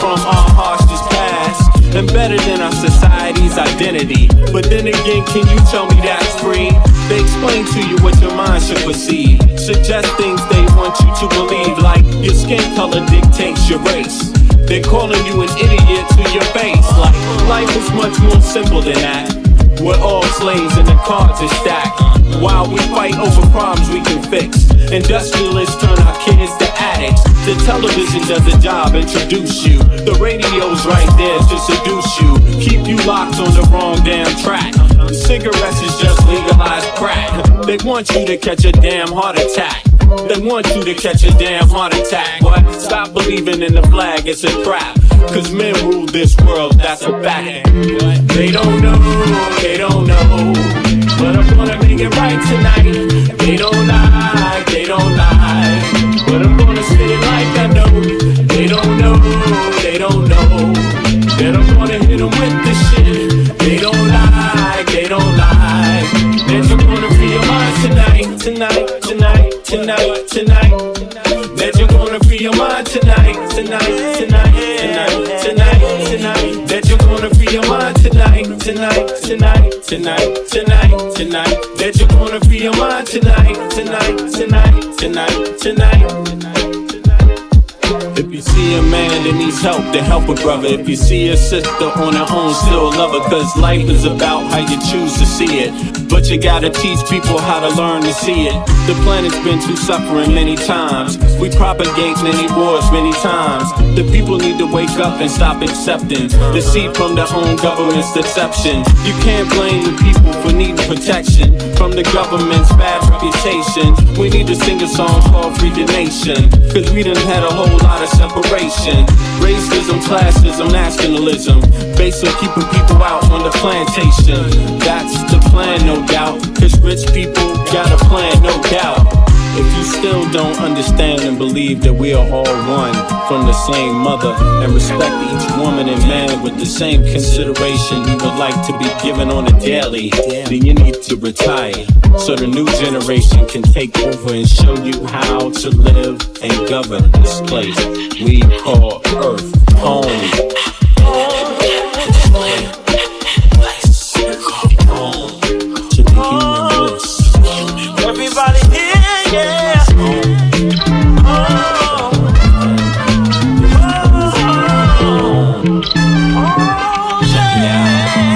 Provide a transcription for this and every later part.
From our harshest past, embedded in our society's identity. But then again, can you tell me that's free? They explain to you what your mind should perceive, suggest things they want you to believe, like your skin color dictates your race. They're calling you an idiot to your face, like life is much more simple than that. We're all slaves and the cards are stacked, while we fight over problems we can fix. Industrialists turn our kids to addicts. The television does a job, introduce you. The radio's right there to seduce you, keep you locked on the wrong damn track. The cigarettes is just legalized crack. They want you to catch a damn heart attack. They want you to catch a damn heart attack. But stop believing in the flag, it's a trap. Cause men rule this world, that's a fact. They don't know, they don't know, but I'm gonna make it right tonight. They don't lie, they don't lie, but I'm gonna say it like I know. They don't know, they don't know, that I'm gonna hit them with the shit. They don't lie, they don't lie, that you're gonna free your mind tonight, tonight, tonight, tonight, tonight. That you're gonna free your mind tonight, tonight, tonight, tonight, tonight, tonight. That you're gonna free your mind tonight, tonight, tonight, tonight, tonight, tonight. That you're gonna free your mind tonight, tonight, tonight, tonight, tonight. If you see a man that needs help, then help a brother. If you see a sister on her own, still love her. Cause life is about how you choose to see it. But you gotta teach people how to learn to see it. The planet's been through suffering many times. We propagate many wars many times. The people need to wake up and stop accepting deceit from their own government's deception. You can't blame the people for needing protection from the government's bad reputation. We need to sing a song called Free the Nation, cause we done had a whole lot of separation. Racism, classism, nationalism, based on keeping people out on the plantation. That's the plan, no doubt, cause rich people got a plan, no doubt. If you still don't understand and believe that we are all one from the same mother, and respect each woman and man with the same consideration you would like to be given on a daily, then you need to retire so the new generation can take over and show you how to live and govern this place we call Earth home. Everybody here, yeah.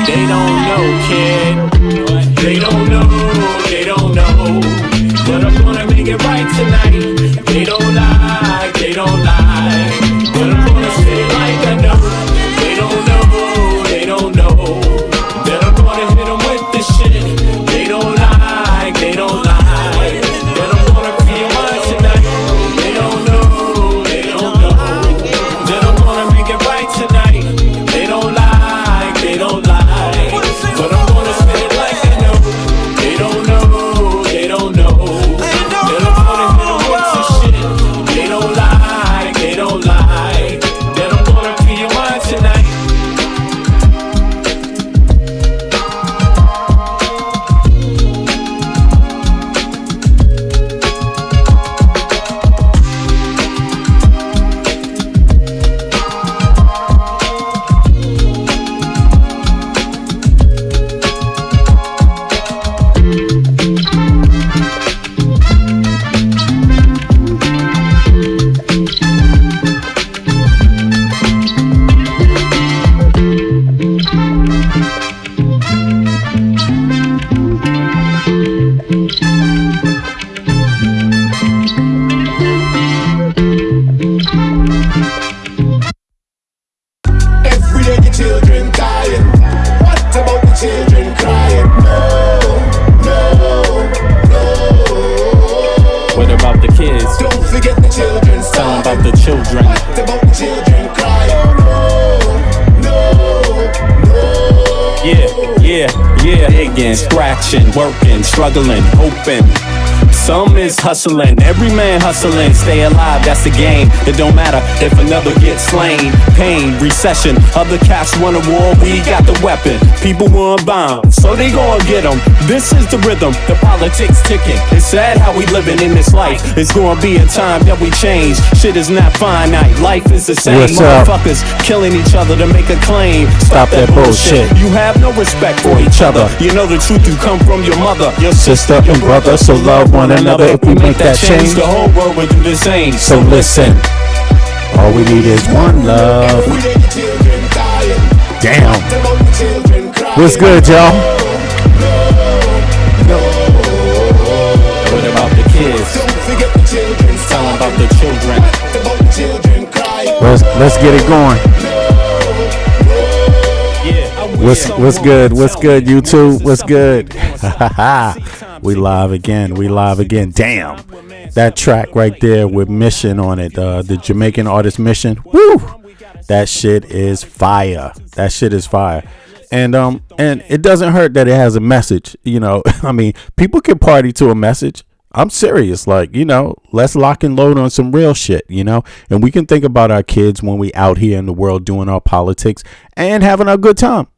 They don't know, kid. They don't know, they don't know, but I'm gonna make it right tonight. They don't lie, but I'm gonna say it like I know. about the children. What about the children cry? No. Yeah. Digging, scratching, working, struggling, hoping. Some is hustling, every man hustling. Stay alive, that's the game. It don't matter if another gets slain. Pain, recession, other cats want a war. We got the weapon, people want bombs, so they gon' get them. This is the rhythm, the politics ticking. It's sad how we living in this life. It's gonna be a time that we change. Shit is not finite, life is the same. What's up? Motherfuckers killing each other to make a claim. Stop that bullshit. You have no respect for each other. You know the truth, you come from your mother, your Sister and brother, so love one another. If we make that change, the whole world will do the same. So listen, all we need is one love. We let the children dying. Damn. What about the children crying? What's good, y'all? What about the kids? Don't forget the children. Tell them about the children. What about the children crying? Let's get it going. What's good? What's good, YouTube? What's good? We live again. Damn, that track right there with Mission on it, the Jamaican artist Mission. Woo, that shit is fire. And it doesn't hurt that it has a message. You know, I mean, people can party to a message. I'm serious. Like, you know, let's lock and load on some real shit, you know, and we can think about our kids when we out here in the world doing our politics and having a good time.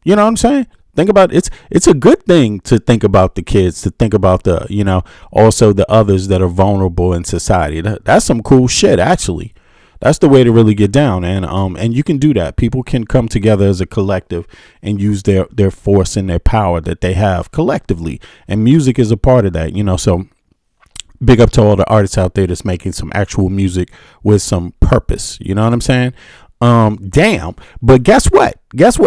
You know what I'm saying? Think about it. It's a good thing to think about the kids, to think about the, you know, also the others that are vulnerable in society. That's some cool shit, actually. That's the way to really get down. And you can do that. People can come together as a collective and use their force and their power that they have collectively. And music is a part of that, you know. So big up to all the artists out there that's making some actual music with some purpose. You know what I'm saying? Damn. But guess what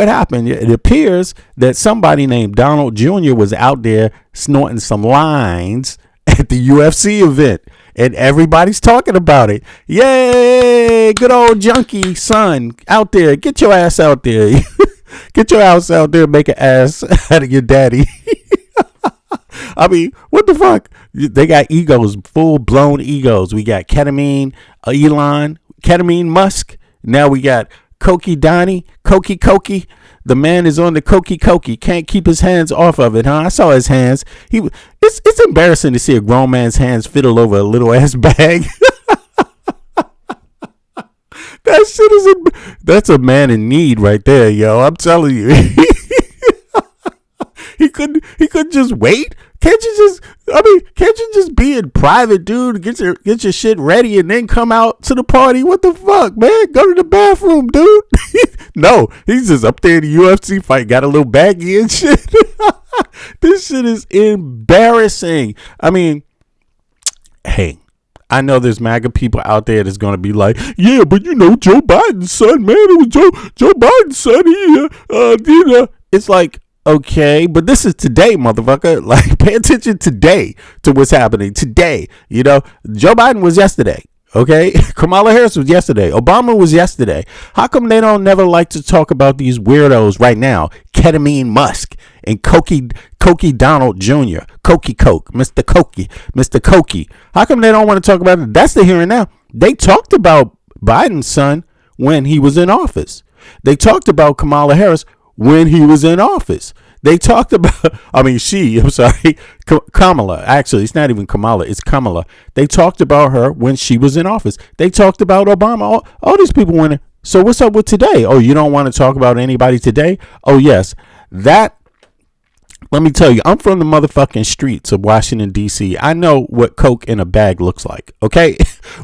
happened? It appears that somebody named Donald Jr. was out there snorting some lines at the UFC event, and everybody's talking about it. Yay, good old junkie son out there. Get your ass out there. Get your ass out there, make an ass out of your daddy. I mean, what the fuck? They got egos, full blown egos. We got Ketamine Elon, Ketamine Musk. Now we got Koki Donnie, Koki. The man is on the Koki. Can't keep his hands off of it, huh? I saw his hands. It's embarrassing to see a grown man's hands fiddle over a little ass bag. That shit that's a man in need right there, yo. I'm telling you. He couldn't just wait. Can't you just be in private, dude? Get your shit ready and then come out to the party. What the fuck, man? Go to the bathroom, dude. No, he's just up there in the UFC fight, got a little baggie and shit. This shit is embarrassing. I mean, hey, I know there's MAGA people out there that's gonna be like, yeah, but you know, Joe Biden's son, man, it was Joe Biden's son. You know, it's like, okay, but this is today, motherfucker. Like, pay attention today to what's happening today. You know, Joe Biden was yesterday. Okay, Kamala Harris was yesterday. Obama was yesterday. How come they don't never like to talk about these weirdos right now? Ketamine Musk and Koki Donald Jr. Mr. Koki. How come they don't want to talk about it? That's the here and now. They talked about Biden's son when he was in office. They talked about Kamala Harris when he was in office. They talked about, Kamala. Actually, it's not even Kamala, it's Kamala. They talked about her when she was in office. They talked about Obama. All these people went, so what's up with today? Oh, you don't want to talk about anybody today? Oh, yes. Let me tell you, I'm from the motherfucking streets of Washington, D.C. I know what Coke in a bag looks like, okay?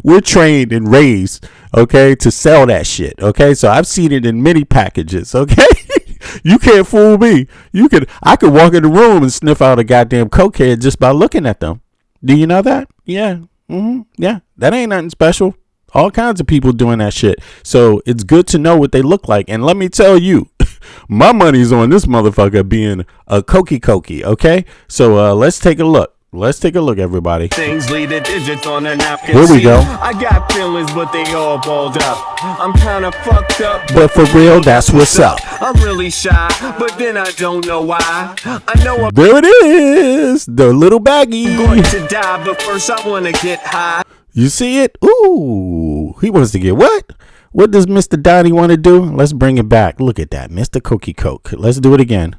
We're trained and raised, okay, to sell that shit, okay? So I've seen it in many packages, okay? You can't fool me. I could walk in the room and sniff out a goddamn cokehead just by looking at them. Do you know that? Yeah. Yeah. That ain't nothing special. All kinds of people doing that shit. So it's good to know what they look like. And let me tell you, my money's on this motherfucker being a Koki, okay? So let's take a look. Let's take a look, everybody. Things lead the digits on a napkin. Here we go. I got feelings, but they all balled up. I'm kind of fucked up, but for real, that's what's up. I'm really shy, but then I don't know why. I know there it is, the little baggie. I'm going to die, but first I want to get high. You see it? Ooh, he wants to get what? What does Mr. Donnie want to do? Let's bring it back. Look at that, Mr. Cookie Coke. Let's do it again.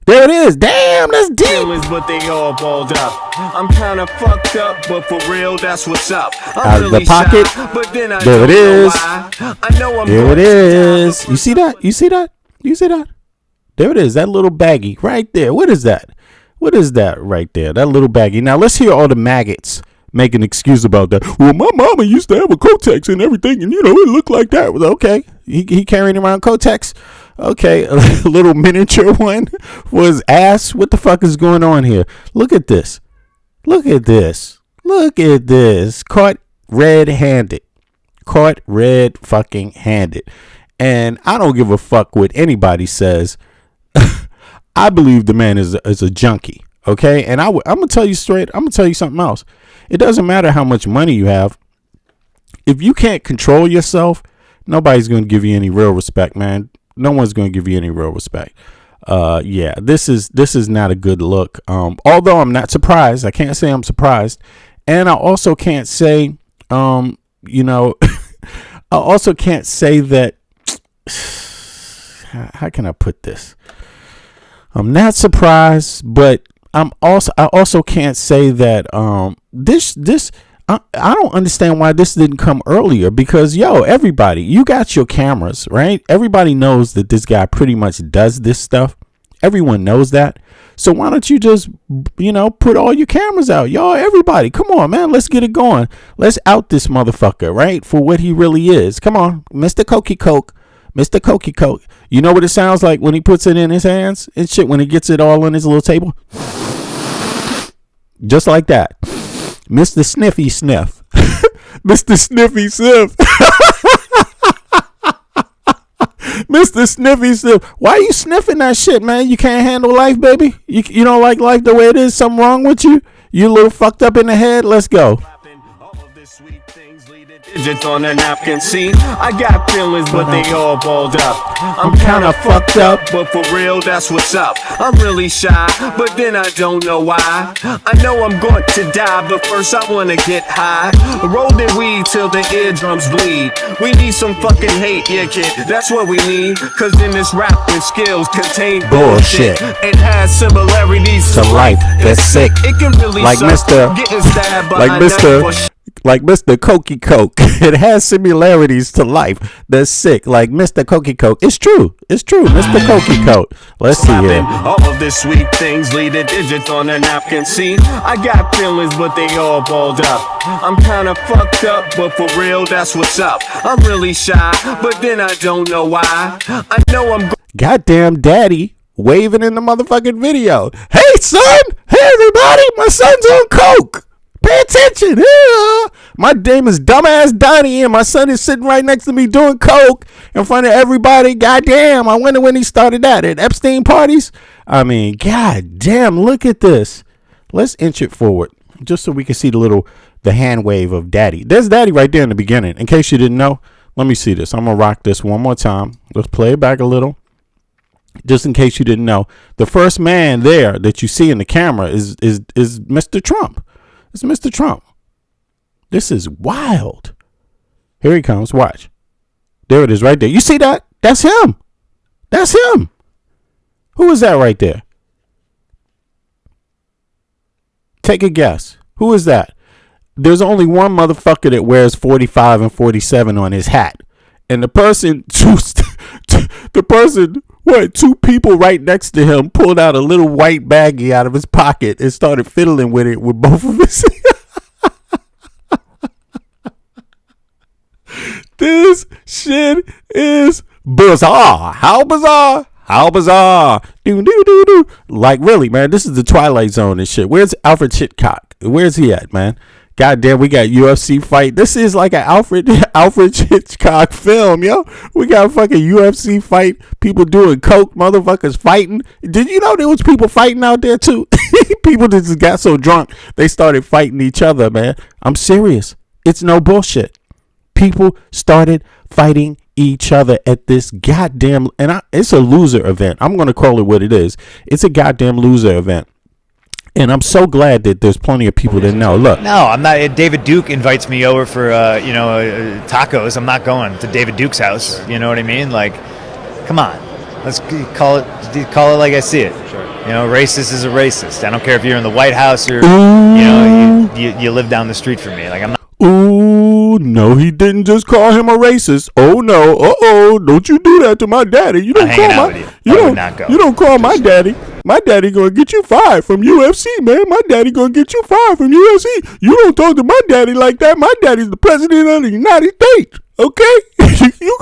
There it is. Damn, that's deep. Feelings, but they all balled up. I'm kinda fucked up, but for real, that's what's up. I'm Out of really the pocket. shy, but then I There don't it know is. why. I know I'm There going it to die, is. but You see that? You see that? You see that? There it is. That little baggie right there. What is that? What is that right there? That little baggie. Now let's hear all the maggots make an excuse about that. Well, my mama used to have a Kotex and everything, and it looked like that. Okay, he carrying around Kotex. Okay, a little miniature one for his ass. What the fuck is going on here? Look at this. Look at this. Look at this. Caught red-handed. Caught red fucking handed. And I don't give a fuck what anybody says. I believe the man is a junkie. Okay, and I'm gonna tell you straight. I'm gonna tell you something else. It doesn't matter how much money you have. If you can't control yourself, nobody's gonna give you any real respect, man. No one's gonna give you any real respect. Yeah, this is not a good look. Although I'm not surprised. I can't say I'm surprised, and I also can't say, I also can't say that. How can I put this? I'm not surprised, but I also can't say that I don't understand why this didn't come earlier, because everybody, you got your cameras, right? Everybody knows that this guy pretty much does this stuff. Everyone knows that. So why don't you just put all your cameras out? Y'all, everybody, come on, man, let's get it going. Let's out this motherfucker, right? For what he really is. Come on, Mr. Cokey Coke. Mr. Cokey Coke. You know what it sounds like when he puts it in his hands and shit, when he gets it all on his little table? Just like that. Mr. Sniffy Sniff. Mr. Sniffy Sniff. Mr. Sniffy Sniff. Why are you sniffing that shit, man? You can't handle life, baby? You don't like life the way it is? Something wrong with you? You a little fucked up in the head? Let's go. Digits on a napkin, see, I got feelings, but they all balled up. I'm kinda fucked up, but for real, that's what's up. I'm really shy, but then I don't know why. I know I'm going to die, but first I wanna get high. Rolling weed till the eardrums bleed. We need some fucking hate, yeah kid, that's what we need. Cause in this rapping skills contain bullshit. It has similarities to life that's sick. It can really like suck. Mr. Getting stabbed by like Mr. Cokey Coke. It has similarities to life that's sick. Like Mr. Cokey Coke. It's true. It's true. Mr. Cokey Coke. Let's see here. All of this sweet things lead to digits on a napkin. See, I got feelings, but they all balled up. I'm kinda fucked up, but for real, that's what's up. I'm really shy, but then I don't know why. I know I'm goddamn daddy waving in the motherfucking video. Hey son! Hey everybody! My son's on coke! Pay attention. Yeah. My name is dumbass Donnie, and my son is sitting right next to me doing coke in front of everybody. Goddamn, I wonder when he started that, at Epstein parties. I mean, goddamn, look at this. Let's inch it forward just so we can see the hand wave of daddy. There's daddy right there in the beginning. In case you didn't know, let me see this. I'm gonna rock this one more time. Let's play it back a little. Just in case you didn't know, the first man there that you see in the camera is Mr. Trump. It's Mr. Trump. This is wild. Here he comes. Watch. There it is right there. You see that? That's him. That's him. Who is that right there? Take a guess. Who is that? There's only one motherfucker that wears 45 and 47 on his hat. And the person, two people right next to him pulled out a little white baggie out of his pocket and started fiddling with it with both of his. This shit is bizarre. How bizarre? How bizarre. Do. Like, really, man, this is the Twilight Zone and shit. Where's Alfred Hitchcock? Where's he at, man? Goddamn, we got UFC fight. This is like an Alfred Hitchcock film, yo. We got a fucking UFC fight. People doing coke, motherfuckers fighting. Did you know there was people fighting out there too? People that just got so drunk they started fighting each other, man. I'm serious. It's no bullshit. People started fighting each other at this goddamn, and it's a loser event. I'm gonna call it what it is. It's a goddamn loser event. And I'm so glad that there's plenty of people that know. Look, No, I'm not. David Duke invites me over for tacos. I'm not going to David Duke's house. You know what I mean? Like, come on, let's call it like I see it. Sure. You know, racist is a racist. I don't care if you're in the White House or you live down the street from me. Like, I'm not. ooh, no, he didn't just call him a racist. Oh no, don't you do that to my daddy. You don't I'm call hanging out my with you. I would not go. You don't call my daddy. My daddy gonna get you fired from UFC, man. My daddy gonna get you fired from UFC. You don't talk to my daddy like that. My daddy's the president of the United States. Okay? He's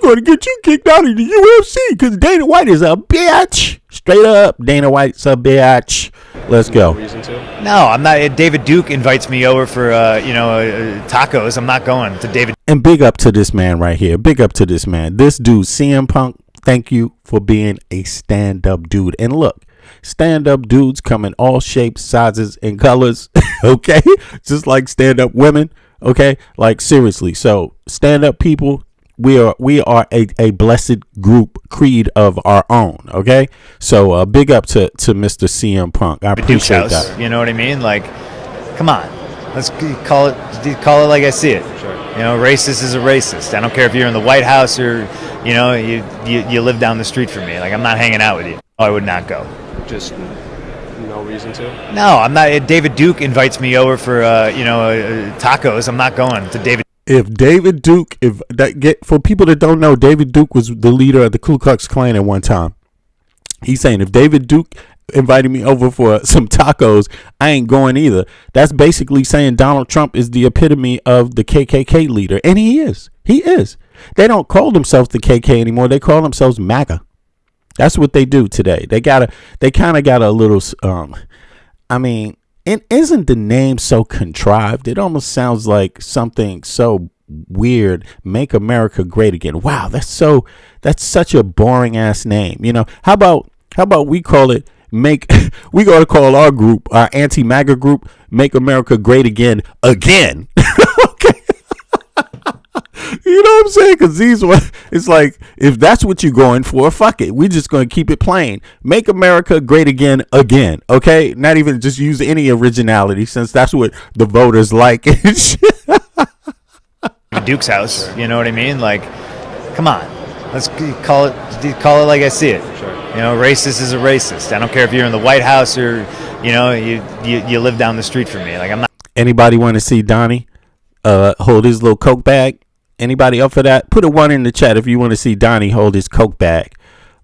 gonna get you kicked out of the UFC because Dana White is a bitch. Straight up, Dana White's a bitch. Let's go. No, I'm not. David Duke invites me over for tacos. I'm not going to David. And big up to this man right here. Big up to this man. This dude, CM Punk, thank you for being a stand-up dude. And look, stand-up dudes come in all shapes, sizes, and colors. Okay? Just like stand-up women. Okay? Like, seriously. So, stand-up people, we are a blessed group creed of our own. Okay? So, big up to Mr. CM Punk. I appreciate that. You know what I mean? Like, come on. Let's call it like I see it. Sure. You know, racist is a racist. I don't care if you're in the White House or you live down the street from me. Like, I'm not hanging out with you. I would not go. Just no reason to? No, I'm not. David Duke invites me over for tacos. I'm not going to David. For people that don't know, David Duke was the leader of the Ku Klux Klan at one time. He's saying if David Duke invited me over for some tacos, I ain't going either. That's basically saying Donald Trump is the epitome of the KKK leader. And he is. He is. They don't call themselves the KK anymore. They call themselves MAGA. That's what they do today. They kind of got a little, and isn't the name so contrived? It almost sounds like something so weird. Make America Great Again. Wow, that's such a boring ass name. You know, how about we call it we got to call our group, our anti-MAGA group, Make America Great Again. Okay. You know what I'm saying? Because it's like, if that's what you're going for, fuck it. We're just going to keep it plain. Make America Great Again. Okay? Not even just use any originality, since that's what the voters like. Duke's house. You know what I mean? Like, come on. Let's call it like I see it. Sure. You know, racist is a racist. I don't care if you're in the White House or you live down the street from me. Like, I'm not. Anybody want to see Donnie hold his little Coke bag? Anybody up for that? Put a 1 in the chat if you want to see Donnie hold his Coke bag.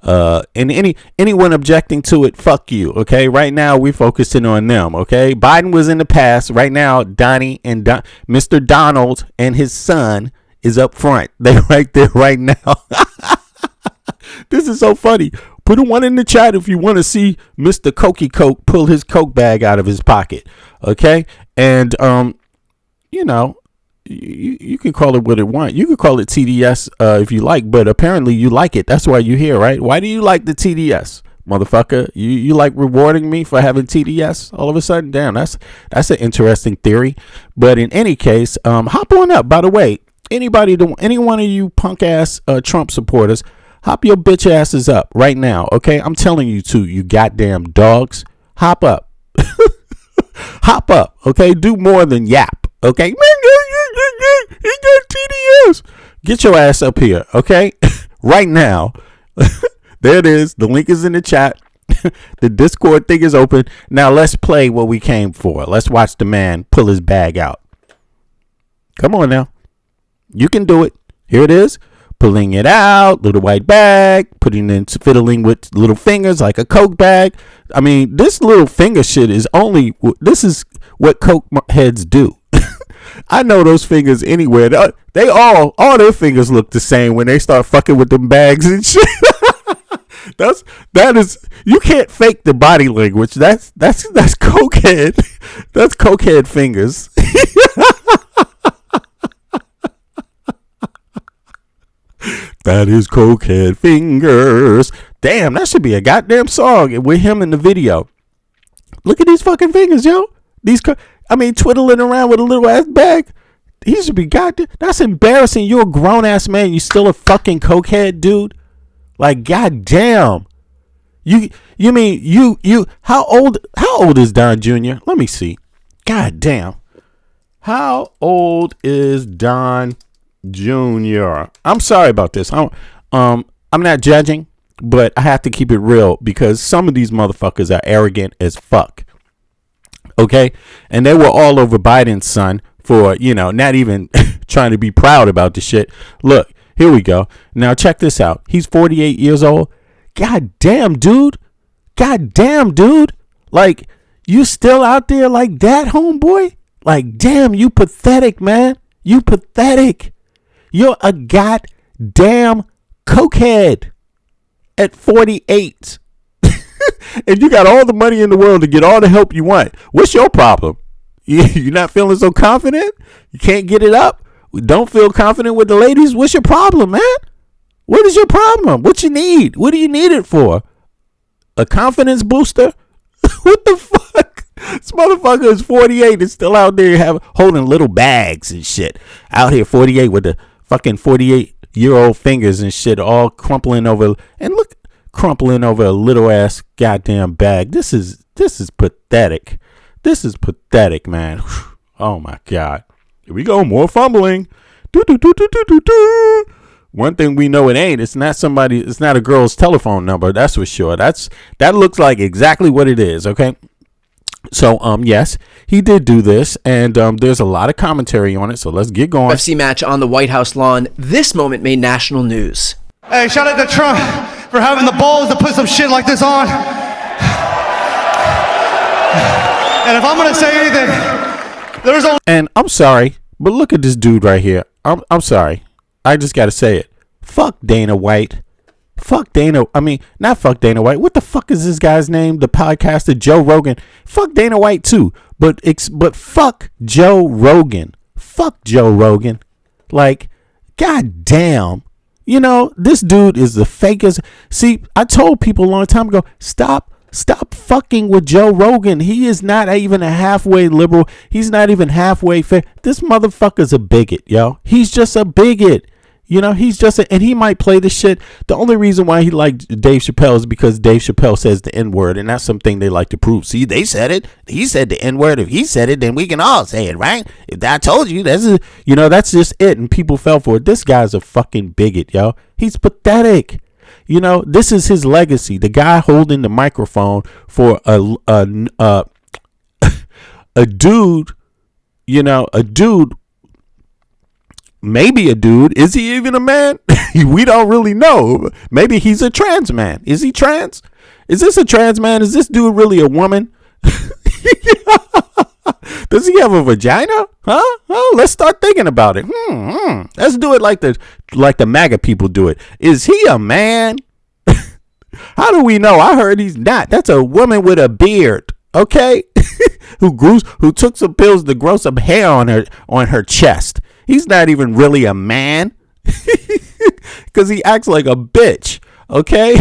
And anyone objecting to it, fuck you. Okay, right now we're focusing on them. Okay, Biden was in the past. Right now, Donnie and Mr. Donald and his son is up front. They're right there right now. This is so funny. Put a 1 in the chat if you want to see Mr. Cokey Coke pull his Coke bag out of his pocket. Okay, and you can call it what it want. You can call it TDS if you like, but apparently you like it. That's why you're here, right? Why do you like the TDS, motherfucker? You like rewarding me for having TDS all of a sudden? Damn, that's an interesting theory. But in any case, hop on up. By the way, any one of you punk ass Trump supporters, hop your bitch asses up right now, okay? I'm telling you to, you goddamn dogs. Hop up. Hop up, okay? Do more than yap, okay? He got TDS. Get your ass up here, okay? Right now. There it is. The link is in the chat. The Discord thing is open. Now let's play what we came for. Let's watch the man pull his bag out. Come on now. You can do it. Here it is. Pulling it out. Little white bag. Putting in, fiddling with little fingers like a Coke bag. I mean, this little finger shit is this is what Coke heads do. I know those fingers anywhere. They all their fingers look the same when they start fucking with them bags and shit. That is, you can't fake the body language. That's cokehead. That's cokehead fingers. That is cokehead fingers. Damn, that should be a goddamn song with him in the video. Look at these fucking fingers, yo. Twiddling around with a little ass bag. He should be goddamn. That's embarrassing. You're a grown ass man. You still a fucking cokehead, dude. Like, goddamn. You mean you how old is Don Jr.? Let me see. God damn. How old is Don Jr.? I'm sorry about this. I'm not judging, but I have to keep it real because some of these motherfuckers are arrogant as fuck. Okay? And they were all over Biden's son for, not even trying to be proud about the shit. Look, here we go. Now check this out. He's 48 years old. God damn, dude. Like, you still out there like that, homeboy? Like, damn, you pathetic, man. You pathetic. You're a goddamn cokehead at 48. And you got all the money in the world to get all the help you want. What's your problem? You're not feeling so confident? You can't get it up? Don't feel confident with the ladies? What's your problem, man? What is your problem? What you need? What do you need it for? A confidence booster? What the fuck? This motherfucker is 48 and still out there holding little bags and shit. Out here 48 with the fucking 48-year-old fingers and shit all crumpling over. And look, crumpling over a little ass goddamn bag. This is pathetic. This is pathetic, man. Oh my God. Here we go. More fumbling. One thing we know it ain't. It's not a girl's telephone number. That's for sure. That looks like exactly what it is. Okay. So, yes, he did do this, and there's a lot of commentary on it. So let's get going. UFC match on the White House lawn. This moment made national news. Hey, shout out to Trump for having the balls to put some shit like this on. And if I'm gonna say anything, there's only. And I'm sorry, but look at this dude right here. I'm sorry. I just gotta say it. Fuck Dana White. Fuck Dana. I mean, not fuck Dana White. What the fuck is this guy's name? The podcaster Joe Rogan. Fuck Dana White too. But fuck Joe Rogan. Fuck Joe Rogan. Like, god damn. This dude is the fakest. See, I told people a long time ago, stop fucking with Joe Rogan. He is not even a halfway liberal. He's not even halfway fair. This motherfucker's a bigot, yo. He's just a bigot. And he might play the shit. The only reason why he liked Dave Chappelle is because Dave Chappelle says the N-word, and that's something they like to prove. See, they said it. He said the N-word. If he said it, then we can all say it, right? If I told you, that's just it, and people fell for it. This guy's a fucking bigot, yo. He's pathetic. This is his legacy. The guy holding the microphone for a dude, a dude. Maybe a dude. Is he even a man? We don't really know. Maybe he's a trans man. Is he trans? Is this a trans man? Is this dude really a woman? Does he have a vagina? Huh? Oh, let's start thinking about it. Let's do it like the MAGA people do it. Is he a man? How do we know? I heard he's not. That's a woman with a beard. Okay, who took some pills to grow some hair on her chest. He's not even really a man because he acts like a bitch. Okay,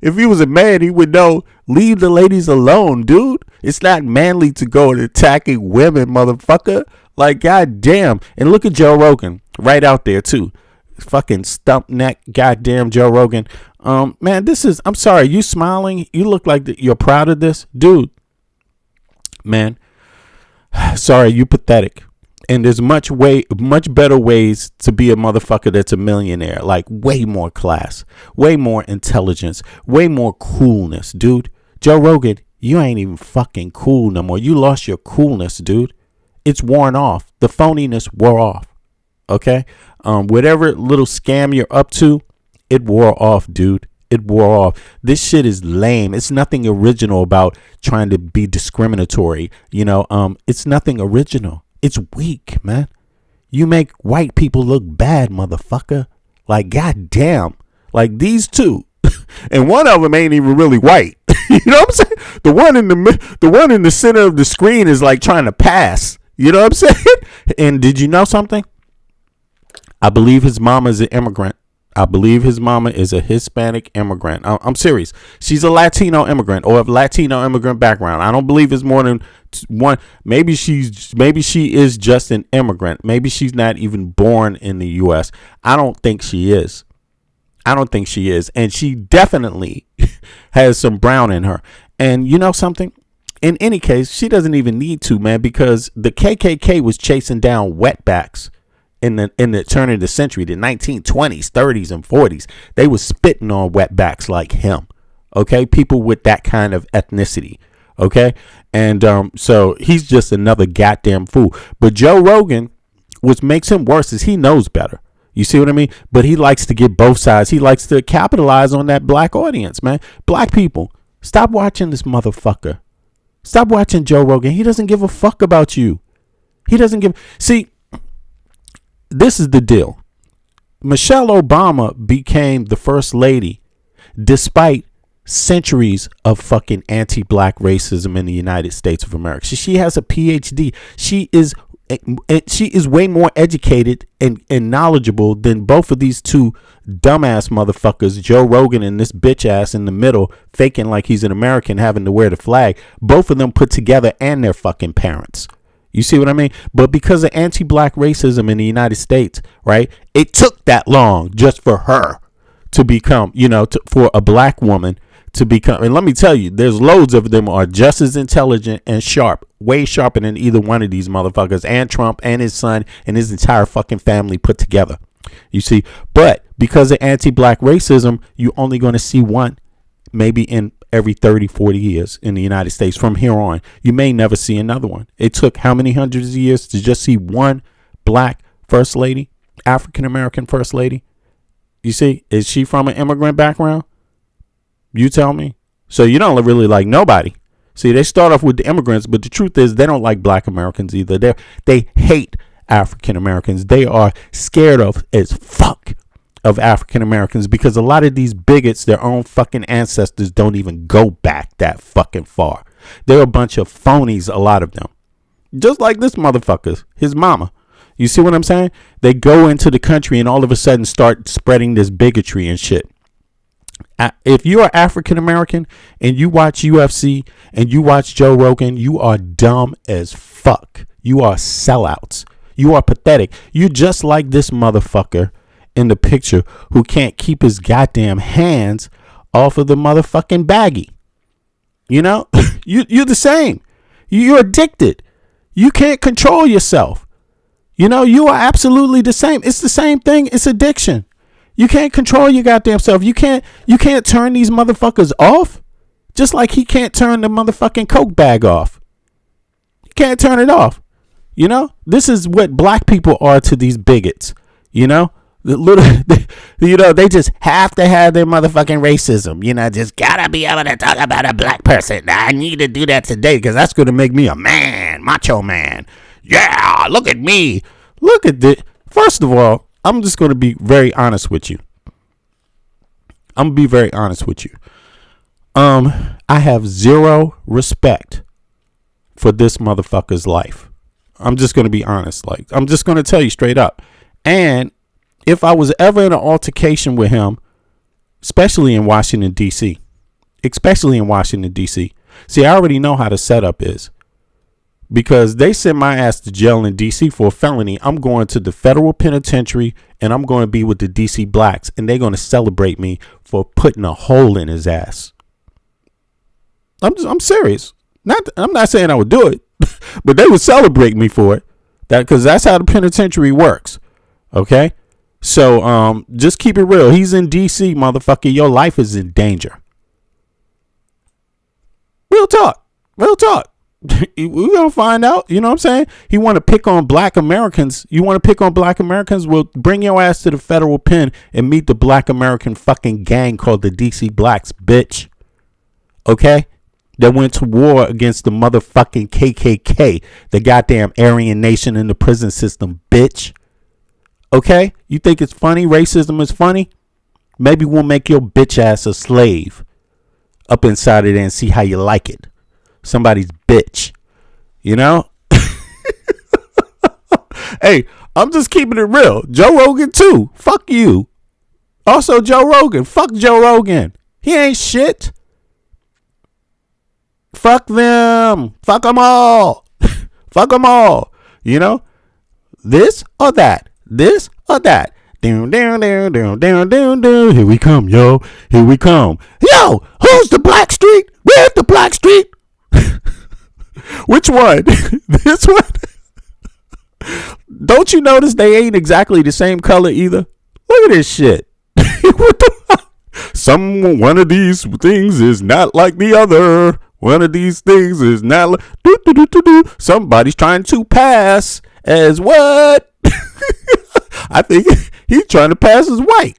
if he was a man, he would know. Leave the ladies alone, dude. It's not manly to go and attacking women, motherfucker. Like, goddamn. And look at Joe Rogan right out there too. Fucking stump neck, goddamn Joe Rogan. Man, I'm sorry. You smiling? You look like you're proud of this, dude. Man, sorry, you pathetic. And there's much better ways to be a motherfucker that's a millionaire. Like, way more class, way more intelligence, way more coolness, dude. Joe Rogan, you ain't even fucking cool no more. You lost your coolness, dude. It's worn off. The phoniness wore off. Okay? Whatever little scam you're up to, it wore off, dude. It wore off. This shit is lame. It's nothing original about trying to be discriminatory. It's nothing original. It's weak, man. You make white people look bad, motherfucker. Like, goddamn. Like these two. And one of them ain't even really white. You know what I'm saying? The one in the center of the screen is like trying to pass. You know what I'm saying? And did you know something? I believe his mama is an immigrant. I believe his mama is a Hispanic immigrant. I'm serious. She's a Latino immigrant or a Latino immigrant background. I don't believe it's more than one. Maybe she is just an immigrant. Maybe she's not even born in the U.S. I don't think she is. I don't think she is. And she definitely has some brown in her. And you know something? In any case, she doesn't even need to, man, because the KKK was chasing down wetbacks in the turn of the century, the 1920s, 30s, and 40s. They was spitting on wetbacks like him. Okay, people with that kind of ethnicity. Okay, and so he's just another goddamn fool. But Joe Rogan, what makes him worse is he knows better. You see what I mean? But he likes to get both sides. He likes to capitalize on that black audience, man. Black people, stop watching this motherfucker. Stop watching Joe Rogan. He doesn't give a fuck about you. He doesn't give. See, this is the deal. Michelle Obama became the first lady despite centuries of fucking anti-black racism in the United States of America. She has a PhD. She is way more educated and knowledgeable than both of these two dumbass motherfuckers, Joe Rogan and this bitch ass in the middle, faking like he's an American, having to wear the flag. Both of them put together, and their fucking parents. You see what I mean? But because of anti-black racism in the United States, right, it took that long just for her to become, for a black woman to become. And let me tell you, there's loads of them are just as intelligent and sharp, way sharper than either one of these motherfuckers, and Trump and his son and his entire fucking family put together. You see, but because of anti-black racism, you're only going to see one maybe in every 30, 40 years in the United States. From here on, you may never see another one. It took how many hundreds of years to just see one black first lady, African-American first lady? You see, is she from an immigrant background? You tell me. So you don't really like nobody. See, they start off with the immigrants, but the truth is they don't like black Americans either. They hate African Americans. They are scared of as fuck of African Americans because a lot of these bigots, their own fucking ancestors don't even go back that fucking far. They're a bunch of phonies, a lot of them. Just like this motherfucker, his mama. You see what I'm saying? They go into the country and all of a sudden start spreading this bigotry and shit. If you are African American and you watch UFC and you watch Joe Rogan, you are dumb as fuck. You are sellouts. You are pathetic. You just like this motherfucker in the picture who can't keep his goddamn hands off of the motherfucking baggie. You're the same. You're addicted. You can't control yourself. You are absolutely the same. It's the same thing. It's addiction. You can't control your goddamn self. You can't turn these motherfuckers off. Just like he can't turn the motherfucking Coke bag off. You can't turn it off. This is what black people are to these bigots. The little, they just have to have their motherfucking racism. Just gotta be able to talk about a black person. I need to do that today because that's going to make me a man, macho man. Yeah, look at me. Look at this. First of all, I'm just going to be very honest with you. I have zero respect for this motherfucker's life. I'm just going to be honest. I'm just going to tell you straight up. And if I was ever in an altercation with him, especially in Washington, D.C., see, I already know how the setup is. Because they sent my ass to jail in D.C. for a felony. I'm going to the federal penitentiary and I'm going to be with the D.C. blacks. And they're going to celebrate me for putting a hole in his ass. I'm serious. I'm not saying I would do it, but they would celebrate me for it. Because that's how the penitentiary works. Okay? So just keep it real. He's in D.C., motherfucker. Your life is in danger. Real talk. We're gonna find out. You know what I'm saying? He want to pick on black Americans. You want to pick on black Americans? Well, bring your ass to the federal pen and meet the black American fucking gang called the DC Blacks, bitch. Okay? That went to war against the motherfucking KKK, the goddamn Aryan nation in the prison system, bitch. Okay? You think it's funny? Racism is funny? Maybe we'll make your bitch ass a slave up inside of there and see how you like it. Somebody's bitch, Hey, I'm just keeping it real. Joe Rogan too. Fuck you. Also Joe Rogan. Fuck Joe Rogan. He ain't shit. Fuck them. Fuck them all. Fuck them all. This or that. Down, down, down, down, down, down, down. Here we come, yo. Here we come. Yo, who's the Black Street? Where's the Black Street? Which one? This one? Don't you notice they ain't exactly the same color either? Look at this shit. What the fuck? One of these things is not like the other. One of these things is not like. Somebody's trying to pass as what? I think he's trying to pass as white.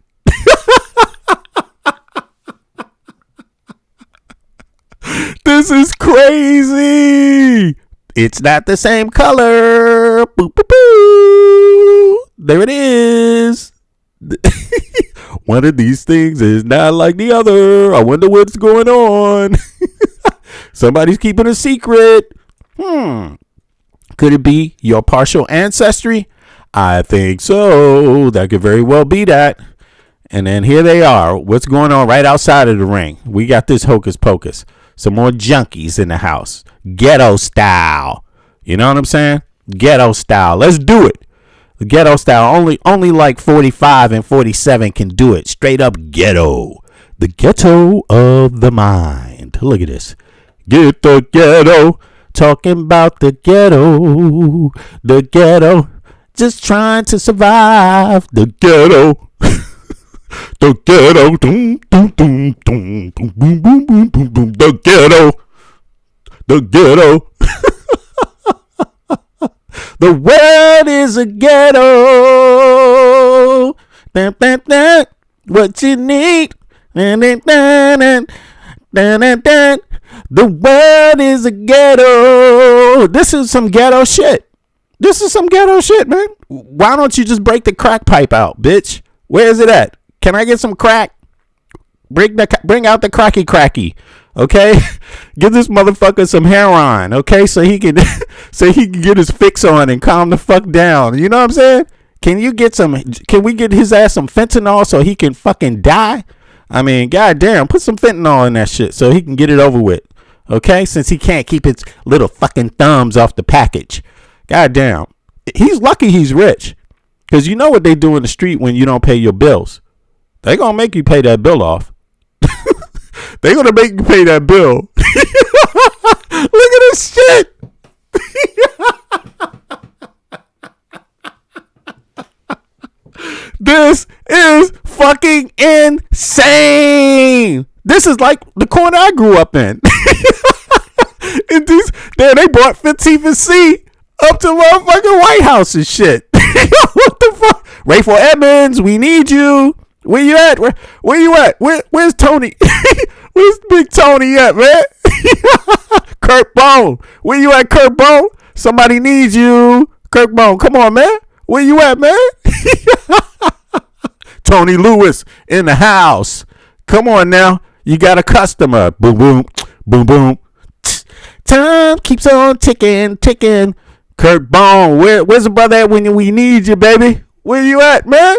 This is crazy. It's not the same color. Boop, boop, boop. There it is. One of these things is not like the other. I wonder what's going on. Somebody's keeping a secret. Could it be your partial ancestry? I think so. That could very well be that. And then here they are. What's going on right outside of the ring? We got this hocus pocus. Some more junkies in the house. Ghetto style. You know what I'm saying? Ghetto style. Let's do it. The ghetto style. Only like 45 and 47 can do it. Straight up ghetto. The ghetto of the mind. Look at this. Get the ghetto. Talking about the ghetto. The ghetto. Just trying to survive. The ghetto. The ghetto. Doom, doom, doom, doom, boom, boom, boom, boom, boom, boom. The ghetto. The ghetto. The world is a ghetto. Dun, dun, dun. What you need. Dun, dun, dun, dun. Dun, dun, dun. The world is a ghetto. This is some ghetto shit. This is some ghetto shit, man. Why don't you just break the crack pipe out, bitch? Where is it at? Can I get some crack? Bring out the cracky. Okay? Give this motherfucker some heroin, okay? So he can get his fix on and calm the fuck down. You know what I'm saying? Can we get his ass some fentanyl so he can fucking die? I mean, goddamn, put some fentanyl in that shit so he can get it over with. Okay? Since he can't keep his little fucking thumbs off the package. Goddamn. He's lucky he's rich. Because you know what they do in the street when you don't pay your bills. They gonna make you pay that bill off. They gonna make you pay that bill. Look at this shit. This is fucking insane. This is like the corner I grew up in. They brought 15th and C up to motherfucking White House and shit. What the fuck? Rayful Edmonds, we need you. Where you at? Where you at? Where's Tony? Where's Big Tony at, man? Kurt Bone. Where you at, Kurt Bone? Somebody needs you. Kurt Bone, come on, man. Where you at, man? Tony Lewis in the house. Come on now. You got a customer. Boom, boom, boom, boom. Time keeps on ticking. Kurt Bone, where's the brother at when we need you, baby? Where you at, man?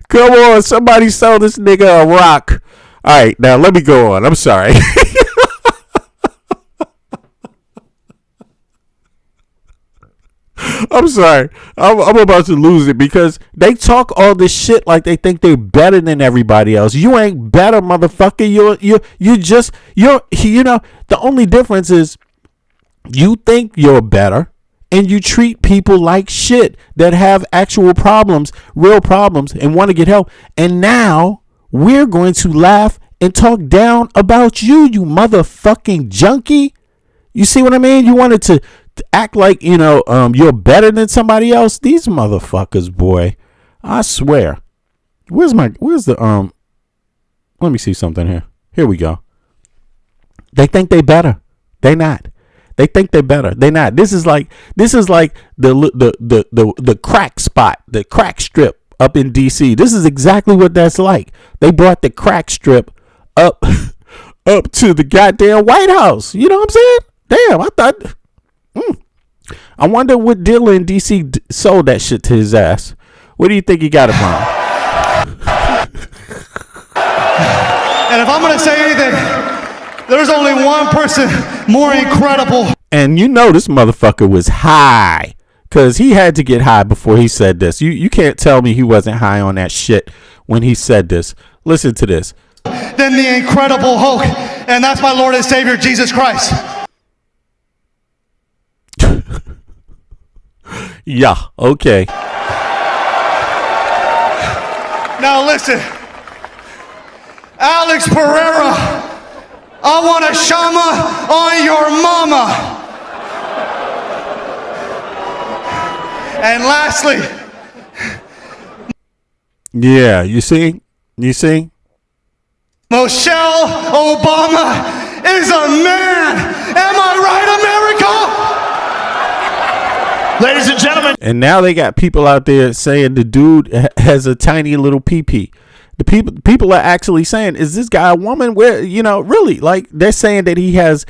Come on, somebody sell this nigga a rock. All right, now let me go on. I'm sorry. I'm sorry. I'm about to lose it because they talk all this shit like they think they're better than everybody else. You ain't better, motherfucker. You know, the only difference is you think you're better and you treat people like shit that have actual problems, real problems, and want to get help. And now we're going to laugh and talk down about you motherfucking junkie. You see what I mean? You wanted to act like, you're better than somebody else. These motherfuckers, boy, I swear. Where's the let me see something here. Here we go. They think they better. They not. They think they're better. They're not. This is like the crack spot, the crack strip up in DC. This is exactly what that's like. They brought the crack strip up to the goddamn White House. You know what I'm saying? Damn, I thought. I wonder what dealer in DC sold that shit to his ass. Where do you think he got it from? And if I'm going to say anything, there's only one person more incredible And you know this motherfucker was high, because he had to get high before he said this. You can't tell me he wasn't high on that shit when he said this. Listen to this. Than the Incredible Hulk, and that's my Lord and Savior, Jesus Christ. Yeah, okay. Now listen, Alex Pereira, I want a shama on your mama. And lastly, Yeah, you see? Michelle Obama is a man. Am I right, America? Ladies and gentlemen. And now they got people out there saying the dude has a tiny little pee-pee. The people are actually saying, is this guy a woman? Where, really, like, they're saying that he has,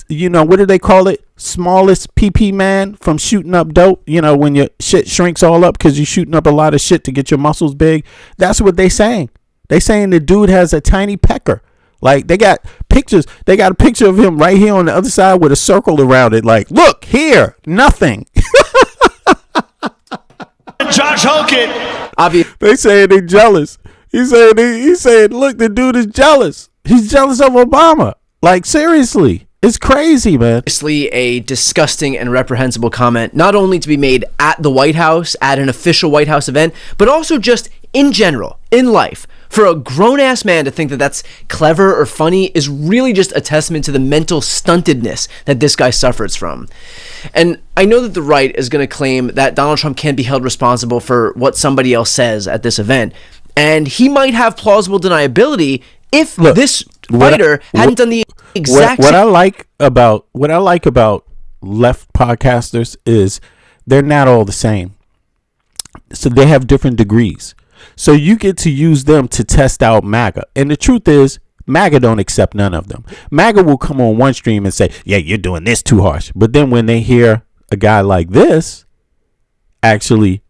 what do they call it? Smallest pee-pee man from shooting up dope. When your shit shrinks all up because you're shooting up a lot of shit to get your muscles big. That's what they saying. They saying the dude has a tiny pecker. Like, they got pictures. They got a picture of him right here on the other side with a circle around it. Like, look here, nothing. Josh Hogan. They saying they jealous. He said, look, the dude is jealous. He's jealous of Obama. Like, seriously, it's crazy, man. Obviously a disgusting and reprehensible comment, not only to be made at the White House, at an official White House event, but also just in general, in life. For a grown-ass man to think that that's clever or funny is really just a testament to the mental stuntedness that this guy suffers from. And I know that the right is going to claim that Donald Trump can't be held responsible for what somebody else says at this event. And he might have plausible deniability if this fighter hadn't done the exact what I like about left podcasters is they're not all the same. So they have different degrees. So you get to use them to test out MAGA. And the truth is, MAGA don't accept none of them. MAGA will come on one stream and say, yeah, you're doing this too harsh. But then when they hear a guy like this actually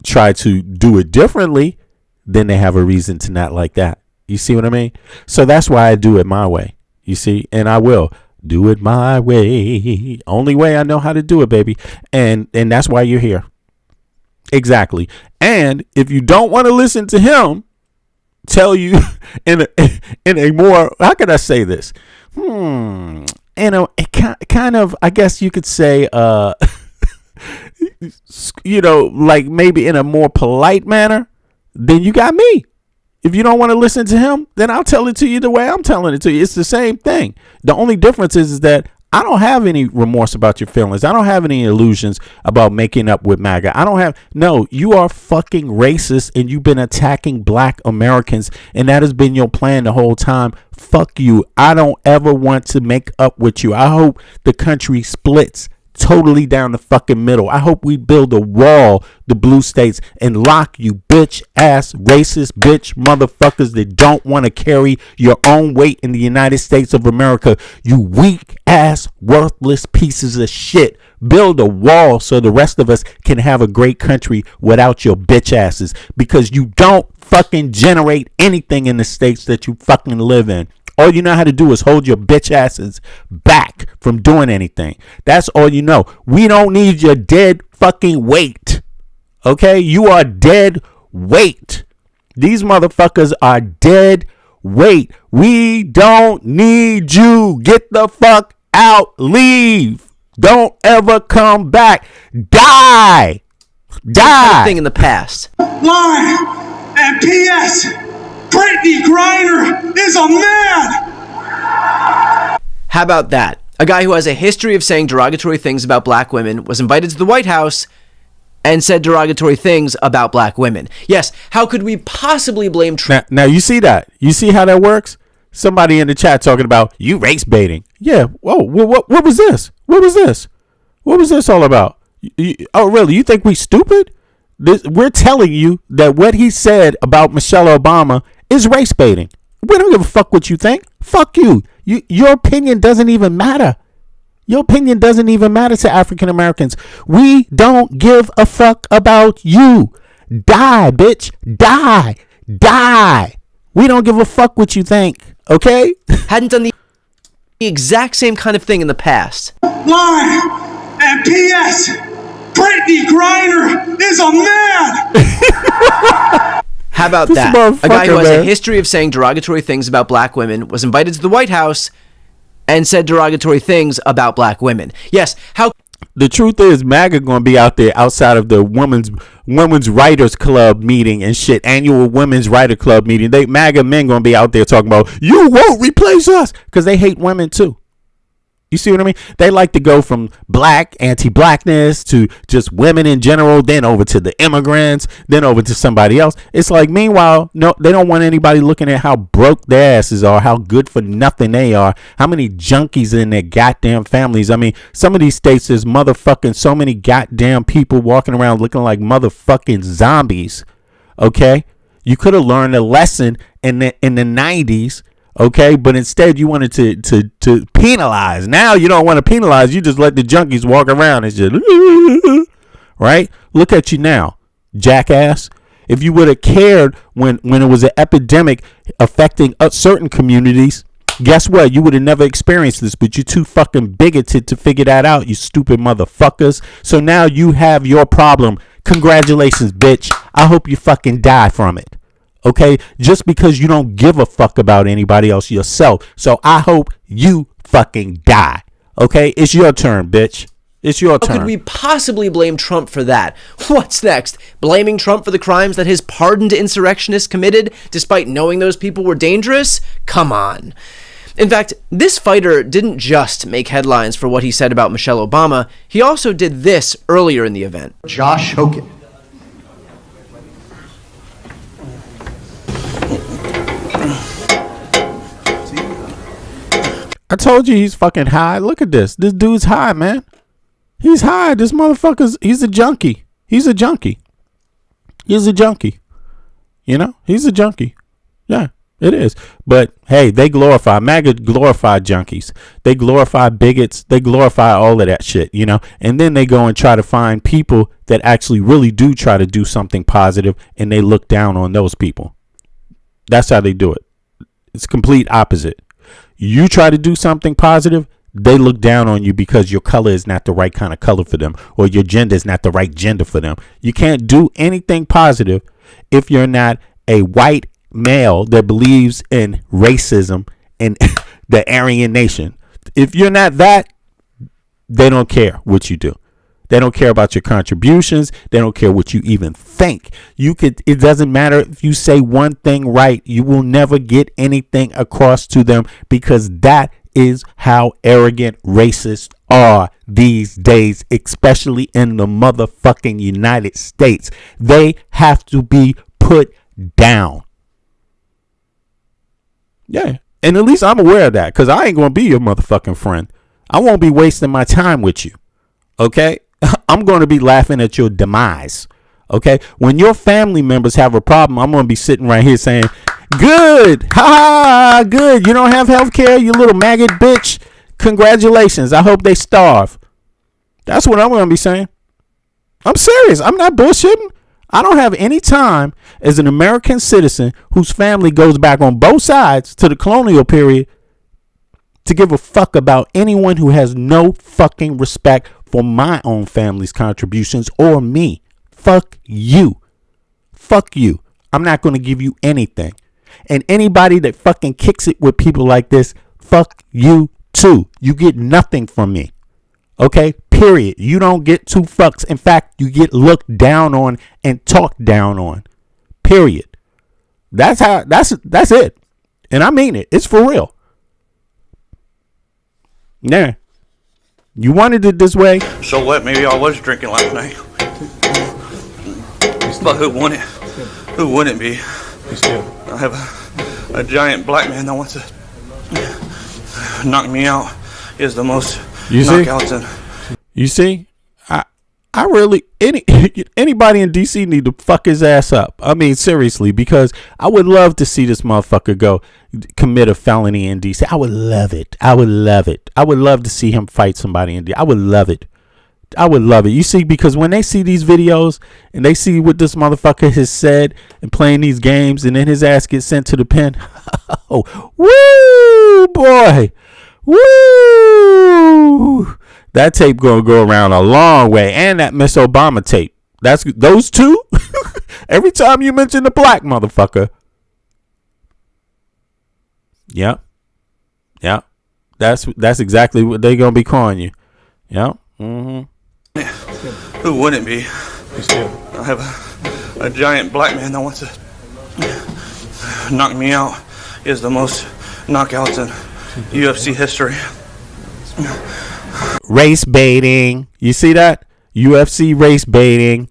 try to do it differently, then they have a reason to not like that. You see what I mean? So that's why I do it my way. You see? And I will do it my way. Only way I know how to do it, baby. And that's why you're here. Exactly. And if you don't want to listen to him tell you in a more, how could I say this? In a kind of, I guess you could say, like maybe in a more polite manner, then you got me. If you don't want to listen to him, then I'll tell it to you the way I'm telling it to you. It's the same thing. The only difference is that I don't have any remorse about your feelings. I don't have any illusions about making up with MAGA. No, you are fucking racist and you've been attacking black Americans and that has been your plan the whole time. Fuck you. I don't ever want to make up with you. I hope the country splits totally down the fucking middle. I hope we build a wall, the blue states, and lock you bitch ass racist bitch motherfuckers that don't want to carry your own weight in the United States of America. You weak ass worthless pieces of shit. Build a wall so the rest of us can have a great country without your bitch asses, because you don't fucking generate anything in the states that you fucking live in. All you know how to do is hold your bitch asses back from doing anything. That's all you know. We don't need your dead fucking weight. Okay? You are dead weight. These motherfuckers are dead weight. We don't need you. Get the fuck out. Leave. Don't ever come back. Die. Die. Thing in the past. Line and P.S. Brittany Griner is a man! How about that? A guy who has a history of saying derogatory things about black women was invited to the White House and said derogatory things about black women. Yes, how could we possibly blame Trump? Now you see that? You see how that works? Somebody in the chat talking about you race baiting. Yeah. Whoa. What was this? What was this? What was this all about? Oh, really? You think we stupid? We're telling you that what he said about Michelle Obama is race baiting. We don't give a fuck what you think. Fuck you. Your opinion doesn't even matter. Your opinion doesn't even matter to African Americans. We don't give a fuck about you. Die, bitch. Die. Die. We don't give a fuck what you think. Okay? Hadn't done the exact same kind of thing in the past. line. And P.S. Brittany Griner is a man. How about that? A guy who has a history of saying derogatory things about black women was invited to the White House and said derogatory things about black women. Yes, how... The truth is, MAGA gonna be out there outside of the women's writers club meeting and shit, annual women's writer club meeting. MAGA men gonna be out there talking about, you won't replace us, because they hate women too. You see what I mean? They like to go from black, anti-blackness to just women in general, then over to the immigrants, then over to somebody else. It's like, meanwhile, no, they don't want anybody looking at how broke their asses are, how good for nothing they are, how many junkies in their goddamn families. I mean, some of these states, there's motherfucking so many goddamn people walking around looking like motherfucking zombies. Okay? You could have learned a lesson in the 90s. Okay, but instead you wanted to penalize. Now you don't want to penalize. You just let the junkies walk around and just, right? Look at you now, jackass. If you would have cared when it was an epidemic affecting certain communities, guess what? You would have never experienced this, but you're too fucking bigoted to figure that out, you stupid motherfuckers. So now you have your problem. Congratulations, bitch. I hope you fucking die from it. Okay, just because you don't give a fuck about anybody else yourself. So I hope you fucking die. Okay, it's your turn, bitch. It's your turn. How could we possibly blame Trump for that? What's next? Blaming Trump for the crimes that his pardoned insurrectionists committed, despite knowing those people were dangerous? Come on. In fact, this fighter didn't just make headlines for what he said about Michelle Obama. He also did this earlier in the event. Josh Hogan. I told you he's fucking high. Look at this. This dude's high, man. He's high. This motherfucker's, he's a junkie. He's a junkie. He's a junkie. You know, he's a junkie. Yeah, it is. But hey, they glorify, MAGA glorify junkies. They glorify bigots. They glorify all of that shit, you know. And then they go and try to find people that actually really do try to do something positive, and they look down on those people. That's how they do it. It's complete opposite. You try to do something positive, they look down on you because your color is not the right kind of color for them, or your gender is not the right gender for them. You can't do anything positive if you're not a white male that believes in racism and the Aryan nation. If you're not that, they don't care what you do. They don't care about your contributions. They don't care what you even think. It doesn't matter if you say one thing right. You will never get anything across to them, because that is how arrogant racists are these days, especially in the motherfucking United States. They have to be put down. Yeah. And at least I'm aware of that, because I ain't going to be your motherfucking friend. I won't be wasting my time with you. Okay? I'm going to be laughing at your demise. Okay? When your family members have a problem, I'm going to be sitting right here saying, good. Ha, good. You don't have health care, you little maggot bitch. Congratulations. I hope they starve. That's what I'm going to be saying. I'm serious. I'm not bullshitting. I don't have any time as an American citizen whose family goes back on both sides to the colonial period to give a fuck about anyone who has no fucking respect for my own family's contributions or me. Fuck you. Fuck you. I'm not going to give you anything. And anybody that fucking kicks it with people like this, fuck you too. You get nothing from me. Okay? Period. You don't get two fucks. In fact, you get looked down on and talked down on. Period. That's it. And I mean it. It's for real. Yeah. You wanted it this way. So what? Maybe I was drinking last night. But who wouldn't? Who wouldn't be? I have a giant black man that wants to knock me out. He has the most knockouts. You see? I really anybody in DC need to fuck his ass up. I mean, seriously, because I would love to see this motherfucker go commit a felony in DC. I would love it. I would love to see him fight somebody in DC. I would love it. You see, because when they see these videos and they see what this motherfucker has said and playing these games, and then his ass gets sent to the pen. Oh, woo, boy. Woo. That tape gonna go around a long way, and that Miss Obama tape. That's those two. Every time you mention the black motherfucker. Yep. Yep. That's exactly what they gonna be calling you. Yep. Mm-hmm. Who wouldn't be? I have a giant black man that wants to knock me out. He has the most knockouts in UFC history. Race baiting. You see that? UFC race baiting.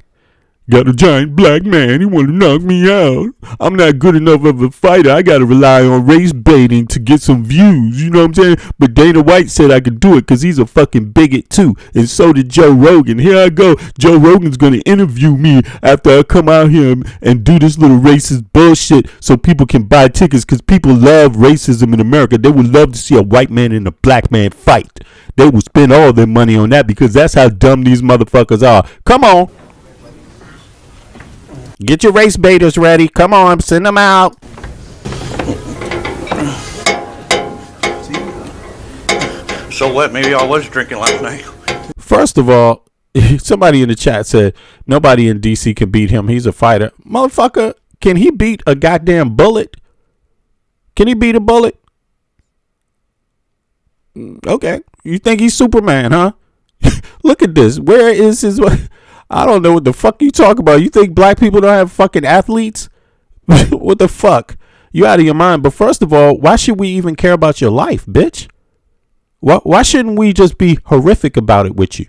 Got a giant black man. He want to knock me out. I'm not good enough of a fighter. I got to rely on race baiting to get some views. You know what I'm saying? But Dana White said I could do it because he's a fucking bigot too. And so did Joe Rogan. Here I go. Joe Rogan's going to interview me after I come out here and do this little racist bullshit so people can buy tickets, because people love racism in America. They would love to see a white man and a black man fight. They will spend all their money on that because that's how dumb these motherfuckers are. Come on. Get your race baiters ready. Come on, send them out. So what? Maybe I was drinking last night. First of all, somebody in the chat said nobody in DC can beat him. He's a fighter. Motherfucker, can he beat a goddamn bullet? Can he beat a bullet? Okay. You think he's Superman, huh? Look at this. Where is his... I don't know what the fuck you talk about. You think black people don't have fucking athletes? What the fuck? You out of your mind. But first of all, why should we even care about your life, bitch? Why shouldn't we just be horrific about it with you?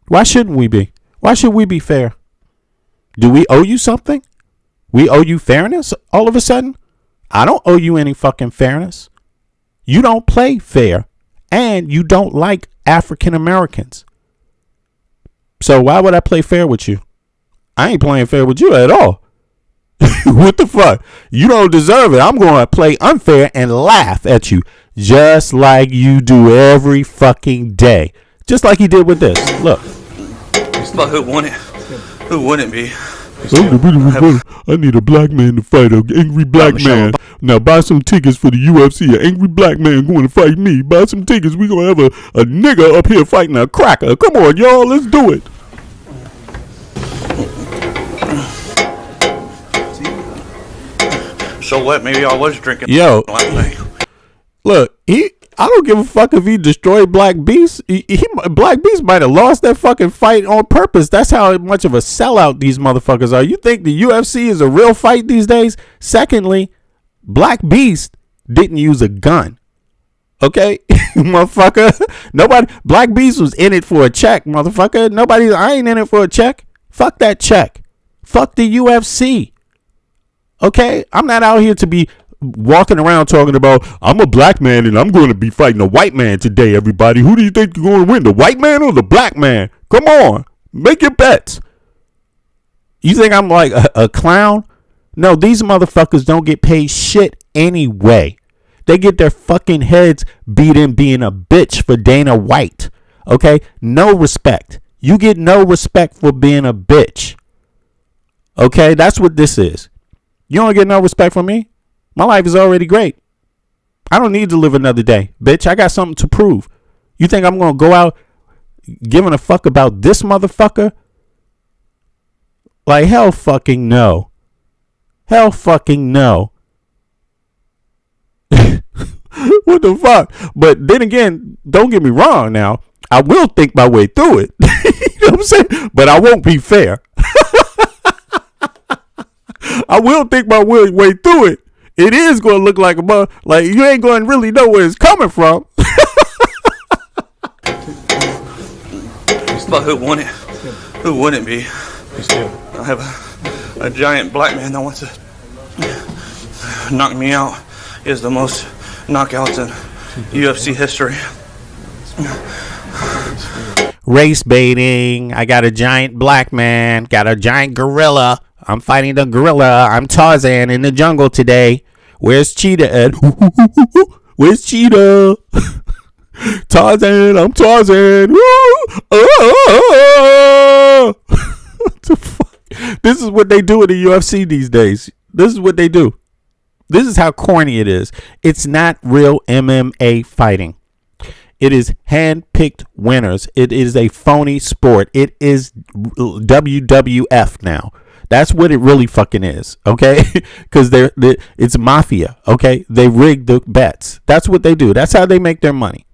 Why shouldn't we be? Why should we be fair? Do we owe you something? We owe you fairness all of a sudden? I don't owe you any fucking fairness. You don't play fair, and you don't like African Americans. So why would I play fair with you? I ain't playing fair with you at all. What the fuck? You don't deserve it. I'm going to play unfair and laugh at you just like you do every fucking day. Just like you did with this. Look. But who wouldn't? Who wouldn't be? I need a black man to fight an angry black man. Now buy some tickets for the UFC. An angry black man going to fight me. Buy some tickets. We going to have a nigga up here fighting a cracker. Come on, y'all. Let's do it. So what? Maybe I was drinking. Yo, look, I don't give a fuck if he destroyed Black Beast. Black Beast might have lost that fucking fight on purpose. That's how much of a sellout these motherfuckers are. You think the UFC is a real fight these days? Secondly, Black Beast didn't use a gun. Okay, motherfucker. Black Beast was in it for a check, motherfucker. I ain't in it for a check. Fuck that check. Fuck the UFC. Okay, I'm not out here to be walking around talking about I'm a black man and I'm going to be fighting a white man today, everybody. Who do you think you're going to win, the white man or the black man? Come on, make your bets. You think I'm like a clown? No, these motherfuckers don't get paid shit anyway. They get their fucking heads beat in being a bitch for Dana White. Okay, no respect. You get no respect for being a bitch. Okay, that's what this is. You don't get no respect from me? My life is already great. I don't need to live another day, bitch. I got something to prove. You think I'm going to go out giving a fuck about this motherfucker? Like, hell fucking no. Hell fucking no. What the fuck? But then again, don't get me wrong now. I will think my way through it. You know what I'm saying? But I won't be fair. I will think my way through it. It is going to look like like you ain't going to really know where it's coming from. But who wouldn't? Who wouldn't be? I have a giant black man that wants to knock me out. He has the most knockouts in UFC history. Race baiting. I got a giant black man. Got a giant gorilla. I'm fighting the gorilla. I'm Tarzan in the jungle today. Where's Cheetah at? Where's Cheetah? Tarzan. I'm Tarzan. What the fuck? This is what they do in the UFC these days. This is what they do. This is how corny it is. It's not real MMA fighting. It is hand-picked winners. It is a phony sport. It is WWF now. That's what it really fucking is, okay? Because it's mafia, okay? They rig the bets. That's what they do. That's how they make their money,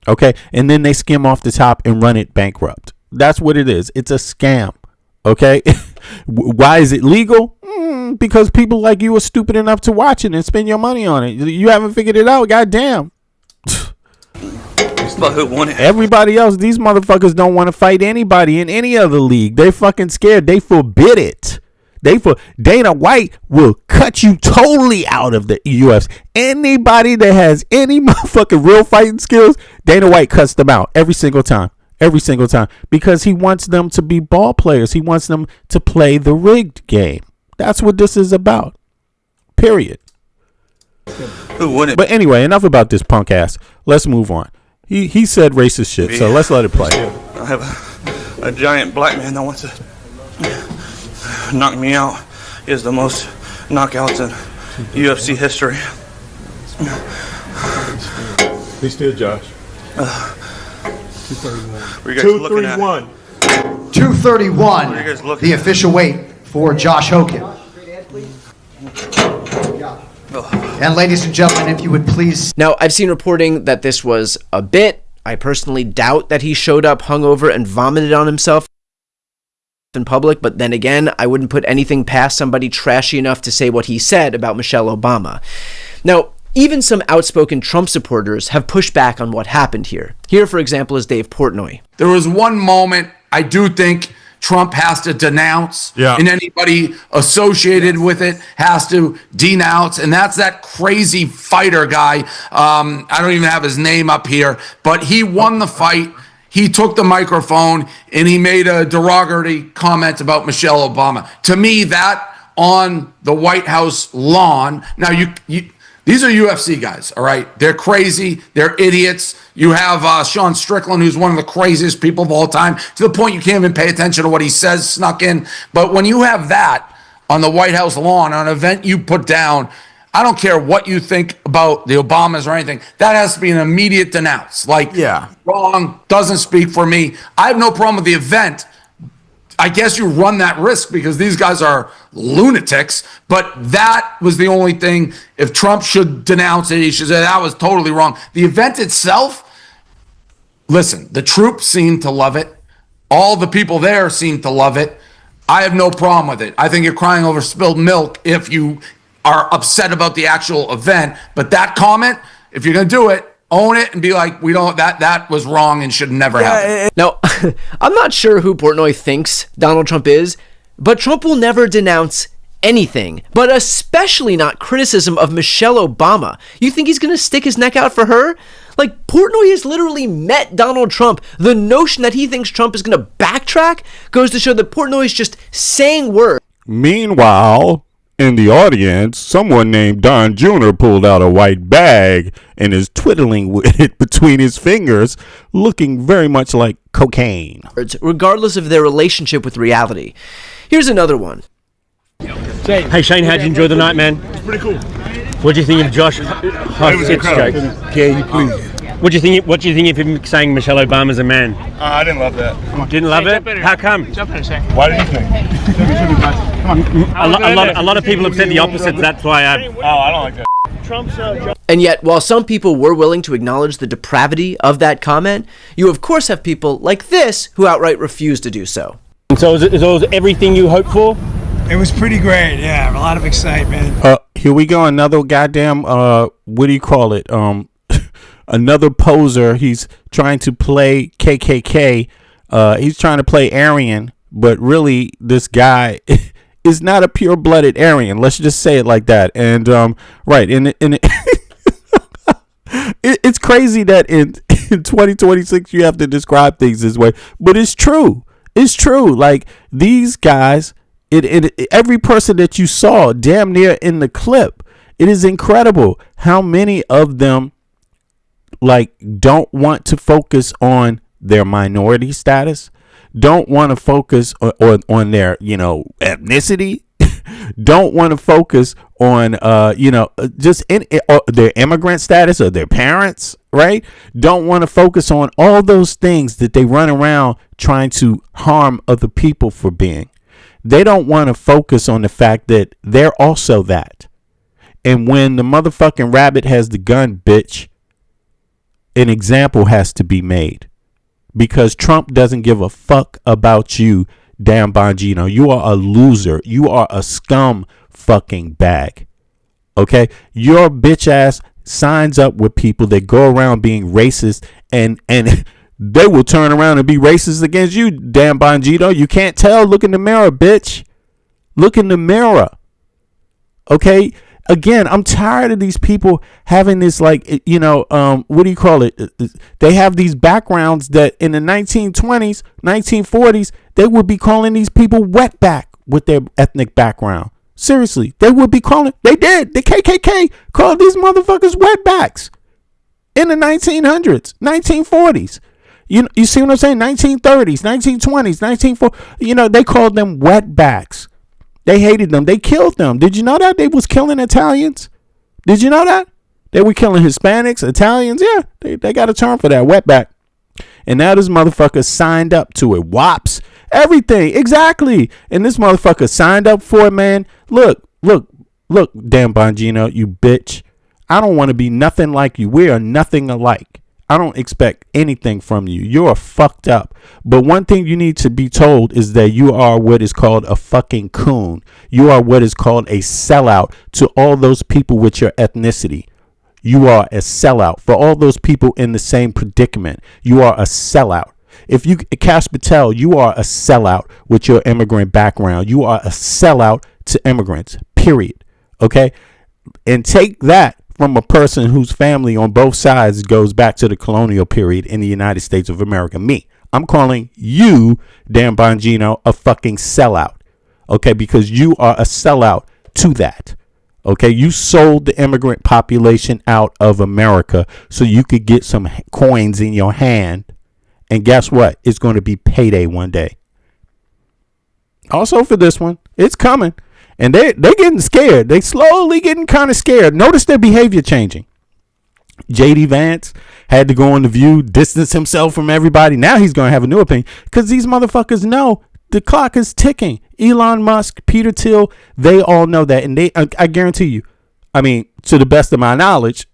okay? And then they skim off the top and run it bankrupt. That's what it is. It's a scam, okay? Why is it legal? Because people like you are stupid enough to watch it and spend your money on it. You haven't figured it out. Goddamn. But who won it? Everybody else, these motherfuckers don't want to fight anybody in any other league. They fucking scared. They forbid it. Dana White will cut you totally out of the UFC. Anybody that has any motherfucking real fighting skills, Dana White cuts them out every single time. Every single time. Because he wants them to be ball players. He wants them to play the rigged game. That's what this is about. Period. Who won it? But anyway, enough about this punk ass. Let's move on. He said racist shit, so let's let it play. I have a giant black man that wants to knock me out. He has the most knockouts in UFC history. Be still, Josh. 231. 231. The official weight for Josh Hogan. And ladies and gentlemen, if you would please. Now, I've seen reporting that this was a bit. I personally doubt that he showed up hungover and vomited on himself in public, but then again, I wouldn't put anything past somebody trashy enough to say what he said about Michelle Obama. Now, even some outspoken Trump supporters have pushed back on what happened here. Here, for example, is Dave Portnoy. There was one moment I do think Trump has to denounce, and anybody associated with it has to denounce, and that's that crazy fighter guy. I don't even have his name up here, but he won the fight. He took the microphone and he made a derogatory comment about Michelle Obama. To me, that on the White House lawn. Now, these are UFC guys, all right? They're crazy. They're idiots. You have Sean Strickland, who's one of the craziest people of all time, to the point you can't even pay attention to what he says snuck in. But when you have that on the White House lawn, on an event you put down, I don't care what you think about the Obamas or anything. That has to be an immediate denounce. Wrong, doesn't speak for me. I have no problem with the event. I guess you run that risk because these guys are lunatics, but that was the only thing. If Trump should denounce it, he should say that was totally wrong. The event itself, listen, the troops seem to love it. All the people there seem to love it. I have no problem with it. I think you're crying over spilled milk if you are upset about the actual event, but that comment, if you're going to do it, own it and be like, that was wrong and should never happen. Now, I'm not sure who Portnoy thinks Donald Trump is, but Trump will never denounce anything, but especially not criticism of Michelle Obama. You think he's going to stick his neck out for her? Like, Portnoy has literally met Donald Trump. The notion that he thinks Trump is going to backtrack goes to show that Portnoy is just saying words. Meanwhile, in the audience, someone named Don Jr. pulled out a white bag and is twiddling with it between his fingers, looking very much like cocaine. Regardless of their relationship with reality. Here's another one. Hey Shane, how'd you enjoy the night, man? It's pretty cool. What do you think of Josh Hoskett's joke? Can you please? What do you think of him saying Michelle Obama's a man? I didn't love that. Didn't love it? How come? Why did you think? A lot of people have said the opposite. That's why I don't like that. And yet, while some people were willing to acknowledge the depravity of that comment, you of course have people like this who outright refuse to do so. So is it everything you hoped for? It was pretty great, yeah. A lot of excitement. Here we go. Another goddamn, what do you call it? Another poser. He's trying to play KKK. He's trying to play Aryan, but really this guy is not a pure-blooded Aryan. Let's just say it like that. And right, it's crazy that in 2026 you have to describe things this way, but it's true. It's true. Like, these guys, every person that you saw damn near in the clip, it is incredible how many of them don't want to focus on their minority status, don't want to focus on their ethnicity, don't want to focus on, just in their immigrant status or their parents, right? Don't want to focus on all those things that they run around trying to harm other people for being. They don't want to focus on the fact that they're also that. And when the motherfucking rabbit has the gun, bitch, an example has to be made. Because Trump doesn't give a fuck about you, Dan Bongino. You are a loser. You are a scum fucking bag. Okay? Your bitch ass signs up with people that go around being racist, and they will turn around and be racist against you, Dan Bongino. You can't tell. Look in the mirror, bitch. Look in the mirror. Okay? Again, I'm tired of these people having this, like, what do you call it? They have these backgrounds that in the 1920s, 1940s, they would be calling these people wetback with their ethnic background. Seriously, they would be calling, they did. The KKK called these motherfuckers wetbacks in the 1900s, 1940s. You see what I'm saying? 1930s, 1920s, 1940s. They called them wetbacks. They hated them. They killed them. Did you know that? They was killing Italians. Did you know that? They were killing Hispanics, Italians. Yeah, they got a term for that, wetback. And now this motherfucker signed up to it. WAPs, everything. Exactly. And this motherfucker signed up for it, man. Look, Dan Bongino, you bitch. I don't want to be nothing like you. We are nothing alike. I don't expect anything from you. You're fucked up. But one thing you need to be told is that you are what is called a fucking coon. You are what is called a sellout to all those people with your ethnicity. You are a sellout for all those people in the same predicament. You are a sellout. If you, Cash Patel, you are a sellout with your immigrant background. You are a sellout to immigrants, period. Okay? And take that from a person whose family on both sides goes back to the colonial period in the United States of America. Me. I'm calling you, Dan Bongino, a fucking sellout. Okay? Because you are a sellout to that. Okay? You sold the immigrant population out of America so you could get some coins in your hand. And guess what? It's going to be payday one day. Also for this one, it's coming. And they're getting scared. They slowly getting kind of scared. Notice their behavior changing. J.D. Vance had to go on The View, distance himself from everybody. Now he's going to have a new opinion because these motherfuckers know the clock is ticking. Elon Musk, Peter Thiel, they all know that. And I guarantee you, I mean, to the best of my knowledge,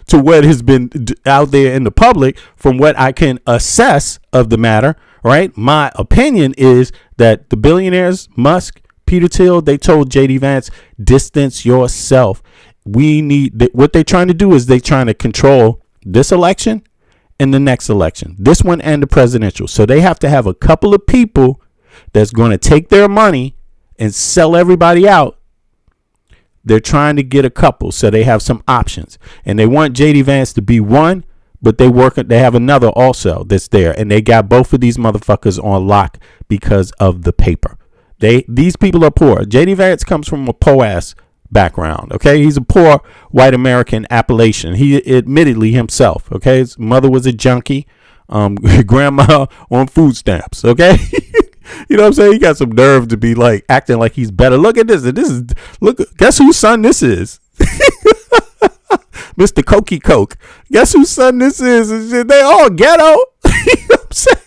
to what has been out there in the public, from what I can assess of the matter, right? My opinion is that the billionaires, Musk, Peter Thiel, they told J.D. Vance, distance yourself. We need, what they're trying to do is they're trying to control this election and the next election, this one and the presidential. So they have to have a couple of people that's going to take their money and sell everybody out. They're trying to get a couple, so they have some options. And they want J.D. Vance to be one, but they have another also that's there. And they got both of these motherfuckers on lock because of the paper. These people are poor. J.D. Vance comes from a poor ass background. Okay, he's a poor white American Appalachian. He admittedly himself. Okay, his mother was a junkie, grandma on food stamps. Okay, you know what I'm saying? He got some nerve to be like acting like he's better. Look at this. Look. Guess whose son this is? Mr. Cokey Coke. Guess whose son this is? They all ghetto. You know what I'm saying?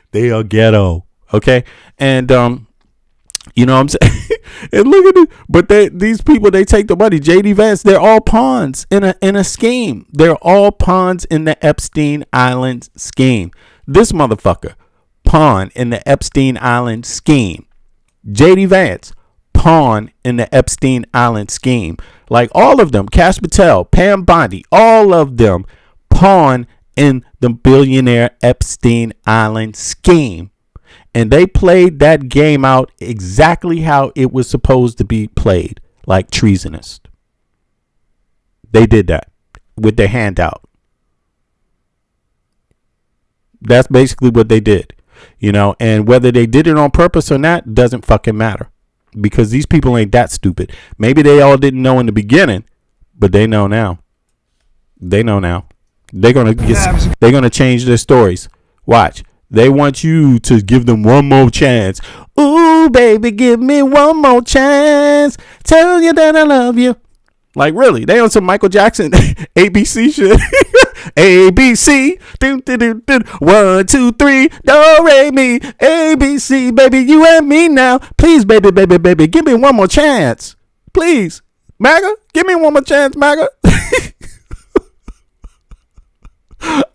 They are ghetto. Okay. And, you know what I'm saying? And look at it. But these people, they take the money. J.D. Vance, they're all pawns in a scheme. They're all pawns in the Epstein Island scheme. This motherfucker, pawn in the Epstein Island scheme. J.D. Vance, pawn in the Epstein Island scheme. Like all of them, Cash Patel, Pam Bondi, all of them, pawn in the billionaire Epstein Island scheme. And they played that game out exactly how it was supposed to be played, like treasonous. They did that with their hand out. That's basically what they did, you know, and whether they did it on purpose or not doesn't fucking matter, because these people ain't that stupid. Maybe they all didn't know in the beginning, but they know now. They know now. They're gonna change their stories. Watch. They want you to give them one more chance. Ooh, Oh, baby, give me one more chance. Tell you that I love you. Like, really, they on some Michael Jackson ABC shit. ABC, 1, 2, 3, do re mi, ABC, baby, you and me now. Please, baby, baby, baby, give me one more chance. Please, MAGA, give me one more chance, MAGA.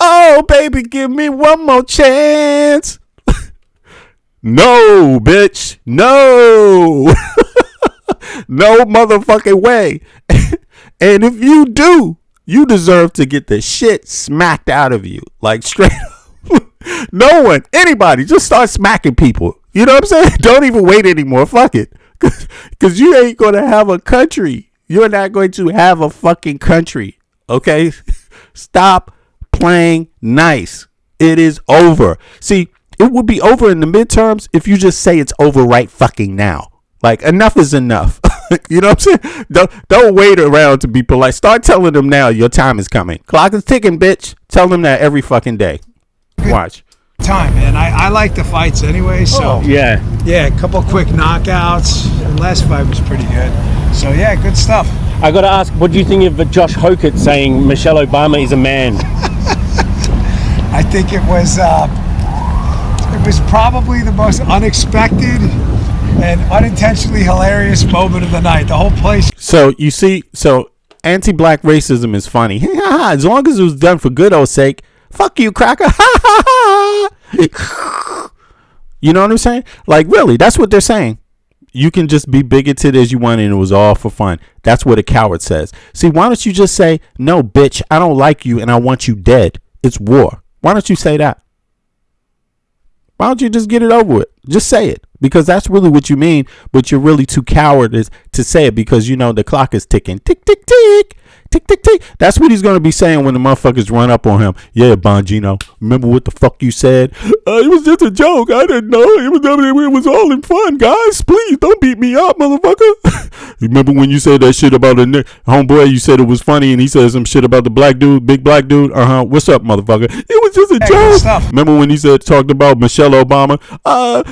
Oh, baby, give me one more chance. No, bitch, no. No motherfucking way. And if you do, you deserve to get the shit smacked out of you. Like, straight up. No one, anybody, just start smacking people. You know what I'm saying? Don't even wait anymore. Fuck it. Because you ain't going to have a country. You're not going to have a fucking country. Okay? Stop playing nice. It is over. See, it would be over in the midterms if you just say it's over right fucking now. Like, enough is enough. You know what I'm saying? Don't wait around to be polite. Start telling them now your time is coming. Clock is ticking, bitch. Tell them that every fucking day. Watch. Time, man. I like the fights anyway, so. Yeah. Yeah, a couple quick knockouts. The last fight was pretty good. So, yeah, good stuff. I got to ask, what do you think of Josh Hokett saying Michelle Obama is a man? I think it was probably the most unexpected and unintentionally hilarious moment of the night. The whole place. So you see, anti-black racism is funny. As long as it was done for good old sake. Fuck you, cracker. You know what I'm saying? Like, really, that's what they're saying. You can just be bigoted as you want and it was all for fun. That's what a coward says. See, why don't you just say, no, bitch, I don't like you and I want you dead. It's war. Why don't you say that? Why don't you just get it over with? Just say it. Because that's really what you mean, but you're really too coward to say it because you know the clock is ticking. Tick, tick, tick. Tick, tick, tick. That's what he's going to be saying when the motherfuckers run up on him. Yeah, Bongino, remember what the fuck you said? It was just a joke. I didn't know. It was all in fun, guys. Please don't beat me up, motherfucker. Remember when you said that shit about a homeboy? You said it was funny and he said some shit about the black dude, big black dude. What's up, motherfucker? It was just a joke. Remember when he talked about Michelle Obama?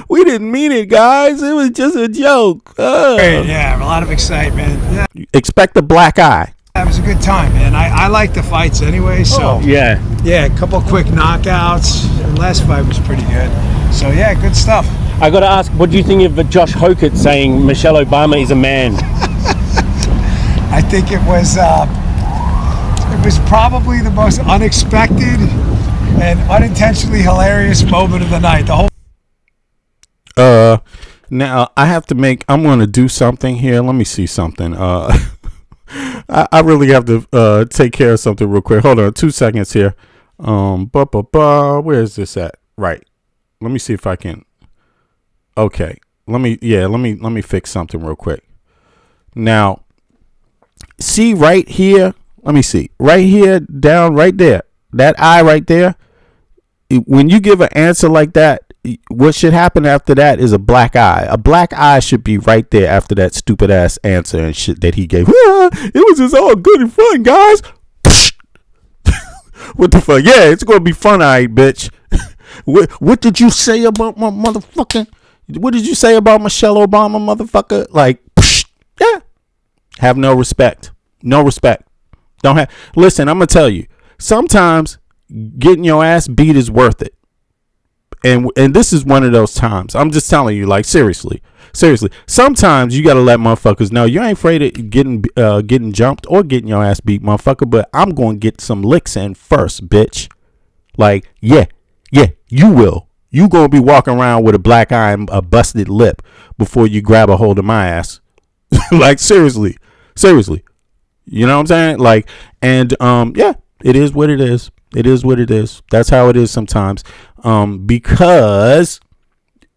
We didn't mean it, guys. It was just a joke. Yeah, a lot of excitement. Yeah. Expect a black eye. That was a good time, man. I like the fights anyway, so. Yeah. Yeah, a couple quick knockouts. The last fight was pretty good. So, yeah, good stuff. I got to ask, what do you think of Josh Hokett saying Michelle Obama is a man? I think it was probably the most unexpected and unintentionally hilarious moment of the night. The whole. Now I'm going to do something here. Let me see something. I really have to take care of something real quick. Hold on 2 seconds here. Where is this at? Right. Let me see if I can. Okay. Let me fix something real quick. Now, see right here. Let me see. Right here, down right there. That eye right there. When you give an answer like that, what should happen after that is a black eye. A black eye should be right there after that stupid ass answer and shit that he gave. It was just all good and fun, guys. What the fuck? Yeah, it's gonna be fun, alright, bitch. What did you say about my motherfucking? What did you say about Michelle Obama, motherfucker? Like, yeah. Have no respect. No respect. Don't have. Listen, I'm gonna tell you. Sometimes getting your ass beat is worth it. And this is one of those times. I'm just telling you, like, seriously. Sometimes you gotta let motherfuckers know you ain't afraid of getting jumped or getting your ass beat, motherfucker. But I'm gonna get some licks in first, bitch. Like, yeah, you will. You gonna be walking around with a black eye and a busted lip before you grab a hold of my ass. Like, seriously. You know what I'm saying? Like, and yeah, it is what it is. It is what it is. That's how it is sometimes. Because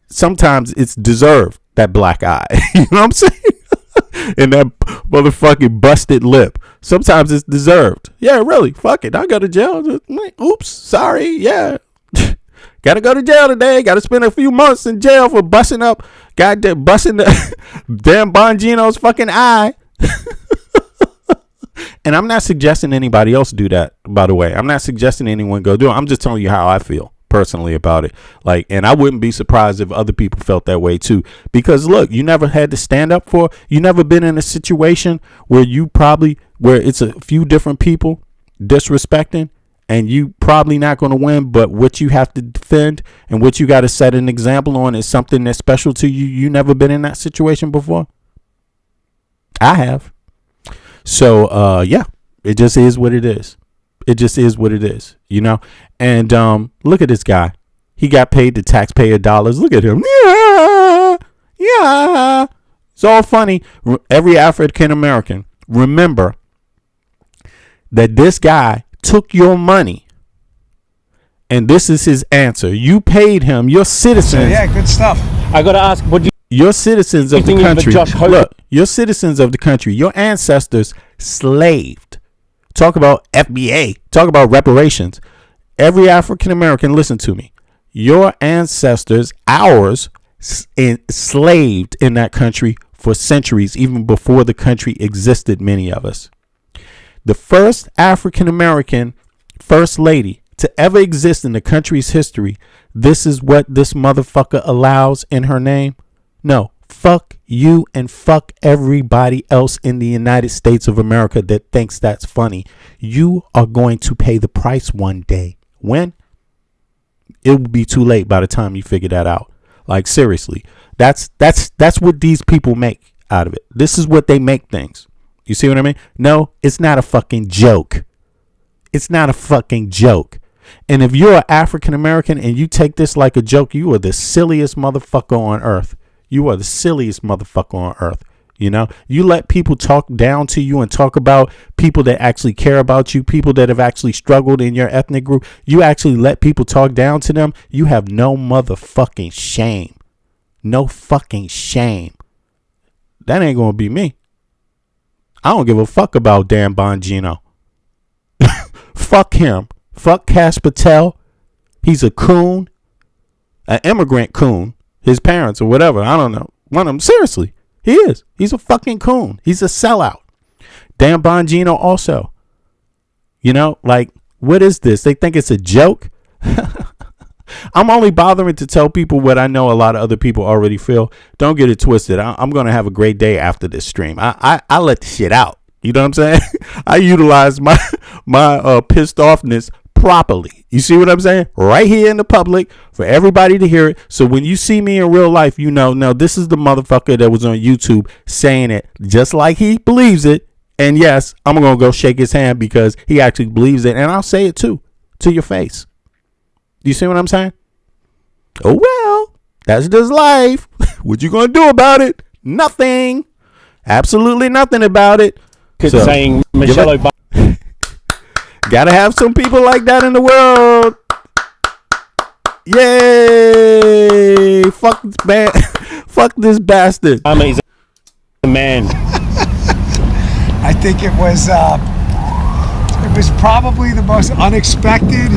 sometimes it's deserved, that black eye. You know what I'm saying? And that motherfucking busted lip. Sometimes it's deserved. Yeah, really. Fuck it. I go to jail. Oops. Sorry. Yeah. Gotta go to jail today. Gotta spend a few months in jail for busting the damn Bongino's fucking eye. And I'm not suggesting anybody else do that, by the way. I'm not suggesting anyone go do it. I'm just telling you how I feel personally about it. Like, and I wouldn't be surprised if other people felt that way too. Because look, you never had to stand up for, you never been in a situation where where it's a few different people disrespecting, and you probably not going to win, but what you have to defend and what you got to set an example on is something that's special to you. You never been in that situation before? I have. So, yeah, it just is what it is. It just is what it is, you know? And look at this guy. He got paid the taxpayer dollars. Look at him. Yeah. Yeah. It's all funny. Every African American, remember that this guy took your money, and this is his answer. You paid him. Your citizens. So, yeah, good stuff. I got to ask, your citizens of the country. Look, your citizens of the country. Your ancestors slaved. Talk about FBA. Talk about reparations. Every African American, listen to me. Your ancestors, ours, enslaved in that country for centuries, even before the country existed. Many of us. The first African American first lady to ever exist in the country's history. This is what this motherfucker allows in her name. No, fuck you and fuck everybody else in the United States of America that thinks that's funny. You are going to pay the price one day. When? It will be too late by the time you figure that out. Like, seriously, that's what these people make out of it. This is what they make things. You see what I mean? No, it's not a fucking joke. It's not a fucking joke. And if you're an African American and you take this like a joke, you are the silliest motherfucker on earth. You are the silliest motherfucker on earth. You know, you let people talk down to you and talk about people that actually care about you, people that have actually struggled in your ethnic group. You actually let people talk down to them. You have no motherfucking shame. No fucking shame. That ain't going to be me. I don't give a fuck about Dan Bongino. Fuck him. Fuck Cash Patel. He's a coon. An immigrant coon. His parents or whatever. I don't know. One of them. Seriously. He is. He's a fucking coon. He's a sellout. Dan Bongino also. You know, like, what is this? They think it's a joke? I'm only bothering to tell people what I know a lot of other people already feel. Don't get it twisted. I'm going to have a great day after this stream. I let the shit out. You know what I'm saying? I utilize my pissed offness properly. You see what I'm saying? Right here in the public for everybody to hear it. So when you see me in real life, you know, no, this is the motherfucker that was on YouTube saying it just like he believes it. And yes, I'm going to go shake his hand because he actually believes it. And I'll say it too, to your face. You see what I'm saying? Oh, well, that's just life. What you going to do about it? Nothing. Absolutely nothing about it. So, saying Michelle Obama. Gotta have some people like that in the world. Yay! Fuck this bastard. He's a man. I think it was probably the most unexpected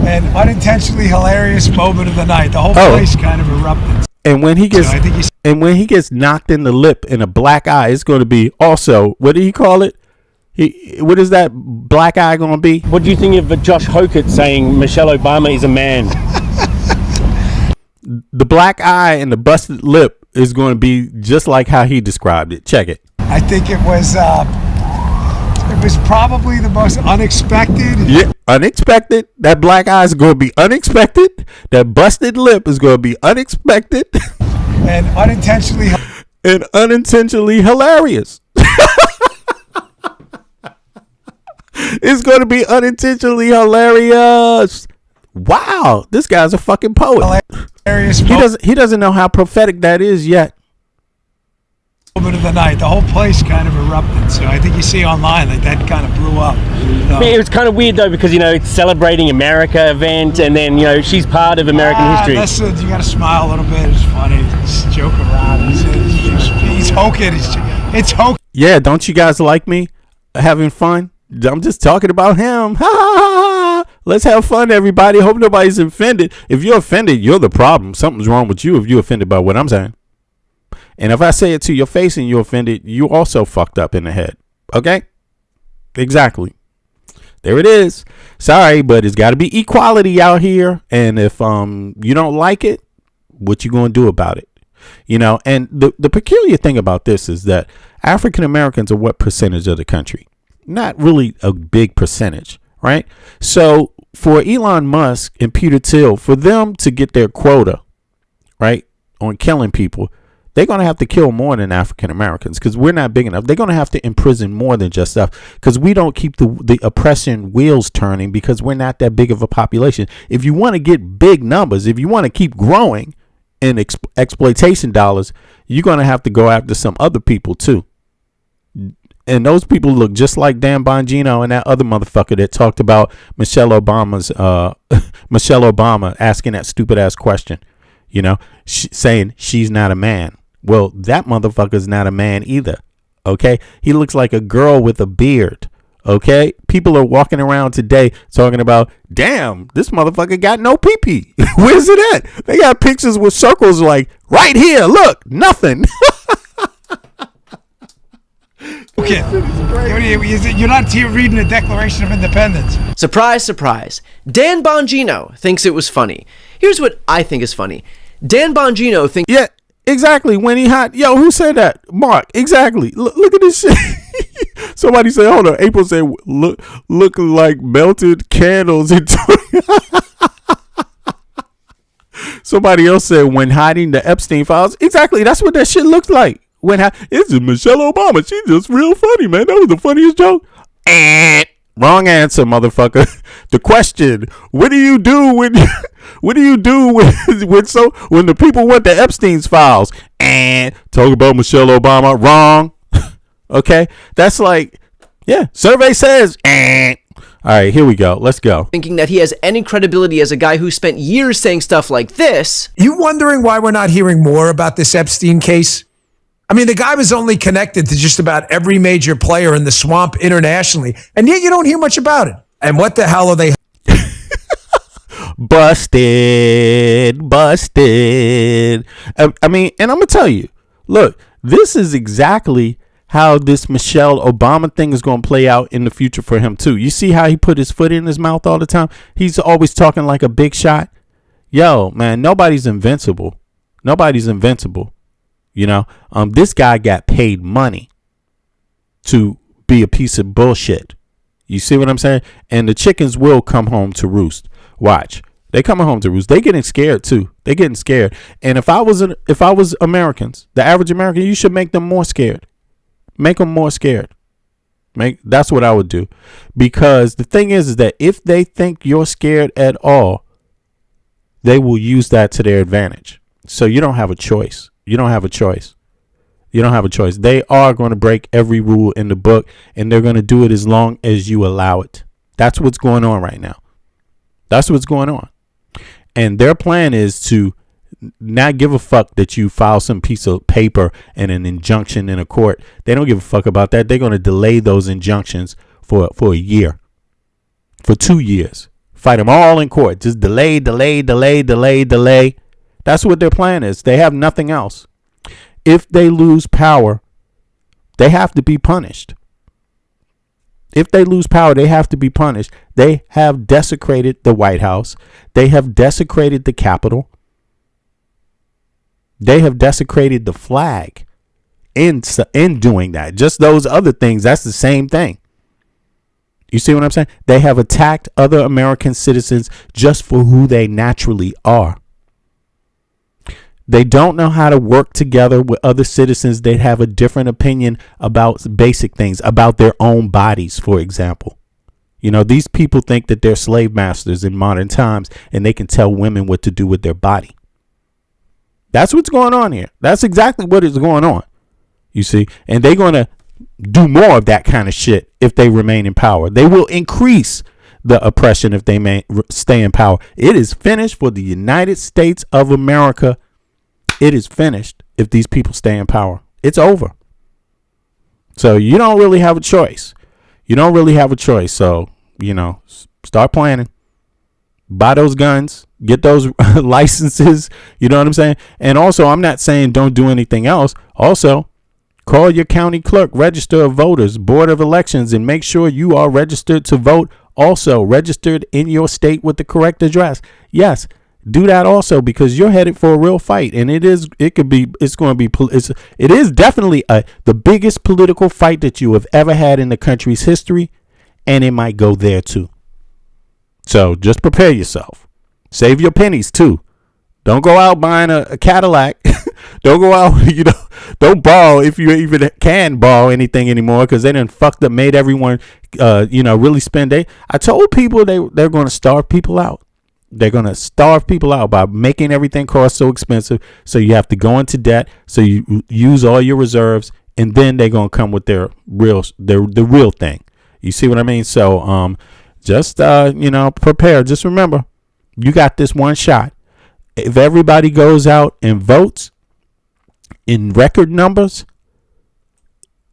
and unintentionally hilarious moment of the night. The whole place kind of erupted. And when he gets knocked in the lip in a black eye, it's going to be also, what did he call it? What is that black eye going to be? What do you think of Josh Hokett saying Michelle Obama is a man? The black eye and the busted lip is going to be just like how he described it. Check it. I think it was probably the most unexpected. Yeah, unexpected. That black eye is going to be unexpected. That busted lip is going to be unexpected. And unintentionally hilarious. It's going to be unintentionally hilarious. Wow, this guy's a fucking poet. Hilarious. He doesn't know how prophetic that is yet. Moment of the night, the whole place kind of erupted. So I think you see online like that kind of blew up. It was kind of weird though because it's celebrating America event, and then she's part of American history. Listen, you got to smile a little bit. It's funny. Just joke around. He's hoking. It's hoking. Yeah, don't you guys like me having fun? I'm just talking about him. Ha ha ha! Let's have fun, everybody. Hope nobody's offended. If you're offended, you're the problem. Something's wrong with you if you're offended by what I'm saying. And if I say it to your face and you're offended, you also fucked up in the head. Okay? Exactly. There it is. Sorry, but it's got to be equality out here. And if you don't like it, what you going to do about it? You know, and the peculiar thing about this is that African Americans are what percentage of the country? Not really a big percentage, right? So for Elon Musk and Peter Thiel, for them to get their quota, right, on killing people, they're going to have to kill more than African Americans because we're not big enough. They're going to have to imprison more than just us because we don't keep the oppression wheels turning because we're not that big of a population. If you want to get big numbers, if you want to keep growing in exploitation dollars, you're going to have to go after some other people too. And those people look just like Dan Bongino and that other motherfucker that talked about Michelle Obama asking that stupid ass question, you know, saying she's not a man. Well, that motherfucker's not a man either. Okay. He looks like a girl with a beard. Okay. People are walking around today talking about, damn, this motherfucker got no pee-pee. Where's it at? They got pictures with circles like right here. Look, nothing. Okay. You're not here reading the Declaration of Independence. Surprise, surprise. Dan Bongino thinks it was funny. Here's what I think is funny. Dan Bongino thinks... Yeah, exactly. When he hot... Yo, who said that? Mark, exactly. Look at this shit. Somebody said, hold on. April said, look like melted candles. Somebody else said, when hiding the Epstein files. Exactly. That's what that shit looks like. It's Michelle Obama. She's just real funny, man. That was the funniest joke. Wrong answer, motherfucker. The question: what do you do when when the people want the Epstein's files? And talk about Michelle Obama. Wrong. Okay, that's like, yeah. Survey says. All right, here we go. Let's go. Thinking that he has any credibility as a guy who spent years saying stuff like this. You wondering why we're not hearing more about this Epstein case? I mean, the guy was only connected to just about every major player in the swamp internationally, and yet you don't hear much about it. And what the hell are they? Busted. I mean, and I'm going to tell you, look, this is exactly how this Michelle Obama thing is going to play out in the future for him, too. You see how he put his foot in his mouth all the time? He's always talking like a big shot. Yo, man, nobody's invincible. Nobody's invincible. You know, this guy got paid money to be a piece of bullshit. You see what I'm saying? And the chickens will come home to roost. Watch. They coming home to roost. They getting scared too. They getting scared. And if I was Americans, the average American, you should make them more scared. Make them more scared. That's what I would do. Because the thing is that if they think you're scared at all, they will use that to their advantage. So you don't have a choice. You don't have a choice. You don't have a choice. They are going to break every rule in the book, and they're going to do it as long as you allow it. That's what's going on right now. That's what's going on. And their plan is to not give a fuck that you file some piece of paper and an injunction in a court. They don't give a fuck about that. They're going to delay those injunctions for a year, for 2 years. Fight them all in court. Just delay. That's what their plan is. They have nothing else. If they lose power, they have to be punished. If they lose power, they have to be punished. They have desecrated the White House. They have desecrated the Capitol. They have desecrated the flag in doing that. Just those other things, that's the same thing. You see what I'm saying? They have attacked other American citizens just for who they naturally are. They don't know how to work together with other citizens that have a different opinion about basic things, about their own bodies, for example. You know, these people think that they're slave masters in modern times and they can tell women what to do with their body. That's what's going on here. That's exactly what is going on. You see, and they're going to do more of that kind of shit if they remain in power. They will increase the oppression if they may stay in power. It is finished for the United States of America. It is finished if these people stay in power. It's over. So you don't really have a choice. You don't really have a choice. So, you know, start planning. Buy those guns. Get those licenses. You know what I'm saying? And also, I'm not saying don't do anything else. Also, call your county clerk, register of voters, board of elections, and make sure you are registered to vote also registered in your state with the correct address. Yes, do that also, because you're headed for a real fight, and it is definitely the biggest political fight that you have ever had in the country's history, and it might go there too. So just prepare yourself. Save your pennies too. Don't go out buying a Cadillac. Don't go out, don't borrow if you even can borrow anything anymore, because they done fucked up, made everyone, really spend. I told people they're going to starve people out. They're going to starve people out by making everything cost so expensive. So you have to go into debt. So you use all your reserves, and then they're going to come with the real thing. You see what I mean? So, just, prepare. Just remember, you got this one shot. If everybody goes out and votes in record numbers,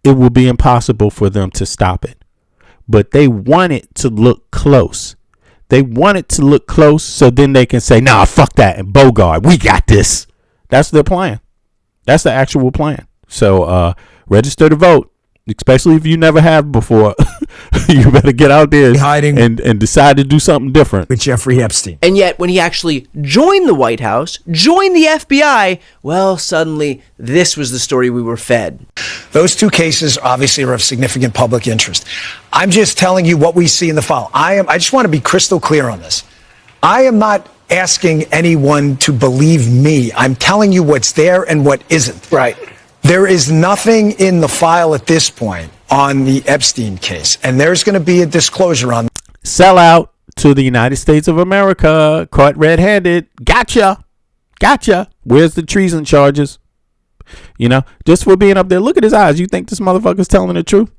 it will be impossible for them to stop it. But they want it to look close. They want it to look close, so then they can say, nah, fuck that, and Bogart, we got this. That's their plan. That's the actual plan. So register to vote, especially if you never have before. You better get out there and decide to do something different. With Jeffrey Epstein. And yet, when he actually joined the White House, joined the FBI, well, suddenly, this was the story we were fed. Those two cases obviously are of significant public interest. I'm just telling you what we see in the file. I just want to be crystal clear on this. I am not asking anyone to believe me. I'm telling you what's there and what isn't. Right. There is nothing in the file at this point on the Epstein case, and there's going to be a disclosure on. Sell out to the United States of America, caught red-handed. Gotcha. Where's the treason charges? Just for being up there. Look at his eyes. You think this motherfucker's telling the truth?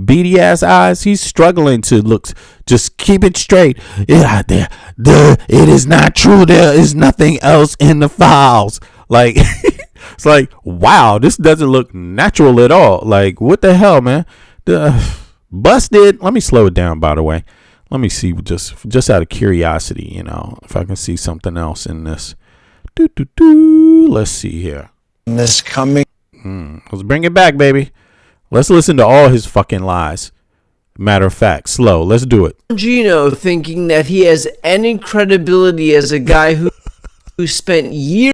Beady ass eyes. He's struggling to look. Just keep it straight. It is not true. There is nothing else in the files. Like. It's like, wow, this doesn't look natural at all. Like, what the hell, man? Busted. Let me slow it down, by the way. Let me see, just out of curiosity, if I can see something else in this. Let's see here. This coming. Let's bring it back, baby. Let's listen to all his fucking lies. Matter of fact, slow. Let's do it. Gino thinking that he has any credibility as a guy who spent years.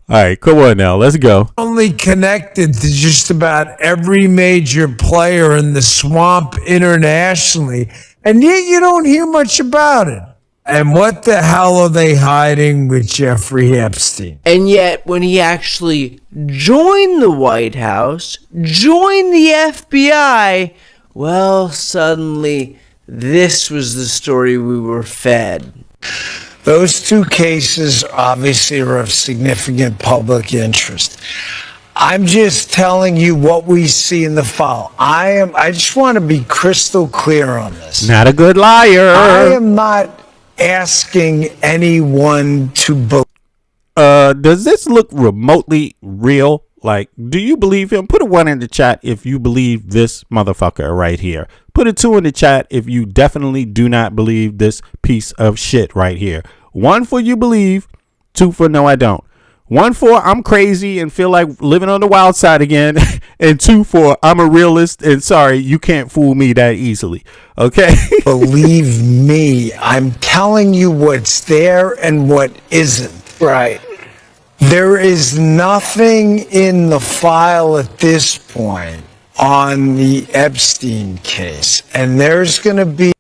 All right, come on now. Let's go. Only connected to just about every major player in the swamp internationally, and yet you don't hear much about it. And what the hell are they hiding with Jeffrey Epstein? And yet, when he actually joined the White House, joined the FBI, well, suddenly, this was the story we were fed. Those two cases obviously are of significant public interest. I'm just telling you what we see in the file. I just want to be crystal clear on this. Not a good liar. I am not asking anyone to believe. Does this look remotely real? Like, do you believe him? Put a 1 in the chat if you believe this motherfucker right here. Put a 2 in the chat if you definitely do not believe this piece of shit right here. 1 for you believe, 2 for no, I don't. 1 for I'm crazy and feel like living on the wild side again, and 2 for I'm a realist and sorry, you can't fool me that easily. Okay? Believe me, I'm telling you what's there and what isn't. Right. There is nothing in the file at this point on the Epstein case, and there's going to be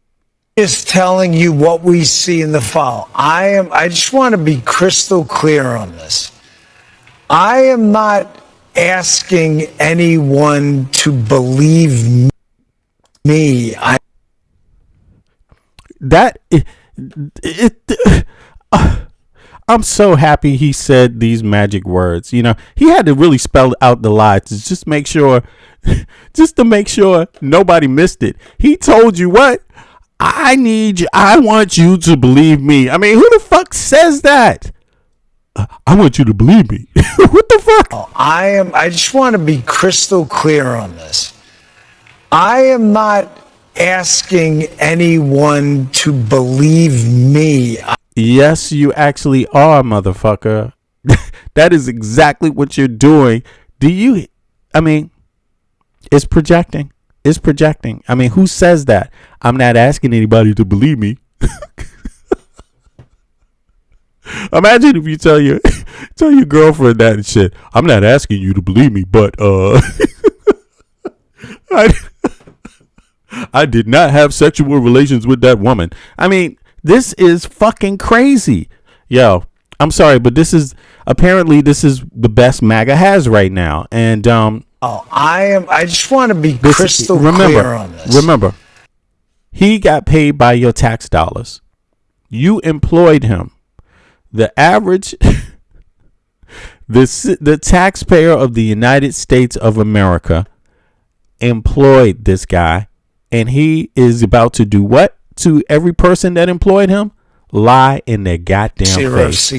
just telling you what we see in the file. I just want to be crystal clear on this. I am not asking anyone to believe me. I'm so happy he said these magic words. He had to really spell out the lie to just make sure, to make sure nobody missed it. He told you what? I want you to believe me. I mean, who the fuck says that? I want you to believe me. What the fuck? I just want to be crystal clear on this. I am not asking anyone to believe me. Yes, you actually are, motherfucker. That is exactly what you're doing. It's projecting. is projecting. I mean, who says that? I'm not asking anybody to believe me. Imagine if you tell your girlfriend that and shit. I'm not asking you to believe me, but I did not have sexual relations with that woman. I mean, this is fucking crazy. Yo, I'm sorry, but this is the best MAGA has right now. And I just want to be crystal clear on this. Remember, he got paid by your tax dollars. You employed him. The average, the taxpayer of the United States of America employed this guy, and he is about to do what to every person that employed him? Lie in their goddamn face.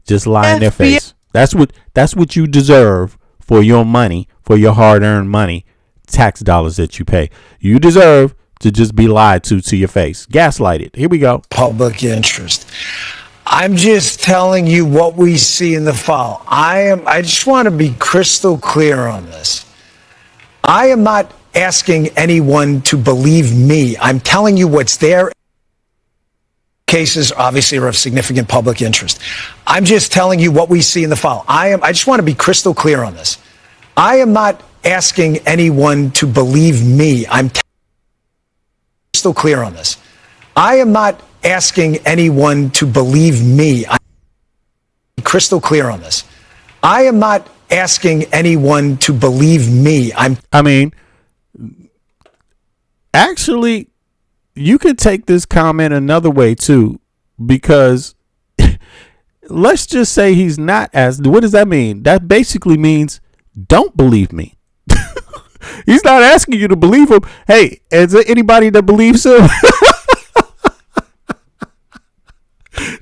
Just lie in their face. That's what you deserve for your money, for your hard-earned money, tax dollars that you pay. You deserve to just be lied to your face. Gaslighted. Here we go. Public interest. I'm just telling you what we see in the file. I just want to be crystal clear on this. I am not asking anyone to believe me. I'm telling you what's there. Cases obviously are of significant public interest. I'm just telling you what we see in the file. I just want to be crystal clear on this. I am not asking anyone to believe me. I'm crystal clear on this. I am not asking anyone to believe me. I'm crystal clear on this. I am not asking anyone to believe me. Actually, you could take this comment another way too, because let's just say he's not as. What does that mean? That basically means don't believe me. He's not asking you to believe him. Hey, is there anybody that believes him?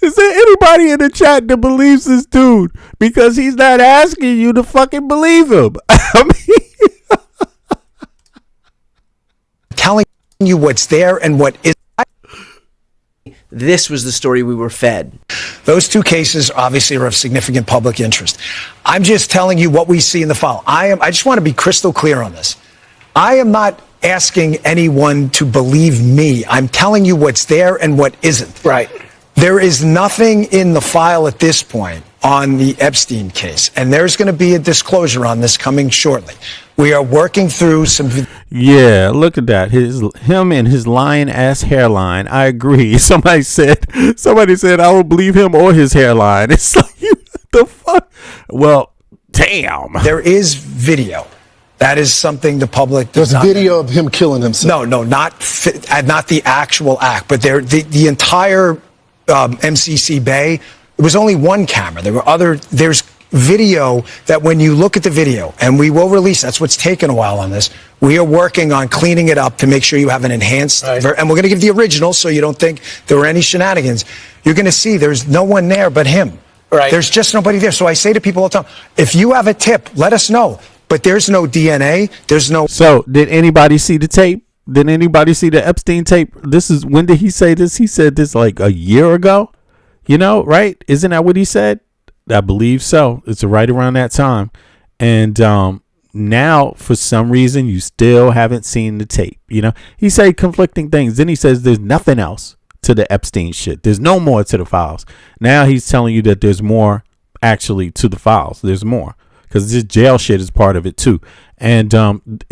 Is there anybody in the chat that believes this dude? Because he's not asking you to fucking believe him. I mean, telling you what's there and what is. This was the story we were fed. Those two cases obviously are of significant public interest. I'm just telling you what we see in the file. I just want to be crystal clear on this. I am not asking anyone to believe me. I'm telling you what's there and what isn't. Right. There is nothing in the file at this point on the Epstein case, and there's going to be a disclosure on this coming shortly. We are working through some. Yeah, look at that. Him and his lion ass hairline. I agree. Somebody said I will believe him or his hairline. It's like, the fuck. Well, damn. There is video. That is something the public does not. There's video of him killing himself. No, not the actual act, but the entire MCC Bay. It was only one camera. There's video that when you look at the video, and we will release, that's what's taken a while on this. We are working on cleaning it up to make sure you have an enhanced, and we're going to give the original so you don't think there were any shenanigans. You're going to see there's no one there but him. Right. There's just nobody there. So I say to people all the time, if you have a tip, let us know. But there's no DNA. There's no. So did anybody see the tape? Did anybody see the Epstein tape? When did he say this? He said this like a year ago. You know, right? Isn't that what he said? I believe so. It's right around that time. And now, for some reason, you still haven't seen the tape. You know, he said conflicting things. Then he says there's nothing else to the Epstein shit. There's no more to the files. Now he's telling you that there's more actually to the files. There's more. Because this jail shit is part of it too. And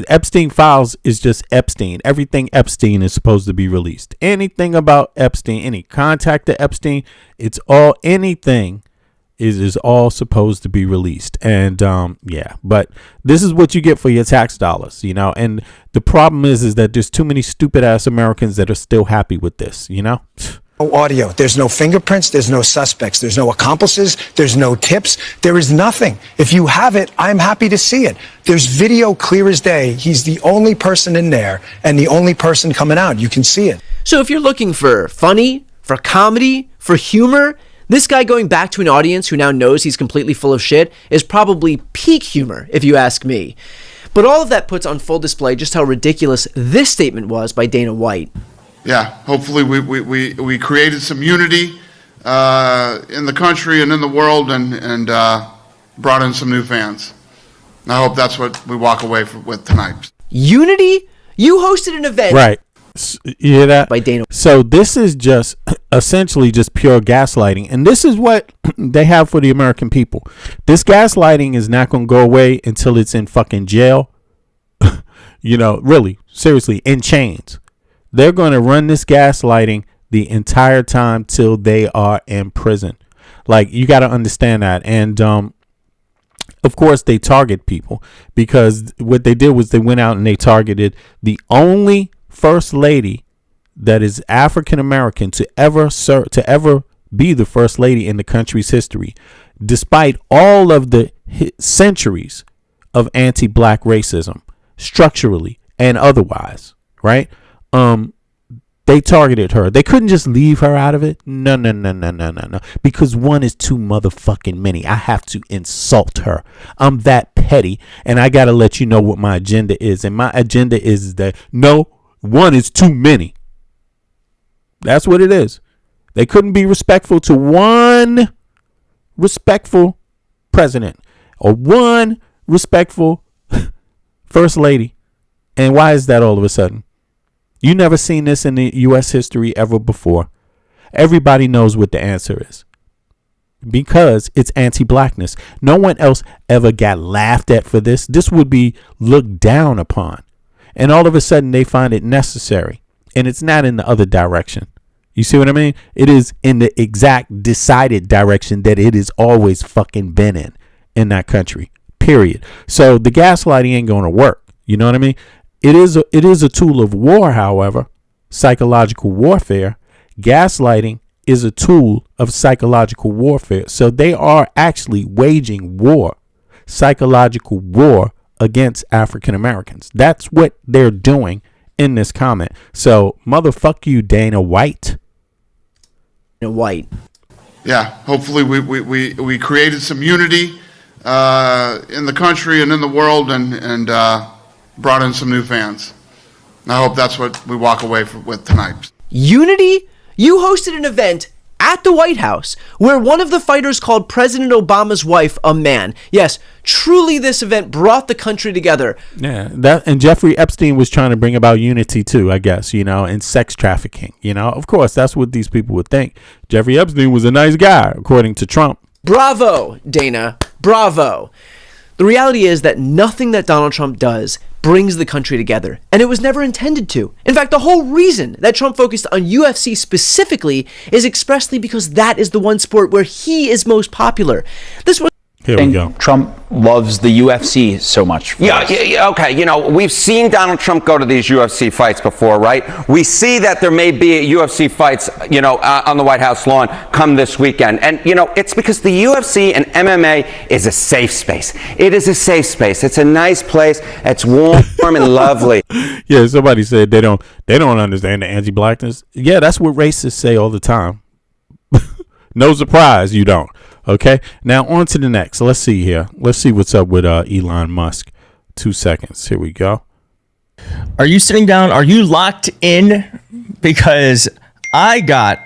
Epstein files is just Epstein. Everything Epstein is supposed to be released. Anything about Epstein, any contact to Epstein, it's all, anything is all supposed to be released. And yeah, but this is what you get for your tax dollars, you know. And the problem is that there's too many stupid ass Americans that are still happy with this, you know. No audio. There's no fingerprints. There's no suspects. There's no accomplices. There's no tips. There is nothing. If you have it, I'm happy to see it. There's video clear as day. He's the only person in there and the only person coming out. You can see it. So if you're looking for funny, for comedy, for humor, this guy going back to an audience who now knows he's completely full of shit is probably peak humor, if you ask me. But all of that puts on full display just how ridiculous this statement was by Dana White. Yeah, hopefully we created some unity in the country and in the world and brought in some new fans. I hope that's what we walk away with tonight. Unity? You hosted an event. Right. You hear that? By Dana. So this is just essentially just pure gaslighting. And this is what they have for the American people. This gaslighting is not going to go away until it's in fucking jail. Really, seriously, in chains. They're going to run this gaslighting the entire time till they are in prison. Like, you got to understand that. And, of course, they target people because what they did was they went out and they targeted the only first lady that is African American to ever be the first lady in the country's history, despite all of the centuries of anti-black racism, structurally and otherwise. Right? They targeted her. They couldn't just leave her out of it. No. Because one is too motherfucking many. I have to insult her. I'm that petty, and I got to let you know what my agenda is. And my agenda is that no, one is too many. That's what it is. They couldn't be respectful to one respectful president or one respectful first lady. And why is that all of a sudden? You never seen this in the U.S. history ever before. Everybody knows what the answer is. Because it's anti-blackness. No one else ever got laughed at for this. This would be looked down upon. And all of a sudden they find it necessary. And it's not in the other direction. You see what I mean? It is in the exact decided direction that it has always fucking been in that country. Period. So the gaslighting ain't going to work. You know what I mean? It is a tool of war, however, psychological warfare. Gaslighting is a tool of psychological warfare. So they are actually waging war, psychological war against African Americans. That's what they're doing in this comment. So motherfuck you, Dana White. Dana White. Yeah, hopefully we created some unity in the country and in the world and brought in some new fans. I hope that's what we walk away with tonight. Unity? You hosted an event at the White House where one of the fighters called President Obama's wife a man. Yes, truly this event brought the country together. Yeah, and Jeffrey Epstein was trying to bring about unity too, I guess, in sex trafficking. Of course, that's what these people would think. Jeffrey Epstein was a nice guy, according to Trump. Bravo, Dana. Bravo. The reality is that nothing that Donald Trump does brings the country together, and it was never intended to. In fact, the whole reason that Trump focused on UFC specifically is expressly because that is the one sport where he is most popular. This was Here we go. Trump loves the UFC so much. Yeah, okay. We've seen Donald Trump go to these UFC fights before, right? We see that there may be UFC fights, on the White House lawn come this weekend. And, it's because the UFC and MMA is a safe space. It is a safe space. It's a nice place. It's warm and lovely. Yeah, somebody said they don't understand the anti-blackness. Yeah, that's what racists say all the time. No surprise you don't. Okay, now on to the next. Let's see here. Let's see what's up with Elon Musk. 2 seconds. Here we go. Are you sitting down? Are you locked in? Because I got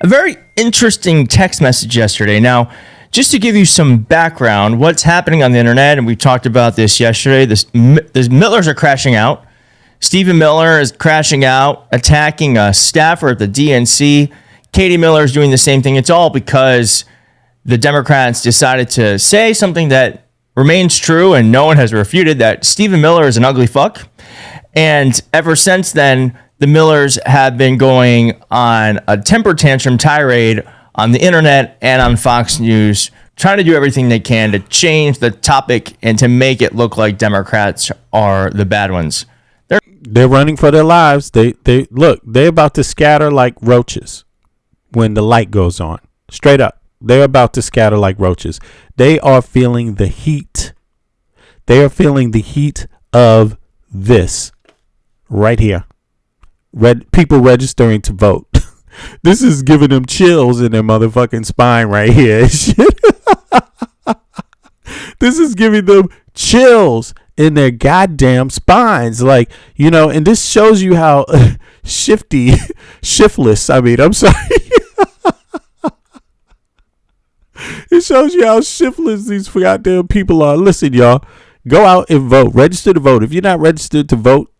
a very interesting text message yesterday. Now, just to give you some background, what's happening on the internet, and we talked about this yesterday, this Millers are crashing out. Stephen Miller is crashing out, attacking a staffer at the DNC. Katie Miller is doing the same thing. It's all because the Democrats decided to say something that remains true and no one has refuted, that Stephen Miller is an ugly fuck. And ever since then, the Millers have been going on a temper tantrum tirade on the internet and on Fox News, trying to do everything they can to change the topic and to make it look like Democrats are the bad ones. They're running for their lives. They're about to scatter like roaches when the light goes on. Straight up. They're about to scatter like roaches. They are feeling the heat. They are feeling the heat of this right here. People registering to vote. This is giving them chills in their motherfucking spine right here. This is giving them chills in their goddamn spines. Like, and this shows you how shiftless. I'm sorry. It shows you how shiftless these goddamn people are. Listen, y'all, go out and vote. Register to vote. If you're not registered to vote,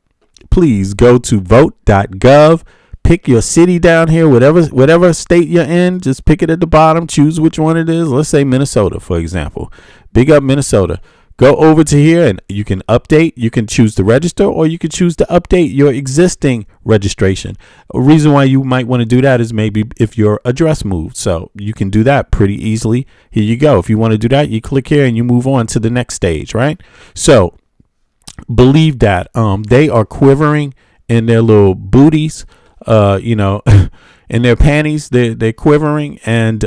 please go to vote.gov. Pick your city down here, whatever state you're in. Just pick it at the bottom. Choose which one it is. Let's say Minnesota, for example. Big up Minnesota. Go over to here and you can update. You can choose to register, or you can choose to update your existing registration. A reason why you might want to do that is maybe if your address moved. So you can do that pretty easily. Here you go. If you want to do that, you click here and you move on to the next stage, right? So believe that they are quivering in their little booties, in their panties. They're quivering, and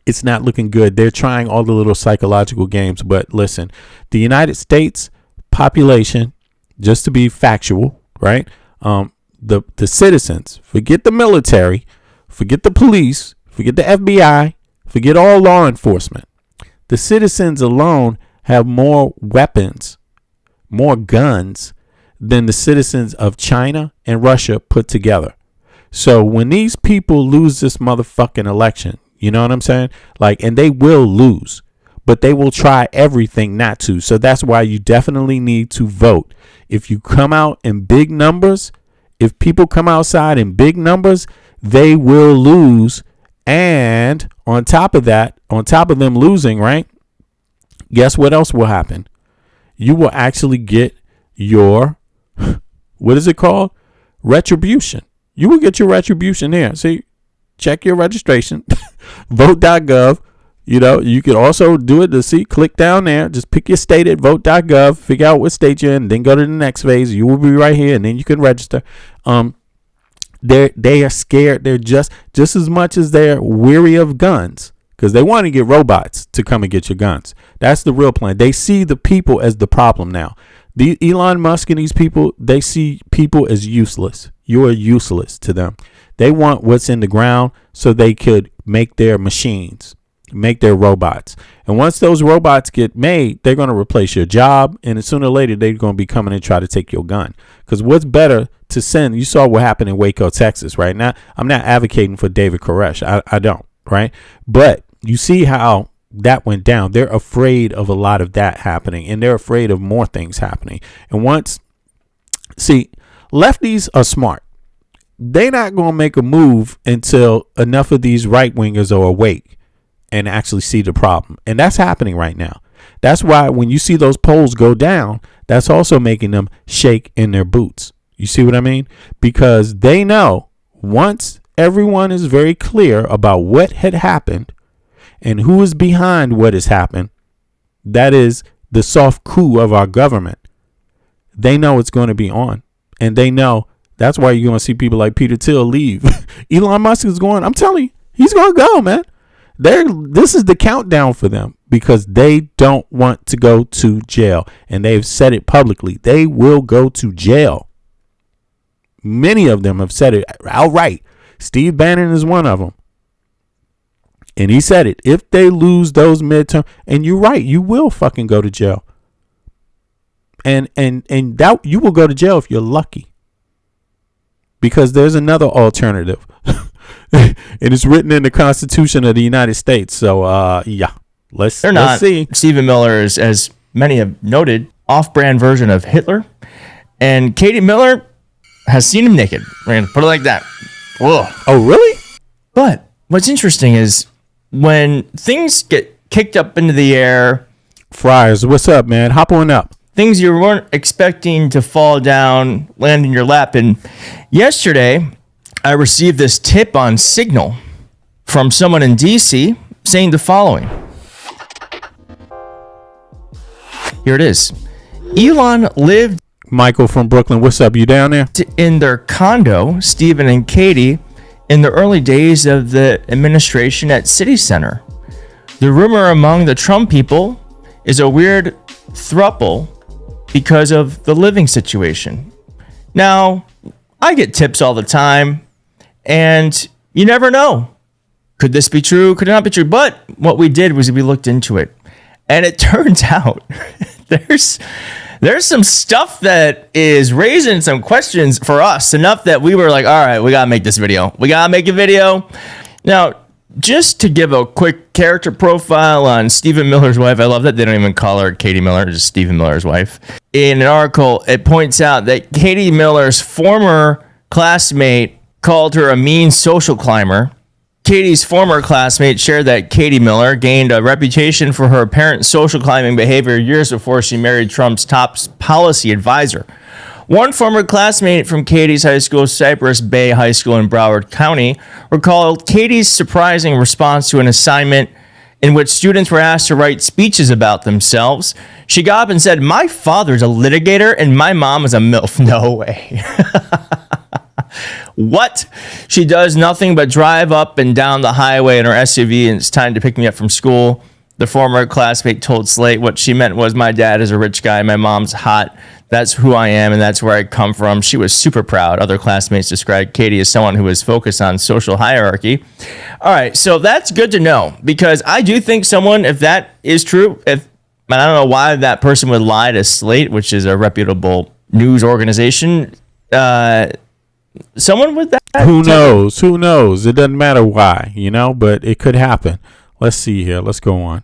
it's not looking good. They're trying all the little psychological games. But listen, the United States population, just to be factual, right? The citizens, forget the military, forget the police, forget the FBI, forget all law enforcement. The citizens alone have more weapons, more guns than the citizens of China and Russia put together. So when these people lose this motherfucking election, you know what I'm saying? And they will lose, but they will try everything not to. So that's why you definitely need to vote. If you come out in big numbers, if people come outside in big numbers, they will lose. And on top of that, on top of them losing, right? Guess what else will happen? You will actually get your, what is it called? Retribution. You will get your retribution there. See, check your registration. Vote.gov. You can also do it to see. Click down there. Just pick your state at vote.gov. Figure out what state you're in. Then go to the next phase. You will be right here, and then you can register. They are scared. They're just as much as they're weary of guns, because they want to get robots to come and get your guns. That's the real plan. They see the people as the problem now. The Elon Musk and these people, they see people as useless. You are useless to them. They want what's in the ground so they could make their machines, make their robots. And once those robots get made, they're going to replace your job. And sooner or later, they're going to be coming and try to take your gun. Because what's better to send? You saw what happened in Waco, Texas, right? Now, I'm not advocating for David Koresh. I don't, right? But you see how that went down. They're afraid of a lot of that happening, and they're afraid of more things happening. And lefties are smart. They're not going to make a move until enough of these right wingers are awake and actually see the problem. And that's happening right now. That's why when you see those polls go down, that's also making them shake in their boots. You see what I mean? Because they know once everyone is very clear about what had happened and who is behind what has happened, that is the soft coup of our government. They know it's going to be on. And they know that's why you're going to see people like Peter Thiel leave. Elon Musk is going, I'm telling you, he's going to go, man. This is the countdown for them because they don't want to go to jail. And they've said it publicly. They will go to jail. Many of them have said it outright. Steve Bannon is one of them. And he said it. If they lose those midterm, and you're right, you will fucking go to jail. And that you will go to jail if you're lucky. Because there's another alternative. And it's written in the Constitution of the United States. So yeah. Let's see. Stephen Miller is, as many have noted, off-brand version of Hitler. And Katie Miller has seen him naked. We're going to put it like that. Whoa. Oh, really? But what's interesting is when things get kicked up into the air. Friars, what's up, man? Hop on up. Things you weren't expecting to fall down, land in your lap. And yesterday, I received this tip on Signal from someone in D.C. saying the following. Here it is. Elon lived... Michael from Brooklyn, what's up? You down there? ...in their condo, Stephen and Katie, in the early days of the administration at City Center. The rumor among the Trump people is a weird throuple because of the living situation. Now, I get tips all the time, and you never know. Could this be true? Could it not be true? But what we did was we looked into it, and it turns out there's some stuff that is raising some questions for us, enough that we were like, all right, we got to make this video. We got to make a video. Now, just to give a quick character profile on Stephen Miller's wife, I love that they don't even call her Katie Miller, it's just Stephen Miller's wife. In an article, it points out that Katie Miller's former classmate called her a mean social climber. Katie's former classmate shared that Katie Miller gained a reputation for her apparent social climbing behavior years before she married Trump's top policy advisor. One former classmate from Katie's high school, Cypress Bay High School in Broward County, recalled Katie's surprising response to an assignment in which students were asked to write speeches about themselves. She got up and said, "My father's a litigator and my mom is a MILF." No way. What? She does nothing but drive up and down the highway in her SUV and it's time to pick me up from school. The former classmate told Slate what she meant was, "My dad is a rich guy, my mom's hot. That's who I am and that's where I come from." She was super proud. Other classmates described Katie as someone who was focused on social hierarchy. All right, so that's good to know because I do think someone, if that is true, and I don't know why that person would lie to Slate, which is a reputable news organization, someone with that. Who knows? Who knows? It doesn't matter why, but it could happen. Let's see here. Let's go on.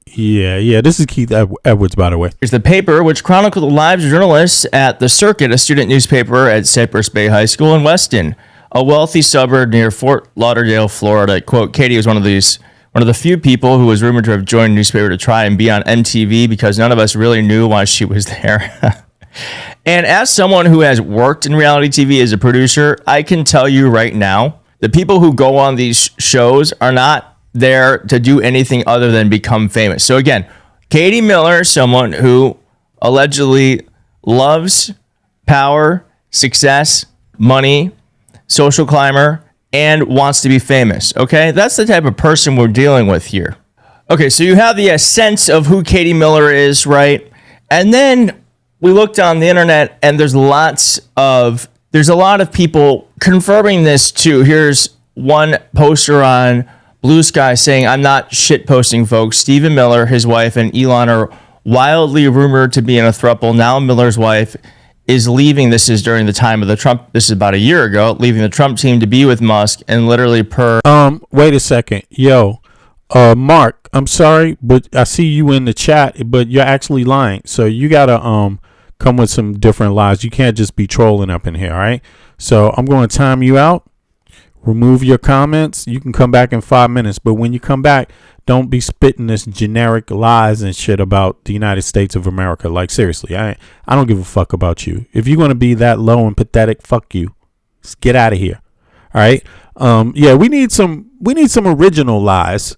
Yeah. This is Keith Edwards, by the way. Here's the paper, which chronicled the lives of journalists at The Circuit, a student newspaper at Cypress Bay High School in Weston, a wealthy suburb near Fort Lauderdale, Florida. Quote, Katie was one of the few people who was rumored to have joined the newspaper to try and be on MTV because none of us really knew why she was there. And as someone who has worked in reality TV as a producer, I can tell you right now, the people who go on these shows are not there to do anything other than become famous. So again, Katie Miller, someone who allegedly loves power, success, money, social climber, and wants to be famous. Okay, that's the type of person we're dealing with here. Okay, so you have the sense of who Katie Miller is, right? And then we looked on the internet and there's a lot of people confirming this too. Here's one poster on Blue Sky saying, "I'm not shit posting, folks. Stephen Miller, his wife, and Elon are wildly rumored to be in a throuple. Now Miller's wife is leaving." This is during the time of the Trump. This is about a year ago, leaving the Trump team to be with Musk and literally Wait a second. Yo, Mark, I'm sorry, but I see you in the chat, but you're actually lying. So you gotta, come with some different lies. You can't just be trolling up in here, all right? So I'm going to time you out. Remove your comments. You can come back in 5 minutes, but when you come back, don't be spitting this generic lies and shit about the United States of America. Like, seriously, I don't give a fuck about you. If you're going to be that low and pathetic, fuck you. Just get out of here. All right? Yeah, we need some original lies.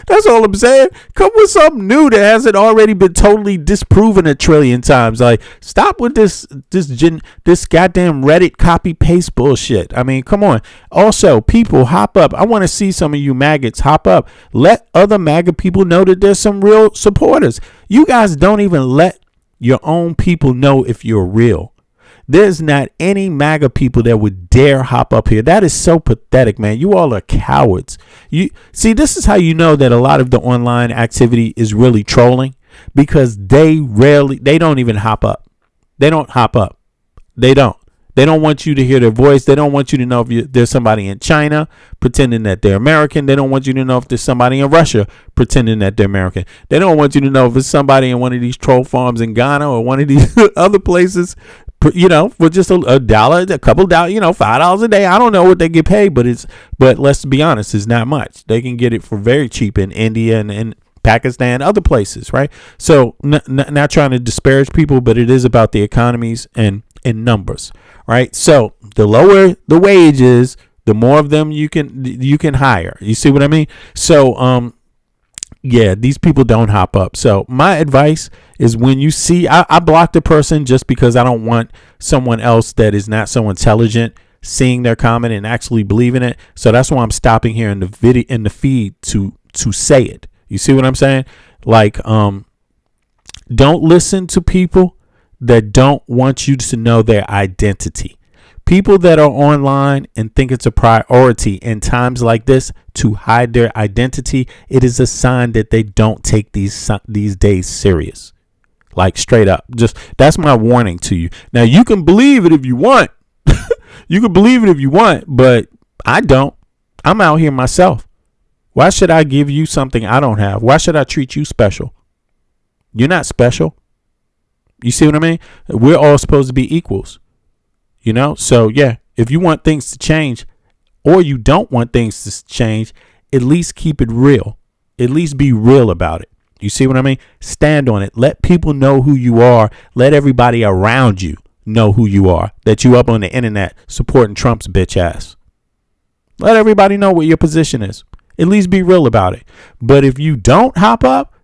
That's all I'm saying. Come with something new that hasn't already been totally disproven a trillion times. Like, stop with this goddamn Reddit copy paste bullshit. I mean, come on. Also, people, hop up. I want to see some of you maggots hop up. Let other MAGA people know that there's some real supporters. You guys don't even let your own people know if you're real. There's not any MAGA people that would dare hop up here. That is so pathetic, man. You all are cowards. You see, this is how you know that a lot of the online activity is really trolling, because they don't even hop up. They don't hop up. They don't want you to hear their voice. They don't want you to know if there's somebody in China pretending that they're American. They don't want you to know if there's somebody in Russia pretending that they're American. They don't want you to know if it's somebody in one of these troll farms in Ghana or one of these other places, for just a dollar, a couple dollars, $5 a day. I don't know what they get paid, but let's be honest, it's not much. They can get it for very cheap in India and Pakistan, other places, right? So not trying to disparage people, but it is about the economies and in numbers, right? So the lower the wage is, the more of them you can hire. You see what I mean? So yeah, these people don't hop up. So my advice is, when you see, I blocked a person just because I don't want someone else that is not so intelligent seeing their comment and actually believing it. So that's why I'm stopping here in the video, in the feed, to say it. You see what I'm saying? Like, don't listen to people that don't want you to know their identity. People that are online and think it's a priority in times like this to hide their identity, it is a sign that they don't take these days serious. Like, straight up. Just, that's my warning to you. Now, you can believe it if you want. You can believe it if you want, but I don't. I'm out here myself. Why should I give you something I don't have? Why should I treat you special? You're not special. You see what I mean? We're all supposed to be equals. You know? So, yeah, if you want things to change or you don't want things to change, at least keep it real. At least be real about it. You see what I mean? Stand on it. Let people know who you are. Let everybody around you know who you are. That you up on the internet supporting Trump's bitch ass. Let everybody know what your position is. At least be real about it. But if you don't hop up,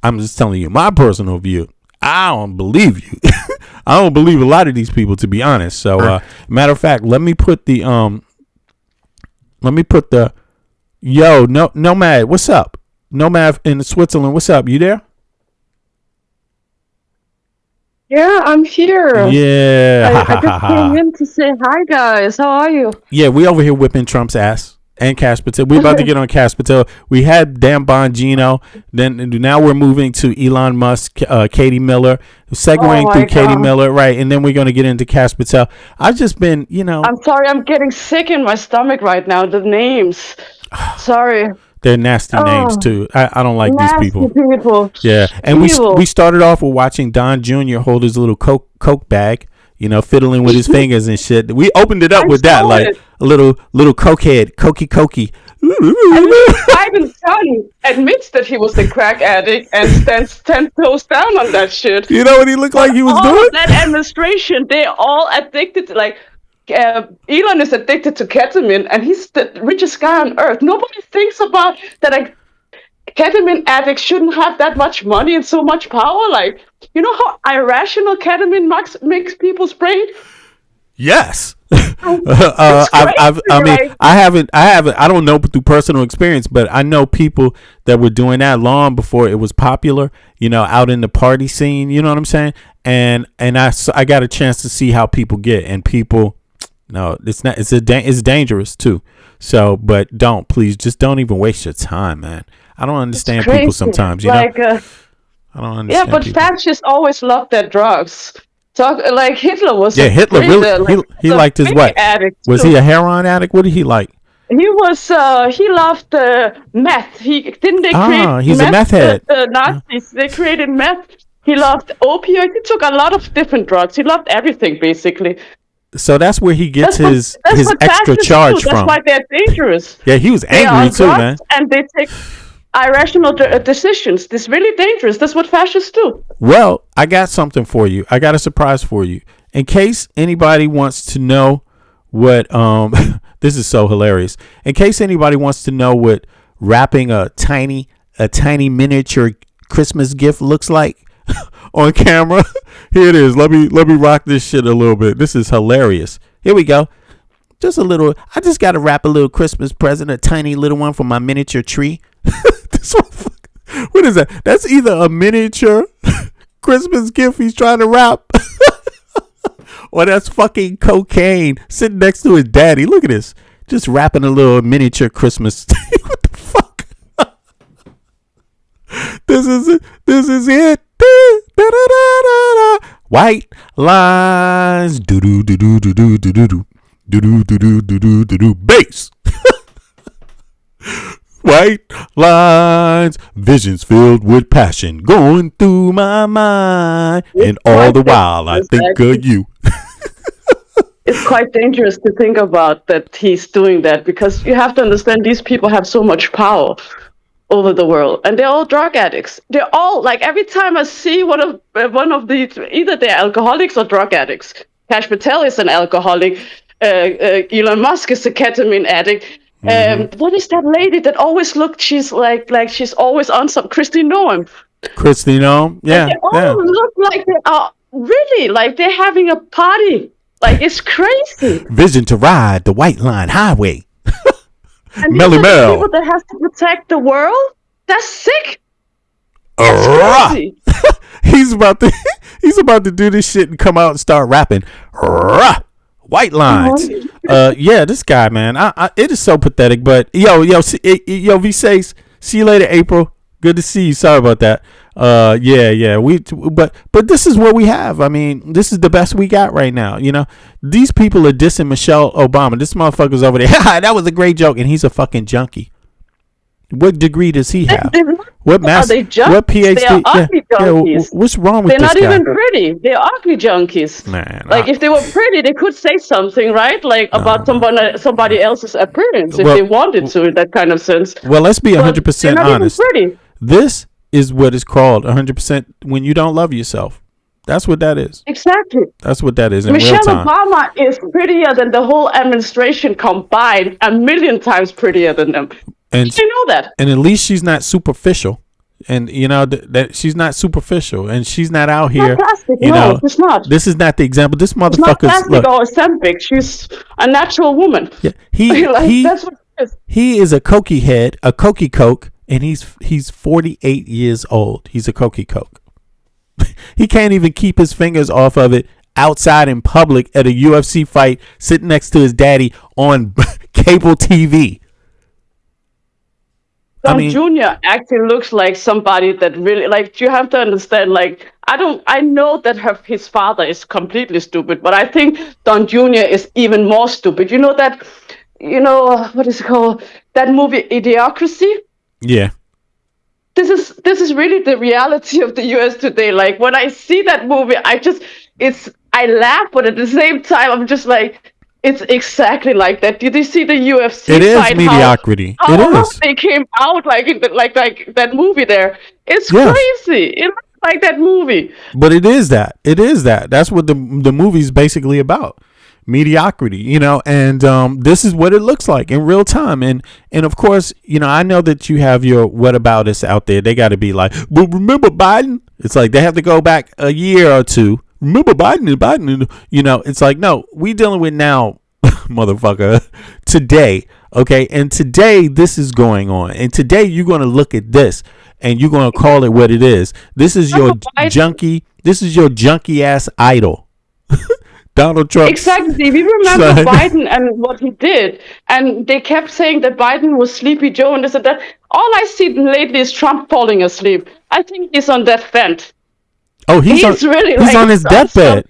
I'm just telling you my personal view. I don't believe you. I don't believe a lot of these people, to be honest. So, matter of fact, let me put the yo, Nomad, what's up? Nomad in Switzerland, what's up? You there? Yeah, I'm here. Yeah. I just came in to say hi, guys. How are you? Yeah, we over here whipping Trump's ass and Cash Patel. We about to get on Cash Patel. We had Dan Bongino. Then now we're moving to Elon Musk, Katie Miller, segueing through Katie Miller, right? And then we're going to get into Cash Patel. I've just been, I'm sorry, I'm getting sick in my stomach right now. The names. Sorry. They're nasty names too. I don't like these people. Yeah, and Evil. we started off with watching Don Jr. hold his little coke bag, fiddling with his fingers and shit. We opened it up with that, like a little cokehead, cokey. And Biden's son admits that he was a crack addict and stands 10 toes down on that shit. You know what he looked like he was doing? That administration, they're all addicted to, like, Elon is addicted to ketamine, and he's the richest guy on earth. Nobody thinks about that. Like, ketamine addicts shouldn't have that much money and so much power. Like, you know how irrational ketamine makes people's brain? Yes. I don't know through personal experience, but I know people that were doing that long before it was popular, out in the party scene, you know what I'm saying? And I got a chance to see how people get, and people, no, it's not, it's dangerous too. So, but please don't even waste your time, man. I don't understand people sometimes, I don't understand. Yeah, but fascists always loved their drugs. Like Hitler was. Yeah, Hitler really. He liked his what? Was he a heroin addict? What did he like? He was. He loved meth. He's a meth head. The Nazis, they created meth. He loved opioids. He took a lot of different drugs. He loved everything, basically. So that's where he gets his extra charge from. That's why they're dangerous. Yeah, he was angry too, man. And they take irrational decisions. This is really dangerous. That's what fascists do. Well, I got something for you. I got a surprise for you. In case anybody wants to know what this is so hilarious. In case anybody wants to know what wrapping a tiny miniature Christmas gift looks like on camera, here it is. Let me rock this shit a little bit. This is hilarious. Here we go. Just a little. I just got to wrap a little Christmas present, a tiny little one for my miniature tree. What is that? That's either a miniature Christmas gift he's trying to wrap, or that's fucking cocaine sitting next to his daddy. Look at this. Just wrapping a little miniature Christmas. What the fuck? This is it. White lines. Do do do do do do do do do do do do do do bass. White lines, visions filled with passion going through my mind, and all the while I think of you. It's quite dangerous to think about that he's doing that, because you have to understand these people have so much power over the world, and they're all drug addicts. They're all, like, every time I see one of these, either they're alcoholics or drug addicts. Cash Patel is an alcoholic. Elon Musk is a ketamine addict. What is that lady that always looked? She's like she's always on some Christy Noem. Christy Noem, yeah. They all look like they are really like they're having a party. Like, it's crazy. Vision to ride the white line highway. And these are the people that have to protect the world. That's sick. That's crazy. He's about to do this shit and come out and start rapping. White lines. Yeah, this guy, man. It is so pathetic. But yo, V6. See you later, April. Good to see you. Sorry about that. Yeah. But this is what we have. I mean, this is the best we got right now. You know, these people are dissing Michelle Obama. This motherfucker's over there. That was a great joke, and he's a fucking junkie. What degree does he have? What master? What PhD? They are ugly junkies. What's wrong with They're this not guy? even pretty. They're ugly junkies. Man, like if they were pretty, they could say something, right? Like about somebody else's appearance if Well, they wanted to, in that kind of sense. Well, let's be 100% they're not honest. even pretty. This is what is called 100% when you don't love yourself. That's what that is. Exactly. That's what that is in Michelle real time. Obama is prettier than the whole administration combined, 1,000,000 times prettier than them. And you know that. And at least she's not superficial. And you know that she's not superficial, and she's not out here. Plastic. You know, it's not. This is not the example. This It's not motherfucker's plastic or Ozempic. She's a natural woman. Yeah, that's what it is. He is a cokey head, a cokey coke, and he's 48 years old. He's a cokey coke. He can't even keep his fingers off of it outside in public at a UFC fight, sitting next to his daddy on cable TV. Don Jr. actually looks like somebody that really, like, you have to understand, like, I know that his father is completely stupid, but I think Don Jr. is even more stupid. You know that, what is it called? That movie, Idiocracy? Yeah. This is really the reality of the US today. Like, when I see that movie, I laugh, but at the same time, I'm just like, it's exactly like that. Did you see the UFC It is fight? mediocrity. How It is. they came out like that movie there. It's crazy. It looks like that movie. But it is that. It is that. That's what the movie's basically about. Mediocrity, and this is what it looks like in real time. And of course, I know that you have your whataboutists out there. They got to be like, well, remember Biden? It's like they have to go back a year or two. Remember Biden? It's like, no, we dealing with now, motherfucker, today. Okay. And today this is going on. And today you're going to look at this and you're going to call it what it is. This is your junkie ass idol. Donald Trump. Exactly. We remember Biden and what he did. And they kept saying that Biden was Sleepy Joe and this and that. All I see lately is Trump falling asleep. I think he's on that vent. Oh, he's on his deathbed.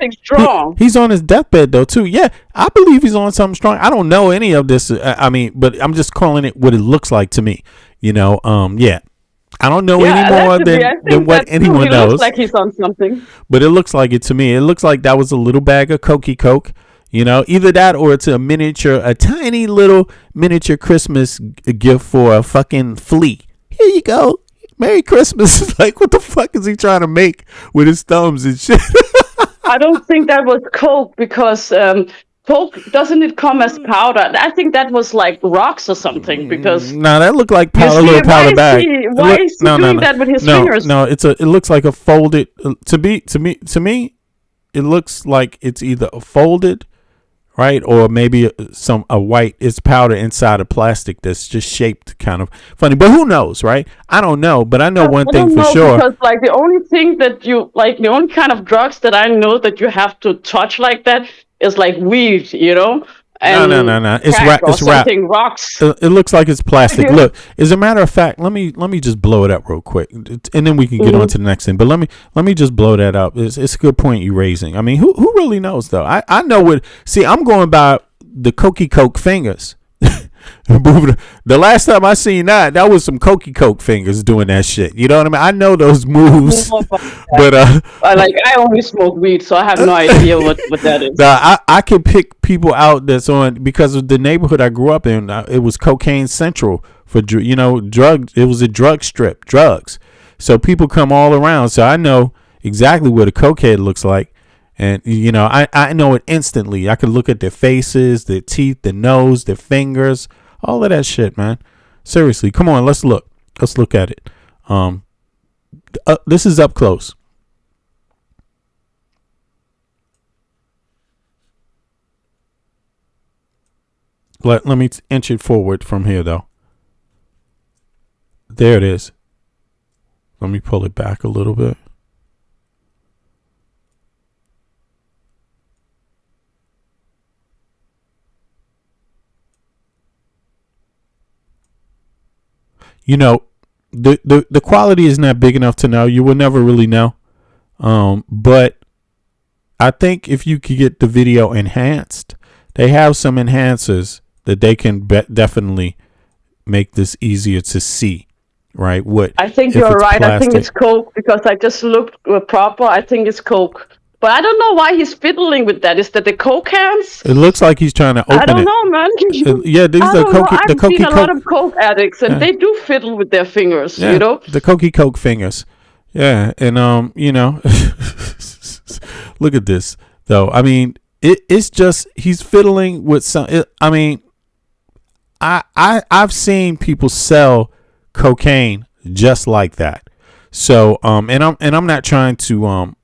He's on his deathbed though too. Yeah, I believe he's on something strong. I don't know any of this. But I'm just calling it what it looks like to me. Yeah. I don't know any more than what anyone knows. Looks like he's on something. But it looks like it to me. It looks like that was a little bag of Cokey Coke. Either that or it's a tiny little miniature Christmas gift for a fucking flea. Here you go. Merry Christmas. Like, what the fuck is he trying to make with his thumbs and shit? I don't think that was Coke because Coke, doesn't it come as powder? I think that was like rocks or something because... No, that looked like powder, little powder bag. Why is he doing that with his fingers? No, it looks like a folded... To me, it looks like it's either a folded, right, or maybe a white. It's powder inside of plastic that's just shaped kind of funny. But who knows, right? I don't know, but I know one thing for sure. Because like the only thing that the only kind of drugs that I know that you have to touch like that is like weed, And no. It's rocks. It looks like it's plastic. Look, as a matter of fact, let me just blow it up real quick, and then we can get on to the next thing. But let me just blow that up. It's a good point you're raising. I mean, who really knows though? I know what. See, I'm going by the Cokey Coke fingers. The last time I seen that was some Cokey Coke fingers doing that shit. You know what I mean? I know those moves, but I only smoke weed, so I have no idea what that is. I can pick people out that's on because of the neighborhood I grew up in. It was cocaine central for drugs. It was a drug strip, drugs. So people come all around. So I know exactly what a cokehead looks like. And, I know it instantly. I could look at their faces, their teeth, their nose, their fingers, all of that shit, man. Seriously, come on, let's look. Let's look at it. This is up close. Let me inch it forward from here, though. There it is. Let me pull it back a little bit. the quality is not big enough to know. You will never really know. But I think if you could get the video enhanced, they have some enhancers that they can definitely make this easier to see, right? What I think you're right. Plastic. I think it's coke because I just looked proper. I think it's coke. But I don't know why he's fiddling with that. Is that the coke cans? It looks like he's trying to open it. I don't know, man. Yeah, these are coke. I've seen a lot of coke addicts, and they do fiddle with their fingers. Yeah, you know, the cokey coke fingers. Yeah, and you know, look at this though. I mean, it's just he's fiddling with some. I mean, I've seen people sell cocaine just like that. So and I'm not trying to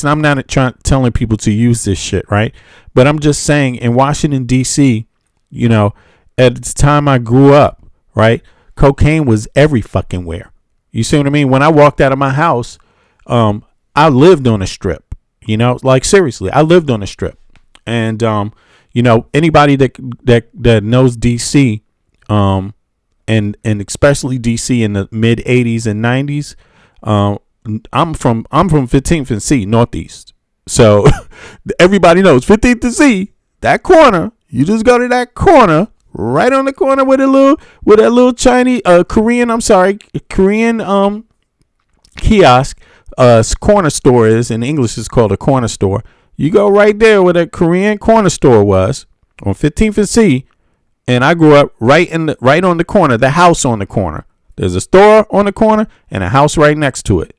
I'm not telling people to use this shit, right? But I'm just saying in Washington D.C., you know, at the time I grew up, right, cocaine was every fucking where. You see what I mean? When I walked out of my house, I lived on a strip, you know, like seriously, I lived on a strip. And you know, anybody that knows DC, and especially DC in the mid 80s and 90s, I'm from 15th and C Northeast. So everybody knows 15th and C, that corner. You just go to that corner, right on the corner with that little Chinese Korean kiosk corner store is. In English it's called a corner store. You go right there where that Korean corner store was on 15th and C, and I grew up right on the corner, the house on the corner. There's a store on the corner and a house right next to it.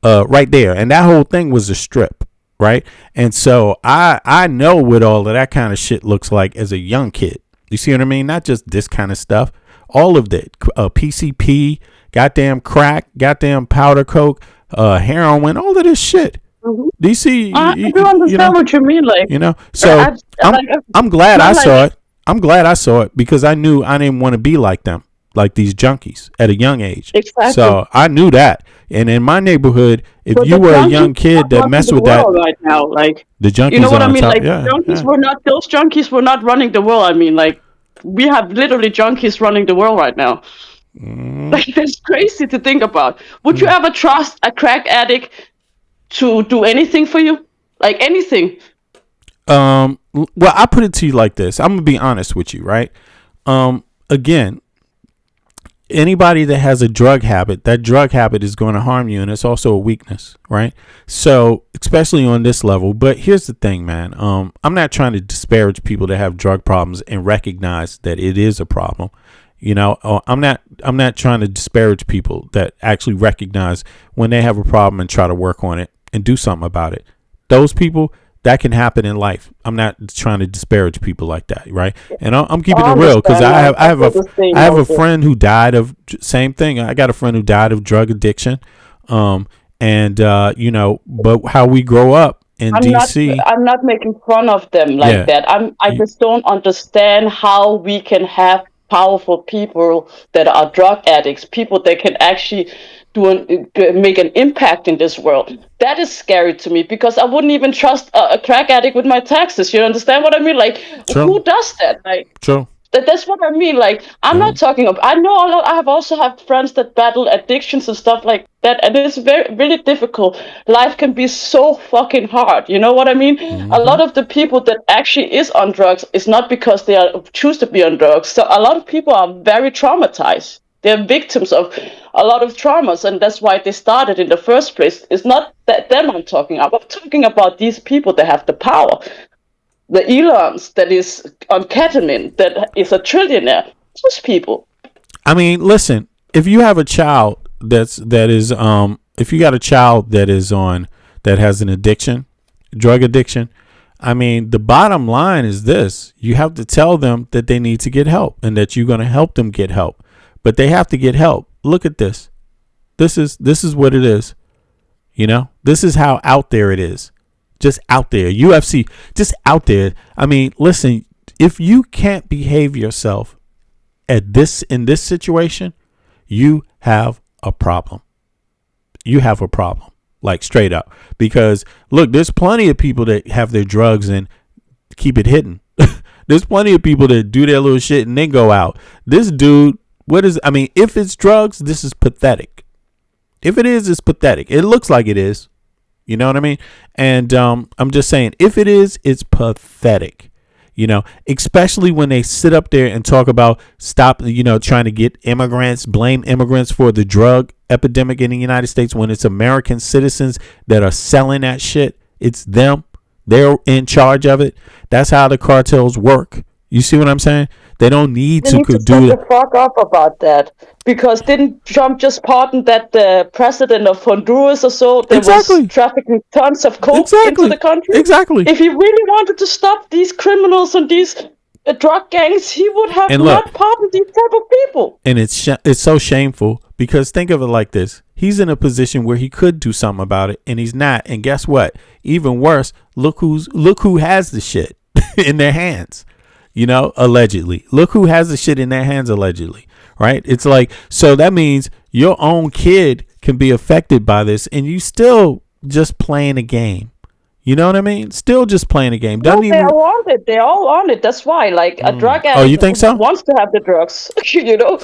Right there, and that whole thing was a strip, right? And so I know what all of that kind of shit looks like as a young kid. You see what I mean? Not just this kind of stuff, all of that, PCP, goddamn crack, goddamn powder coke, heroin, all of this shit. Mm-hmm. DC, I do understand what you mean, like, you know. So I'm glad I saw it. I'm glad I saw it because I knew I didn't want to be like them, like these junkies at a young age. Exactly. So I knew that. And in my neighborhood, if you were a young kid that messed with that, right now, like the junkies, you know what I mean? Top, like junkies were not; those junkies were not running the world. I mean, like we have literally junkies running the world right now. Like that's crazy to think about. Would you ever trust a crack addict to do anything for you? Like anything? Well, I put it to you like this. I'm gonna be honest with you, right? Again, anybody that has a drug habit, that drug habit is going to harm you, and it's also a weakness, right? So especially on this level. But here's the thing, man. I'm not trying to disparage people that have drug problems and recognize that it is a problem. You know, I'm not trying to disparage people that actually recognize when they have a problem and try to work on it and do something about it. Those people, that can happen in life. I'm not trying to disparage people like that, right? And I'm keeping it real because I have a friend who died of same thing. I got a friend who died of drug addiction, and you know, but how we grow up in DC. I'm not making fun of them like that. I just don't understand how we can have powerful people that are drug addicts, people that can actually make an impact in this world. That is scary to me because I wouldn't even trust a crack addict with my taxes. You understand what I mean? Like, who does that? Like, that's what I mean. Like, I'm not talking about. I know a lot. I have also had friends that battle addictions and stuff like that, and it's really difficult. Life can be so fucking hard. You know what I mean? A lot of the people that actually is on drugs is not because they choose to be on drugs. So a lot of people are very traumatized. They're victims of a lot of traumas, and that's why they started in the first place. It's not them I'm talking about. I'm talking about these people that have the power. The Elons that is on ketamine, that is a trillionaire. Those people. I mean, listen, if you have a child if you got a child that has an addiction, drug addiction, I mean, the bottom line is this: you have to tell them that they need to get help and that you're going to help them get help. But they have to get help. Look at this. This is what it is. You know, this is how out there it is. Just out there. UFC, just out there. I mean, listen, if you can't behave yourself in this situation, you have a problem. You have a problem. Like straight up. Because look, there's plenty of people that have their drugs and keep it hidden. There's plenty of people that do their little shit and then go out. This dude I mean, if it's drugs, this is pathetic. If it is, it's pathetic. It looks like it is. You know what I mean? And I'm just saying, if it is, it's pathetic. You know, especially when they sit up there and talk about stop, you know, trying to get immigrants, blame immigrants for the drug epidemic in the United States when it's American citizens that are selling that shit. It's them. They're in charge of it. That's how the cartels work. You see what I'm saying? They don't need to do shut the fuck up about that, because didn't Trump just pardon that the president of Honduras or so that was trafficking tons of coke into the country? Exactly. If he really wanted to stop these criminals and these drug gangs, he would have not pardoned these type of people. And it's so shameful, because think of it like this: he's in a position where he could do something about it, and he's not. And guess what? Even worse, look who has the shit in their hands. You know, allegedly. Look who has the shit in their hands, allegedly. Right? It's like, so that means your own kid can be affected by this, and you still just playing a game. You know what I mean? Still just playing a game. No, they all want it. They all want it. That's why, like, a drug addict you think so? wants to have the drugs. You know,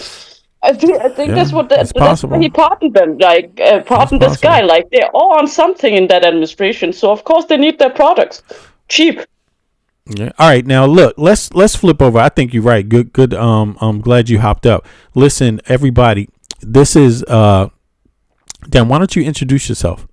I think that's what that's why he pardoned them. Like, pardoned this guy. Like, they're all on something in that administration. So of course they need their products cheap. Yeah. All right. Now look, let's flip over. I think you're right. Good. I'm glad you hopped up. Listen, everybody. This is Dan. Why don't you introduce yourself?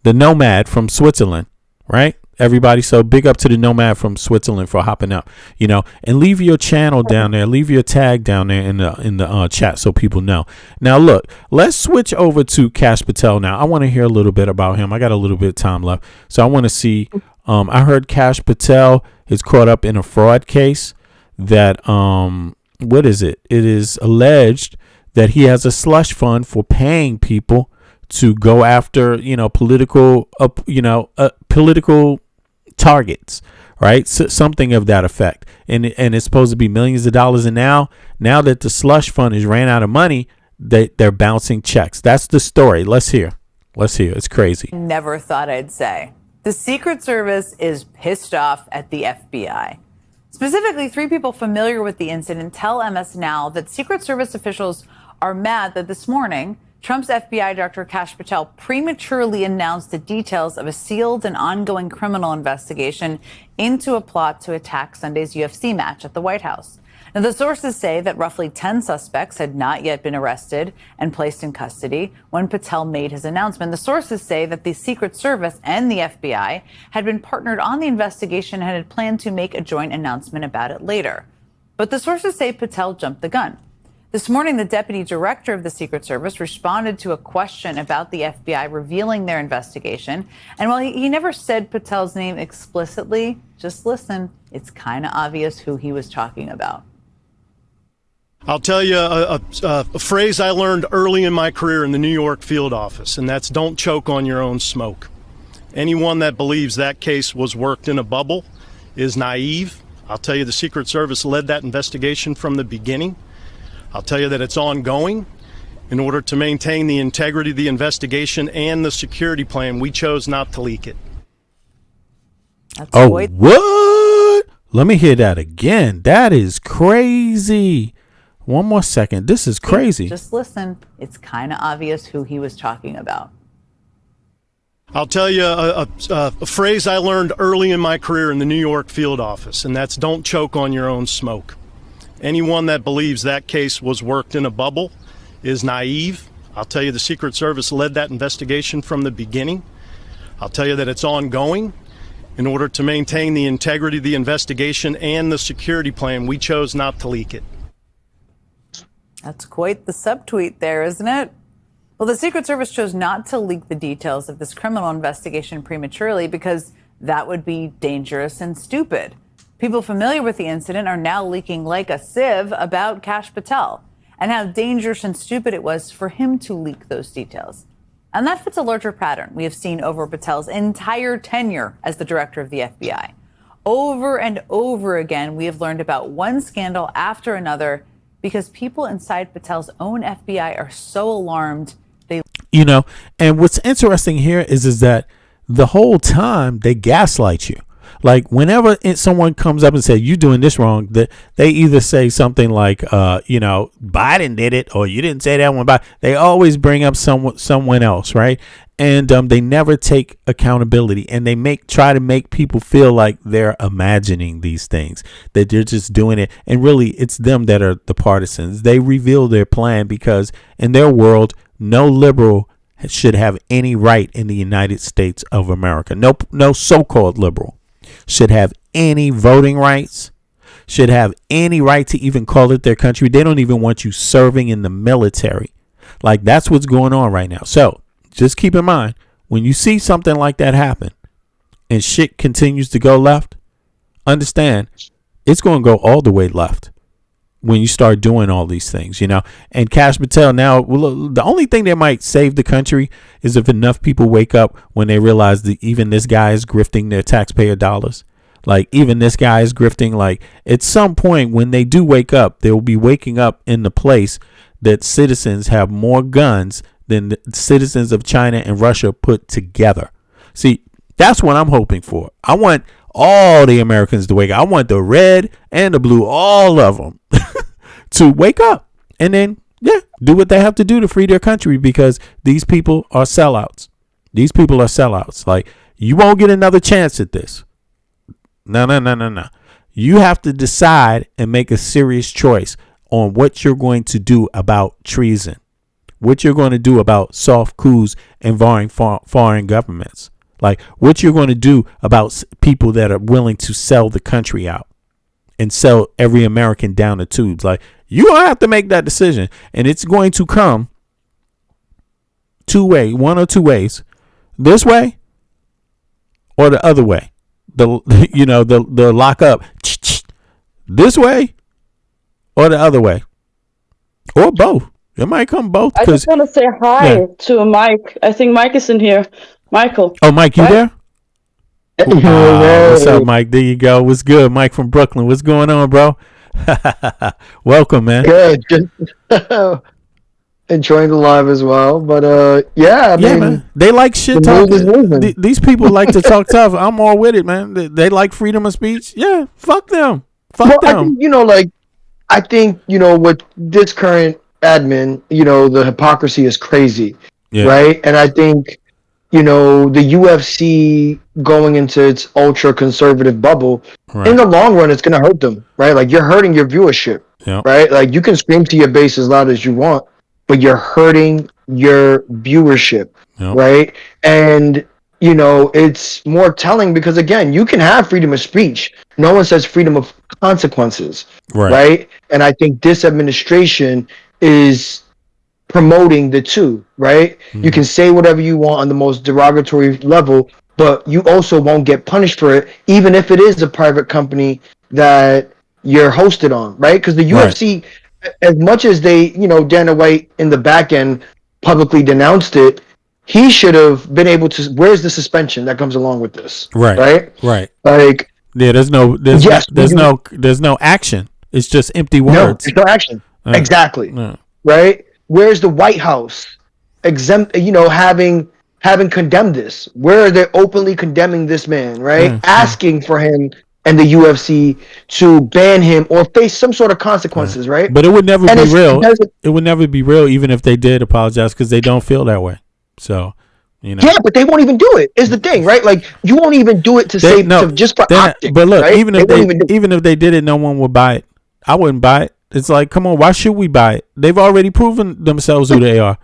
The Nomad from Switzerland, right? Everybody. So big up to the Nomad from Switzerland for hopping up. You know, and leave your channel down there. Leave your tag down there in the chat so people know. Now look, let's switch over to Kash Patel. Now I want to hear a little bit about him. I got a little bit of time left, so I want to see. I heard Kash Patel is caught up in a fraud case that, what is it? It is alleged that he has a slush fund for paying people to go after, you know, political targets, right? So, something of that effect. And it's supposed to be millions of dollars. And now that the slush fund has ran out of money, they're bouncing checks. That's the story. Let's hear. It's crazy. Never thought I'd say. The Secret Service is pissed off at the FBI. Specifically, 3 people familiar with the incident tell MS Now that Secret Service officials are mad that this morning, Trump's FBI Director Kash Patel prematurely announced the details of a sealed and ongoing criminal investigation into a plot to attack Sunday's UFC match at the White House. Now, the sources say that roughly 10 suspects had not yet been arrested and placed in custody when Patel made his announcement. The sources say that the Secret Service and the FBI had been partnered on the investigation and had planned to make a joint announcement about it later. But the sources say Patel jumped the gun. This morning, the deputy director of the Secret Service responded to a question about the FBI revealing their investigation. And while he never said Patel's name explicitly, just listen, it's kind of obvious who he was talking about. I'll tell you a phrase I learned early in my career in the New York field office, and that's don't choke on your own smoke. Anyone that believes that case was worked in a bubble is naive. I'll tell you the Secret Service led that investigation from the beginning. I'll tell you that it's ongoing. In order to maintain the integrity of the investigation and the security plan, we chose not to leak it. What? Let me hear that again. That is crazy. One more second. This is crazy. Just listen. It's kind of obvious who he was talking about. I'll tell you a phrase I learned early in my career in the New York field office, and that's don't choke on your own smoke. Anyone that believes that case was worked in a bubble is naive. I'll tell you the Secret Service led that investigation from the beginning. I'll tell you that it's ongoing. In order to maintain the integrity of the investigation and the security plan, we chose not to leak it. That's quite the subtweet there, isn't it? Well, the Secret Service chose not to leak the details of this criminal investigation prematurely because that would be dangerous and stupid. People familiar with the incident are now leaking like a sieve about Kash Patel and how dangerous and stupid it was for him to leak those details. And that fits a larger pattern we have seen over Patel's entire tenure as the director of the FBI. Over and over again, we have learned about one scandal after another because people inside Patel's own FBI are so alarmed. And what's interesting here is that the whole time they gaslight you. Like whenever someone comes up and says you doing this wrong, that they either say something like, Biden did it, or you didn't say that one. But they always bring up someone else, right? And they never take accountability, and they try to make people feel like they're imagining these things, that they're just doing it, and really it's them that are the partisans. They reveal their plan because in their world, no liberal should have any right in the United States of America. No so-called liberal should have any voting rights, should have any right to even call it their country. They don't even want you serving in the military. Like, that's what's going on right now. So just keep in mind, when you see something like that happen and shit continues to go left, understand it's going to go all the way left when you start doing all these things, And Cash Patel, now, the only thing that might save the country is if enough people wake up when they realize that even this guy is grifting their taxpayer dollars. Like, even this guy is grifting. Like, at some point when they do wake up, they will be waking up in the place that citizens have more guns than the citizens of China and Russia put together. See, that's what I'm hoping for. I want all the Americans to wake up. I want the red and the blue, all of them, to wake up and then, do what they have to do to free their country, because these people are sellouts. These people are sellouts. Like, you won't get another chance at this. No. You have to decide and make a serious choice on what you're going to do about treason, what you're going to do about soft coups involving foreign governments. Like, what you're going to do about people that are willing to sell the country out and sell every American down the tubes. Like, you don't have to make that decision. And it's going to come one or two ways. This way or the other way. The lock up this way or the other way. Or both. It might come both. I just want to say hi to Mike. I think Mike is in here. Michael. Oh, Mike, you there? What's up, Mike? There you go. What's good? Mike from Brooklyn. What's going on, bro? Welcome, man. Good. Just enjoying the live as well. But I mean, man. They like shit talking. These people like to talk tough. I'm all with it, man. They like freedom of speech. Yeah, fuck them. Fuck them. I think with this current admin, the hypocrisy is crazy, right? And I think the UFC going into its ultra conservative bubble, in the long run, it's going to hurt them, right? Like, you're hurting your viewership, right? Like, you can scream to your base as loud as you want, but you're hurting your viewership, right? And, it's more telling because, again, you can have freedom of speech. No one says freedom of consequences, right? And I think this administration is promoting the two, right? You can say whatever you want on the most derogatory level, but you also won't get punished for it, even if it is a private company that you're hosted on, right? Because the UFC, as much as they, Dana White in the back end publicly denounced it, he should have been able to. Where's the suspension that comes along with this? Right. Like, there's no action. It's just empty words. No, there's no action. Exactly. Right. Where's the White House having condemned this? Where are they openly condemning this man, right? Asking for him and the UFC to ban him or face some sort of consequences, right? But it would never be real. It would never be real, even if they did apologize, because they don't feel that way. So, Yeah, but they won't even do it. Is the thing, right? Like, you won't even do it just for optics. But look, right? even if they did it, no one would buy it. I wouldn't buy it. It's like, come on, why should we buy it? They've already proven themselves who they are.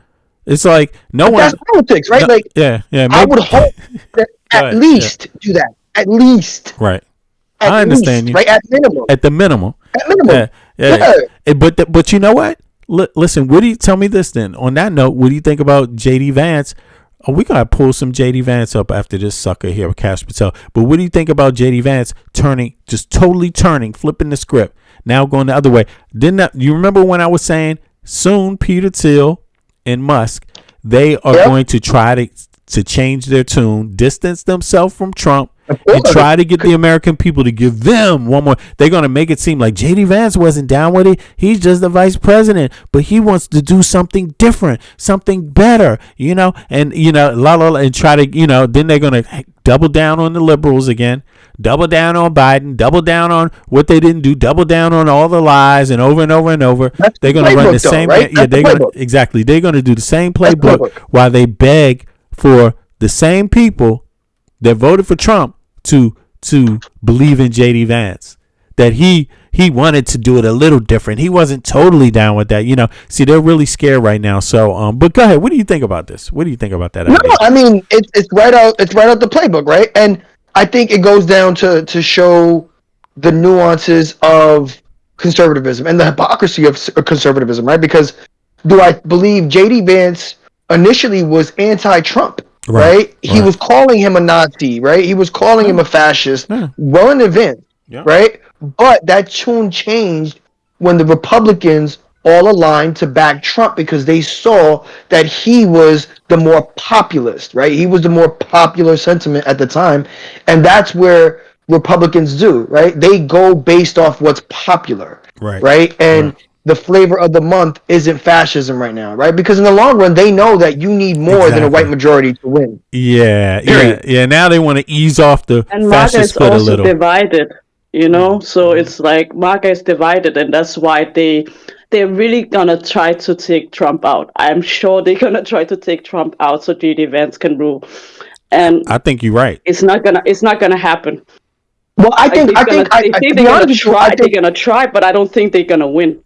It's like that's politics, right? I would hope that at least do that. At least. Right. I understand you. Right, at minimum. At the minimum. Yeah. But you know what? Listen, tell me this then. On that note, what do you think about JD Vance? Oh, we gotta pull some JD Vance up after this sucker here with Cash Patel. But what do you think about JD Vance totally turning, flipping the script, now going the other way? You remember when I was saying soon Peter Thiel and Musk, they are going to try to change their tune, distance themselves from Trump, and try to get the American people to give them one more. They're going to make it seem like JD Vance wasn't down with it. He's just the vice president, but he wants to do something different, something better, and, and try to, then they're going to double down on the liberals again, double down on Biden, double down on what they didn't do, double down on all the lies, and over and over and over. They're going to run the same. Right? Yeah, they're going to exactly. They're going to do the same playbook while they beg for the same people that voted for Trump to believe in JD Vance. That he wanted to do it a little different. He wasn't totally down with that. See, they're really scared right now. So, but go ahead. What do you think about this? What do you think about that? No, I mean, it's right out the playbook, right? And I think it goes down to show the nuances of conservatism and the hypocrisy of conservatism, right? Because do I believe JD Vance initially was anti-Trump, right? He was calling him a Nazi, right? He was calling him a fascist, well in advance, right? But that tune changed when the Republicans all aligned to back Trump because they saw that he was the more populist, right? He was the more popular sentiment at the time. And that's where Republicans do, right? They go based off what's popular, right? And the flavor of the month isn't fascism right now, right? Because in the long run, they know that you need more than a white majority to win. Yeah. Now they want to ease off the fascist foot a little. Divided. So it's like MAGA is divided, and that's why they're really gonna try to take Trump out. I'm sure they're gonna try to take Trump out so JD Vance can rule. And I think you're right. It's not gonna happen. Well, I think they're gonna try, but I don't think they're gonna win.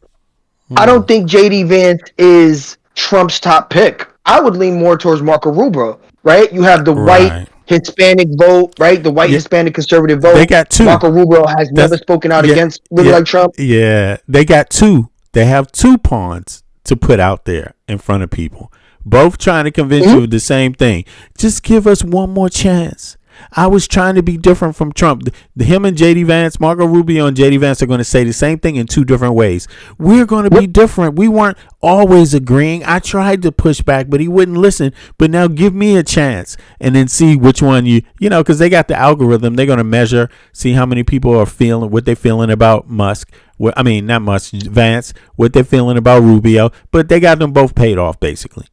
I don't think JD Vance is Trump's top pick. I would lean more towards Marco Rubio, right? You have the white Hispanic vote, right? The white Hispanic conservative vote. They got two. Marco Rubio has never spoken out against like Trump. Yeah, they got two. They have two pawns to put out there in front of people, both trying to convince you of the same thing. Just give us one more chance. I was trying to be different from Trump. Him and JD Vance, Marco Rubio and JD Vance are going to say the same thing in two different ways. We're going to be different. We weren't always agreeing. I tried to push back, but he wouldn't listen. But now give me a chance and then see which one because they got the algorithm. They're going to measure, see how many people are feeling, what they're feeling about Musk. Not Musk, Vance, what they're feeling about Rubio. But they got them both paid off, basically.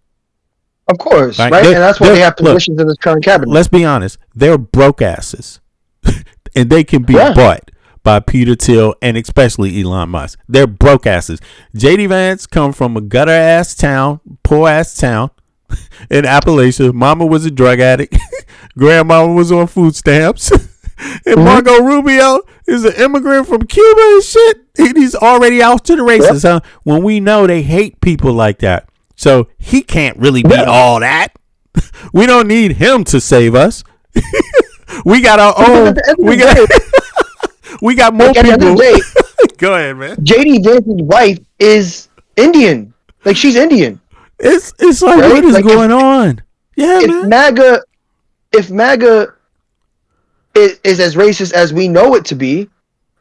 Of course, right? And that's why they have positions in this current cabinet. Let's be honest. They're broke asses. And they can be bought by Peter Thiel and especially Elon Musk. They're broke asses. JD Vance come from a gutter-ass town, poor-ass town in Appalachia. Mama was a drug addict. Grandmama was on food stamps. And Marco Rubio is an immigrant from Cuba and shit. He's already out to the races, huh? When we know they hate people like that. So he can't really be all that. We don't need him to save us. We got our own. We got more people. Go ahead, man. JD Vance's wife is Indian. Like she's Indian. It's like what is going on? Yeah, man. If MAGA is as racist as we know it to be,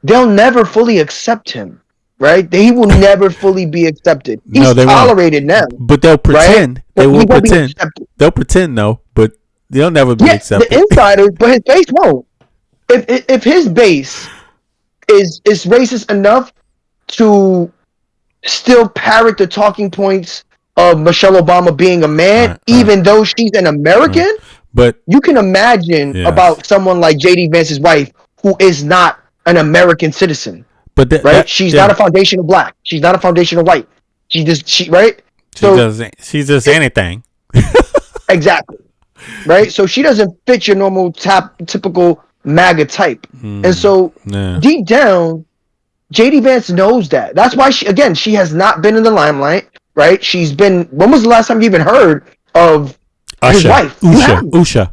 they'll never fully accept him. Right? He will never fully be accepted. He's tolerated now. But they'll pretend. Right? They will pretend. They'll pretend, though, but they'll never be accepted. The insiders, but his base won't. If his base is racist enough to still parrot the talking points of Michelle Obama being a man, even though she's an American, but you can imagine about someone like JD Vance's wife who is not an American citizen. But she's not a foundational black. She's not a foundational white. She's just anything. Exactly. Right? So she doesn't fit your normal typical MAGA type. And so deep down, JD Vance knows that. That's why she has not been in the limelight, right? When was the last time you even heard of his wife? Usha.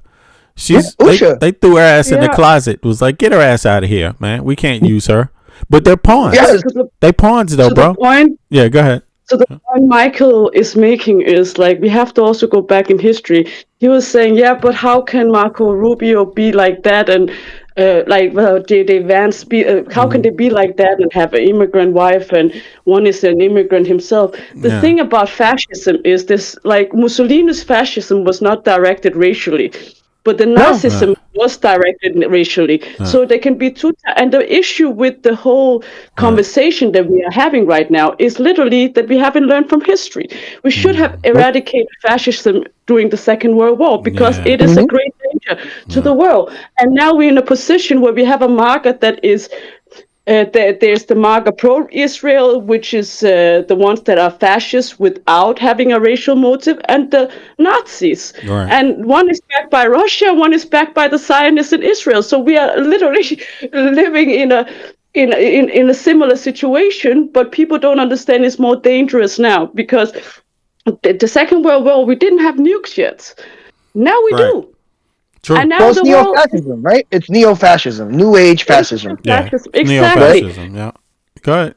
They threw her ass in the closet. It was like, get her ass out of here, man. We can't use her. But they're pawns. They pawns though, bro. Go ahead. So the point Michael is making is like we have to also go back in history. He was saying, but how can Marco Rubio be like that and JD Vance be? How can they be like that and have an immigrant wife and one is an immigrant himself? The thing about fascism is this: like Mussolini's fascism was not directed racially. But the Nazism was directed racially. So there can be two. And the issue with the whole conversation that we are having right now is literally that we haven't learned from history. We should have eradicated fascism during the Second World War because it is a great danger to the world. And now we're in a position where we have a market that is there's the market pro-Israel, which is the ones that are fascist without having a racial motive, and the Nazis. Right. And one is backed by Russia, one is backed by the Zionists in Israel. So we are literally living in a similar situation, but people don't understand it's more dangerous now because the Second World War, we didn't have nukes yet. Now we do. True. And now Well, it's the world neo-fascism, right? It's neo-fascism, new age fascism. Fascism, It's exactly. neo-fascism, yeah. Go ahead.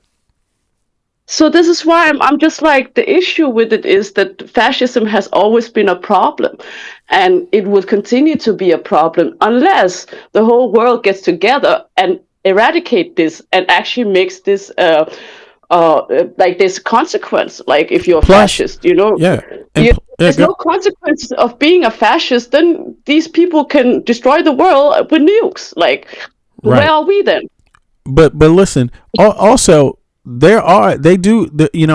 So this is why I'm just like, the issue with it is that fascism has always been a problem, and it will continue to be a problem unless the whole world gets together and eradicate this and actually makes this like this consequence. Like if you're a fascist, you know, there's no consequences of being a fascist. Then these people can destroy the world with nukes. Like, where are we then? But listen, also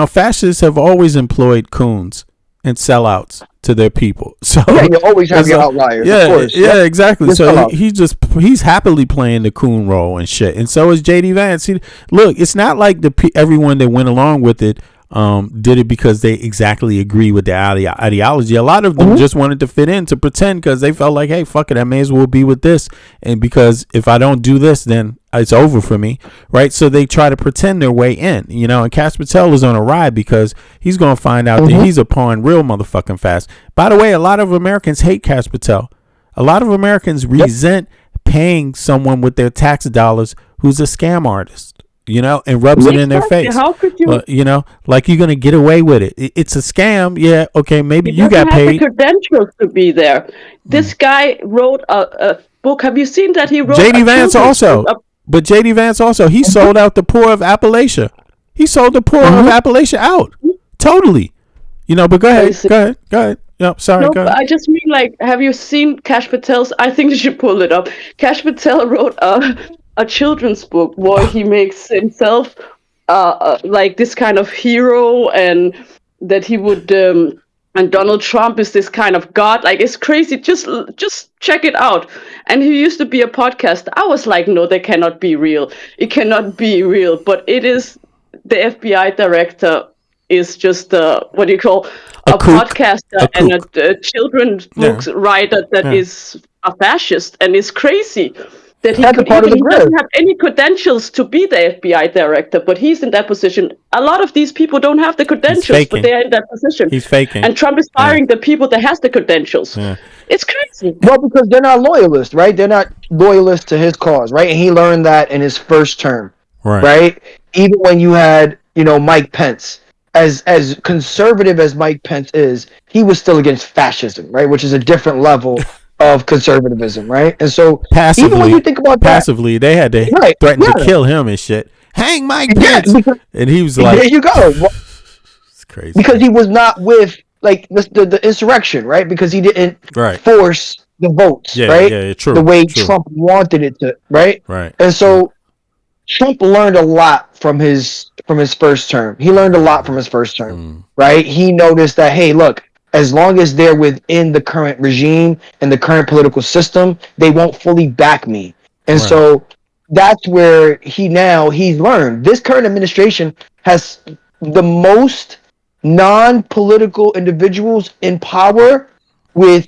fascists have always employed coons and sellouts to their people. So you always have your outliers. Yeah, of course. yeah, exactly. Just So he's happily playing the coon role and shit. And so is JD Vance. Look, it's not like everyone that went along with it did it because they exactly agree with the ideology. A lot of them just wanted to fit in, to pretend, because they felt like, hey, fuck it, I may as well be with this, and because if I don't do this, then it's over for me, right? So they try to pretend their way in, and Cash Patel is on a ride because he's going to find out that he's a pawn real motherfucking fast. By the way, a lot of Americans hate Cash Patel. A lot of Americans resent paying someone with their tax dollars who's a scam artist. And rubs it in their face. How could you? Like you're gonna get away with it. It's a scam. Yeah, okay, maybe you got paid. The credentials to be there. This guy wrote a book. Have you seen that he wrote? JD Vance also, but JD Vance also, he sold out the poor of Appalachia. He sold the poor of Appalachia out totally. But go ahead. Yep, sorry. No, go ahead. I just mean, like, have you seen Cash Patel's? I think you should pull it up. Cash Patel wrote a children's book where he makes himself like this kind of hero, and that he would and Donald Trump is this kind of god. Like, it's crazy. Just check it out. And he used to be a podcaster. I was like, no, they cannot be real. It cannot be real. But it is. The FBI director is just what do you call a podcaster and a children's books writer that is a fascist, and is crazy. That he doesn't have any credentials to be the FBI director, but he's in that position. A lot of these people don't have the credentials, but they're in that position. He's faking. And Trump is firing the people that has the credentials. Yeah. It's crazy. Well, because they're not loyalists, right? They're not loyalists to his cause, right? And he learned that in his first term, right? Even when you had, Mike Pence, as conservative as Mike Pence is, he was still against fascism, right? Which is a different level of conservatism, right? And so passively, even when you think about that, they had to threaten to kill him and shit. Hang Mike Pence, and he was like, "There you go." It's crazy because he was not with like the insurrection, right? Because he didn't force the votes, right? Yeah, true. The way Trump wanted it to, right? Right. And so Trump learned a lot from his first term. He learned a lot from his first term, right? He noticed that, hey, look, as long as they're within the current regime and the current political system, they won't fully back me. And so that's where he's learned. This current administration has the most non-political individuals in power with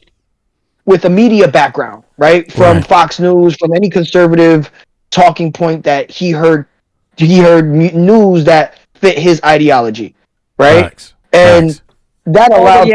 a media background, right? From Fox News, from any conservative talking point that he heard news that fit his ideology, right? And that allowed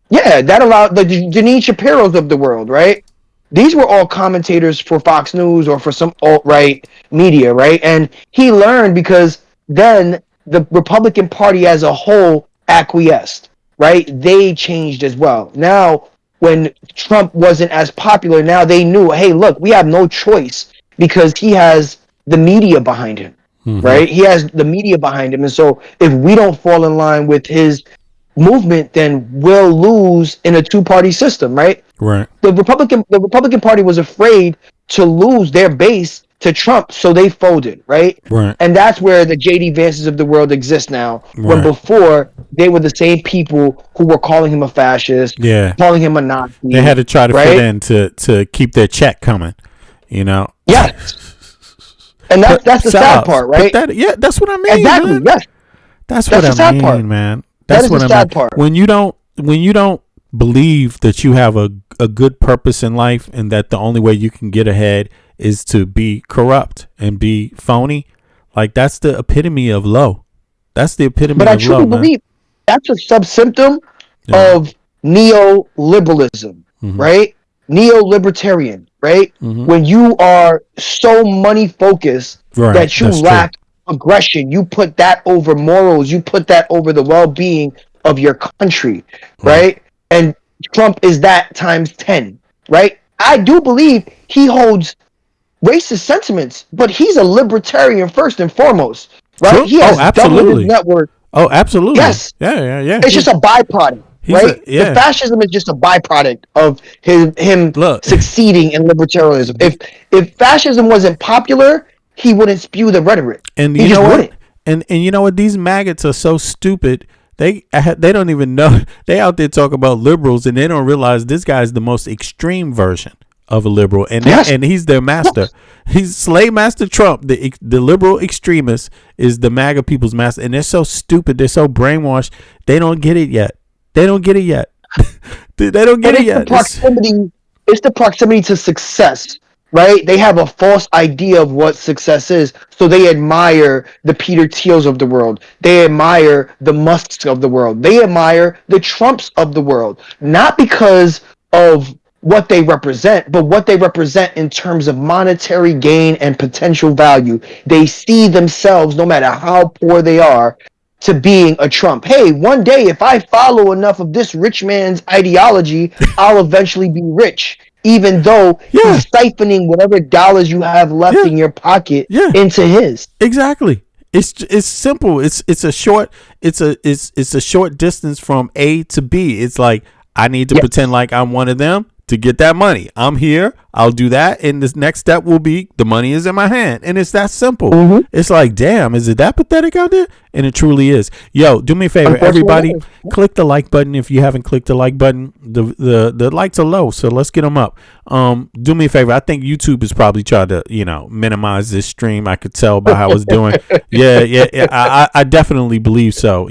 that allowed the Janine Shapiro's of the world, right? These were all commentators for Fox News or for some alt-right media, right? And he learned because then the Republican Party as a whole acquiesced, right? They changed as well. Now, when Trump wasn't as popular, now they knew, hey, look, we have no choice because he has the media behind him, right? He has the media behind him. And so if we don't fall in line with his movement, then we'll lose in a two-party system, right? Right. The Republican Party was afraid to lose their base to Trump, so they folded, right? Right. And that's where the JD Vances of the world exist now. When Right. before they were the same people who were calling him a fascist, Yeah. calling him a Nazi. They had to try to right? fit in to keep their check coming, you know. Yes. And that's the sad part, right? Yeah, that's what I mean. Exactly. Man. Yes. That's the what I sad mean, part. man. That That's is what the I sad mean. part. When you don't believe that you have a good purpose in life and that the only way you can get ahead is to be corrupt and be phony, like that's the epitome of low. That's the epitome But I of truly low, man. believe that's a sub-symptom of neoliberalism, right? Neo-libertarian, right? When you are so money-focused Right, that you that's lack aggression, you put that over morals, you put that over the well-being of your country, right? And Trump is that times 10, right? I do believe he holds racist sentiments, but he's a libertarian first and foremost, right? True. He has Oh, doubled absolutely. his network. Oh, absolutely. Yes. Yeah. It's just a byproduct, right? Yeah. The fascism is just a byproduct of him succeeding in libertarianism. If fascism wasn't popular, he wouldn't spew the rhetoric. And he you just know what? wouldn't. And you know what? These maggots are so stupid. They don't even know. They out there talk about liberals, and they don't realize this guy is the most extreme version of a liberal, and and he's their master. He's slave master Trump. The liberal extremist is the MAGA people's master, and they're so stupid. They're so brainwashed. They don't get it yet. They don't get it yet. They don't get it yet. It's the proximity to success, right? They have a false idea of what success is, so they admire the Peter Thiels of the world. They admire the Musks of the world. They admire the Trumps of the world, not because of what they represent, but what they represent in terms of monetary gain and potential value. They see themselves, no matter how poor they are, to being a Trump. Hey, one day if I follow enough of this rich man's ideology, I'll eventually be rich, even though he's siphoning whatever dollars you have left in your pocket into his. Exactly. It's simple. It's a short distance from A to B. It's like I need to pretend like I'm one of them to get that money. I'm here. I'll do that. And this next step will be the money is in my hand. And it's that simple. It's like, damn, is it that pathetic out there? And it truly is. Yo, do me a favor, everybody. Click the like button if you haven't clicked the like button. The likes are low, so let's get them up. Do me a favor. I think YouTube is probably trying to, minimize this stream. I could tell by how it's doing. Yeah. I definitely believe so.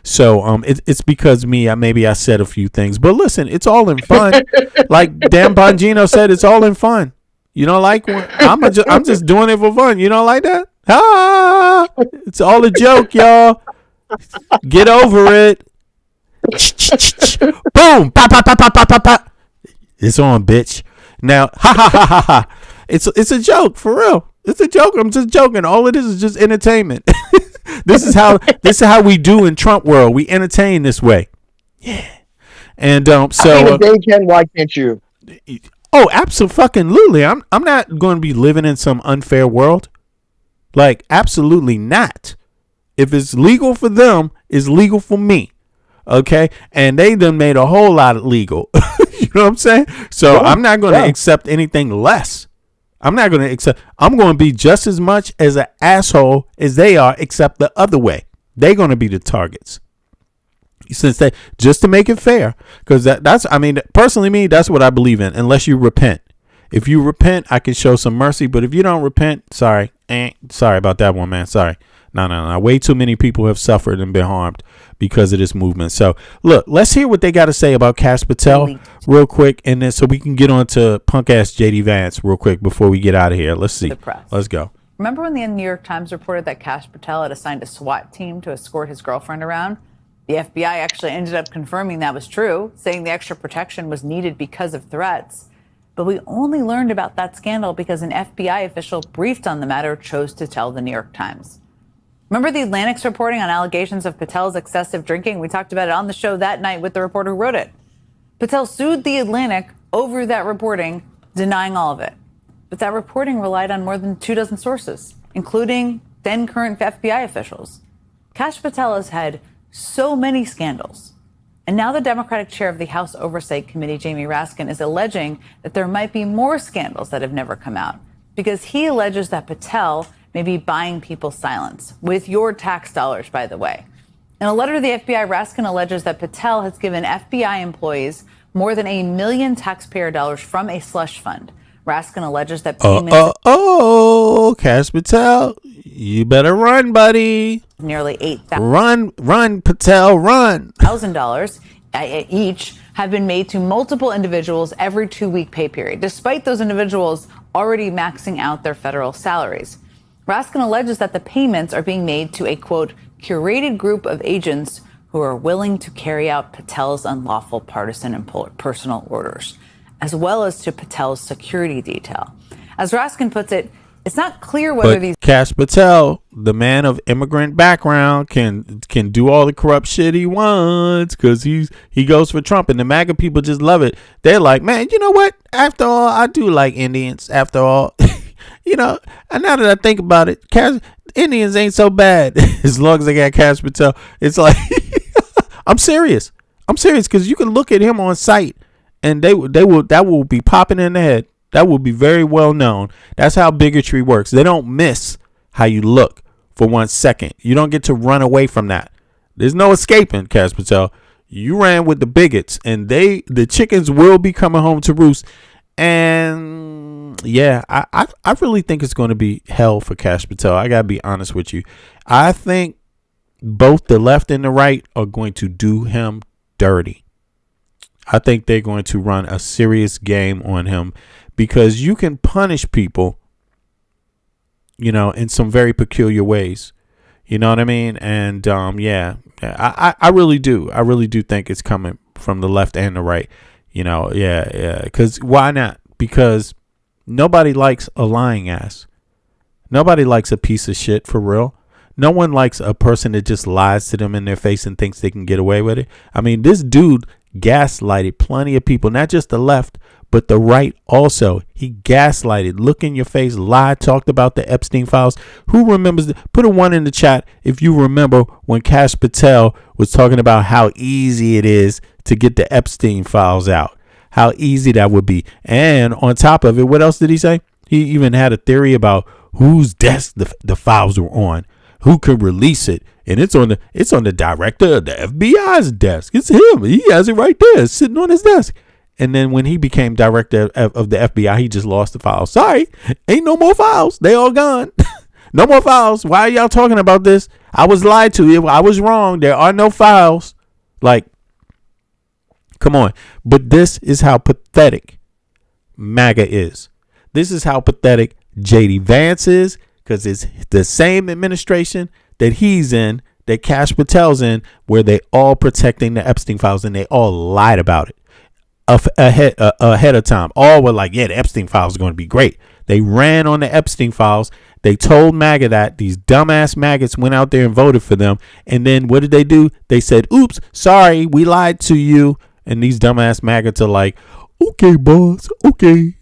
So it's because maybe I said a few things, but listen, it's all in fun. Like Dan Bongino said, it's all in fun. I'm just doing it for fun. You don't like that? It's all a joke, y'all. Get over it. Boom. Pa, pa, pa, pa, pa, pa, pa. It's on, bitch. Now, ha. It's a joke, for real. It's a joke. I'm just joking. All it is just entertainment. This is how we do in Trump world. We entertain this way. Yeah. And so if they can, why can't you? Oh, absolutely. I'm not going to be living in some unfair world. Like, absolutely not. If it's legal for them, it's legal for me. Okay? And they done made a whole lot of legal. You know what I'm saying? So I'm not going to accept anything less. I'm not going to accept. I'm going to be just as much as an asshole as they are, except the other way. They're going to be the targets. Since they, just to make it fair, because personally me, that's what I believe in, unless you repent. If you repent, I can show some mercy, but if you don't repent, sorry about that one, man. Sorry. No. Way too many people have suffered and been harmed because of this movement. So look, let's hear what they got to say about Kash Patel real quick, and then so we can get on to punk ass JD Vance real quick before we get out of here. Let's see. Let's go. Remember when the New York Times reported that Kash Patel had assigned a SWAT team to escort his girlfriend around? The FBI actually ended up confirming that was true, saying the extra protection was needed because of threats. But we only learned about that scandal because an FBI official briefed on the matter chose to tell the New York Times. Remember the Atlantic's reporting on allegations of Patel's excessive drinking? We talked about it on the show that night with the reporter who wrote it. Patel sued the Atlantic over that reporting, denying all of it. But that reporting relied on more than 24 sources, including then current FBI officials. Kash Patel has had so many scandals. And now the Democratic chair of the House Oversight Committee, Jamie Raskin, is alleging that there might be more scandals that have never come out because he alleges that Patel may be buying people's silence, with your tax dollars, by the way. In a letter to the FBI, Raskin alleges that Patel has given FBI employees more than $1 million taxpayer dollars from a slush fund. Raskin alleges that payments... Cash Patel, you better run, buddy. Nearly $8,000. Run, Patel, run. $1,000 each have been made to multiple individuals every 2-week pay period, despite those individuals already maxing out their federal salaries. Raskin alleges that the payments are being made to a, quote, curated group of agents who are willing to carry out Patel's unlawful partisan and personal orders, as well as to Patel's security detail. As Raskin puts it, it's not clear whether these... Cash Patel, the man of immigrant background, can do all the corrupt shit he wants because he goes for Trump, and the MAGA people just love it. They're like, man, you know what? After all, I do like Indians. After all, you know, and now that I think about it, Indians ain't so bad as long as they got Cash Patel. It's like, I'm serious because you can look at him on site, and that will be popping in the head. That will be very well known. That's how bigotry works. They don't miss how you look for 1 second. You don't get to run away from that. There's no escaping, Cash Patel. You ran with the bigots, and the chickens will be coming home to roost. And yeah, I really think it's going to be hell for Cash Patel. I gotta be honest with you. I think both the left and the right are going to do him dirty. I think they're going to run a serious game on him, because you can punish people, you know, in some very peculiar ways. You know what I mean? And I really do. I really do think it's coming from the left and the right. You know, yeah. Because why not? Because nobody likes a lying ass. Nobody likes a piece of shit, for real. No one likes a person that just lies to them in their face and thinks they can get away with it. I mean, this dude gaslighted plenty of people, not just the left, but the right also. He gaslighted, look in your face, lied, talked about the Epstein files. Who remembers? Put a 1 in the chat if you remember when Cash Patel was talking about how easy it is to get the Epstein files out. How easy that would be. And on top of it, what else did he say? He even had a theory about whose desk the files were on, who could release it. And it's on the director of the FBI's desk. It's him. He has it right there, sitting on his desk. And then when he became director of the FBI, he just lost the files. Sorry, ain't no more files. They all gone. No more files. Why are y'all talking about this? I was lied to. I was wrong. There are no files. Like, come on. But this is how pathetic MAGA is. This is how pathetic J.D. Vance is, because it's the same administration that he's in, that Cash Patel's in, where they all protecting the Epstein files, and they all lied about it ahead of time. All were like, yeah, the Epstein files are going to be great. They ran on the Epstein files. They told MAGA that. These dumbass maggots went out there and voted for them. And then what did they do? They said, oops, sorry, we lied to you. And these dumbass maggots are like, okay, boss, okay.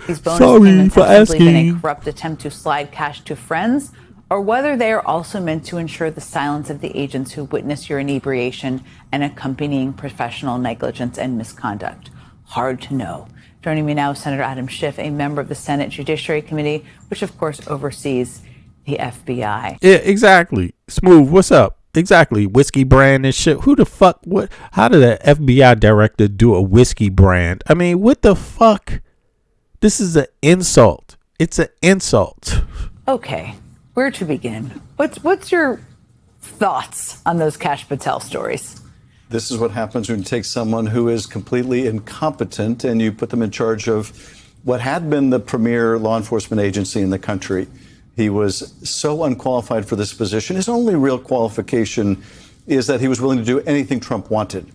These bonus sorry payments for have simply asking. been a corrupt attempt to slide cash to friends, or whether they are also meant to ensure the silence of the agents who witness your inebriation and accompanying professional negligence and misconduct. Hard to know. Joining me now is Senator Adam Schiff, a member of the Senate Judiciary Committee, which of course oversees the FBI. Yeah, exactly. Smooth, what's up? Exactly. Whiskey brand and shit. Who the fuck? What? How did an FBI director do a whiskey brand? I mean, what the fuck? This is an insult. It's an insult. Okay. Where to begin? What's your thoughts on those Cash Patel stories? This is what happens when you take someone who is completely incompetent and you put them in charge of what had been the premier law enforcement agency in the country. He was so unqualified for this position. His only real qualification is that he was willing to do anything Trump wanted.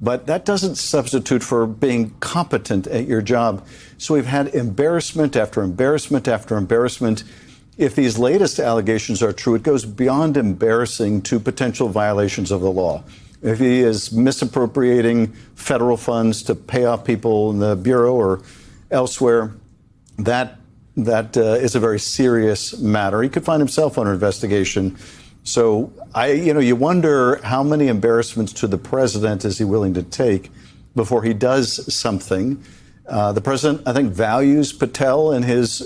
But that doesn't substitute for being competent at your job. So we've had embarrassment after embarrassment after embarrassment. If these latest allegations are true, it goes beyond embarrassing to potential violations of the law. If he is misappropriating federal funds to pay off people in the Bureau or elsewhere, that is a very serious matter. He could find himself under investigation. So you wonder how many embarrassments to the president is he willing to take before he does something. The president, I think, values Patel and his,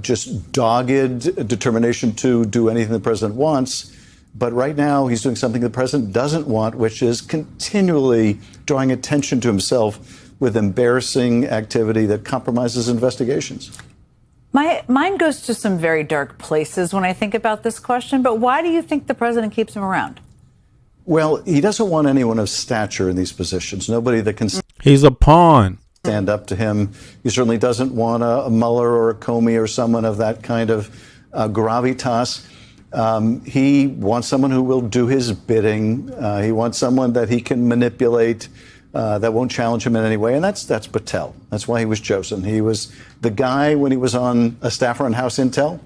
just dogged determination to do anything the president wants. But right now, he's doing something the president doesn't want, which is continually drawing attention to himself with embarrassing activity that compromises investigations. My mind goes to some very dark places when I think about this question, but why do you think the president keeps him around? Well, he doesn't want anyone of stature in these positions. Nobody that can... He's a pawn. ...stand up to him. He certainly doesn't want a Mueller or a Comey or someone of that kind of gravitas. He wants someone who will do his bidding. He wants someone that he can manipulate, that won't challenge him in any way. And that's Patel. That's why he was chosen. He was the guy when he was on a staffer on House Intel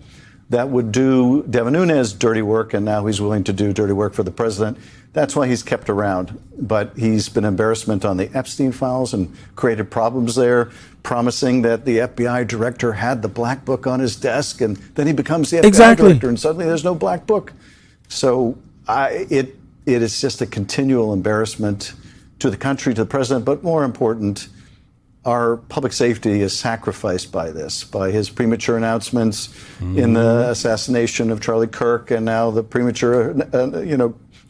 that would do Devin Nunes dirty work, and now he's willing to do dirty work for the president. That's why he's kept around. But he's been embarrassment on the Epstein files and created problems there, promising that the FBI director had the black book on his desk, and then he becomes the FBI director, and suddenly there's no black book. So it is just a continual embarrassment to the country, to the president, but more important, our public safety is sacrificed by this, by his premature announcements in the assassination of Charlie Kirk, and now the premature,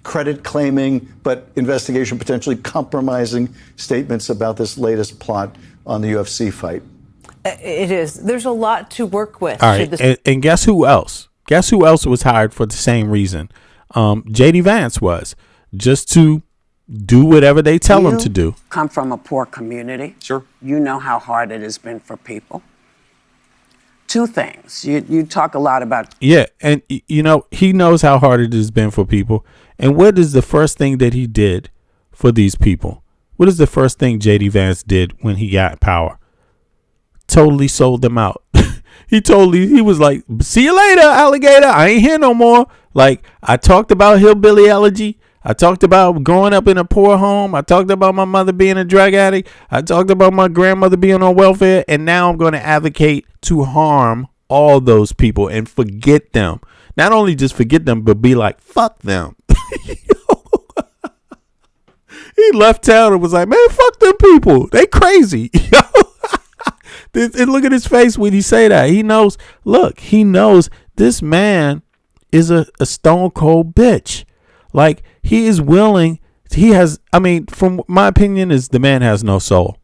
credit claiming, but investigation potentially compromising statements about this latest plot on the UFC fight. It is. There's a lot to work with. All right, and guess who else? Guess who else was hired for the same reason? J.D. Vance was, just to do whatever they tell him to do. Come from a poor community. Sure. You know how hard it has been for people. Two things. You talk a lot about... Yeah, and, he knows how hard it has been for people. And what is the first thing that he did for these people? What is the first thing J.D. Vance did when he got power? Totally sold them out. He was like, see you later, alligator. I ain't here no more. Like, I talked about hillbilly elegy. I talked about growing up in a poor home. I talked about my mother being a drug addict. I talked about my grandmother being on welfare. And now I'm going to advocate to harm all those people and forget them. Not only just forget them, but be like, fuck them. He left town and was like, man, fuck them people. They crazy. And look at his face when he say that. He knows this man is a stone cold bitch. Like, he is willing. From my opinion, is the man has no soul.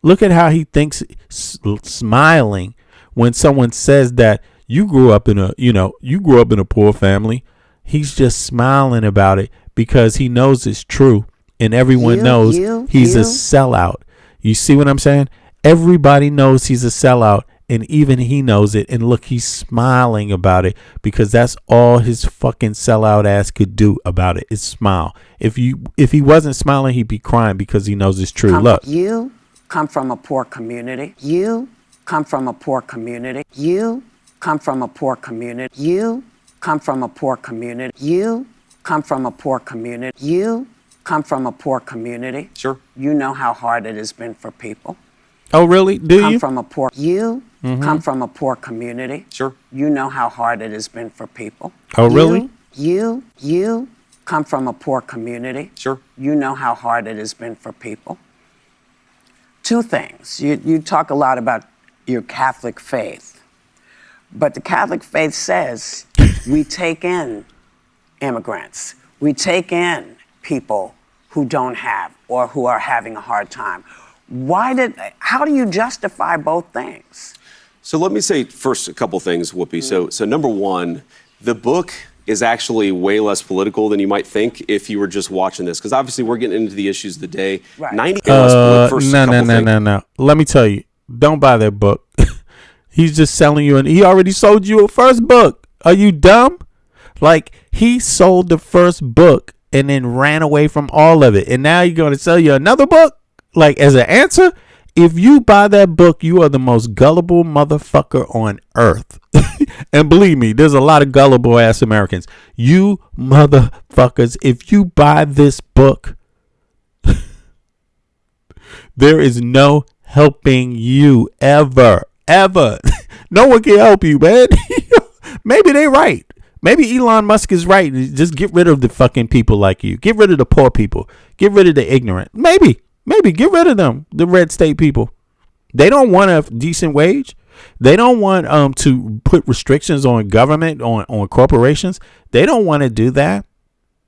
Look at how he thinks, smiling when someone says that you grew up in a poor family. He's just smiling about it because he knows it's true, and everyone knows he's a sellout. You see what I'm saying? Everybody knows he's a sellout, and even he knows it. And look, he's smiling about it because that's all his fucking sellout ass could do about it is smile. If he wasn't smiling, he'd be crying because he knows it's true. Look, you come from a poor community. You come from a poor community. You come from a poor community. You come from a poor community. You come from a poor community. You come from a poor community. Sure. You know how hard it has been for people. Oh, really? Do come you? From a poor, you come from a poor community. Sure. You know how hard it has been for people. Oh, really? You come from a poor community. Sure. You know how hard it has been for people. Two things. You talk a lot about your Catholic faith, but the Catholic faith says we take in immigrants. We take in people who don't have or who are having a hard time. How do you justify both things? So let me say first a couple things, Whoopi. So number one, the book is actually way less political than you might think if you were just watching this, because obviously we're getting into the issues of the day. Right. No. Let me tell you, don't buy that book. He's just selling you, and he already sold you a first book. Are you dumb? Like, he sold the first book and then ran away from all of it, and now you're going to sell you another book? Like, as an answer, if you buy that book, you are the most gullible motherfucker on earth. And believe me, there's a lot of gullible ass Americans. You motherfuckers, if you buy this book, there is no helping you ever. No one can help you, man. Maybe they right. Maybe Elon Musk is right. Just get rid of the fucking people like you. Get rid of the poor people. Get rid of the ignorant. Maybe Maybe get rid of them, the red state people. They don't want a decent wage. They don't want to put restrictions on government, on corporations. They don't want to do that.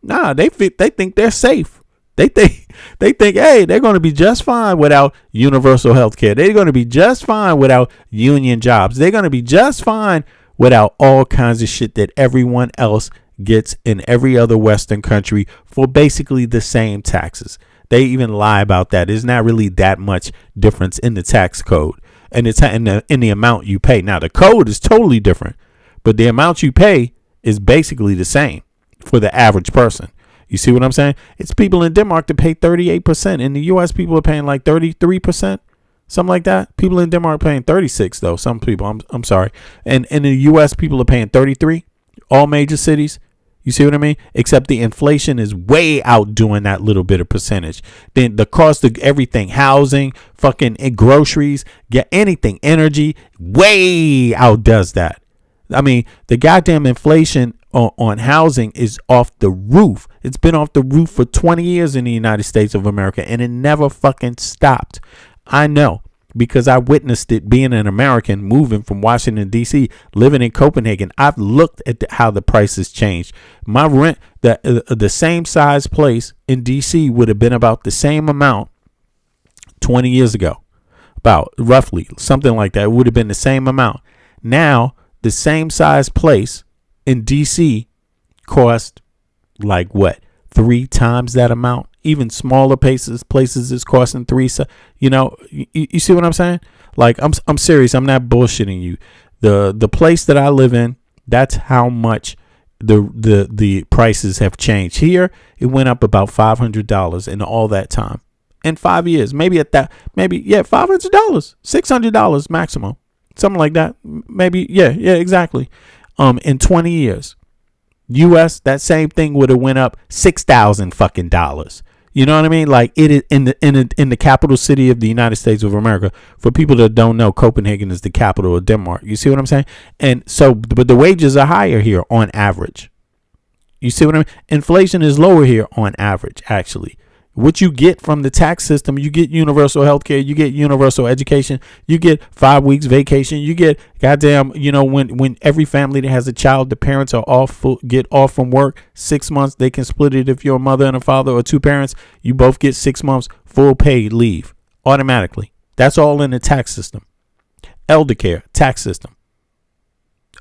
Nah, they think they're safe. They think, hey, they're going to be just fine without universal health care. They're going to be just fine without union jobs. They're going to be just fine without all kinds of shit that everyone else gets in every other Western country for basically the same taxes. They even lie about that. There's not really that much difference in the tax code, and it's in the amount you pay. Now, the code is totally different, but the amount you pay is basically the same for the average person. You see what I'm saying? It's people in Denmark that pay 38%. In the U.S., people are paying like 33%, something like that. People in Denmark are paying 36, though. Some people, I'm sorry. And in the U.S., people are paying 33. All major cities. You see what I mean? Except the inflation is way outdoing that little bit of percentage. Then the cost of everything, housing, fucking groceries, get anything, energy, way outdoes that. I mean, the goddamn inflation on housing is off the roof. It's been off the roof for 20 years in the United States of America, and it never fucking stopped. I know, because I witnessed it being an American moving from Washington, D.C., living in Copenhagen. I've looked at how the prices changed. My rent, the same size place in D.C. would have been about the same amount 20 years ago. About roughly something like that. It would have been the same amount. Now, the same size place in D.C. cost like what? 3 times that amount. Even smaller places is costing 3. So, you know, you see what I'm saying? Like, I'm serious. I'm not bullshitting you. The place that I live in, that's how much the prices have changed. Here, it went up about $500 in all that time. In 5 years, $500, $600 maximum, something like that. Maybe, yeah, exactly. In 20 years, U.S. that same thing would have went up $6,000 fucking dollars. You know what I mean? Like, it is in the capital city of the United States of America. For people that don't know, Copenhagen is the capital of Denmark. You see what I'm saying? And so, but the wages are higher here on average. You see what I mean? Inflation is lower here on average, actually. What you get from the tax system, you get universal health care, you get universal education, you get 5 weeks vacation, you get goddamn, you know, when every family that has a child, the parents are get off from work 6 months, they can split it. If you're a mother and a father or 2 parents, you both get 6 months full paid leave automatically. That's all in the tax system. Elder care, tax system.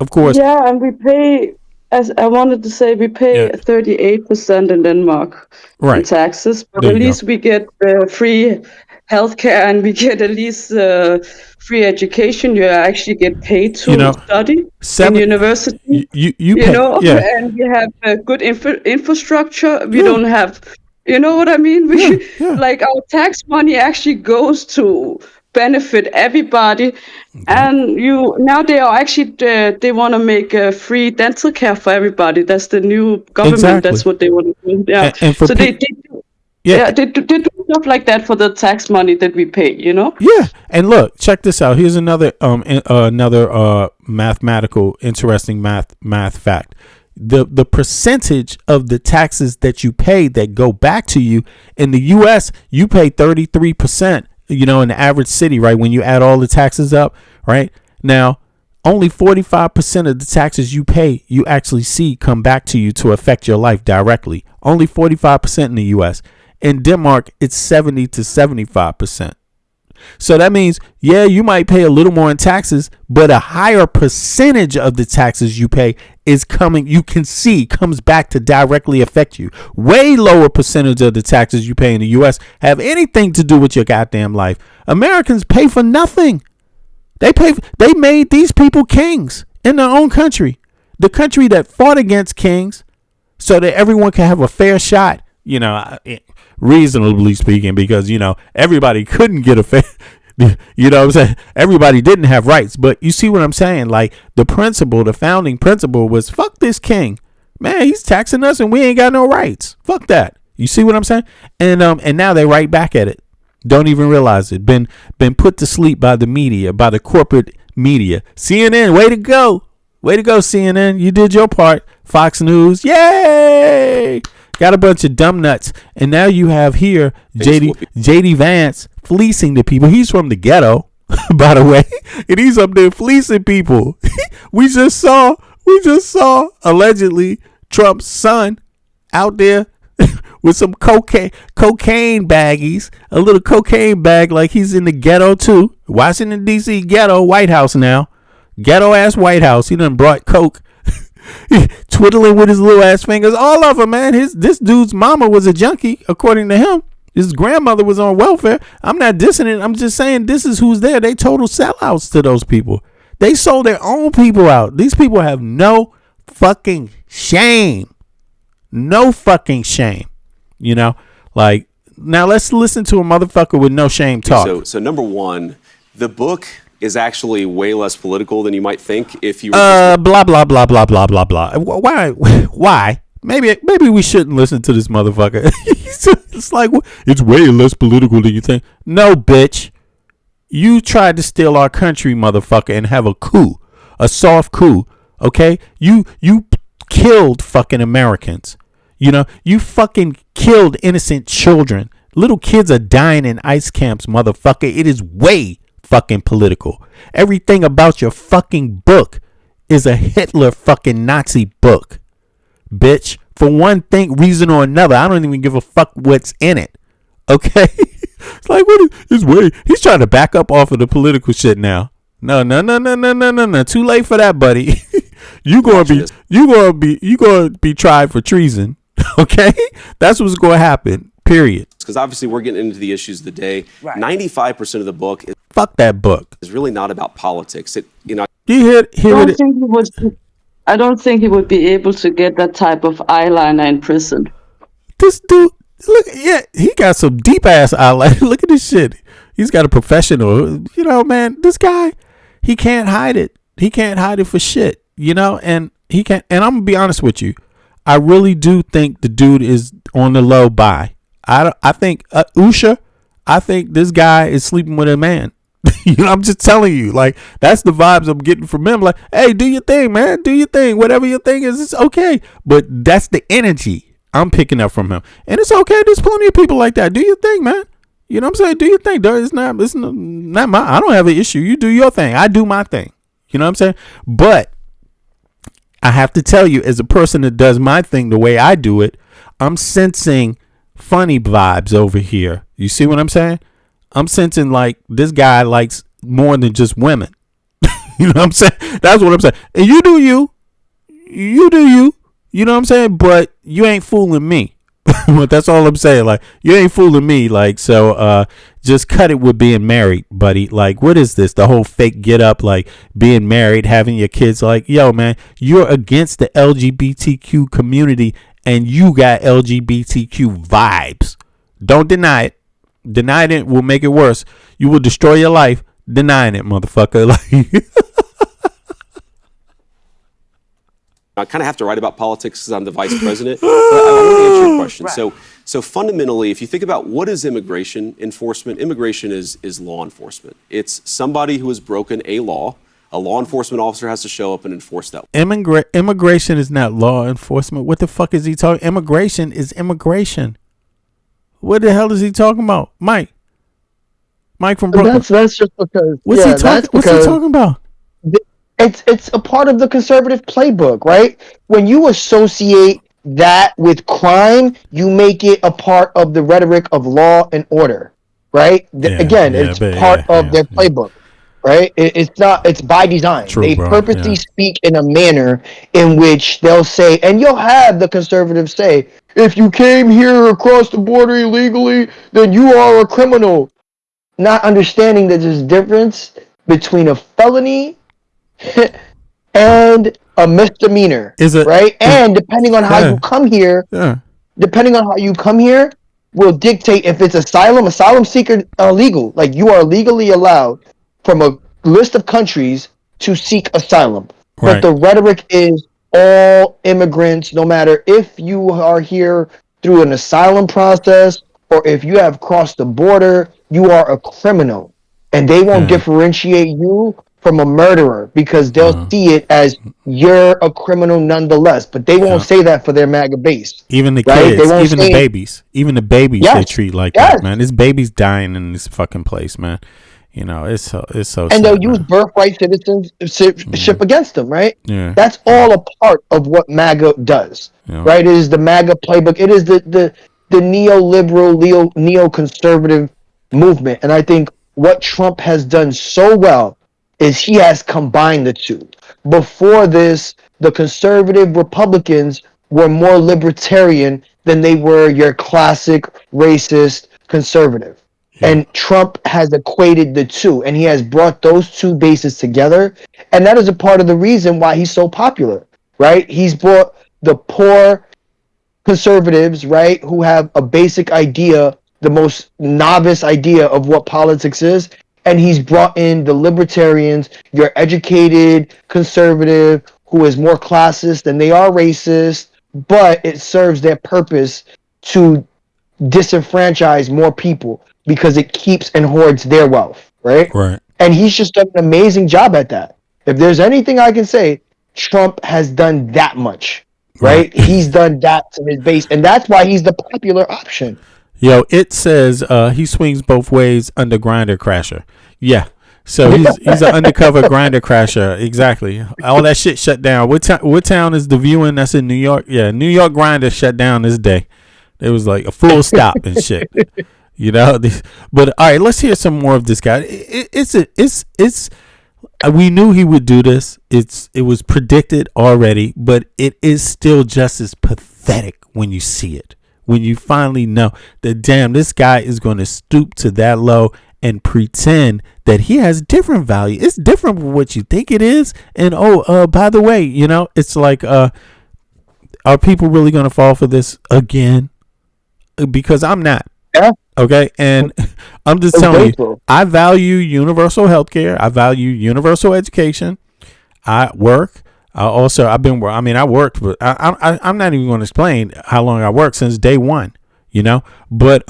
Of course. Yeah, and we pay, as I wanted to say, we pay 38% in Denmark in taxes, but at least we get free healthcare and we get at least free education. You actually get paid to study in university. You pay, know, and we have good infrastructure. We don't have, you know what I mean? We like our tax money actually goes to benefit everybody. And now they are actually they want to make free dental care for everybody. That's the new government. Exactly. That's what they want to do. Yeah. And so they do stuff like that for the tax money that we pay. You know. Yeah. And look, check this out. Here's another mathematical interesting math fact. The percentage of the taxes that you pay that go back to you in the U.S. you pay 33%. You know, in the average city, right? When you add all the taxes up, right? Now, only 45% of the taxes you pay, you actually see come back to you to affect your life directly. Only 45% in the U.S. In Denmark, it's 70 to 75%. So that means, yeah, you might pay a little more in taxes, but a higher percentage of the taxes you pay is coming, you can see, comes back to directly affect you. Way lower percentage of the taxes you pay in the U.S. have anything to do with your goddamn life. Americans pay for nothing. They made these people kings in their own country. The country that fought against kings so that everyone can have a fair shot, you know, reasonably speaking, because, you know, everybody couldn't get a fair, you know what I'm saying? Everybody didn't have rights. But you see what I'm saying? Like, the founding principle was, fuck this king. Man, he's taxing us and we ain't got no rights. Fuck that. You see what I'm saying? And now they right back at it. Don't even realize it. Been put to sleep by the media, by the corporate media. CNN, way to go. Way to go, CNN. You did your part. Fox News, yay! got a bunch of dumb nuts, and now you have here JD Vance fleecing the people. He's from the ghetto, by the way, and he's up there fleecing people. We just saw allegedly Trump's son out there with some cocaine baggies, a little cocaine bag, like he's in the ghetto too. Washington D.C. ghetto, White House now, ghetto ass White House. He done brought coke, twiddling with his little ass fingers, all of them, man. This dude's mama was a junkie, according to him. His grandmother was on welfare. I'm not dissing it. I'm just saying this is who's there. They total sellouts to those people. They sold their own people out. These people have no fucking shame. No fucking shame. You know, like, now let's listen to a motherfucker with no shame talk. So number one, the book is actually way less political than you might think if you were blah blah blah blah blah blah blah. Why? Maybe we shouldn't listen to this motherfucker. It's like, it's way less political than you think. No, bitch. You tried to steal our country, motherfucker, and have a coup, a soft coup. Okay, you killed fucking Americans. You know, you fucking killed innocent children. Little kids are dying in ICE camps, motherfucker. It is way fucking political. Everything about your fucking book is a Hitler fucking Nazi book, bitch. For one thing, reason or another, I don't even give a fuck what's in it. Okay, it's like, what is way? He's trying to back up off of the political shit now. No. Too late for that, buddy. you gonna be tried for treason. Okay, that's what's gonna happen. Period. Because obviously we're getting into the issues of the day. Right. 95% of the book is fuck that book. Is really not about politics. You hear it. I don't think he would be able to get that type of eyeliner in prison. This dude, look, yeah, he got some deep ass eyeliner. Look at this shit. He's got a professional. You know, man, this guy, he can't hide it. He can't hide it for shit. You know, and he can't. And I'm gonna be honest with you. I really do think the dude is on the low buy. I think Usha. I think this guy is sleeping with a man. You know, I'm just telling you, like, that's the vibes I'm getting from him. Like, hey, do your thing, man. Do your thing. Whatever your thing is, it's okay. But that's the energy I'm picking up from him. And it's okay. There's plenty of people like that. Do your thing, man. You know what I'm saying? Do your thing. It's not my, I don't have an issue. You do your thing. I do my thing. You know what I'm saying? But I have to tell you, as a person that does my thing the way I do it, I'm sensing funny vibes over here. You see what I'm saying? I'm sensing like this guy likes more than just women. You know what I'm saying? That's what I'm saying. And you do you. You do you. You know what I'm saying? But you ain't fooling me. But that's all I'm saying. Like, you ain't fooling me. Like, so just cut it with being married, buddy. Like, what is this? The whole fake get up, like being married, having your kids. Like, yo, man, you're against the LGBTQ community and you got LGBTQ vibes. Don't deny it. Denying it will make it worse. You will destroy your life denying it, motherfucker. Like, I kind of have to write about politics because I'm the vice president. But I want to answer your question. Right. So fundamentally, if you think about what is immigration enforcement, immigration is law enforcement. It's somebody who has broken a law. A law enforcement officer has to show up and enforce that. Immigration is not law enforcement. What the fuck is he talking? Immigration is immigration. What the hell is he talking about? Mike from Brooklyn. That's just because. What's he talking about? It's a part of the conservative playbook, right? When you associate that with crime, you make it a part of the rhetoric of law and order, right? It's part of their playbook, right? It's by design. True, they purposely speak in a manner in which they'll say, and you'll have the conservatives say, if you came here across the border illegally, then you are a criminal. Not understanding that there's a difference between a felony and a misdemeanor, right? And depending on how you come here, will dictate if it's asylum seeker illegal. Like, you are legally allowed from a list of countries to seek asylum. But the rhetoric is all immigrants, no matter if you are here through an asylum process or if you have crossed the border, you are a criminal. And they won't differentiate you from a murderer because they'll see it as you're a criminal nonetheless. But they won't say that for their MAGA base. Even the right? kids, They won't even the say, babies, they Yes. treat like Yes. that, man. There's babies dying in this fucking place, man. You know, it's so and sad, they'll man. use birthright citizenship against them, right? Yeah. That's all a part of what MAGA does, Yeah. right? It is the MAGA playbook. It is the neoliberal, neoconservative movement. And I think what Trump has done so well is he has combined the two. Before this, the conservative Republicans were more libertarian than they were your classic racist conservative. And Trump has equated the two, and he has brought those two bases together. And that is a part of the reason why he's so popular, right? He's brought the poor conservatives, right, who have a basic idea, the most novice idea of what politics is, and he's brought in the libertarians, your educated conservative who is more classist than they are racist, but it serves their purpose to disenfranchise more people because it keeps and hoards their wealth, right? Right. And he's just done an amazing job at that. If there's anything I can say, Trump has done that much, right? He's done that to his base, and that's why he's the popular option. Yo, it says he swings both ways under grinder crasher. Yeah. So he's an undercover grinder crasher. Exactly. All that shit shut down. What town is the viewing that's in New York? Yeah, New York grinder shut down this day. It was like a full stop and shit. You know, but all right, let's hear some more of this guy. It's we knew he would do this. It was predicted already, but it is still just as pathetic when you see it. When you finally know that, damn, this guy is going to stoop to that low and pretend that he has different value. It's different from what you think it is. And by the way, you know, it's like, are people really going to fall for this again? Because I'm not. Yeah. Okay. And I'm just telling you, I value universal health care. I value universal education. I work. I worked, but I'm not even going to explain how long I worked since day one, you know, but,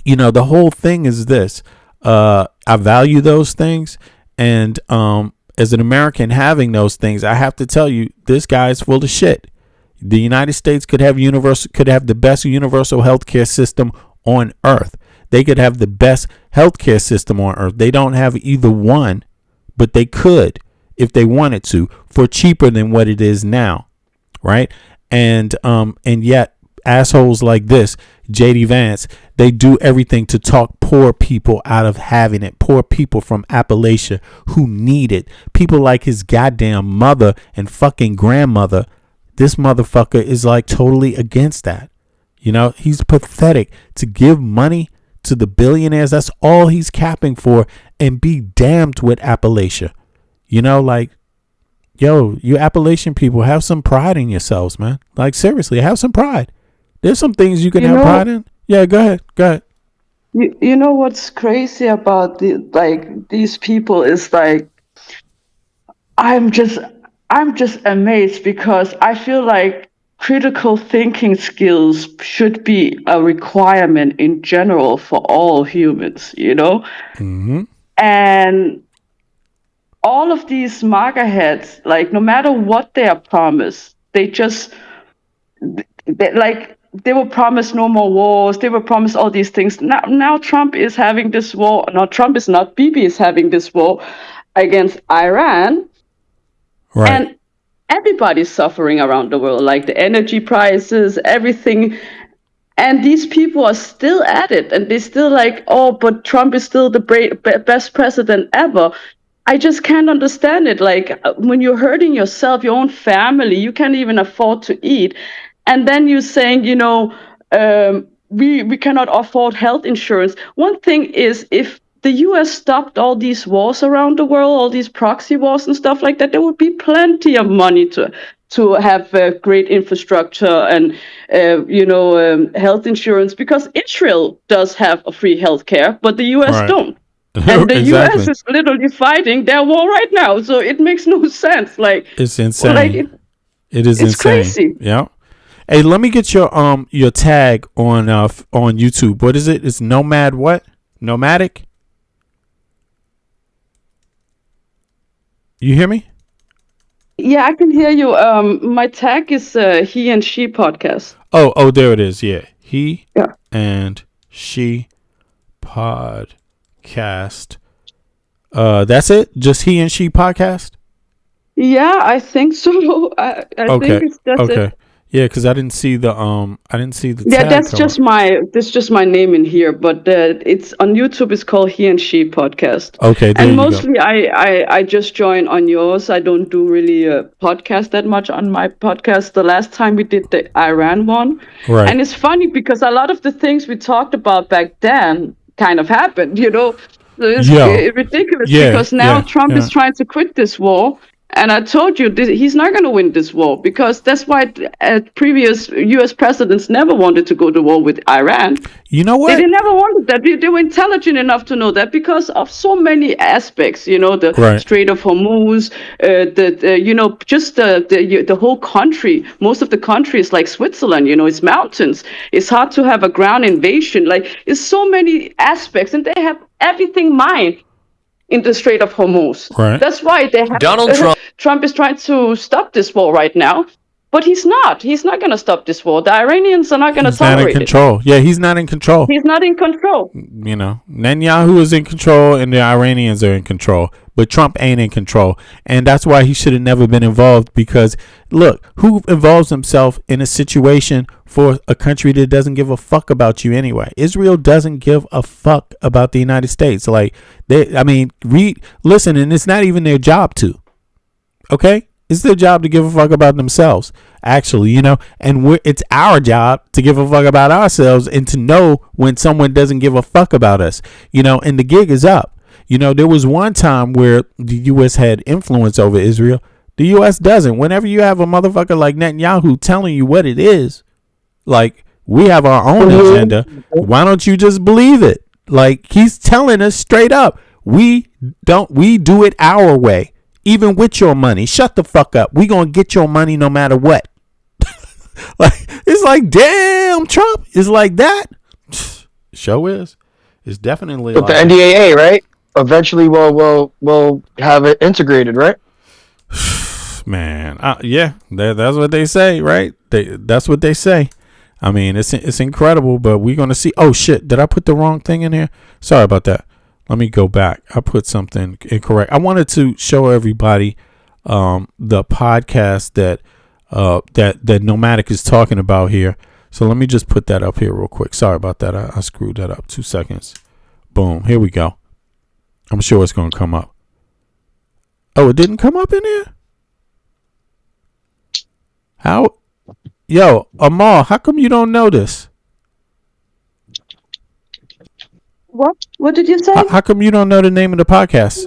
you know, the whole thing is this, I value those things. And, as an American having those things, I have to tell you, this guy is full of shit. The United States could have the best universal healthcare system on earth. They could have the best healthcare system on earth. They don't have either one, but they could if they wanted to for cheaper than what it is now, right? And yet assholes like this, JD Vance, they do everything to talk poor people out of having it. Poor people from Appalachia who need it. People like his goddamn mother and fucking grandmother. This motherfucker is like totally against that. You know, he's pathetic to give money to the billionaires. That's all he's capping for, and be damned with Appalachia. You know, like, yo, you Appalachian people, have some pride in yourselves, man. Like, seriously, have some pride. There's some things you can have pride in. Yeah, go ahead. Go ahead. You know what's crazy about these people is like, I'm just amazed because I feel like critical thinking skills should be a requirement in general for all humans, you know? Mm-hmm. And all of these MAGA heads, like, no matter what they are promised, they were promised no more wars. They were promised all these things. Now Trump is having this war. No, Trump is not. Bibi is having this war against Iran. Right. And everybody's suffering around the world, like the energy prices, everything. And these people are still at it. And they're still like, oh, but Trump is still the best president ever. I just can't understand it. Like, when you're hurting yourself, your own family, you can't even afford to eat. And then you're saying, you know, we cannot afford health insurance. One thing is, if the U.S. stopped all these wars around the world, all these proxy wars and stuff like that, there would be plenty of money to have great infrastructure and, health insurance, because Israel does have a free health care, but the U.S. don't. And the Exactly. U.S. is literally fighting their war right now, so it makes no sense. Like, It's insane. Like it's insane. Crazy. Yeah. Hey, let me get your tag on YouTube. What is it? It's Nomad what? Nomadic? You hear me? Yeah, I can hear you. My tag is he and she podcast. Oh, there it is. Yeah. He and she podcast. That's it? Just he and she podcast? Yeah, I think so. I think it's that's it. Yeah, because I didn't see the Yeah, tag that's come just up. my name in here, but it's on YouTube. It's called He and She Podcast. Okay, there and you go. mostly I just join on yours. I don't do really a podcast that much on my podcast. The last time we did the Iran one, Right. and it's funny because a lot of the things we talked about back then kind of happened. It's ridiculous because now Trump is trying to quit this war. And I told you he's not going to win this war because that's why previous U.S. presidents never wanted to go to war with Iran. You know what? They never wanted that. They were intelligent enough to know that because of so many aspects. The Strait of Hormuz, the whole country. Most of the country is like Switzerland. It's mountains. It's hard to have a ground invasion. Like it's so many aspects, and they have everything mined in the Strait of Hormuz. Right. That's why they have Donald Trump is trying to stop this war right now, but he's not. He's not going to stop this war. The Iranians are not going to tolerate He's not in control. Yeah, he's not in control. He's not in control. Netanyahu is in control and the Iranians are in control, but Trump ain't in control. And that's why he should have never been involved because, look, who involves himself in a situation for a country that doesn't give a fuck about you anyway? Israel doesn't give a fuck about the United States. Listen, and it's not even their job to. Okay? It's their job to give a fuck about themselves, actually, and it's our job to give a fuck about ourselves and to know when someone doesn't give a fuck about us, and the gig is up. There was one time where the U.S. had influence over Israel. The U.S. doesn't. Whenever you have a motherfucker like Netanyahu telling you what it is, like, we have our own agenda, why don't you just believe it? Like, he's telling us straight up, we do it our way. Even with your money, shut the fuck up. We gonna get your money no matter what. It's like, damn, Trump is like that. Show is. It's definitely. But the NDAA, right? Eventually, we'll have it integrated, right? Man, yeah, that's what they say, right? That's what they say. I mean, it's incredible, but we're gonna see. Oh shit! Did I put the wrong thing in here? Sorry about that. Let me go back. I put something incorrect. I wanted to show everybody the podcast that Nomadic is talking about here. So let me just put that up here real quick. Sorry about that. I screwed that up. 2 seconds. Boom. Here we go. I'm sure it's going to come up. Oh, it didn't come up in here? How? Yo, Amal, how come you don't know this? What did you say? How come you don't know the name of the podcast?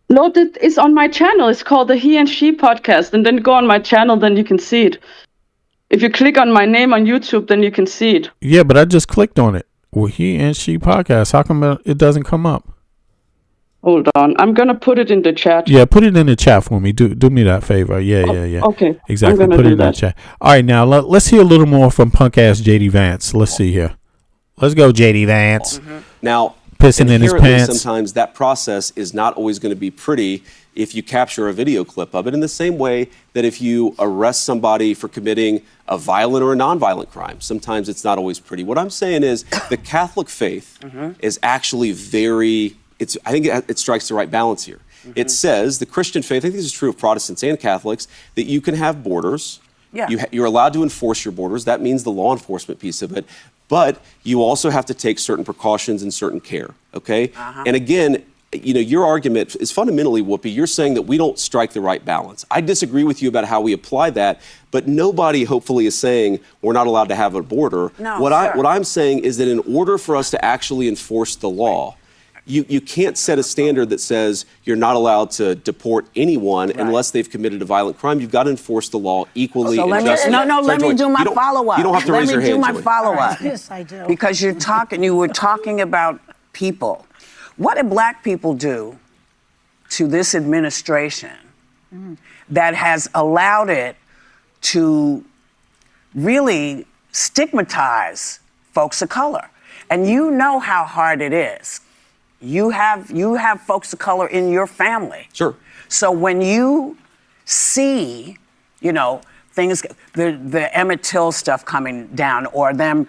No, it's on my channel. It's called the He and She Podcast. And then go on my channel, then you can see it. If you click on my name on YouTube, then you can see it. Yeah, but I just clicked on it. Well, He and She Podcast. How come it doesn't come up? Hold on. I'm going to put it in the chat. Yeah, put it in the chat for me. Do me that favor. Yeah. Okay. Exactly. Put it in the chat. All right, now let's hear a little more from punk-ass JD Vance. Let's see here. Let's go, JD Vance. Now, pissing in his inherently, pants. sometimes that process is not always going to be pretty if you capture a video clip of it, in the same way that if you arrest somebody for committing a violent or a nonviolent crime, sometimes it's not always pretty. What I'm saying is the Catholic faith is actually I think it strikes the right balance here. It says, the Christian faith, I think this is true of Protestants and Catholics, that you can have borders. Yeah. You're allowed to enforce your borders. That means the law enforcement piece of it. But you also have to take certain precautions and certain care, okay? And again, your argument is fundamentally, Whoopi, you're saying that we don't strike the right balance. I disagree with you about how we apply that, but nobody hopefully is saying we're not allowed to have a border. No, what I'm saying is that in order for us to actually enforce the law, you can't set a standard that says you're not allowed to deport anyone unless they've committed a violent crime. You've got to enforce the law equally and justly. Let me do my follow-up. You don't have to raise your hand. Let me do my follow-up. Yes, I do. Because you were talking about people. What did black people do to this administration that has allowed it to really stigmatize folks of color? And you know how hard it is. You have folks of color in your family. Sure. So when you see, things, the Emmett Till stuff coming down, or them.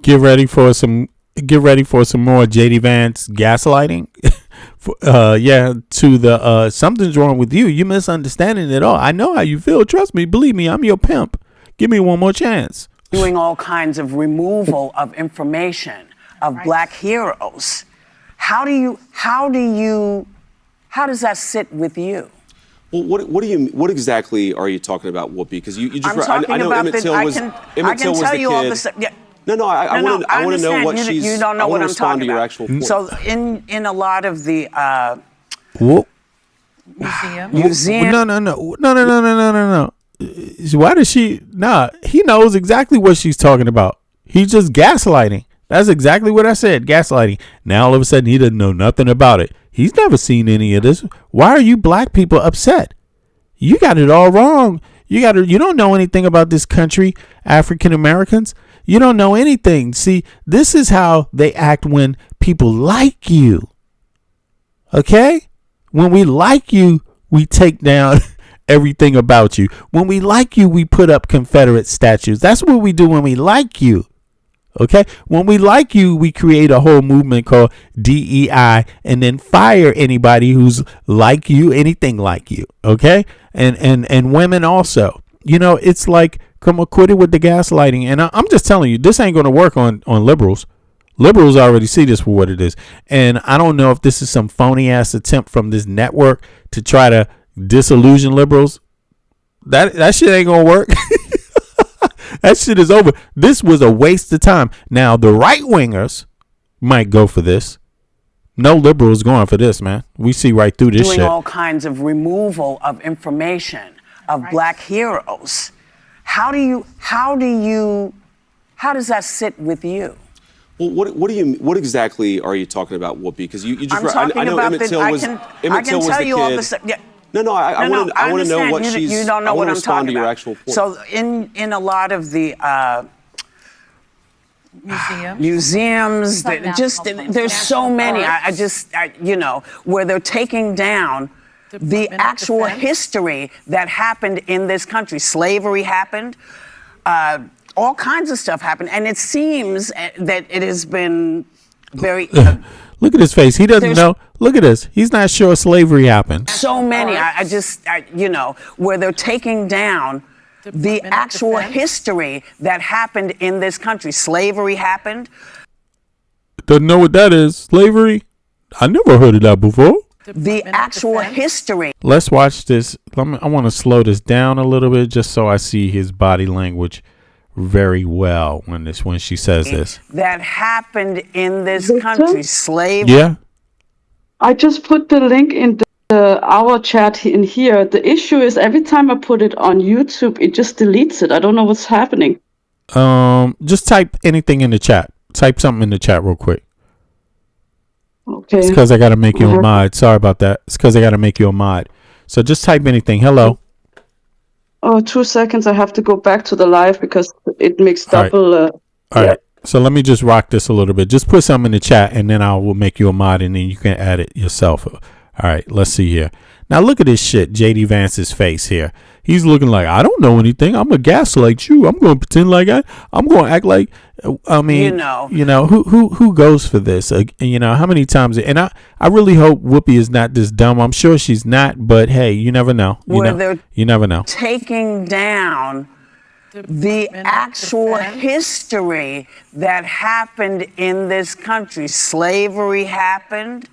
Get ready for some more JD Vance gaslighting. To the something's wrong with you. You're misunderstanding it all. I know how you feel. Trust me. Believe me. I'm your pimp. Give me one more chance. Doing all kinds of removal of information of black heroes. How does that sit with you? Well, what exactly are you talking about, Whoopi? Because you just I'm talking I know about Emmett Till was I Emmett can Till was tell the you kid. all this. Yeah. No, I want to know what she's. You don't know I what I'm respond talking to your about. actual point. So in a lot of the museum. No. Why does she? Nah, he knows exactly what she's talking about. He's just gaslighting. That's exactly what I said. Gaslighting. Now all of a sudden he doesn't know nothing about it. He's never seen any of this. Why are you black people upset? You got it all wrong. You don't know anything about this country, African Americans. You don't know anything. See, this is how they act when people like you. Okay? When we like you, we take down everything about you. When we like you, we put up Confederate statues. That's what we do when we like you. Okay? When we like you, we create a whole movement called DEI and then fire anybody who's like you, anything like you. Okay? And women also. It's like, come acquitted with the gaslighting. And I'm just telling you, this ain't going to work on liberals. Liberals already see this for what it is. And I don't know if this is some phony ass attempt from this network to try to disillusion liberals. That shit ain't going to work. That shit is over. This was a waste of time. Now, the right wingers might go for this. No liberal is going for this, man. We see right through this doing shit. all kinds of removal of information of black heroes. How does that sit with you? Well, what exactly are you talking about, Whoopi? Because you just I'm talking I know about Emmett Till was I Emmett can Till was tell the you kid. all this. Yeah. No, I want to know what she's. You don't know I what want to I'm respond talking to your about. actual point. So in a lot of the museums, there's so many. Where they're taking down the actual history that happened in this country. Slavery happened. All kinds of stuff happened, and it seems that it has been very. Look at his face. He doesn't know. Look at this. He's not sure slavery happened. So many. Where they're taking down the actual history that happened in this country. Slavery happened. Doesn't know what that is. Slavery? I never heard of that before. The actual history. Let's watch this. I want to slow this down a little bit just so I see his body language very well when she says this. That happened in this country. Slavery. Yeah. I just put the link in our chat in here. The issue is every time I put it on YouTube, it just deletes it. I don't know what's happening. Just type anything in the chat. Type something in the chat real quick. Okay. It's because I got to make you a mod. Sorry about that. It's because I got to make you a mod. So just type anything. Hello. Oh, 2 seconds. I have to go back to the live because it makes double. All right. So let me just rock this a little bit. Just put something in the chat and then I will make you a mod and then you can add it yourself. All right. Let's see here. Now look at this shit. JD Vance's face here. He's looking like, I don't know anything. I'm a gaslight you. I'm going to pretend like I'm going to act like, I mean, who goes for this? How many times? And I really hope Whoopi is not this dumb. I'm sure she's not, but hey, you never know. You never know. Taking down the actual history that happened in this country. Slavery happened.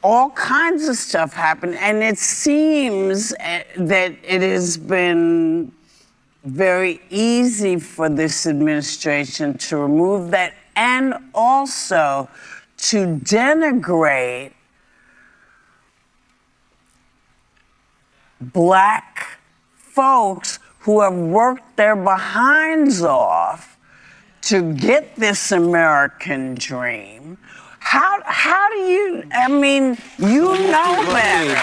All kinds of stuff happened, and it seems that it has been very easy for this administration to remove that and also to denigrate black folks who have worked their behinds off to get this American dream. How do you, you know better.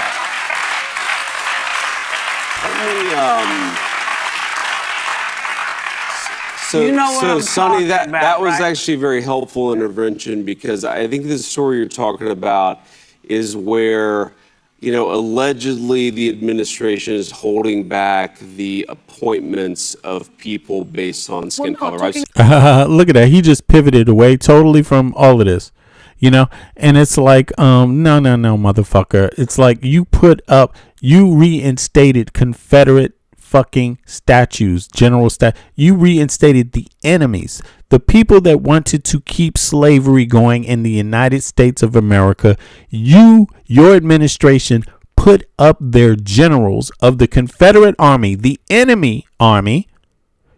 So, You know what I'm Sonny, talking that about, was right? actually a very helpful intervention, because I think the story you're talking about is where, allegedly the administration is holding back the appointments of people based on skin color. Right? Look at that. He just pivoted away totally from all of this. And it's like, no, motherfucker. It's like you reinstated Confederate fucking statues, you reinstated the enemies, the people that wanted to keep slavery going in the United States of America. Your administration put up their generals of the Confederate Army, the enemy army.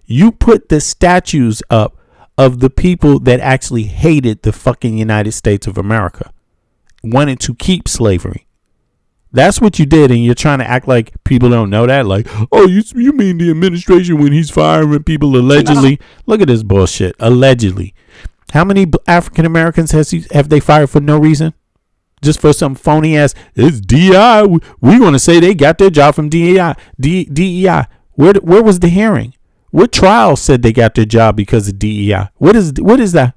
You put the statues up of the people that actually hated the fucking United States of America, wanted to keep slavery. That's what you did, and you're trying to act like people don't know that. Like, oh, you mean the administration when he's firing people allegedly? Look at this bullshit. Allegedly. How many African Americans have they fired for no reason? Just for some phony ass, it's DEI. We're going to say they got their job from DEI. DEI. Where was the hearing? What trial said they got their job because of DEI? What is that?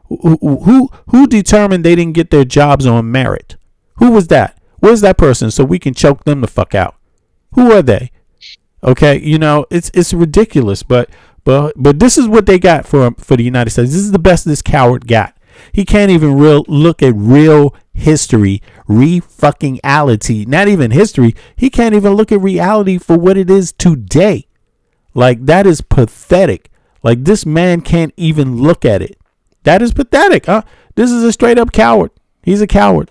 Who determined they didn't get their jobs on merit? Who was that? Where's that person so we can choke them the fuck out? Who are they? Okay, it's ridiculous, but this is what they got for the United States. This is the best this coward got. He can't even look at real history, fucking-ality, not even history. He can't even look at reality for what it is today. Like, that is pathetic. Like, this man can't even look at it. That is pathetic. This is a straight-up coward. He's a coward.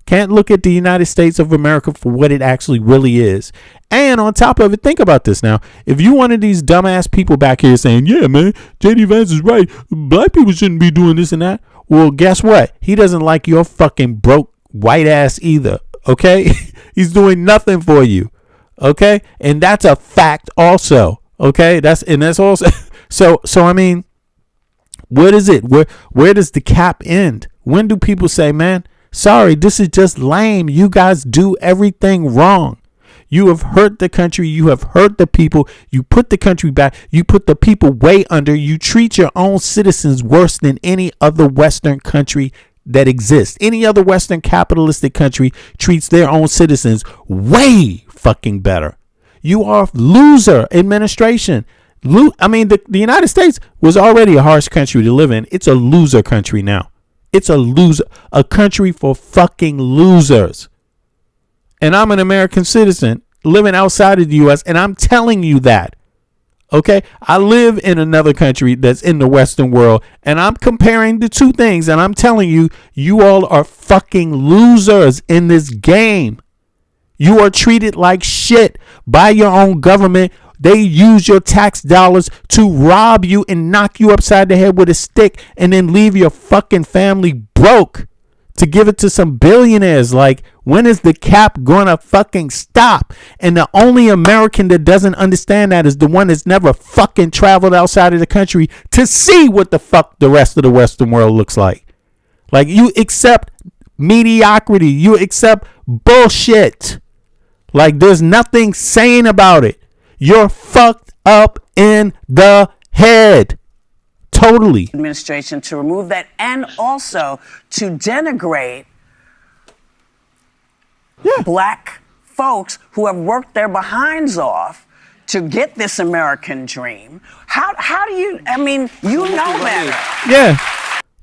Can't look at the United States of America for what it actually really is. And on top of it, think about this now. If you one of these dumbass people back here saying, yeah, man, J.D. Vance is right, black people shouldn't be doing this and that. Well, guess what? He doesn't like your fucking broke white ass either. Okay? He's doing nothing for you. Okay? And that's a fact also. Okay? That's also so I mean, what is it? Where does the cap end? When do people say, man, sorry, this is just lame. You guys do everything wrong. You have hurt the country. You have hurt the people. You put the country back. You put the people way under. You treat your own citizens worse than any other Western country that exists. Any other Western capitalistic country treats their own citizens way fucking better. You are loser administration. I mean, the United States was already a harsh country to live in. It's a loser country now. It's a country for fucking losers. And I'm an American citizen living outside of the U.S., and I'm telling you that. Okay? I live in another country that's in the Western world, and I'm comparing the two things, and I'm telling you, you all are fucking losers in this game. You are treated like shit by your own government. They use your tax dollars to rob you and knock you upside the head with a stick and then leave your fucking family broke to give it to some billionaires. Like, when is the cap gonna fucking stop? And the only American that doesn't understand that is the one that's never fucking traveled outside of the country to see what the fuck the rest of the Western world looks like. Like, you accept mediocrity. You accept bullshit. Like, there's nothing sane about it. You're fucked up in the head. Totally. Administration to remove that, and also to denigrate black folks who have worked their behinds off to get this American dream. How do you, I mean, you know better.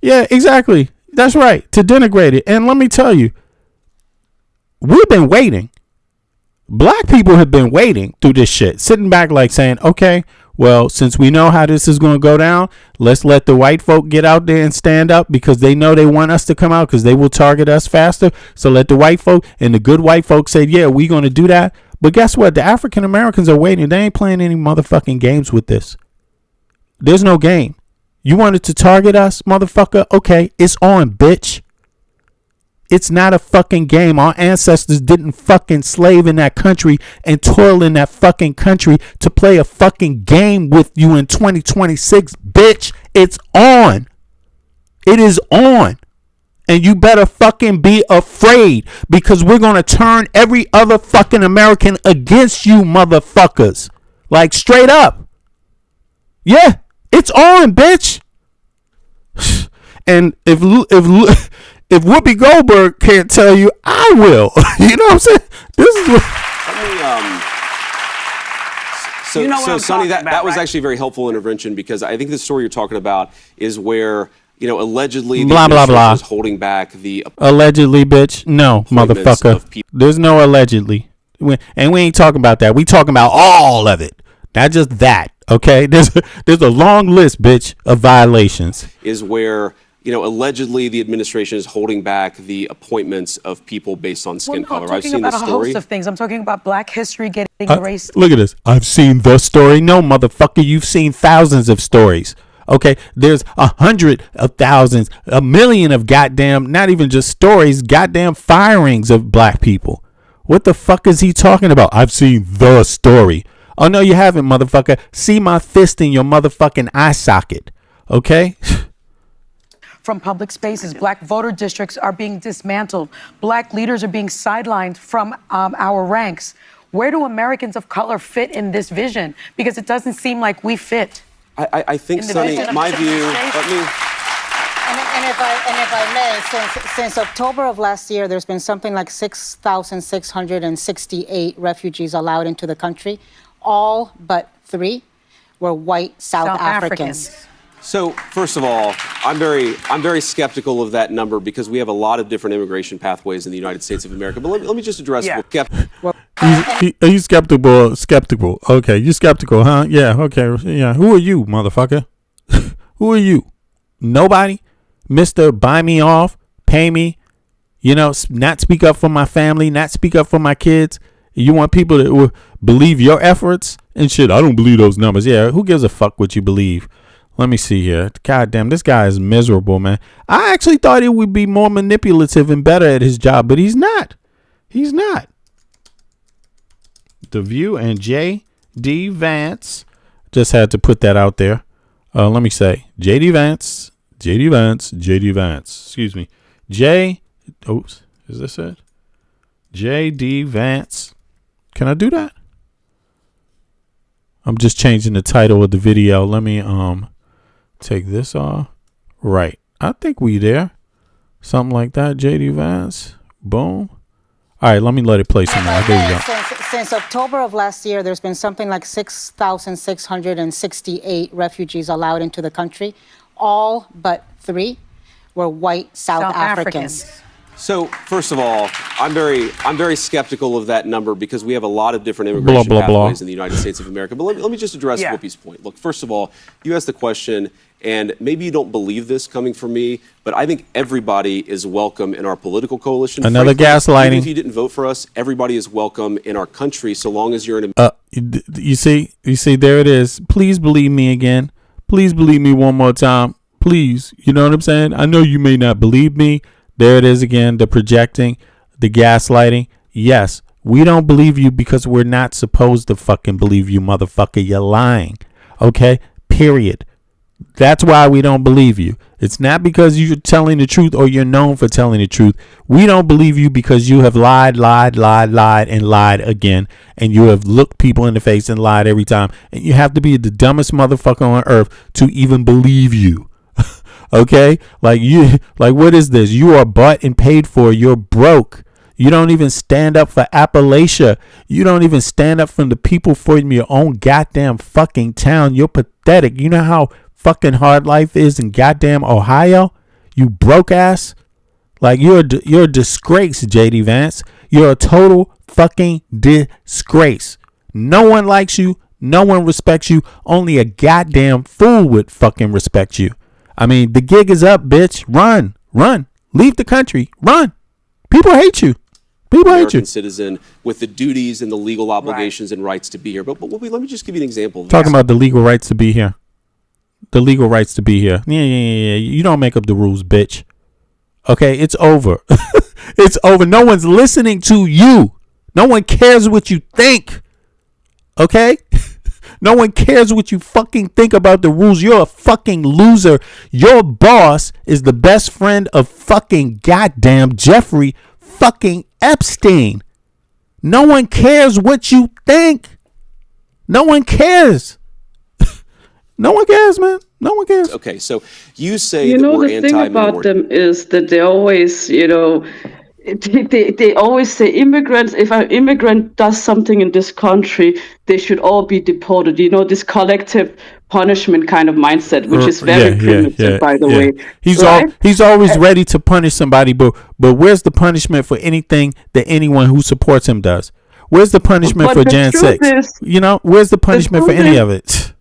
Yeah, exactly. That's right. To denigrate it. And let me tell you, we've been waiting. Black people have been waiting through this shit, sitting back like saying, okay, well, since we know how this is going to go down, let's let the white folk get out there and stand up because they know they want us to come out because they will target us faster. So let the white folk, and the good white folk say, yeah, we're going to do that. But guess what? The African Americans are waiting. They ain't playing any motherfucking games with this. There's no game. You wanted to target us, motherfucker? Okay, it's on, bitch. It's not a fucking game. Our ancestors didn't fucking slave in that country and toil in that fucking country to play a fucking game with you in 2026, bitch. It's on. It is on. And you better fucking be afraid because we're going to turn every other fucking American against you, motherfuckers. Like, straight up. Yeah, It's on, bitch. And if Whoopi Goldberg can't tell you, I will. You know what I'm saying? This is what. So, You know what so I'm Sonny, talking that about, was right? actually a very helpful intervention, because I think the story you're talking about is where, allegedly the Blah, blah, administration blah. is holding back the Allegedly, bitch. No, appointments motherfucker. of people. There's no allegedly. And we ain't talking about that. We talking about all of it. Not just that. Okay? There's a long list, bitch, of violations. Is where, allegedly the administration is holding back the appointments of people based on skin color. I've seen the I'm talking about a story. host of things. I'm talking about Black history getting erased. Look at this. I've seen the story. No, motherfucker. You've seen thousands of stories. Okay, there's 100 of thousands, 1 million of goddamn, not even just stories, goddamn firings of black people. What the fuck is he talking about? I've seen the story. Oh, no, you haven't, motherfucker. See my fist in your motherfucking eye socket. Okay? From public spaces, Black voter districts are being dismantled. Black leaders are being sidelined from our ranks. Where do Americans of color fit in this vision? Because it doesn't seem like we fit. I think, Sonny, my view, And if I may, since October of last year, there's been something like 6,668 refugees allowed into the country. All but 3 were white South Africans. So, first of all, I'm very skeptical of that number, because we have a lot of different immigration pathways in the United States of America. But let me just address Are you skeptical? Skeptical. Okay, you skeptical, huh? Yeah, okay. Yeah. Who are you, motherfucker? Who are you? Nobody? Mr. Buy me off, pay me, not speak up for my family, not speak up for my kids. You want people that will believe your efforts and shit. I don't believe those numbers. Yeah, who gives a fuck what you believe? Let me see here. God damn, this guy is miserable, man. I actually thought he would be more manipulative and better at his job, but he's not. He's not. The View and J.D. Vance. Just had to put that out there. Let me say J.D. Vance. Excuse me. Oops. Is this it? J.D. Vance. Can I do that? I'm just changing the title of the video. Let me take this off. Right. I think we there. Something like that. J.D. Vance. Boom. All right, let me let it play some more. There you go. Since October of last year, there's been something like 6,668 refugees allowed into the country. All but 3 were white South Africans. So, first of all, I'm very skeptical of that number, because we have a lot of different immigration pathways in the United States of America. But let me just address Whoopi's point. Look, first of all, you asked the question, and maybe you don't believe this coming from me, but I think everybody is welcome in our political coalition. Another gaslighting. Even if you didn't vote for us, everybody is welcome in our country, so long as you're in you see, there it is. Please believe me again. Please believe me one more time. Please. You know what I'm saying? I know you may not believe me. There it is again, the projecting, the gaslighting. Yes, we don't believe you because we're not supposed to fucking believe you, motherfucker. You're lying. Okay? Period. That's why we don't believe you. It's not because you're telling the truth or you're known for telling the truth. We don't believe you because you have lied, and lied again. And you have looked people in the face and lied every time. And you have to be the dumbest motherfucker on earth to even believe you. Okay? Like what is this? You are bought and paid for. You're broke. You don't even stand up for Appalachia. You don't even stand up for the people from your own goddamn fucking town. You're pathetic. You know how fucking hard life is in goddamn Ohio? You broke ass. Like you're a disgrace, JD Vance. You're a total fucking disgrace. No one likes you. No one respects you. Only a goddamn fool would fucking respect you. I mean, the gig is up, bitch. Run. Leave the country. Run. People hate you. American citizen with the duties and the legal obligations and rights to be here. But let me just give you an example. Talking about the legal rights to be here. The legal rights to be here. Yeah. You don't make up the rules, bitch. Okay, it's over. It's over. No one's listening to you. No one cares what you think. Okay? No one cares what you fucking think about the rules. You're a fucking loser. Your boss is the best friend of fucking goddamn Jeffrey fucking Epstein. No one cares what you think. No one cares. No one cares, man. No one cares. Okay, so you say You that know, we're the thing about anti-minority. them is that they always, they always say immigrants, if an immigrant does something in this country, they should all be deported. You know, this collective punishment kind of mindset, which is very primitive, by the way. Right? He's always ready to punish somebody, but where's the punishment for anything that anyone who supports him does? Where's the punishment for Jan 6? Where's the punishment for any of it?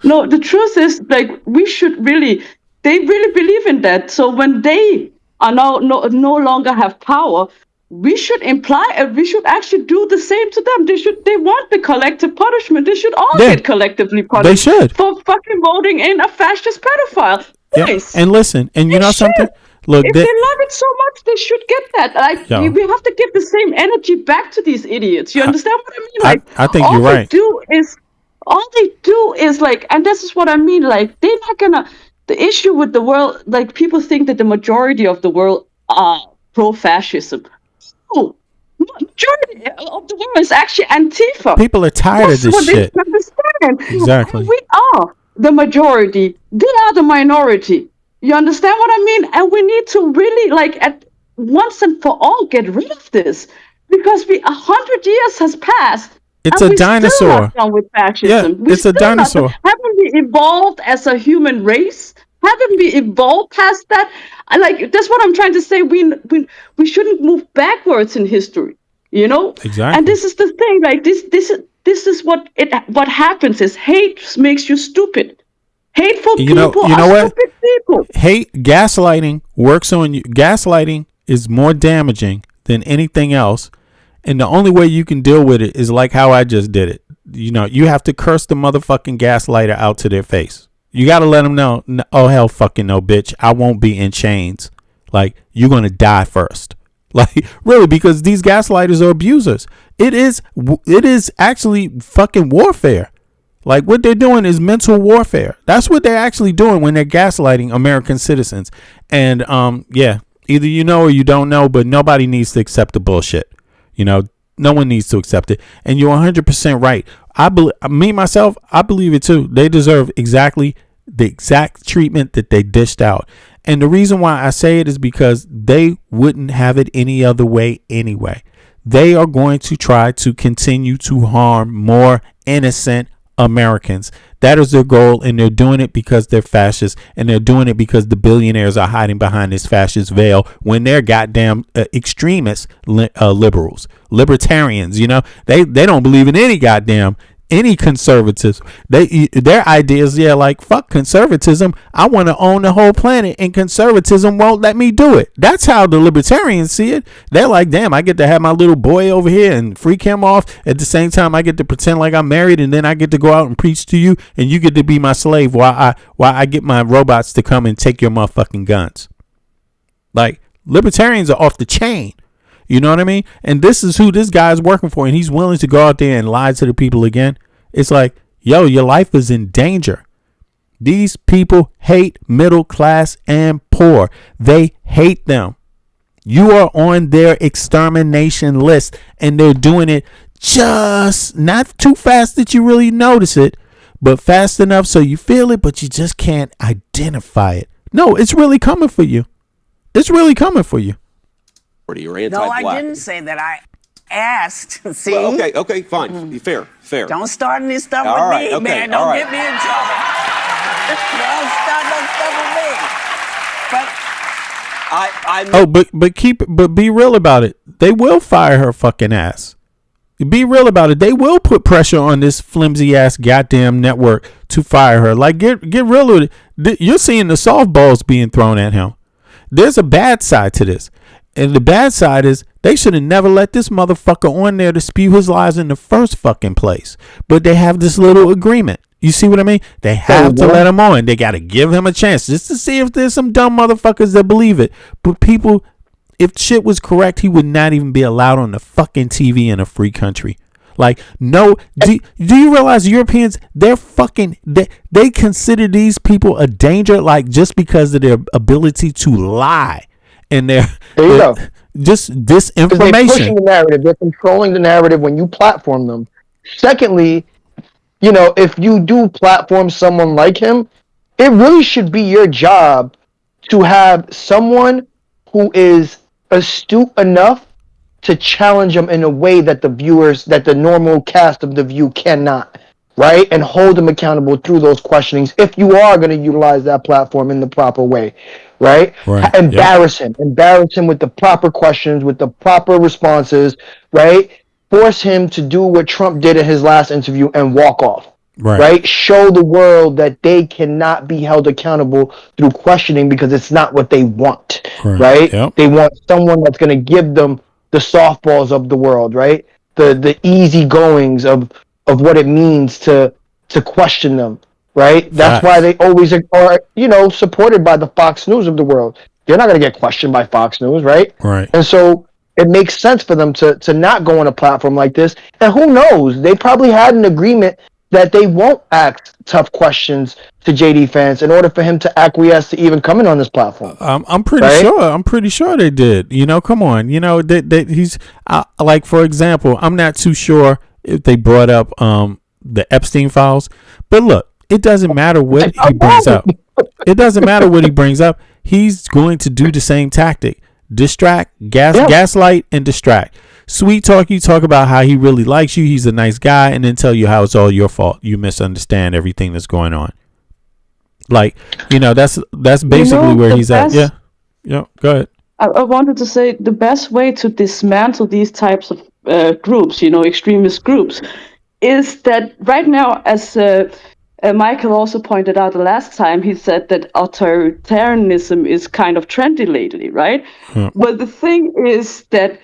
No, the truth is, like, they really believe in that. So when they are now no longer have power, we should actually do the same to them. They want the collective punishment. They should all get collectively punished. They should. For fucking voting in a fascist pedophile. Please. And listen, and you know something? Look, if they love it so much, they should get that. Like, we have to give the same energy back to these idiots. You understand what I mean? Like, I think you're right. All they do is like, and this is what I mean, like, they're not gonna, the issue with the world, like, people think that the majority of the world are pro-fascism. No, majority of the world is actually Antifa. People are tired of this shit. They understand. Exactly. We are the majority. They are the minority. You understand what I mean? And we need to really, like, at once and for all, get rid of this, because 100 years has passed. It's and a we dinosaur. Still not done with fascism. Yeah, it's a dinosaur. Haven't we evolved as a human race? Haven't we evolved past that? Like, that's what I'm trying to say. We shouldn't move backwards in history. You know? Exactly. And this is the thing. Like, this is what happens is hate makes you stupid. Hateful people are stupid people. Gaslighting works on you. Gaslighting is more damaging than anything else. And the only way you can deal with it is like how I just did it. You have to curse the motherfucking gaslighter out to their face. You got to let them know, oh, hell fucking no, bitch. I won't be in chains. Like, you're going to die first. Like, really, because these gaslighters are abusers. It is actually fucking warfare. Like, what they're doing is mental warfare. That's what they're actually doing when they're gaslighting American citizens. And, either you know or you don't know, but nobody needs to accept the bullshit. No one needs to accept it. And you're 100% right. I believe it too. They deserve the exact treatment that they dished out. And the reason why I say it is because they wouldn't have it any other way anyway. They are going to try to continue to harm more innocent Americans. That is their goal, and they're doing it because they're fascists, and they're doing it because the billionaires are hiding behind this fascist veil when they're goddamn extremist liberals, libertarians. They don't believe in any conservatives. Their ideas, like, fuck conservatism. I want to own the whole planet, and conservatism won't let me do it. That's how the libertarians see it. They're like, damn, I get to have my little boy over here and freak him off. At the same time, I get to pretend like I'm married, and then I get to go out and preach to you, and you get to be my slave while I get my robots to come and take your motherfucking guns. Like, libertarians are off the chain. You know what I mean? And this is who this guy is working for, and he's willing to go out there and lie to the people again. It's like, yo, your life is in danger. These people hate middle class and poor. They hate them. You are on their extermination list, and they're doing it just not too fast that you really notice it, but fast enough so you feel it, but you just can't identify it. No, it's really coming for you. It's really coming for you. You're anti-black. No, I didn't say that. I asked. See? Well, okay, fine. Fair. Don't start any stuff all with right, me, okay, man. Don't get me in trouble. Don't start no stuff with me. But be real about it. They will fire her fucking ass. Be real about it. They will put pressure on this flimsy ass goddamn network to fire her. Like, get real with it. You're seeing the softballs being thrown at him. There's a bad side to this. And the bad side is they should have never let this motherfucker on there to spew his lies in the first fucking place. But they have this little agreement. You see what I mean? They have to let him on. They got to give him a chance just to see if there's some dumb motherfuckers that believe it. But people, if shit was correct, he would not even be allowed on the fucking TV in a free country. Like, no, do you realize Europeans, they consider these people a danger, like, just because of their ability to lie. And they're just disinformation. They're pushing the narrative. They're controlling the narrative when you platform them. Secondly, you know, if you do platform someone like him, it really should be your job to have someone who is astute enough to challenge them in a way that the normal cast of The View cannot, right? And hold them accountable through those questionings if you are going to utilize that platform in the proper way, right? Right. Embarrass him with the proper questions, with the proper responses, right? Force him to do what Trump did in his last interview and walk off. Right. Show the world that they cannot be held accountable through questioning because it's not what they want. Right. Yep. They want someone that's going to give them the softballs of the world, right? The easy goings of what it means to question them, right? That's why they always are, you know, supported by the Fox News of the world. They're not going to get questioned by Fox News, right? Right. And so it makes sense for them to not go on a platform like this. And who knows? They probably had an agreement that they won't ask tough questions to JD Vance in order for him to acquiesce to even coming on this platform. I'm pretty sure. I'm pretty sure they did. You know, come on. You know that he's like, for example, I'm not too sure if they brought up the Epstein files, but look, it doesn't matter what he brings up. It doesn't matter what he brings up. He's going to do the same tactic: distract, gaslight, and distract. Sweet talk, you talk about how he really likes you, he's a nice guy, and then tell you how it's all your fault. You misunderstand everything that's going on. Like, you know, that's basically where he's at. Yeah. Yeah, go ahead. I wanted to say the best way to dismantle these types of groups, you know, extremist groups, is that right now, as Michael also pointed out the last time, he said that authoritarianism is kind of trendy lately, right? But the thing is that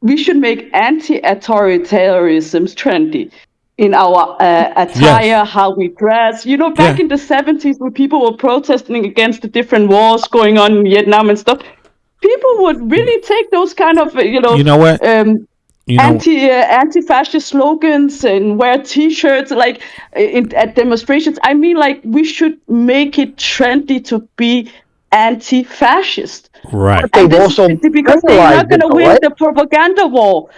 we should make anti-authoritarianism trendy in our attire, how we dress. You know, back in the 70s when people were protesting against the different wars going on in Vietnam and stuff, people would really take those kind of, you know what? Anti-fascist slogans and wear T-shirts like at demonstrations. I mean, like, we should make it trendy to be anti-fascist. Right. And because they're not going to win the propaganda war.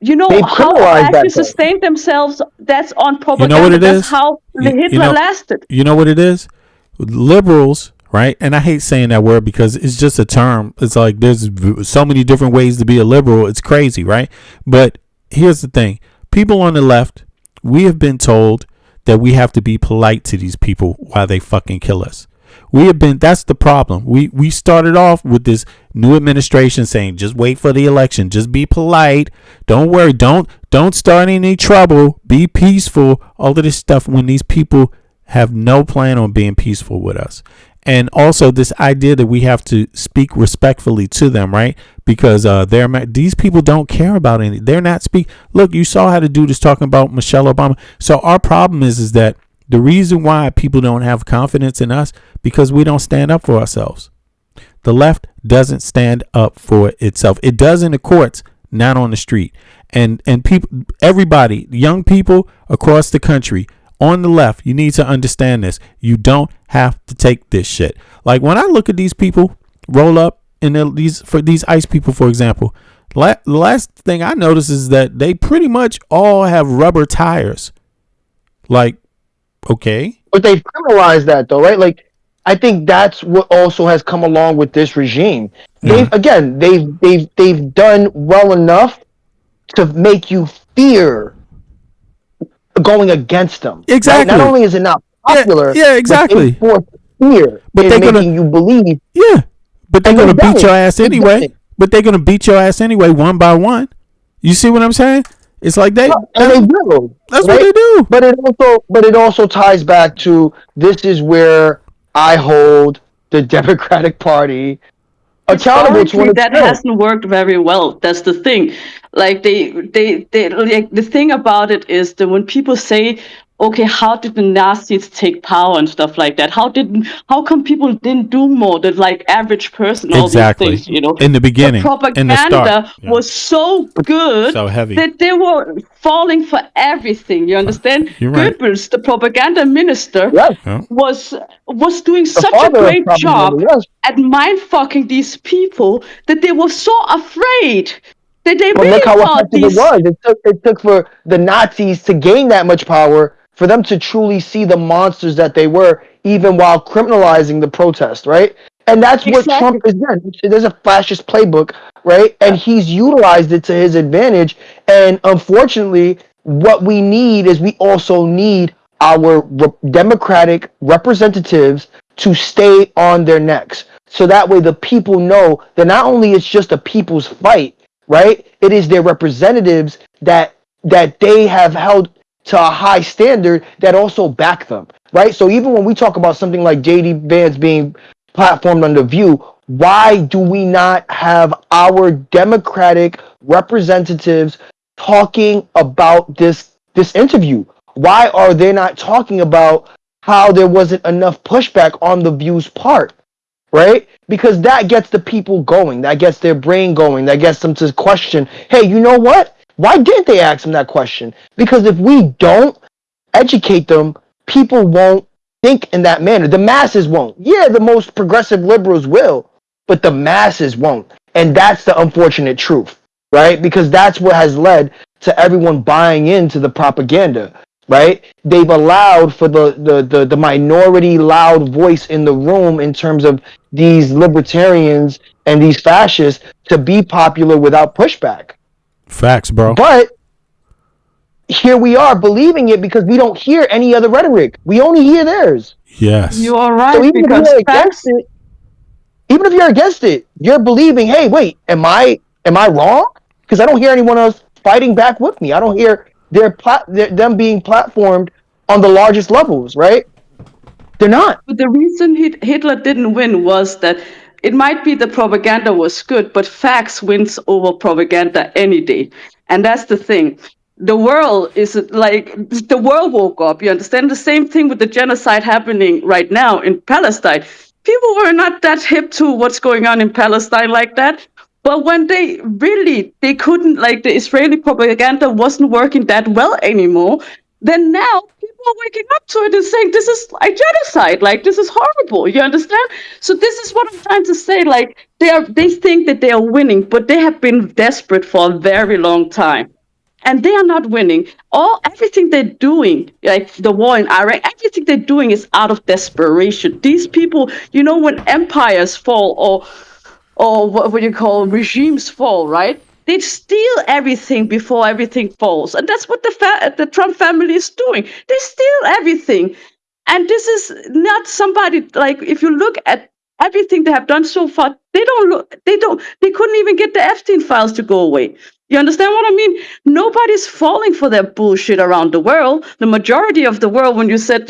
You know how actually sustain themselves? That's on propaganda. You know what it that's is? how Hitler lasted. You know what it is? Liberals, right? And I hate saying that word because it's just a term. It's like there's so many different ways to be a liberal. It's crazy, right? But here's the thing. People on the left, we have been told that we have to be polite to these people while they fucking kill us. That's the problem. We started off with this new administration saying, just wait for the election. Just be polite. Don't worry. Don't start any trouble. Be peaceful. All of this stuff when these people have no plan on being peaceful with us. And also this idea that we have to speak respectfully to them, right? Because these people don't care about any. They're not Look, you saw how the dude is talking about Michelle Obama. So our problem is that the reason why people don't have confidence in us because we don't stand up for ourselves. The left doesn't stand up for itself. It does in the courts, not on the street. And people, everybody, young people across the country on the left, you need to understand this. You don't have to take this shit. Like when I look at these people roll up in these ICE people, for example, the last thing I notice is that they pretty much all have rubber tires. Like, okay. But they've criminalized that though, right? Like, I think that's what also has come along with this regime. They've done well enough to make you fear going against them. Exactly. Right? Not only is it not popular, exactly. But fear in making you believe. Yeah, but they're gonna beat your ass anyway. But they're gonna beat your ass anyway, one by one. You see what I'm saying? It's like they do. That's what they do. But it also ties back to this is where I hold the Democratic Party accountable to that hasn't worked very well. That's the thing. Like they like the thing about it is that when people say, okay, how did the Nazis take power and stuff like that? How come people didn't do more than like average person? All these things, you know. In the beginning, the propaganda in the start, was so good, so heavy that they were falling for everything. You understand? You're right. Goebbels, the propaganda minister, was doing such a great job at mind fucking these people that they were so afraid. That they really look how thought effective it was. It took for the Nazis to gain that much power for them to truly see the monsters that they were, even while criminalizing the protest, right? And that's what Trump is done. There's a fascist playbook, right? And he's utilized it to his advantage. And unfortunately, what we need is we also need our Democratic representatives to stay on their necks. So that way the people know that not only it's just a people's fight, right? It is their representatives that they have held to a high standard that also back them, right? So even when we talk about something like J.D. Vance being platformed on The View, why do we not have our Democratic representatives talking about this interview? Why are they not talking about how there wasn't enough pushback on The View's part, right? Because that gets the people going, that gets their brain going, that gets them to question, hey, you know what? Why didn't they ask him that question? Because if we don't educate them, people won't think in that manner. The masses won't. Yeah, the most progressive liberals will, but the masses won't. And that's the unfortunate truth, right? Because that's what has led to everyone buying into the propaganda, right? They've allowed for the minority loud voice in the room in terms of these libertarians and these fascists to be popular without pushback. Facts, bro. But here we are believing it because we don't hear any other rhetoric. We only hear theirs. Yes. You are right, So even if because you're against it, you're believing, hey, wait, am I wrong? Because I don't hear anyone else fighting back with me. I don't hear them being platformed on the largest levels, right? They're not. But the reason Hitler didn't win was that it might be the propaganda was good, but facts wins over propaganda any day. And that's the thing. The world the world woke up. You understand? The same thing with the genocide happening right now in Palestine. People were not that hip to what's going on in Palestine like that. But when they couldn't, like, the Israeli propaganda wasn't working that well anymore, then now people are waking up to it and saying, this is like genocide, like, this is horrible, you understand? So this is what I'm trying to say, like, they think that they are winning, but they have been desperate for a very long time. And they are not winning. Everything they're doing, like the war in Iraq, everything they're doing is out of desperation. These people, when empires fall or what you call regimes fall, right? They steal everything before everything falls. And that's what the Trump family is doing. They steal everything. And this is not somebody, like, if you look at everything they have done so far, they couldn't even get the Epstein files to go away. You understand what I mean? Nobody's falling for their bullshit around the world. The majority of the world, when you said,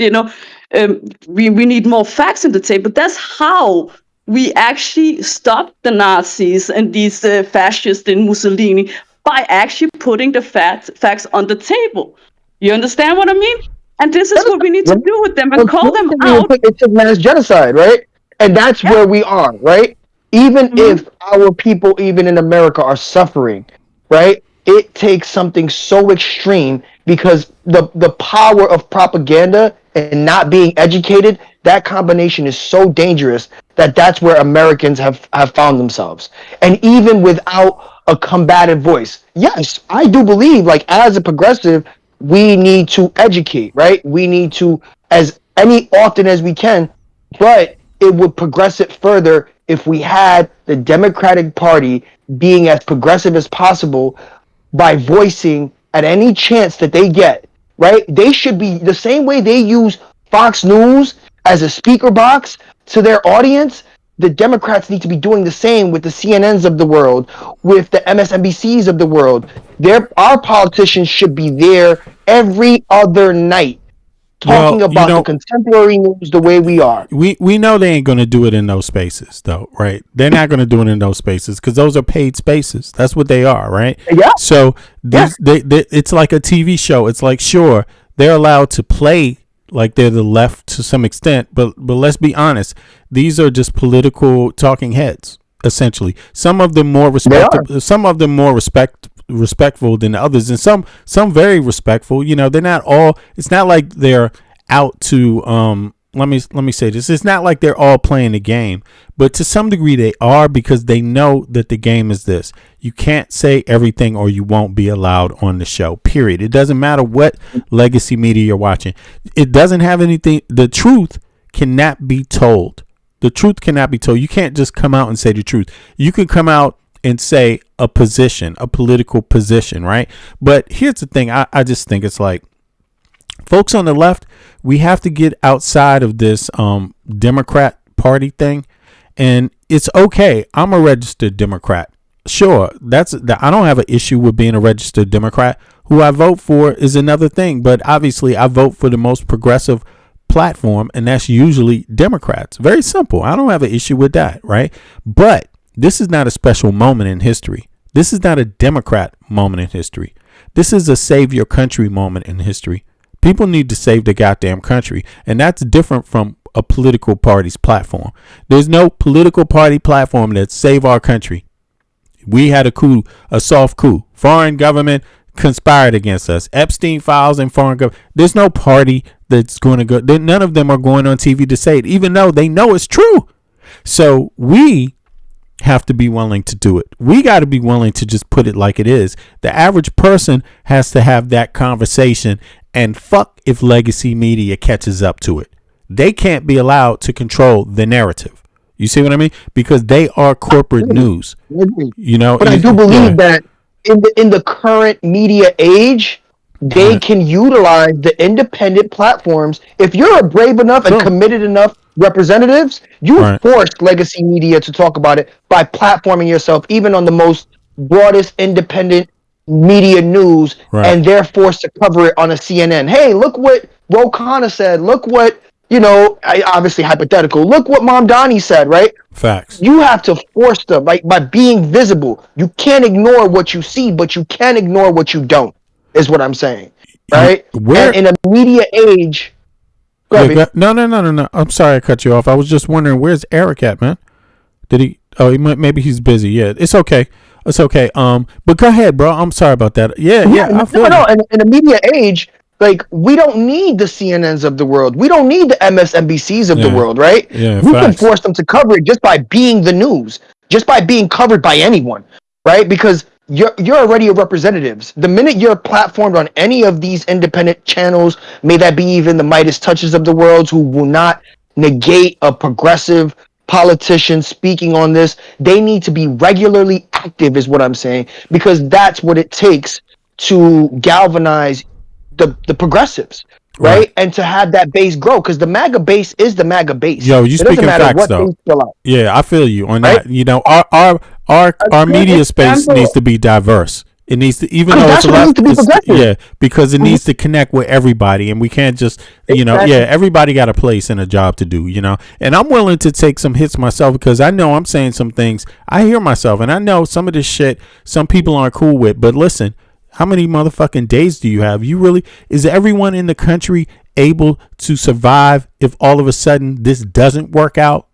we need more facts on the table, that's how we actually stopped the Nazis and these fascists in Mussolini, by actually putting the facts on the table. You understand what I mean? And this is what we need to do with them and call them out. It's a mass genocide, right? And that's where we are, right? Even if our people, even in America, are suffering, right? It takes something so extreme, because the power of propaganda and not being educated, that combination is so dangerous that's where Americans have found themselves. And even without a combative voice, yes, I do believe, like, as a progressive, we need to educate, right? We need to, as often as we can, but it would progress it further if we had the Democratic Party being as progressive as possible by voicing at any chance that they get, right? They should be the same way they use Fox News as a speaker box to their audience. The Democrats need to be doing the same with the CNNs of the world, with the MSNBCs of the world. Our politicians should be there every other night talking about the contemporary news the way we are. We know they ain't going to do it in those spaces, though, right? They're not going to do it in those spaces because those are paid spaces. That's what they are, right? Yeah. So they, it's like a TV show. It's like, sure, they're allowed to play like they're the left to some extent, but let's be honest, these are just political talking heads, essentially. Some of them more respectable, respectful than others, and some very respectful. They're not all. It's not like they're out to let me say this. It's not like they're all playing the game, but to some degree they are, because they know that the game is this. You can't say everything or you won't be allowed on the show, period. It doesn't matter what legacy media you're watching. It doesn't have anything. The truth cannot be told. The truth cannot be told. You can't just come out and say the truth. You can come out and say a position, a political position, right? But here's the thing. I just think it's like, folks on the left, we have to get outside of this Democrat Party thing. And it's okay. I'm a registered Democrat. Sure, I don't have an issue with being a registered Democrat. Who I vote for is another thing. But obviously, I vote for the most progressive platform, and that's usually Democrats. Very simple. I don't have an issue with that, right? But this is not a special moment in history. This is not a Democrat moment in history. This is a save your country moment in history. People need to save the goddamn country, and that's different from a political party's platform. There's no political party platform that save our country. We had a coup, a soft coup. Foreign government conspired against us. Epstein files and foreign government. There's no party that's going to go. None of them are going on TV to say it, even though they know it's true. So we have to be willing to do it. We got to be willing to just put it like it is. The average person has to have that conversation, and fuck if legacy media catches up to it. They can't be allowed to control the narrative. You see what I mean? Because they are corporate news. You know, but I do believe that in the current media age, they can utilize the independent platforms. If you're a brave enough and committed enough representatives, you forced legacy media to talk about it by platforming yourself, even on the most broadest independent media news, and they're forced to cover it on a CNN. Hey, look what Ro Khanna said. Look what, obviously hypothetical. Look what Mom Donnie said, right? Facts. You have to force them, by being visible. You can't ignore what you see, but you can ignore what you don't, is what I'm saying, right? And in a media age... No. I'm sorry I cut you off. I was just wondering, where's Eric at, man? Did he... Oh, maybe he's busy. Yeah, it's okay. It's okay. But go ahead, bro. I'm sorry about that. Yeah. I feel no. In a media age, like, we don't need the CNNs of the world. We don't need the MSNBCs of the world, right? Yeah, we can force them to cover it just by being the news, just by being covered by anyone, right? Because you're already a representatives. The minute you're platformed on any of these independent channels, may that be even the Midas Touches of the world, who will not negate a progressive politician speaking on this, they need to be regularly active, is what I'm saying, because that's what it takes to galvanize the progressives, right? And to have that base grow, because the MAGA base is the MAGA base. Yo, you speaking facts though. Yeah, I feel you on that. You know, our media space needs to be diverse. It needs to, even though it's left, because it needs to connect with everybody, and we can't just, everybody got a place and a job to do, And I'm willing to take some hits myself, because I know I'm saying some things. I hear myself, and I know some of this shit some people aren't cool with. But listen, how many motherfucking days do you have? Is everyone in the country able to survive if all of a sudden this doesn't work out?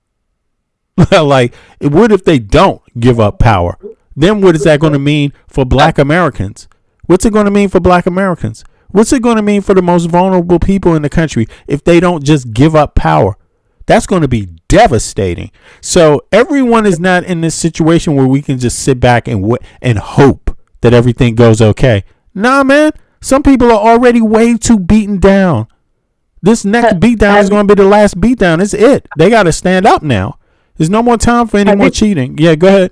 Like, what if they don't give up power? Then what is that going to mean for black Americans? What's it going to mean for black Americans? What's it going to mean for the most vulnerable people in the country if they don't just give up power? That's going to be devastating. So everyone is not in this situation where we can just sit back and hope that everything goes okay. Nah, man. Some people are already way too beaten down. This next beatdown is going to be the last beatdown. It's it. They got to stand up now. There's no more time for any more cheating. Yeah, go ahead.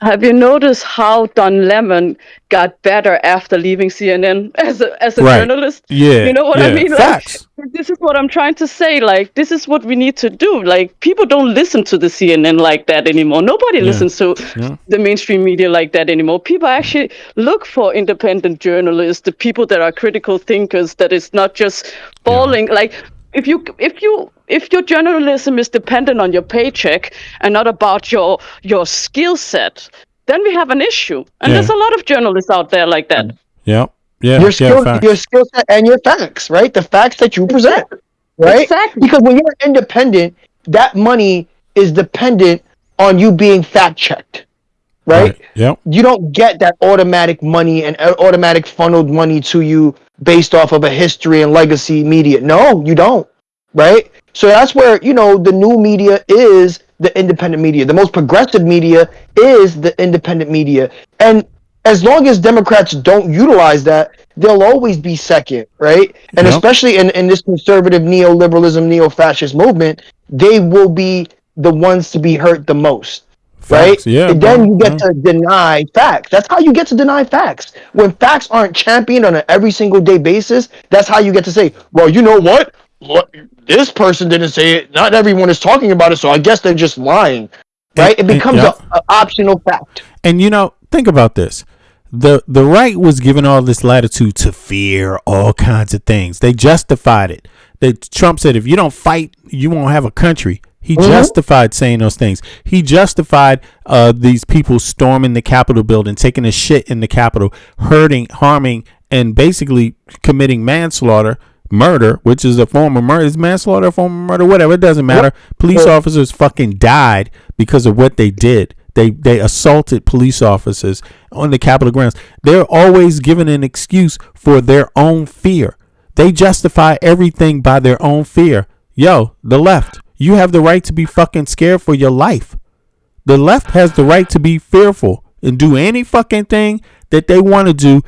Have you noticed how Don Lemon got better after leaving CNN as a journalist? Yeah. You know what I mean? Facts. Like, this is what I'm trying to say. Like, this is what we need to do. Like, people don't listen to the CNN like that anymore. Nobody listens to the mainstream media like that anymore. People actually look for independent journalists, the people that are critical thinkers, that is not just falling. Like, if your journalism is dependent on your paycheck and not about your skill set, then we have an issue. And there's a lot of journalists out there like that. Yeah. Your skill set and your facts, right? The facts that you present, right? Exactly. Because when you're independent, that money is dependent on you being fact checked, right? Yep. You don't get that automatic money and automatic funneled money to you based off of a history and legacy media. No, you don't. right? So that's where, the new media is the independent media. The most progressive media is the independent media. And as long as Democrats don't utilize that, they'll always be second, right? And especially in this conservative neoliberalism, neo-fascist movement, they will be the ones to be hurt the most. Facts, right? yeah, And then bro, you get to deny facts. That's how you get to deny facts. When facts aren't championed on an every single day basis, that's how you get to say, well, you know what? This person didn't say it. Not everyone is talking about it, so I guess they're just lying. Right? It becomes an optional fact. And think about this. The right was given all this latitude to fear all kinds of things. They justified it. Trump said, if you don't fight, you won't have a country. He justified saying those things. He justified these people storming the Capitol building, taking a shit in the Capitol, hurting, harming, and basically committing manslaughter, murder, which is a form of murder. Is manslaughter a form of murder? Whatever, it doesn't matter. Police officers fucking died because of what they did. They assaulted police officers on the Capitol grounds. They're always given an excuse for their own fear. They justify everything by their own fear. Yo, the left. You have the right to be fucking scared for your life. The left has the right to be fearful and do any fucking thing that they want to do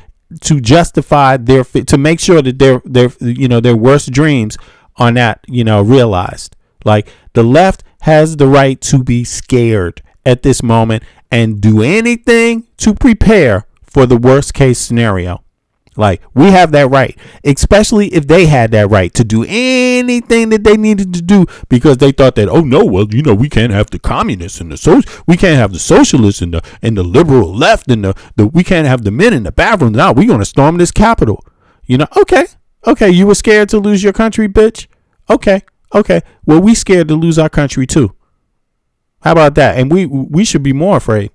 to justify to make sure that their worst dreams are not, realized. Like, the left has the right to be scared at this moment and do anything to prepare for the worst case scenario. Like, we have that right, especially if they had that right to do anything that they needed to do because they thought that, oh no, well, we can't have the communists and we can't have the socialists and the liberal left and we can't have the men in the bathroom. Now we're going to storm this Capitol. Okay, you were scared to lose your country, bitch. Okay. Well, we scared to lose our country too. How about that? And we should be more afraid.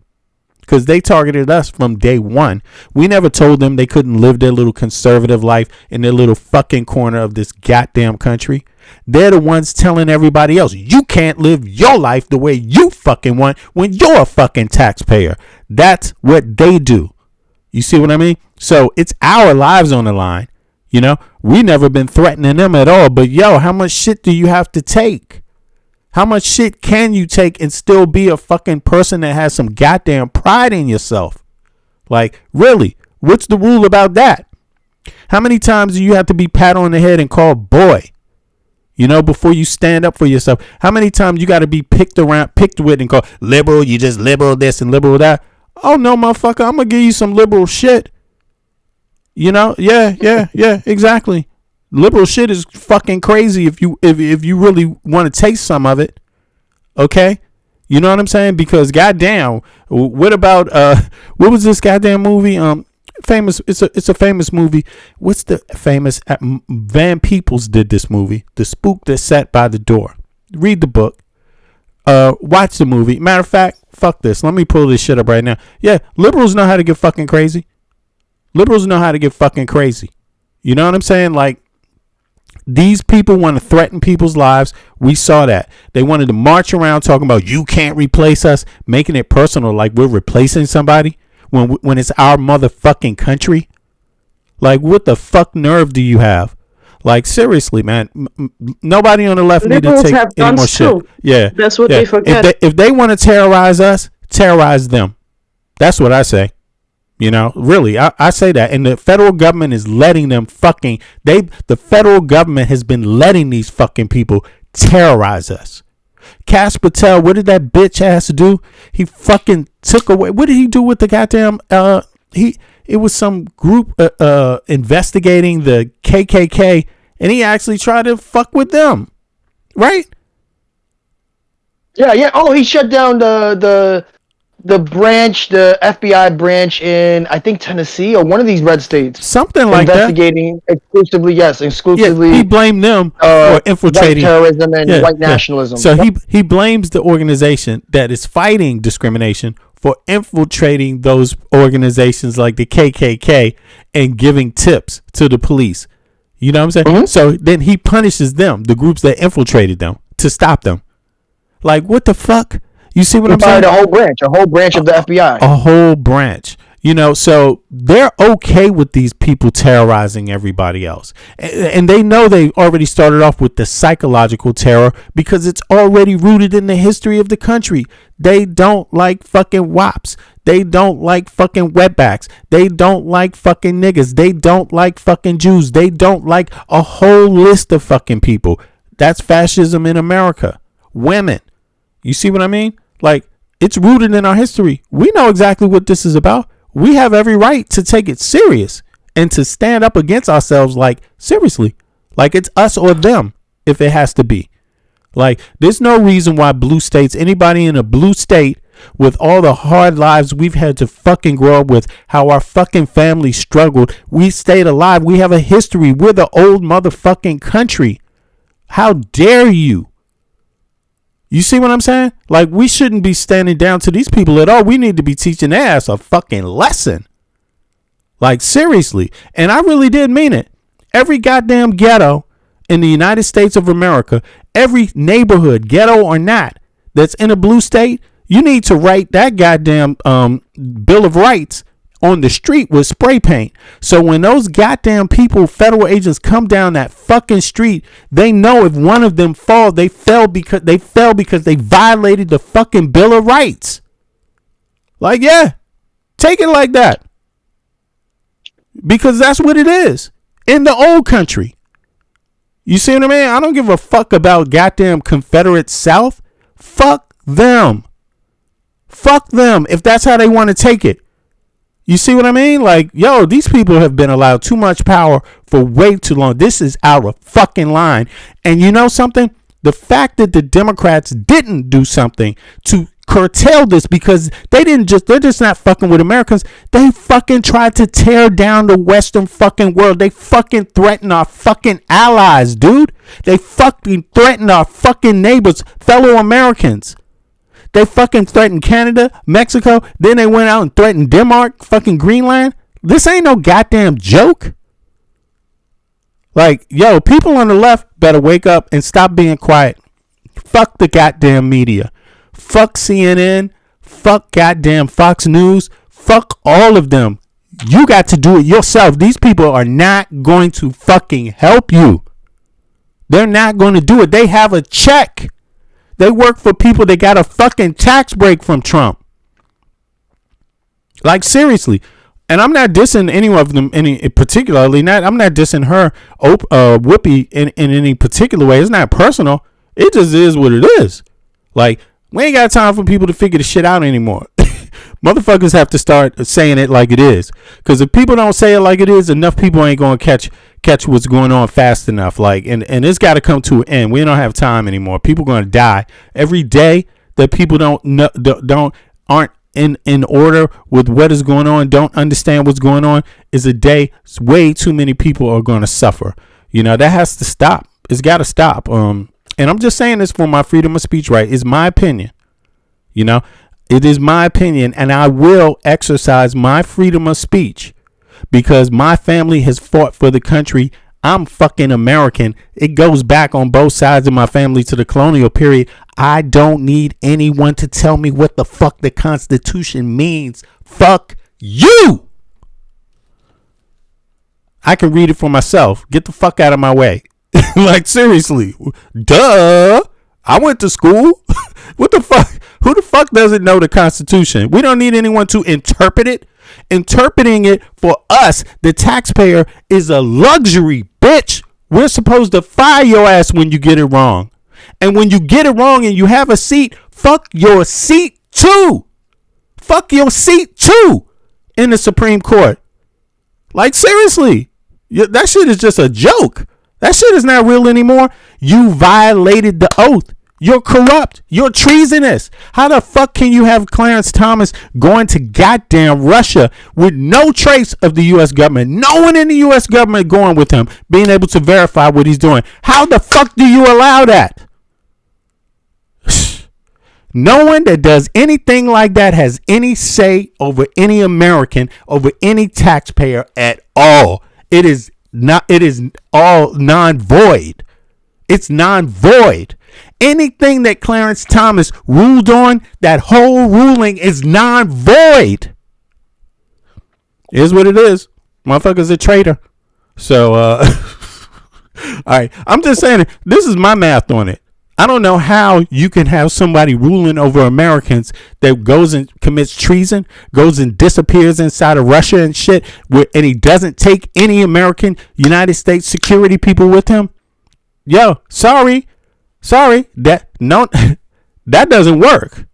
Because they targeted us from day one. We never told them they couldn't live their little conservative life in their little fucking corner of this goddamn country. They're the ones telling everybody else, you can't live your life the way you fucking want when you're a fucking taxpayer. That's what they do. You see what I mean? So it's our lives on the line. We never been threatening them at all. But yo, how much shit do you have to take? How much shit can you take and still be a fucking person that has some goddamn pride in yourself? Like, really? What's the rule about that? How many times do you have to be pat on the head and called boy? Before you stand up for yourself. How many times you got to be picked with and called liberal? You just liberal this and liberal that. Oh no, motherfucker! I'm gonna give you some liberal shit. Yeah, exactly. Liberal shit is fucking crazy if you really want to taste some of it. Okay? You know what I'm saying? Because goddamn, what about what was this goddamn movie? Famous, it's a famous movie. What's the famous Van Peebles did this movie, The Spook That Sat by the Door. Read the book. Watch the movie. Matter of fact, fuck this. Let me pull this shit up right now. Yeah, liberals know how to get fucking crazy. Liberals know how to get fucking crazy. You know what I'm saying? Like, these people want to threaten people's lives. We saw that. They wanted to march around talking about you can't replace us, making it personal like we're replacing somebody when it's our motherfucking country. Like, what the fuck nerve do you have? Like, seriously, man. Nobody on the left need to take any more shit. Yeah. That's what they forget. If they want to terrorize us, terrorize them. That's what I say. Really, I say that. And the federal government is letting them the federal government has been letting these fucking people terrorize us. Cash Patel, what did that bitch ass do? He fucking took away. What did he do with the goddamn, it was some group investigating the KKK, and he actually tried to fuck with them. Right? Yeah. Oh, he shut down the branch, the FBI branch in, I think, Tennessee or one of these red states. Something like investigating that. Exclusively. Yeah, he blamed them for infiltrating white terrorism and white nationalism. So he blames the organization that is fighting discrimination for infiltrating those organizations like the KKK and giving tips to the police. You know what I'm saying? Mm-hmm. So then he punishes them, the groups that infiltrated them, to stop them. Like, what the fuck? You see what I'm saying? A whole branch of the FBI. A whole branch. You know, so they're okay with these people terrorizing everybody else. And they know they already started off with the psychological terror because it's already rooted in the history of the country. They don't like fucking wops. They don't like fucking wetbacks. They don't like fucking niggas. They don't like fucking Jews. They don't like a whole list of fucking people. That's fascism in America. Women. You see what I mean? Like, it's rooted in our history. We know exactly what this is about. We have every right to take it serious and to stand up against ourselves, like, seriously, like it's us or them if it has to be. Like, there's no reason why blue states, anybody in a blue state with all the hard lives we've had to fucking grow up with, how our fucking family struggled, we stayed alive. We have a history. We're the old motherfucking country. How dare you? You see what I'm saying? Like, we shouldn't be standing down to these people at all. We need to be teaching their ass a fucking lesson. Like, seriously. And I really did mean it. Every goddamn ghetto in the United States of America, every neighborhood, ghetto or not, that's in a blue state, you need to write that goddamn Bill of Rights on the street with spray paint. So when those goddamn people, federal agents, come down that fucking street, they know if one of them falls, they fell because they violated the fucking Bill of Rights. Like, yeah, take it like that. Because that's what it is in the old country. You see what I mean? I don't give a fuck about goddamn Confederate South. Fuck them. Fuck them if that's how they want to take it. You see what I mean? Like, yo, these people have been allowed too much power for way too long. This is out of fucking line. And you know something? The fact that the Democrats didn't do something to curtail this, because they're just not fucking with Americans. They fucking tried to tear down the Western fucking world. They fucking threatened our fucking allies, dude. They fucking threatened our fucking neighbors, fellow Americans. They fucking threatened Canada, Mexico. Then they went out and threatened Denmark, fucking Greenland. This ain't no goddamn joke. Like, yo, people on the left better wake up and stop being quiet. Fuck the goddamn media. Fuck CNN. Fuck goddamn Fox News. Fuck all of them. You got to do it yourself. These people are not going to fucking help you. They're not going to do it. They have a check. They work for people that got a fucking tax break from Trump. Like, seriously. And I'm not dissing any of them, particularly. I'm not dissing her, Whoopi, in any particular way. It's not personal. It just is what it is. Like, we ain't got time for people to figure the shit out anymore. Motherfuckers have to start saying it like it is. Because if people don't say it like it is, enough people ain't going to catch what's going on fast enough. Like, and it's got to come to an end. We don't have time anymore. People going to die every day that people aren't in order with what is going on, don't understand what's going on, is a day way too many people are going to suffer. You know, that has to stop. It's got to stop. And I'm just saying this for my freedom of speech right. It's my opinion. You know, it is my opinion, and I will exercise my freedom of speech because my family has fought for the country. I'm fucking American. It goes back on both sides of my family to the colonial period. I don't need anyone to tell me what the fuck the Constitution means. Fuck you. I can read it for myself. Get the fuck out of my way. Like, seriously. Duh. I went to school. What the fuck? Who the fuck doesn't know the Constitution? We don't need anyone to interpret it. Interpreting it for us, the taxpayer, is a luxury, bitch. We're supposed to fire your ass when you get it wrong. And when you get it wrong and you have a seat, fuck your seat too. Fuck your seat too in the Supreme Court. Like, seriously. That shit is just a joke. That shit is not real anymore. You violated the oath. You're corrupt. You're treasonous. How the fuck can you have Clarence Thomas going to goddamn Russia with no trace of the U.S. government? No one in the U.S. government going with him, being able to verify what he's doing. How the fuck do you allow that? No one that does anything like that has any say over any American, over any taxpayer at all. It is all non-void. It's non-void. Anything that Clarence Thomas ruled on, that whole ruling is non-void. Is what it is. Motherfucker's a traitor. So, all right. I'm just saying, this is my math on it. I don't know how you can have somebody ruling over Americans that goes and commits treason, goes and disappears inside of Russia and shit, and he doesn't take any American United States security people with him. Yo, sorry, that doesn't work.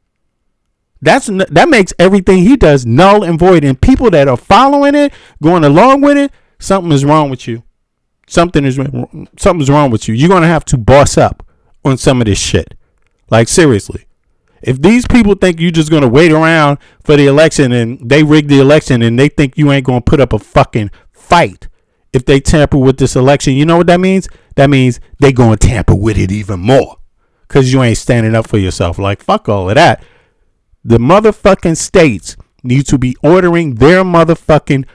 That makes everything he does null and void. And people that are following it, going along with it, something is wrong with you. Something's wrong with you. You're gonna have to boss up on some of this shit. Like, seriously. If these people think you're just gonna wait around for the election and they rig the election and they think you ain't gonna put up a fucking fight if they tamper with this election, you know what that means? That means they gonna tamper with it even more. Cause you ain't standing up for yourself. Like, fuck all of that. The motherfucking states need to be ordering their motherfucking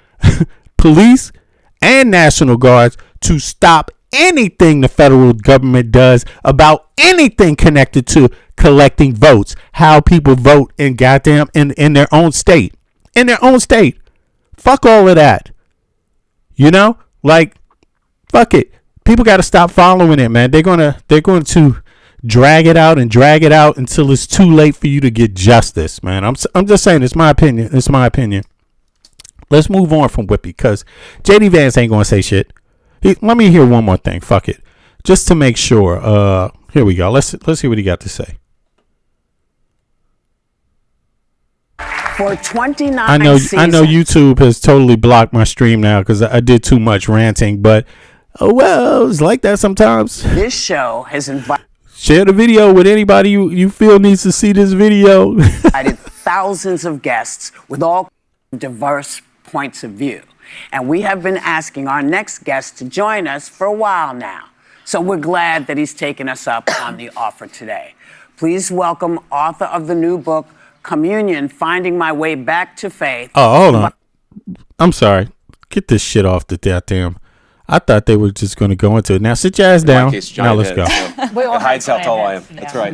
police and National Guards to stop anything the federal government does about anything connected to collecting votes, how people vote in goddamn in their own state. In their own state. Fuck all of that. You know? Like, fuck it. People got to stop following it, man. They're going to drag it out until it's too late for you to get justice, man. I'm just saying, it's my opinion. It's my opinion. Let's move on from Whippy, because JD Vance ain't going to say shit. Let me hear one more thing. Fuck it. Just to make sure. Here we go. Let's hear what he got to say. For 29 I know YouTube has totally blocked my stream now because I did too much ranting, but oh well, it's like that sometimes. This show has invited Share the video with anybody you feel needs to see this video. thousands of guests with all diverse points of view. And we have been asking our next guest to join us for a while now. So we're glad that he's taken us up on the offer today. Please welcome author of the new book, Communion, Finding My Way Back to Faith. Oh, hold on. I'm sorry. Get this shit off the goddamn. I thought they were just going to go into it. Now sit your ass down. Now let's go. It hides how tall I am. That's right.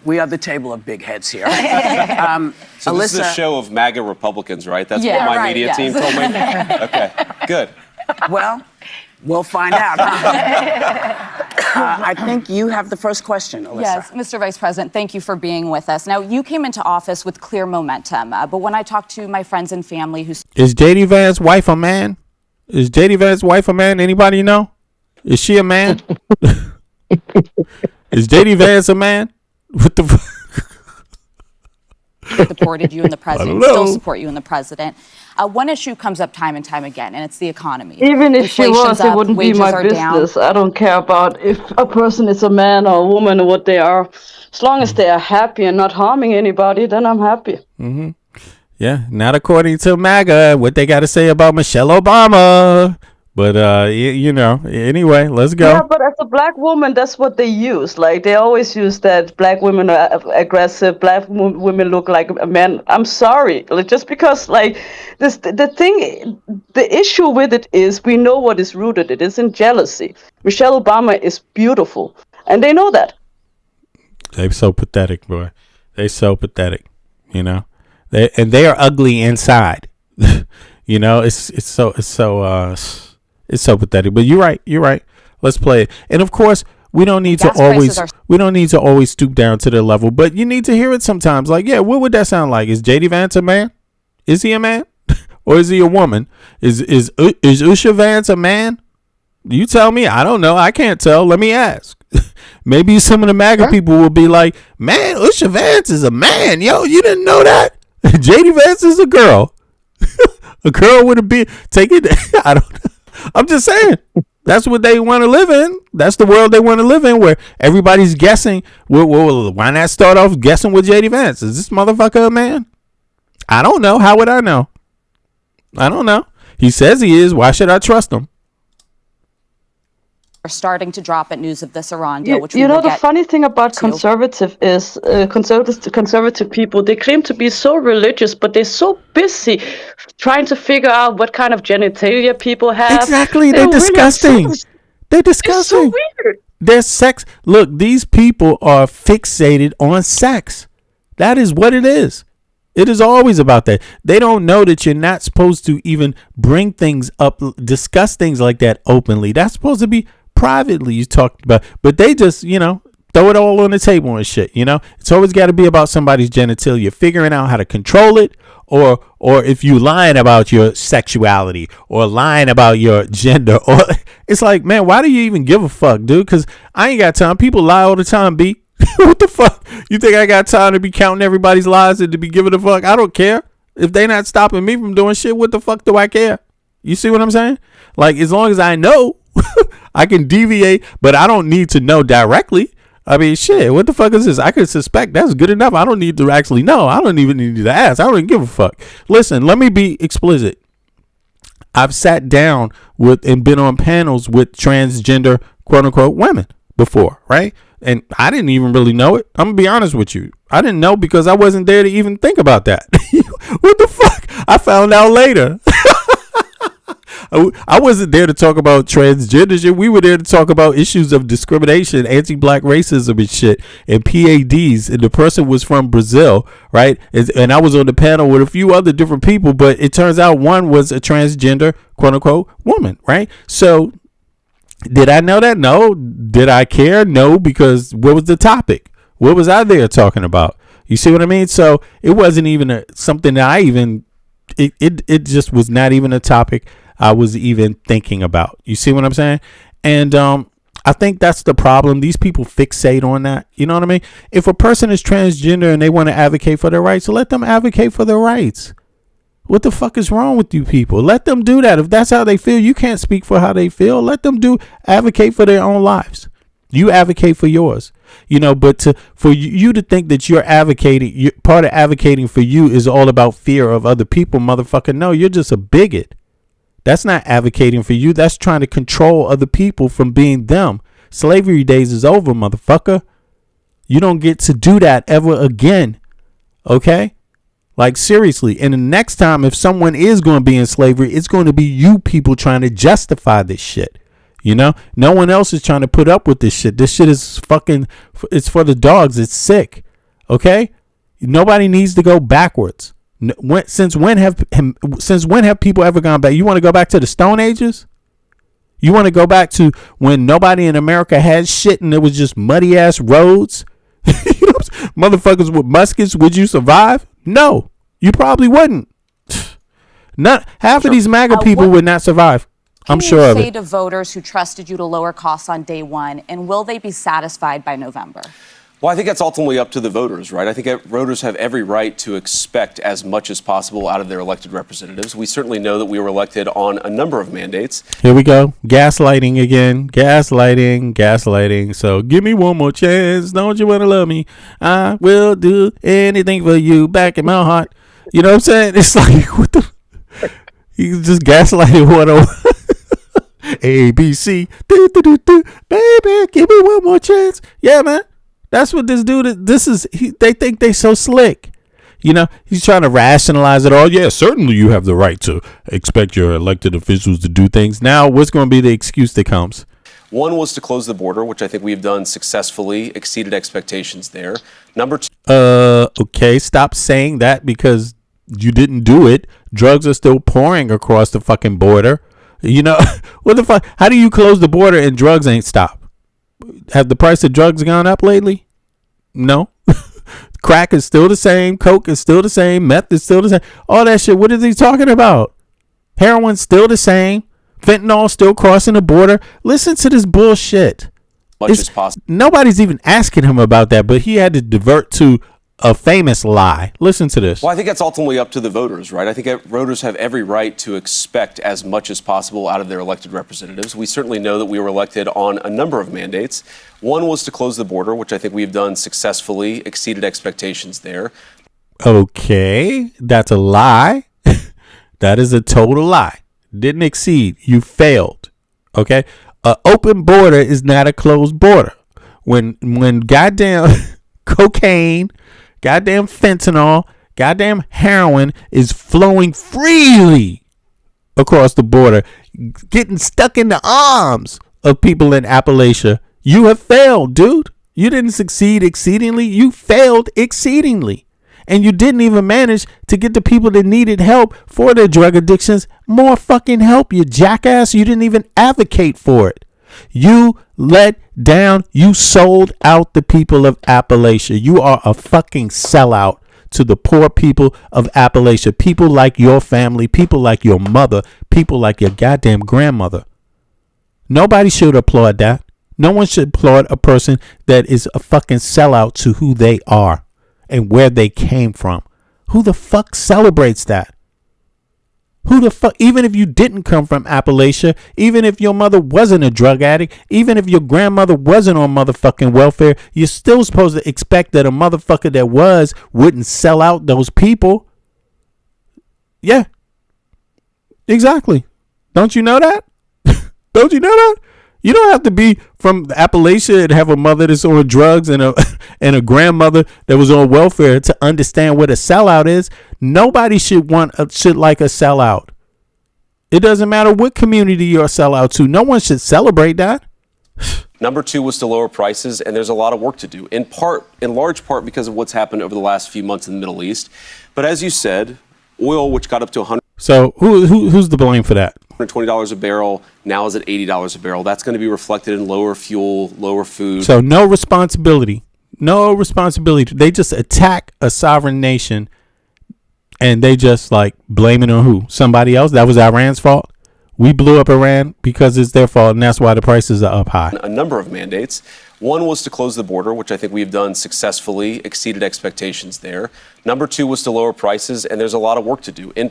We are the table of big heads here. So this is a show of MAGA Republicans, right? That's what my media team told me. Okay, good. Well, we'll find out. I think you have the first question, Alyssa. Yes, Mr. Vice President, thank you for being with us. Now, you came into office with clear momentum, but when I talk to my friends and family who... Is JD Vance's wife a man? Is JD Vance's wife a man? Anybody know? Is she a man? Is JD Vance a man? What the fuck? supported you and the president, still support you and the president. One issue comes up time and time again, and it's the economy. Even if she was, it wouldn't be my down. business. I don't care about if a person is a man or a woman or what they are. As long as they are happy and not harming anybody, then I'm happy. Mm-hmm. Yeah, not according to MAGA, what they got to say about Michelle Obama. But, you know, anyway, let's go. Yeah, but as a black woman, that's what they use. Like, they always use that black women are aggressive, black women look like a man. I'm sorry. Like, just because, like, the issue with it is we know what is rooted. It is in jealousy. Michelle Obama is beautiful, and they know that. They're so pathetic, boy. They're so pathetic, you know. They are ugly inside. You know, it's so pathetic. But you're right. Let's play it. And of course, we don't need to always stoop down to their level, but you need to hear it sometimes. Like, yeah, what would that sound like? Is JD Vance a man? Is he a man? Or is he a woman? Is Usha Vance a man? You tell me. I don't know. I can't tell. Let me ask. Maybe some of the MAGA people will be like, man, Usha Vance is a man. Yo, you didn't know that? JD Vance is a girl. A girl with a beard. Take it. I don't know. I'm just saying. That's what they want to live in. That's the world they want to live in, where everybody's guessing. Well, why not start off guessing with JD Vance? Is this motherfucker a man? I don't know. How would I know? I don't know. He says he is. Why should I trust him? Are starting to drop at news of this Iran deal, which you know, the funny thing about conservative is conservative people, they claim to be so religious, but they're so busy trying to figure out what kind of genitalia people have. Exactly. They're disgusting. Really they're disgusting. It's so weird. Their sex. Look, these people are fixated on sex. That is what it is. It is always about that. They don't know that you're not supposed to even bring things up, discuss things like that openly. That's supposed to be privately you talked about. But they just, throw it all on the table and shit, It's always got to be about somebody's genitalia, figuring out how to control it, or if you lying about your sexuality or lying about your gender, or it's like, man, why do you even give a fuck, dude? Because I ain't got time. People lie all the time, B. What the fuck? You think I got time to be counting everybody's lies and to be giving a fuck? I don't care. If they not stopping me from doing shit, what the fuck do I care? You see what I'm saying? Like, as long as I know, I can deviate, but I don't need to know directly. I mean, shit, what the fuck is this? I could suspect. That's good enough. I don't need to actually know. I don't even need to ask. I don't even give a fuck. Listen, let me be explicit. I've sat down with and been on panels with transgender, quote unquote, women before, right? And I didn't even really know it. I'm going to be honest with you. I didn't know because I wasn't there to even think about that. What the fuck? I found out later. I wasn't there to talk about transgender shit. We were there to talk about issues of discrimination, anti-black racism and shit, and PADs. And the person was from Brazil, right? And I was on the panel with a few other different people, but it turns out one was a transgender, quote unquote, woman, right? So did I know that? No. Did I care? No, because what was the topic? What was I there talking about? You see what I mean? So it wasn't even something that I even, it just was not even a topic I was even thinking about. You see what I'm saying? And I think that's the problem. These people fixate on that. You know what I mean? If a person is transgender and they want to advocate for their rights, let them advocate for their rights. What the fuck is wrong with you people? Let them do that. If that's how they feel, you can't speak for how they feel. Let them advocate for their own lives. You advocate for yours. But for you to think that you're advocating, part of advocating for you is all about fear of other people, motherfucker. No, you're just a bigot. That's not advocating for you. That's trying to control other people from being them. Slavery days is over, motherfucker. You don't get to do that ever again. Okay? Like, seriously. And the next time, if someone is going to be in slavery, it's going to be you people trying to justify this shit. No one else is trying to put up with this shit. This shit is fucking, it's for the dogs. It's sick. Okay? Nobody needs to go backwards. Since when have people ever gone back? You want to go back to the Stone Ages? You want to go back to when nobody in America had shit and it was just muddy ass roads? Motherfuckers with muskets, would you survive? No, you probably wouldn't. Not half of these MAGA people would not survive. I'm sure of it. What can you say to voters who trusted you to lower costs on day one, and will they be satisfied by November? Well, I think that's ultimately up to the voters, right? I think voters have every right to expect as much as possible out of their elected representatives. We certainly know that we were elected on a number of mandates. Here we go. Gaslighting again. Gaslighting. So give me one more chance. Don't you want to love me? I will do anything for you back in my heart. You know what I'm saying? It's like, what the? He's just gaslighting 101. A, B, C. Baby, give me one more chance. Yeah, man. That's what this dude is. They think they so slick. He's trying to rationalize it all. Yeah, certainly you have the right to expect your elected officials to do things. Now, what's going to be the excuse that comes? One was to close the border, which I think we've done successfully, exceeded expectations there. Number two. Okay, stop saying that because you didn't do it. Drugs are still pouring across the fucking border. What the fuck? How do you close the border and drugs ain't stopped? Have the price of drugs gone up lately? No. Crack is still the same. Coke is still the same. Meth is still the same. All that shit. What is he talking about? Heroin's still the same. Fentanyl still crossing the border. Listen to this bullshit. Much as possible. Nobody's even asking him about that, but he had to divert to a famous lie. Listen to this. Well, I think that's ultimately up to the voters, right? I think voters have every right to expect as much as possible out of their elected representatives. We certainly know that we were elected on a number of mandates. One was to close the border, which I think we've done successfully, exceeded expectations there. Okay, that's a lie. That is a total lie. Didn't exceed. You failed. Okay? An open border is not a closed border. When goddamn cocaine, goddamn fentanyl, goddamn heroin is flowing freely across the border, getting stuck in the arms of people in Appalachia, you have failed, dude. You didn't succeed exceedingly. You failed exceedingly. And you didn't even manage to get the people that needed help for their drug addictions more fucking help, you jackass. You didn't even advocate for it. You let down, you sold out the people of Appalachia. You are a fucking sellout to the poor people of Appalachia. People like your family, people like your mother, people like your goddamn grandmother. Nobody should applaud that. No one should applaud a person that is a fucking sellout to who they are and where they came from. Who the fuck celebrates that? Who the fuck, even if you didn't come from Appalachia, even if your mother wasn't a drug addict, even if your grandmother wasn't on motherfucking welfare, you're still supposed to expect that a motherfucker that was wouldn't sell out those people. Yeah. Exactly. Don't you know that? Don't you know that? You don't have to be from Appalachia and have a mother that's on drugs and a grandmother that was on welfare to understand what a sellout is. Nobody should like a sellout. It doesn't matter what community you're a sellout to. No one should celebrate that. Number two was to lower prices, and there's a lot of work to do, in large part because of what's happened over the last few months in the Middle East. But as you said, oil, which got up to 100. So who's to blame for that? $120 a barrel, now is at $80 a barrel. That's going to be reflected in lower fuel, lower food. So no responsibility. No responsibility. They just attack a sovereign nation and they just like blame it on who? Somebody else? That was Iran's fault? We blew up Iran because it's their fault and that's why the prices are up high. A number of mandates. One was to close the border, which I think we've done successfully, exceeded expectations there. Number two was to lower prices, and there's a lot of work to do, in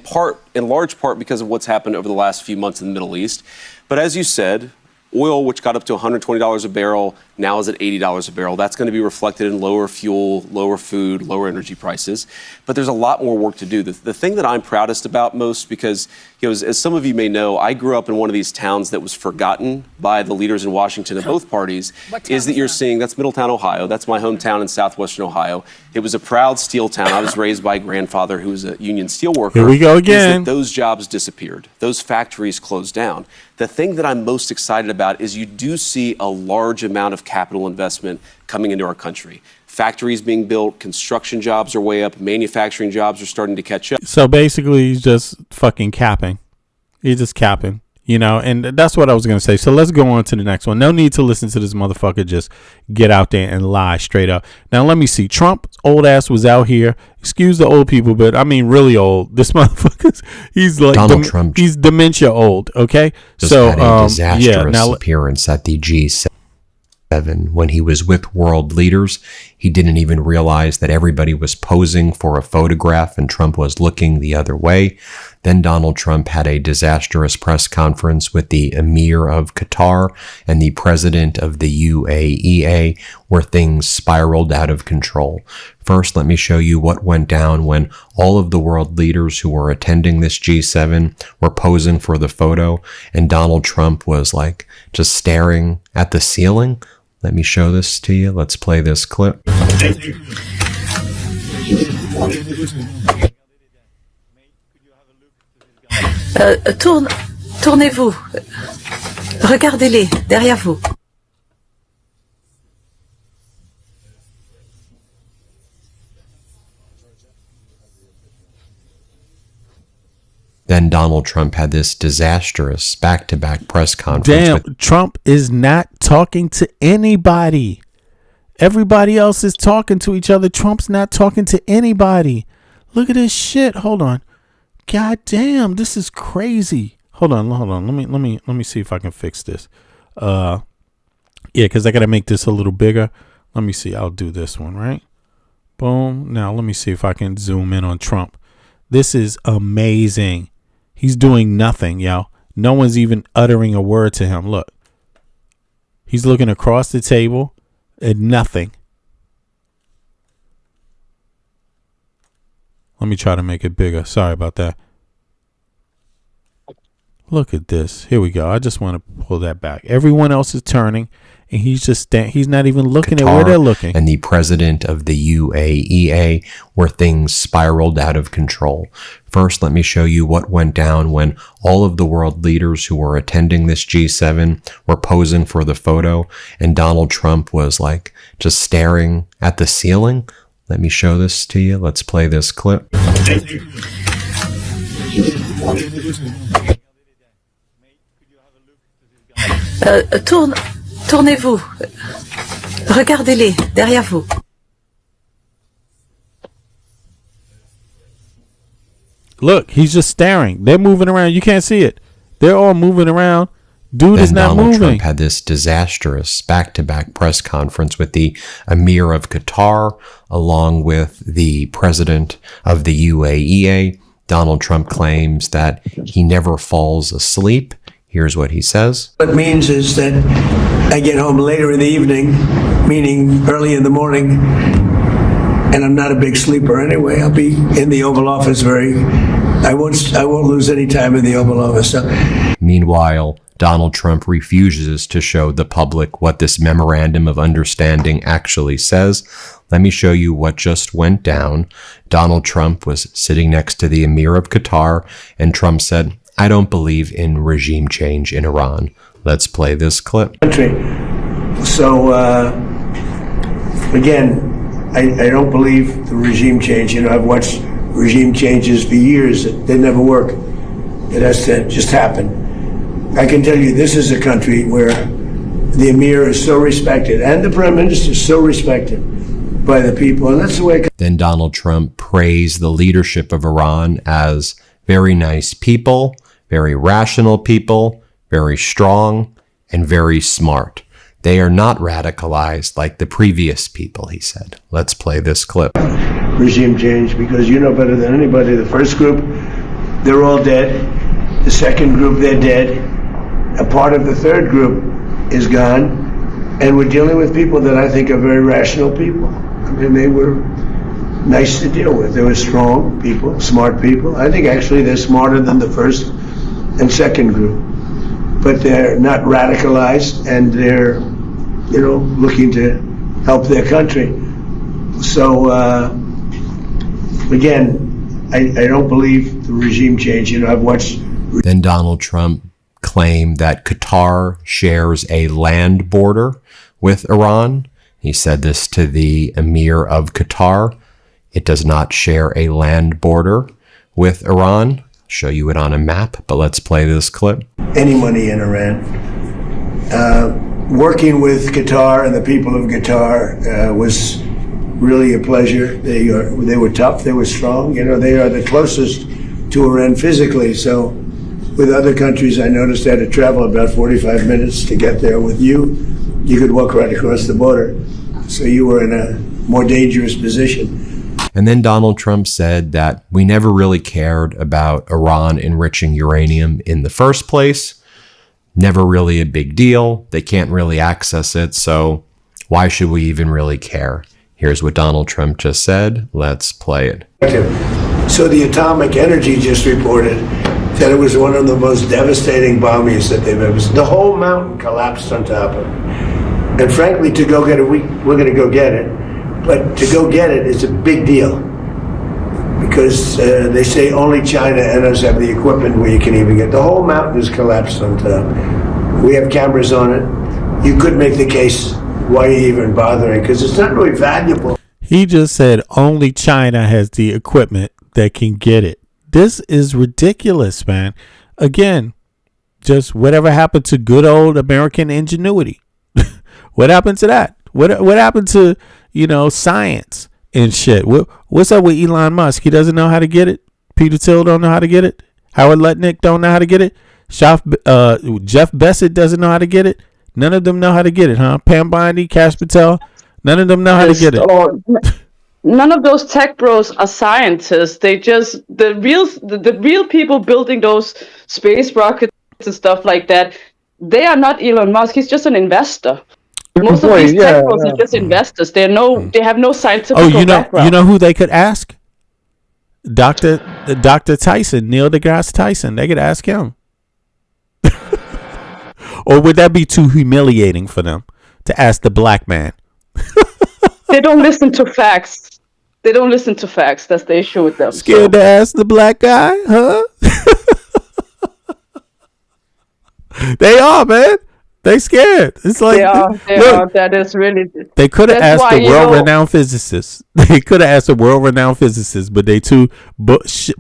large part because of what's happened over the last few months in the Middle East. But as you said, oil, which got up to $120 a barrel, now is at $80 a barrel. That's going to be reflected in lower fuel, lower food, lower energy prices. But there's a lot more work to do. The thing that I'm proudest about most, because as some of you may know, I grew up in one of these towns that was forgotten by the leaders in Washington of both parties, is that you're seeing, that's Middletown, Ohio. That's my hometown in southwestern Ohio. It was a proud steel town. I was raised by a grandfather who was a union steel worker. Here we go again. Those jobs disappeared. Those factories closed down. The thing that I'm most excited about is you do see a large amount of capital investment coming into our country. Factories being built, construction jobs are way up, manufacturing jobs are starting to catch up. So basically he's just fucking capping. He's just capping, and that's what I was going to say. So let's go on to the next one. No need to listen to this motherfucker just get out there and lie straight up. Now let me see. Trump's old ass was out here. Excuse the old people, but I mean really old. This motherfucker, he's like Donald Trump. He's dementia old, okay? Just had a disastrous appearance at the G7. When he was with world leaders, he didn't even realize that everybody was posing for a photograph and Trump was looking the other way. Then Donald Trump had a disastrous press conference with the Emir of Qatar and the president of the UAE, where things spiraled out of control. First, let me show you what went down when all of the world leaders who were attending this G7 were posing for the photo and Donald Trump was like just staring at the ceiling. Let me show this to you. Let's play this clip. Tournez-vous. Regardez-les derrière vous. Then Donald Trump had this disastrous back-to-back press conference. Damn, Trump is not talking to anybody. Everybody else is talking to each other. Trump's not talking to anybody. Look at this shit. Hold on. God damn, this is crazy. Hold on. Let me see if I can fix this. Yeah, because I gotta make this a little bigger. Let me see. I'll do this one, right? Boom. Now let me see if I can zoom in on Trump. This is amazing. He's doing nothing, yo. No one's even uttering a word to him. Look. He's looking across the table at nothing. Let me try to make it bigger. Sorry about that. Look at this. Here we go. I just want to pull that back. Everyone else is turning, and he's just he's not even looking Qatar at where they're looking. And the president of the UAE, where things spiraled out of control. First, let me show you what went down when all of the world leaders who were attending this G7 were posing for the photo, and Donald Trump was like just staring at the ceiling. Let me show this to you. Let's play this clip. Tournez-vous. Regardez-les derrière vous. Look, he's just staring. They're moving around. You can't see it. They're all moving around. Dude then is not Donald moving. Trump had this disastrous back-to-back press conference with the Emir of Qatar, along with the president of the UAE. Donald Trump claims that he never falls asleep. Here's what he says. What it means is that I get home later in the evening, meaning early in the morning, and I'm not a big sleeper anyway. I'll be in the Oval Office I won't lose any time in the Oval Office. Meanwhile, Donald Trump refuses to show the public what this memorandum of understanding actually says. Let me show you what just went down. Donald Trump was sitting next to the Emir of Qatar, and Trump said, "I don't believe in regime change in Iran." Let's play this clip. So, again, I don't believe the regime change. You know, I've watched regime changes for years. They never work. It has to just happen. I can tell you this is a country where the Emir is so respected and the Prime Minister is so respected by the people. And that's the way. Then Donald Trump praised the leadership of Iran as very nice people, very rational people, very strong, and very smart. They are not radicalized like the previous people, he said. Let's play this clip. Regime change, because you know better than anybody. The first group, they're all dead. The second group, they're dead. A part of the third group is gone. And we're dealing with people that I think are very rational people. I mean, they were nice to deal with. They were strong people, smart people. I think actually they're smarter than the first and second group. But they're not radicalized, and they're, looking to help their country. So, again, I don't believe the regime change. I've watched. Then Donald Trump claimed that Qatar shares a land border with Iran. He said this to the Emir of Qatar. It does not share a land border with Iran. I'll show you it on a map, but let's play this clip. Any money in Iran. Working with Qatar and the people of Qatar was really a pleasure. They were tough, they were strong. They are the closest to Iran physically. So with other countries, I noticed I had to travel about 45 minutes to get there. With you, you could walk right across the border. So you were in a more dangerous position. And then Donald Trump said that we never really cared about Iran enriching uranium in the first place. Never really a big deal. They can't really access it, so why should we even really care? Here's what Donald Trump just said. Let's play it. So the Atomic Energy just reported that it was one of the most devastating bombings that they've ever seen. The whole mountain collapsed on top of it. And frankly, to go get it, we're going to go get it. But to go get it is a big deal. Because they say only China and us have the equipment where you can even get. The whole mountain is collapsed on top. We have cameras on it. You could make the case why are you even bothering, because it's not really valuable. He just said only China has the equipment that can get it. This is ridiculous, man. Again, just whatever happened to good old American ingenuity? What happened to that? What happened to, science and shit? What's up with Elon Musk? He doesn't know how to get it. Peter Thiel don't know how to get it. Howard Lutnick don't know how to get it. Jeff Bessett doesn't know how to get it. None of them know how to get it, huh? Pam Bondi, Cash Patel, none of them know how to get it. None of those tech bros are scientists. They just the real people building those space rockets and stuff like that. They are not Elon Musk. He's just an investor. Most of these tech bros are just investors. They have no scientific background. You know who they could ask? Dr. Tyson, Neil deGrasse Tyson. They could ask him. Or would that be too humiliating for them to ask the black man? They don't listen to facts. That's the issue with them. Scared to ask the black guy, huh? They are, man. They scared. It's like, They are. look, That is really. they could have That's asked why, a you know- world-renowned physicist. They could have asked a world-renowned physicist, but they too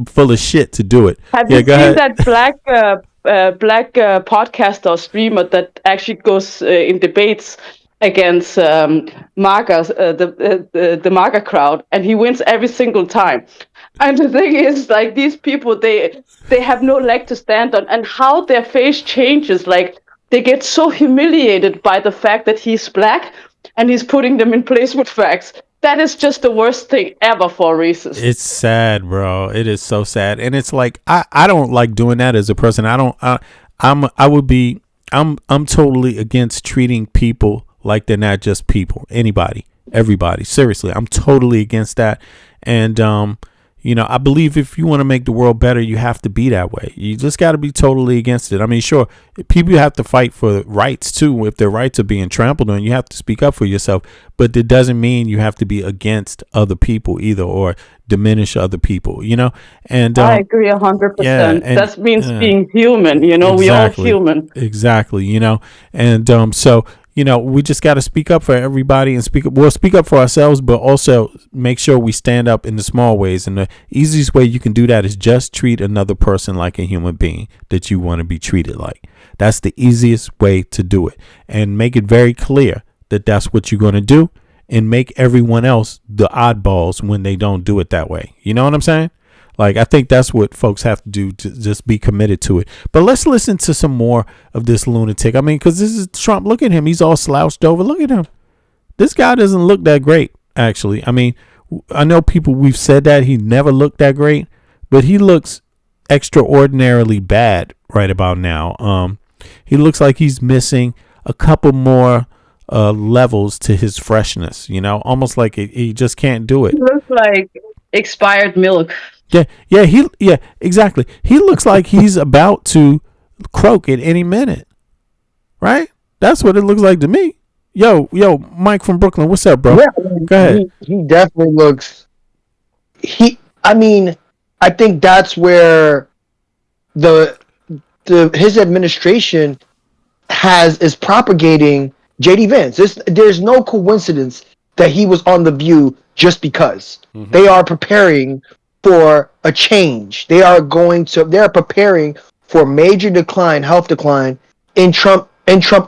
full of shit to do it. Have Yeah, you go seen ahead. that black podcaster or streamer that actually goes in debates against MAGA, the MAGA crowd, and he wins every single time? And the thing is, like, these people, they have no leg to stand on, and how their face changes, like, they get so humiliated by the fact that he's black, and he's putting them in place with facts. That is just the worst thing ever for a racist. It's sad, bro. It is so sad, and it's like I don't like doing that as a person. I'm totally against treating people like they're not just people. Anybody, everybody. Seriously, I'm totally against that. And I believe if you want to make the world better, you have to be that way. You just got to be totally against it. I mean, sure, people have to fight for rights too. If their rights are being trampled on, you have to speak up for yourself. But it doesn't mean you have to be against other people either, or diminish other people. And I agree 100%. yeah, and- that means yeah. being human. We all human. Exactly. And so we just got to speak up for everybody and speak up for ourselves, but also make sure we stand up in the small ways. And the easiest way you can do that is just treat another person like a human being that you want to be treated like. That's the easiest way to do it, and make it very clear that that's what you're going to do, and make everyone else the oddballs when they don't do it that way. You know what I'm saying? Like, I think that's what folks have to do, to just be committed to it. But let's listen to some more of this lunatic. I mean, because this is Trump. Look at him. He's all slouched over. Look at him. This guy doesn't look that great, actually. I mean, I know we've said that he never looked that great, but he looks extraordinarily bad right about now. He looks like he's missing a couple more levels to his freshness, almost like he just can't do it. He looks like expired milk. Yeah, exactly. He looks like he's about to croak at any minute, right? That's what it looks like to me. Yo, Mike from Brooklyn, what's up, bro? Yeah, go ahead. He definitely looks. I think that's where his administration is propagating JD Vance. There's no coincidence that he was on The View just because. Mm-hmm. They are preparing for a change. They're preparing for major health decline in Trump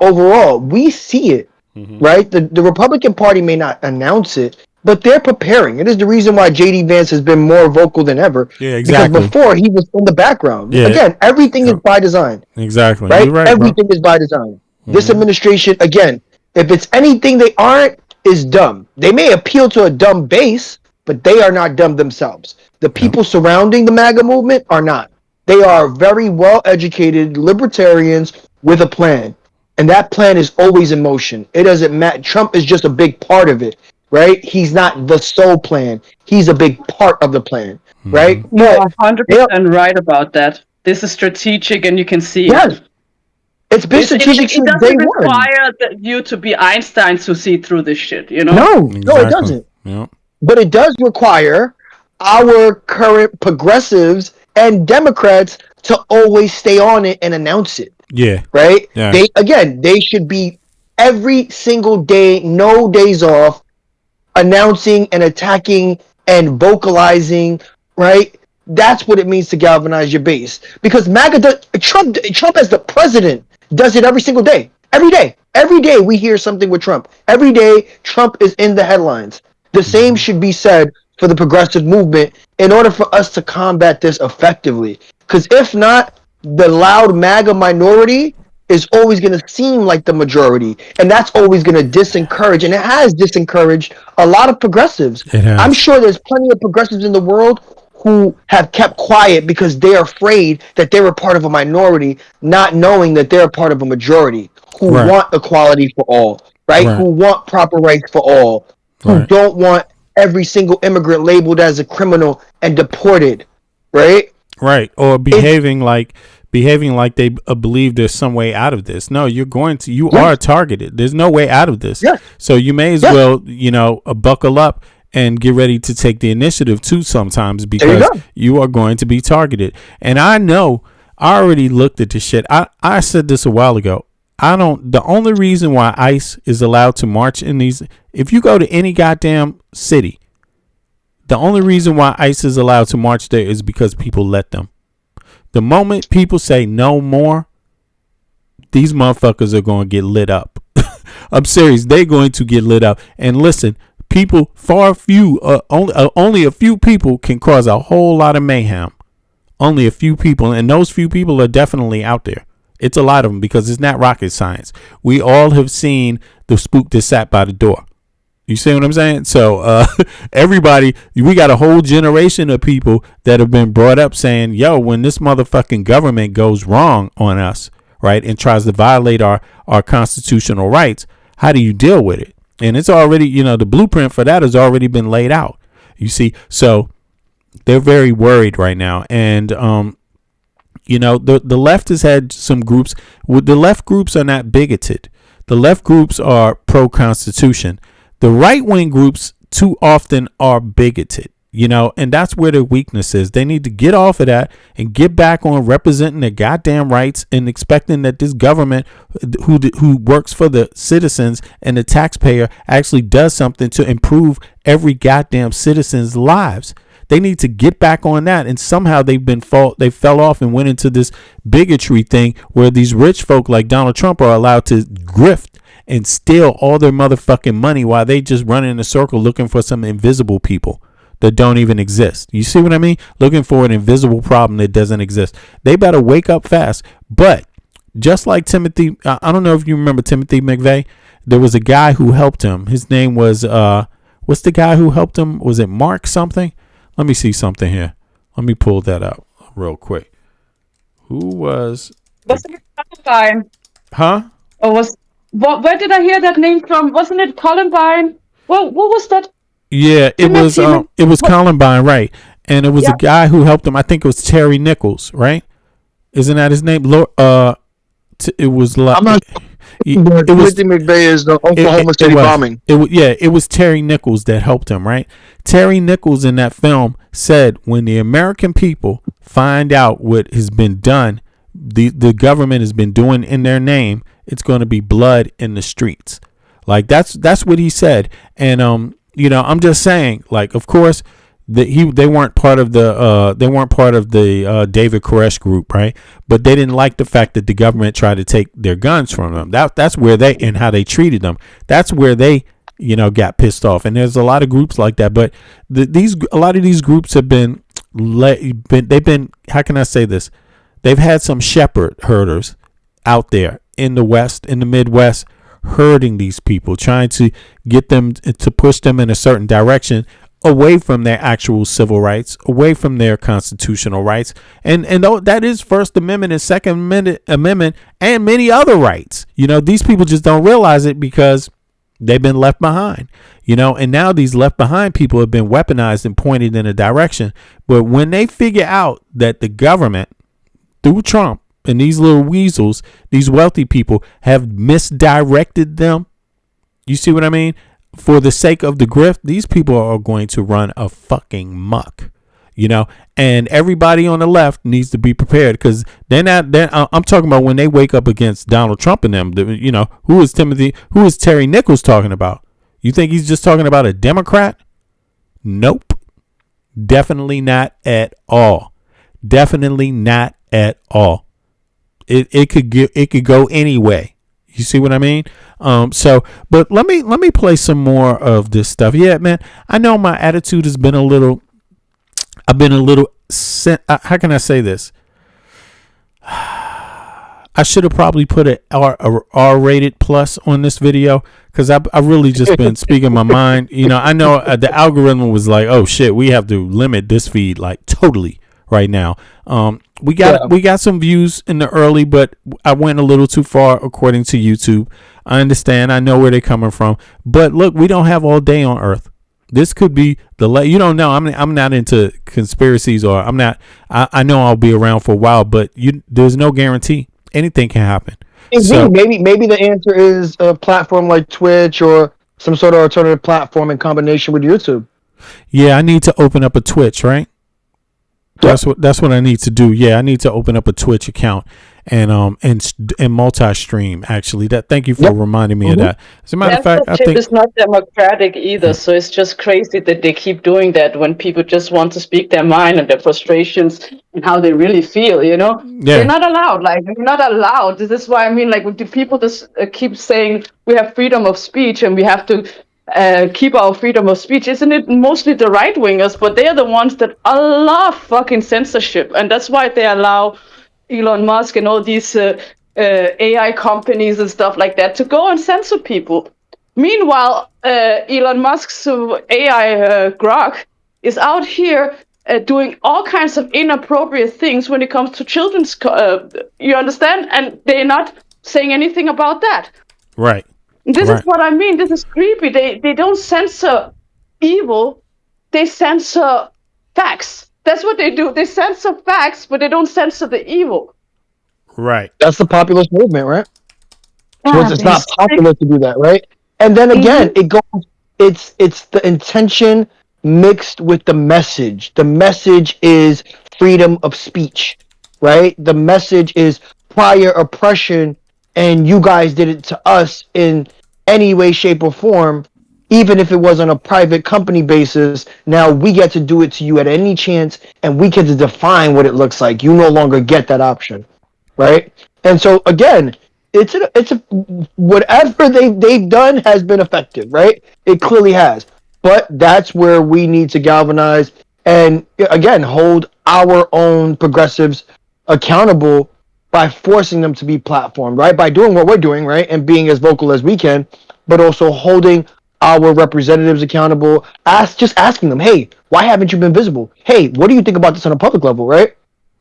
overall. We see it, right? The Republican Party may not announce it, but they're preparing. It is the reason why JD Vance has been more vocal than ever. Yeah, exactly. Because before he was in the background. Yeah. Again, everything is by design. Exactly. Right? You're right, everything bro. is by design. Mm-hmm. This administration, again, if it's anything they aren't, is dumb. They may appeal to a dumb base, but they are not dumb themselves. The people surrounding the MAGA movement are not. They are very well-educated libertarians with a plan. And that plan is always in motion. It doesn't matter. Trump is just a big part of it, right? He's not the sole plan. He's a big part of the plan, right? You're 100% right about that. This is strategic, and you can see it. It's been strategic since day one. It doesn't require you to be Einstein to see through this shit, No, it doesn't. Yeah. But it does require our current progressives and Democrats to always stay on it and announce it. Yeah. Right? Yeah. They should be every single day, no days off, announcing and attacking and vocalizing, right? That's what it means to galvanize your base. Because Trump as the president does it every single day. Every day. Every day we hear something with Trump. Every day Trump is in the headlines. The same should be said for the progressive movement in order for us to combat this effectively. Because if not, the loud MAGA minority is always going to seem like the majority. And that's always going to disencourage. And it has disencouraged a lot of progressives. I'm sure there's plenty of progressives in the world who have kept quiet because they're afraid that they're a part of a minority, not knowing that they're a part of a majority, who want equality for all, right? Who want proper rights for all, who don't want every single immigrant labeled as a criminal and deported, right? Right. Or behaving like they believe there's some way out of this. No, you are targeted. There's no way out of this. Yeah. So you may as well, buckle up and get ready to take the initiative too sometimes, because you are going to be targeted. And I know, I already looked at this shit. I said this a while ago. The only reason why ICE is allowed to march in these, if you go to any goddamn city, the only reason why ICE is allowed to march there is because people let them. The moment people say no more, these motherfuckers are going to get lit up. I'm serious. They're going to get lit up. And listen, people, only a few people can cause a whole lot of mayhem. Only a few people. And those few people are definitely out there. It's a lot of them because it's not rocket science. We all have seen the spook that sat by the door. You see what I'm saying? So everybody, we got a whole generation of people that have been brought up saying, yo, when this motherfucking government goes wrong on us, right, and tries to violate our constitutional rights, how do you deal with it? And it's already, the blueprint for that has already been laid out. You see, so they're very worried right now. And, the left has had some groups. The left groups are not bigoted. The left groups are pro-Constitution. The right-wing groups too often are bigoted, and that's where their weakness is. They need to get off of that and get back on representing their goddamn rights and expecting that this government who works for the citizens and the taxpayer actually does something to improve every goddamn citizen's lives. They need to get back on that, and somehow they fell off and went into this bigotry thing where these rich folk like Donald Trump are allowed to grift and steal all their motherfucking money while they just run in a circle looking for some invisible people that don't even exist. You see what I mean? Looking for an invisible problem that doesn't exist. They better wake up fast. But just like Timothy, I don't know if you remember Timothy McVeigh. There was a guy who helped him. His name was, what's the guy who helped him? Was it Mark something? Let me see something here. Let me pull that out real quick. Who was? Wasn't it Columbine? Huh? Or where did I hear that name from? Wasn't it Columbine? Well, what was that? Yeah, it was Columbine, right? And it was a guy who helped him. I think it was Terry Nichols, right? Isn't that his name? It was like I'm not. Timothy McVeigh is the Oklahoma City bombing. It was Terry Nichols that helped him, right? Terry Nichols in that film said, when the American people find out what has been done, the government has been doing in their name, it's going to be blood in the streets. Like that's what he said. And I'm just saying, like, of course, they weren't part of the David Koresh group, right? But they didn't like the fact that the government tried to take their guns from them. That's where and how they treated them. That's where they got pissed off. And there's a lot of groups like that. But a lot of these groups have been how can I say this? They've had some shepherd herders out there in the West, in the Midwest, herding these people, trying to get them to push them in a certain direction, away from their actual civil rights, away from their constitutional rights. And that is First Amendment and Second Amendment and many other rights. These people just don't realize it because they've been left behind, and now these left behind people have been weaponized and pointed in a direction. But when they figure out that the government, through Trump and these little weasels, these wealthy people, have misdirected them, you see what I mean? For the sake of the grift, these people are going to run a fucking muck, and everybody on the left needs to be prepared, because I'm talking about when they wake up against Donald Trump and them, who is Terry Nichols talking about? You think he's just talking about a Democrat? Nope. Definitely not at all. Definitely not at all. It could go any way. You see what I mean? But let me play some more of this stuff. Yeah, man. I know my attitude has been I've been a little, how can I say this? I should have probably put a R-rated plus on this video, because I've really just been speaking my mind. I know the algorithm was like, oh shit, we have to limit this feed like totally right now. We got some views in the early, but I went a little too far according to YouTube. I understand. I know where they're coming from. But look, we don't have all day on Earth. This could be you don't know. I'm not into conspiracies, or I'm not. I know I'll be around for a while, but there's no guarantee. Anything can happen. So, maybe the answer is a platform like Twitch or some sort of alternative platform in combination with YouTube. Yeah, I need to open up a Twitch, right? That's what I need to do. Yeah, I need to open up a Twitch account and multi-stream. Actually, that thank you for reminding me of that. As a matter of fact, I think it's not democratic either. So it's just crazy that they keep doing that when people just want to speak their mind and their frustrations and how they really feel. You know, they're not allowed. Like, they're not allowed. This is why I mean, like, the people just keep saying we have freedom of speech and we have to keep our freedom of speech. Isn't it mostly the right wingers? But they are the ones that love fucking censorship, and that's why they allow Elon Musk and all these AI companies and stuff like that to go and censor people. Meanwhile, Elon Musk's AI Grok is out here doing all kinds of inappropriate things when it comes to children's. You understand? And they're not saying anything about that. Right. This is what I mean. This is creepy. They don't censor evil. They censor facts. That's what they do. They censor facts, but they don't censor the evil. Right. That's the populist movement, right? It's not popular to do that, right? And then again, it goes. It's the intention mixed with the message. The message is freedom of speech, right? The message is prior oppression, and you guys did it to us in any way, shape, or form. Even if it was on a private company basis, now we get to do it to you at any chance, and we get to define what it looks like. You no longer get that option, right? And so again, it's a whatever they've done has been effective, right? It clearly has, but that's where we need to galvanize and again hold our own progressives accountable by forcing them to be platformed, right? By doing what we're doing, right, and being as vocal as we can, but also holding our representatives accountable, just asking them, hey, why haven't you been visible? Hey, what do you think about this on a public level, right?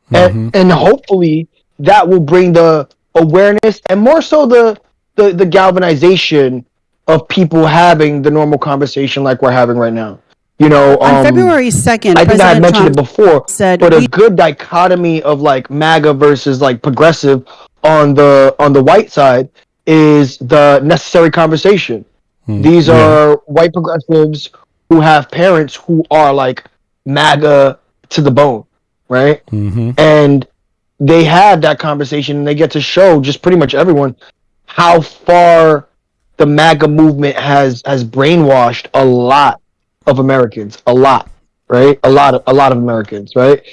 And hopefully that will bring the awareness and more so the galvanization of people having the normal conversation like we're having right now. You know, on February 2nd, I think I had President mentioned Trump it before, said but a good dichotomy of like MAGA versus like progressive on the white side is the necessary conversation. These are white progressives who have parents who are like MAGA to the bone, right? And they have that conversation and they get to show just pretty much everyone how far the MAGA movement has brainwashed a lot of Americans, a lot, right? A lot of Americans, right?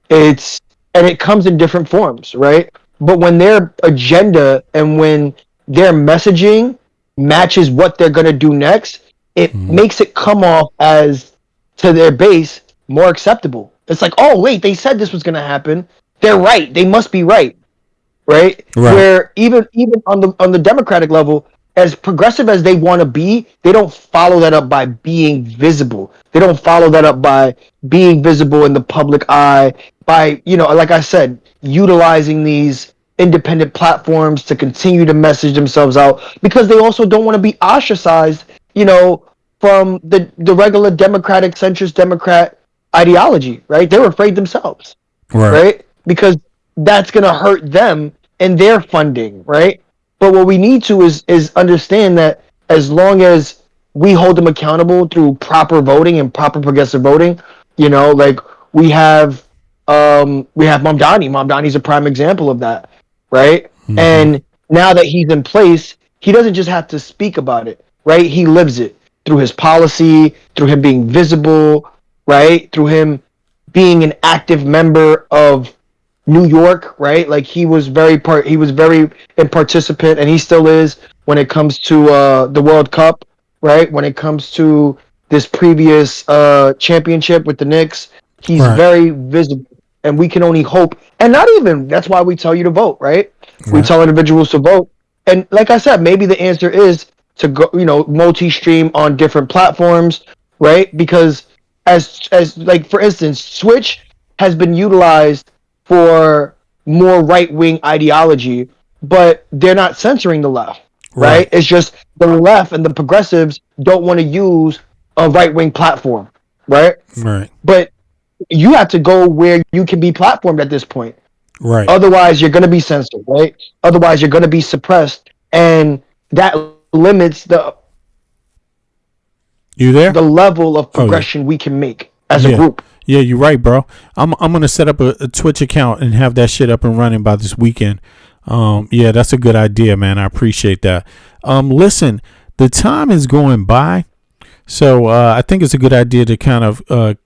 It comes in different forms, right? But when their agenda and when their messaging matches what they're going to do next, it makes it come off as to their base more acceptable. It's like, oh wait, they said this was going to happen. They're right. They must be right. Right? Where even on the Democratic level, as progressive as they want to be, they don't follow that up by being visible. They don't follow that up by being visible in the public eye, by, you know, like I said, utilizing these independent platforms to continue to message themselves out, because they also don't want to be ostracized, you know, from the regular democratic centrist Democrat ideology, right? They're afraid themselves, right? Because that's going to hurt them and their funding, right? But what we need to is understand that as long as we hold them accountable through proper voting and proper progressive voting, you know, like we have Mamdani. Mamdani's a prime example of that, right? And now that he's in place, he doesn't just have to speak about it, right? He lives it through his policy, through him being visible, right? Through him being an active member of New York, right? Like he was very a participant, and he still is when it comes to the World Cup, right? When it comes to this previous championship with the Knicks, he's very visible, and we can only hope. And not even that's why we tell you to vote, right? We tell individuals to vote, and like I said, maybe the answer is to go, you know, multi-stream on different platforms, right? Because as like for instance, Twitch has been utilized for more right-wing ideology, but they're not censoring the left, right? It's just the left and the progressives don't want to use a right-wing platform, right? But you have to go where you can be platformed at this point. Otherwise, you're going to be censored, right? Otherwise, you're going to be suppressed, and that limits the level of progression we can make as a group. Yeah, you're right, bro. I'm gonna set up a Twitch account and have that shit up and running by this weekend. Yeah, that's a good idea, man. I appreciate that. Listen, the time is going by, so I think it's a good idea to kind of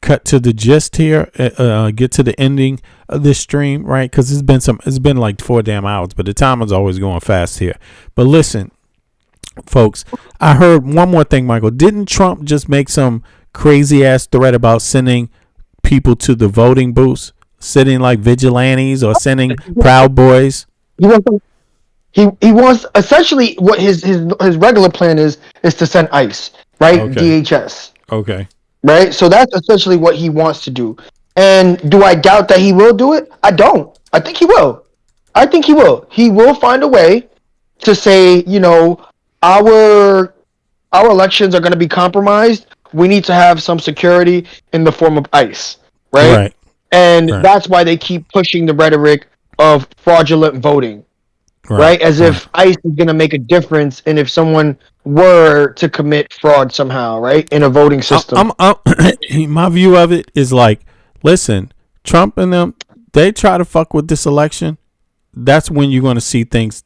cut to the gist here, get to the ending of this stream, right? Because it's been like 4 damn hours, but the time is always going fast here. But listen, folks, I heard one more thing, Michael. Didn't Trump just make some crazy ass threat about sending people to the voting booths, sitting like vigilantes or sending Proud Boys? He wants essentially what his regular plan is to send ICE, right? Okay. DHS. Okay. Right? So that's essentially what he wants to do. And do I doubt that he will do it? I don't. I think he will. He will find a way to say, you know, our elections are going to be compromised. We need to have some security in the form of ICE, right? And that's why they keep pushing the rhetoric of fraudulent voting, right? As if ICE is going to make a difference, and if someone were to commit fraud somehow, right, in a voting system. My view of it is like, listen, Trump and them, they try to fuck with this election. That's when you're going to see things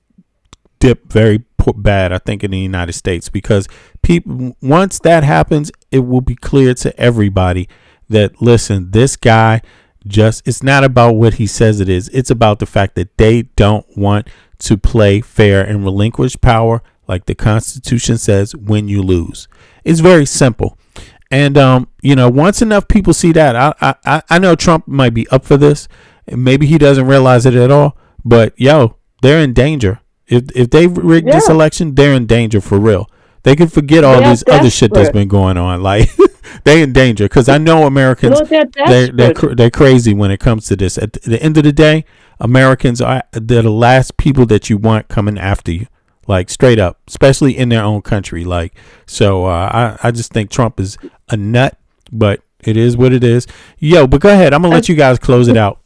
dip very bad, I think, in the United States, because people, once that happens, it will be clear to everybody that, listen, this guy it's not about what he says it is. It's about the fact that they don't want to play fair and relinquish power like the Constitution says when you lose. It's very simple. And, you know, once enough people see that, I know Trump might be up for this. Maybe he doesn't realize it at all. But, yo, they're in danger. If they rig this election, they're in danger for real. They can forget all this other shit that's been going on. Like, they in danger, because I know Americans, they're crazy when it comes to this. At the end of the day, Americans they're the last people that you want coming after you, like straight up, especially in their own country. Like, so I just think Trump is a nut, but it is what it is. Yo, but go ahead. I'm gonna let you guys close it out.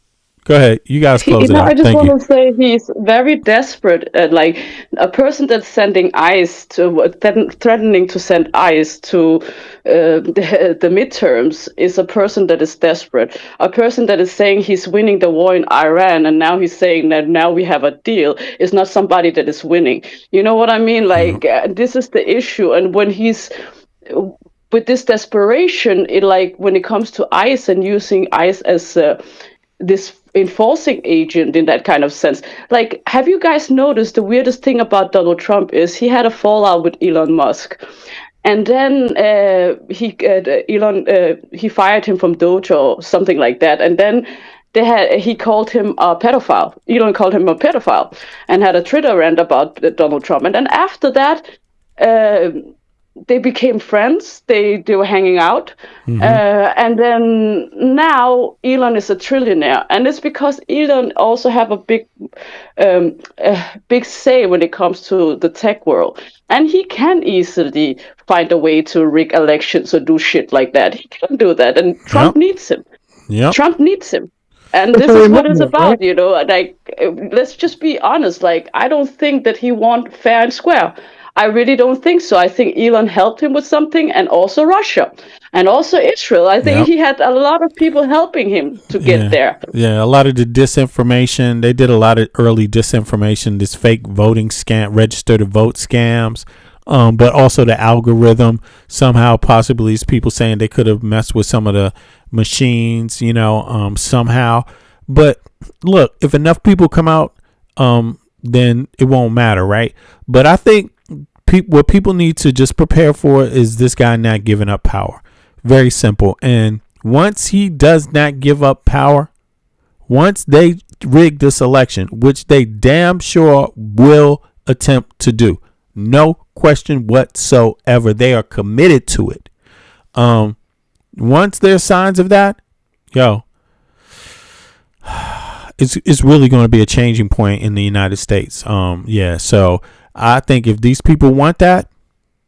Go ahead. You guys close it out. I just want to say he's very desperate. Like a person that's sending ICE threatening to send ICE to the midterms is a person that is desperate. A person that is saying he's winning the war in Iran and now he's saying that now we have a deal is not somebody that is winning. You know what I mean? Like this is the issue. And when he's with this desperation, when it comes to ICE and using ICE as this enforcing agent in that kind of sense. Like, have you guys noticed the weirdest thing about Donald Trump is he had a fallout with Elon Musk, and then he fired him from Dojo or something like that, and then he called him a pedophile. Elon called him a pedophile and had a Twitter rant about Donald Trump, and then after that. They became friends. They were hanging out, and then now Elon is a trillionaire, and it's because Elon also have a big say when it comes to the tech world, and he can easily find a way to rig elections or do shit like that. He can do that, and Trump needs him. Trump needs him. And this is what it's about, you know. Like, let's just be honest. Like, I don't think that he won fair and square. I really don't think so. I think Elon helped him with something, and also Russia, and also Israel. I think he had a lot of people helping him to get there. Yeah, a lot of the disinformation. They did a lot of early disinformation, this fake voting scam, register to vote scams, but also the algorithm. Somehow, possibly, these people saying they could have messed with some of the machines, you know, somehow. But look, if enough people come out, then it won't matter, right? But I think what people need to just prepare for is this guy not giving up power. Very simple. And once he does not give up power, once they rig this election, which they damn sure will attempt to do, no question whatsoever, they are committed to it. Once there's signs of that, it's really going to be a changing point in the United States. So I think if these people want that,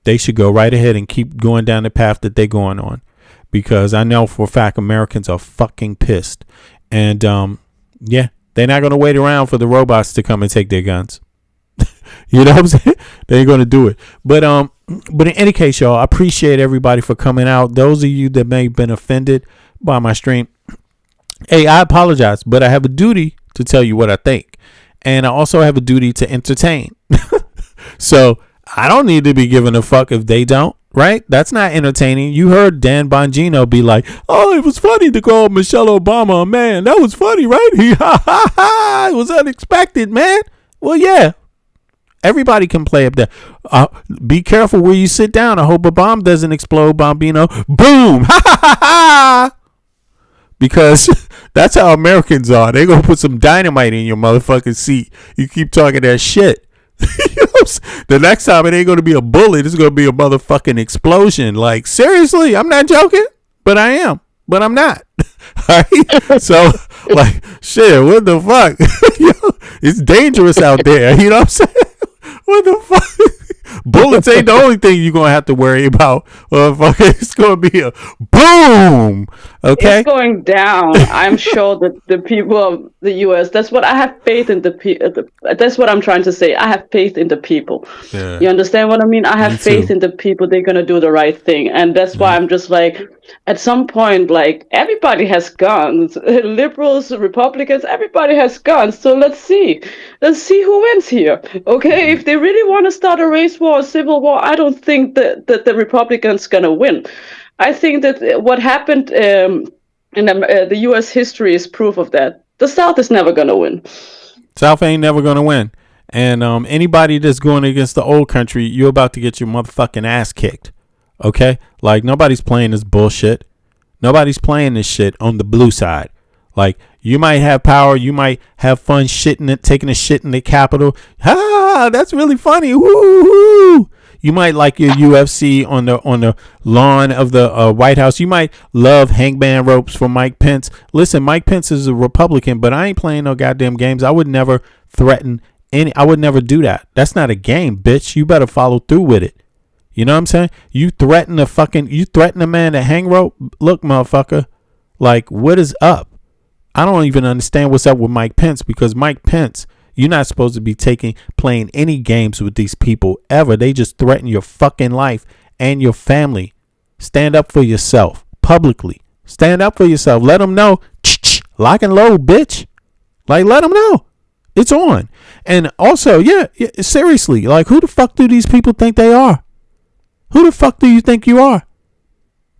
they should go right ahead and keep going down the path that they're going on, because I know for a fact Americans are fucking pissed, and they're not going to wait around for the robots to come and take their guns. You know what I'm saying? They ain't going to do it. But in any case, y'all, I appreciate everybody for coming out. Those of you that may have been offended by my stream, hey, I apologize, but I have a duty to tell you what I think. and I also have a duty to entertain. So I don't need to be giving a fuck if they don't, right? That's not entertaining. You heard Dan Bongino be like, oh, it was funny to call Michelle Obama a man. That was funny, right? It was unexpected, man. Well, yeah. Everybody can play up there. Be careful where you sit down. I hope a bomb doesn't explode, Bombino. Boom! Because that's how Americans are. They gonna put some dynamite in your motherfucking seat. You keep talking that shit. You know, the next time it ain't gonna be a bullet. It's gonna be a motherfucking explosion. Like, seriously, I'm not joking, but I am. But I'm not. All right? So, like, shit, what the fuck? It's dangerous out there. You know what I'm saying? What the fuck? Bullets ain't the only thing you're going to have to worry about. It's going to be a boom. Okay? It's going down. I'm sure that the people of the U.S., that's what I have faith in that's what I'm trying to say. I have faith in the people. Yeah. You understand what I mean? I have faith in the people. They're going to do the right thing. And that's why I'm just like, at some point, like, everybody has guns. Liberals, Republicans, everybody has guns. So let's see. Let's see who wins here. Okay? If they really want to start a race war, a civil war, I don't think that the Republicans going to win. I think that what happened in the U.S. history is proof of that. The South is never going to win. South ain't never going to win. And anybody that's going against the old country, you're about to get your motherfucking ass kicked. Okay? Like, nobody's playing this bullshit. Nobody's playing this shit on the blue side. Like, you might have power. You might have fun taking a shit in the Capitol. That's really funny. Woo-hoo. You might like your UFC on the lawn of the White House. You might love hangman ropes for Mike Pence. Listen, Mike Pence is a Republican, but I ain't playing no goddamn games. I would never threaten I would never do that. That's not a game, bitch. You better follow through with it. You know what I'm saying? You threaten a man to hang rope. Look, motherfucker, like, what is up? I don't even understand what's up with Mike Pence, because Mike Pence, you're not supposed to be playing any games with these people ever. They just threaten your fucking life and your family. Stand up for yourself publicly. Stand up for yourself. Let them know. Lock and load, bitch. Like, let them know. It's on. And also, yeah, seriously, like, who the fuck do these people think they are? Who the fuck do you think you are?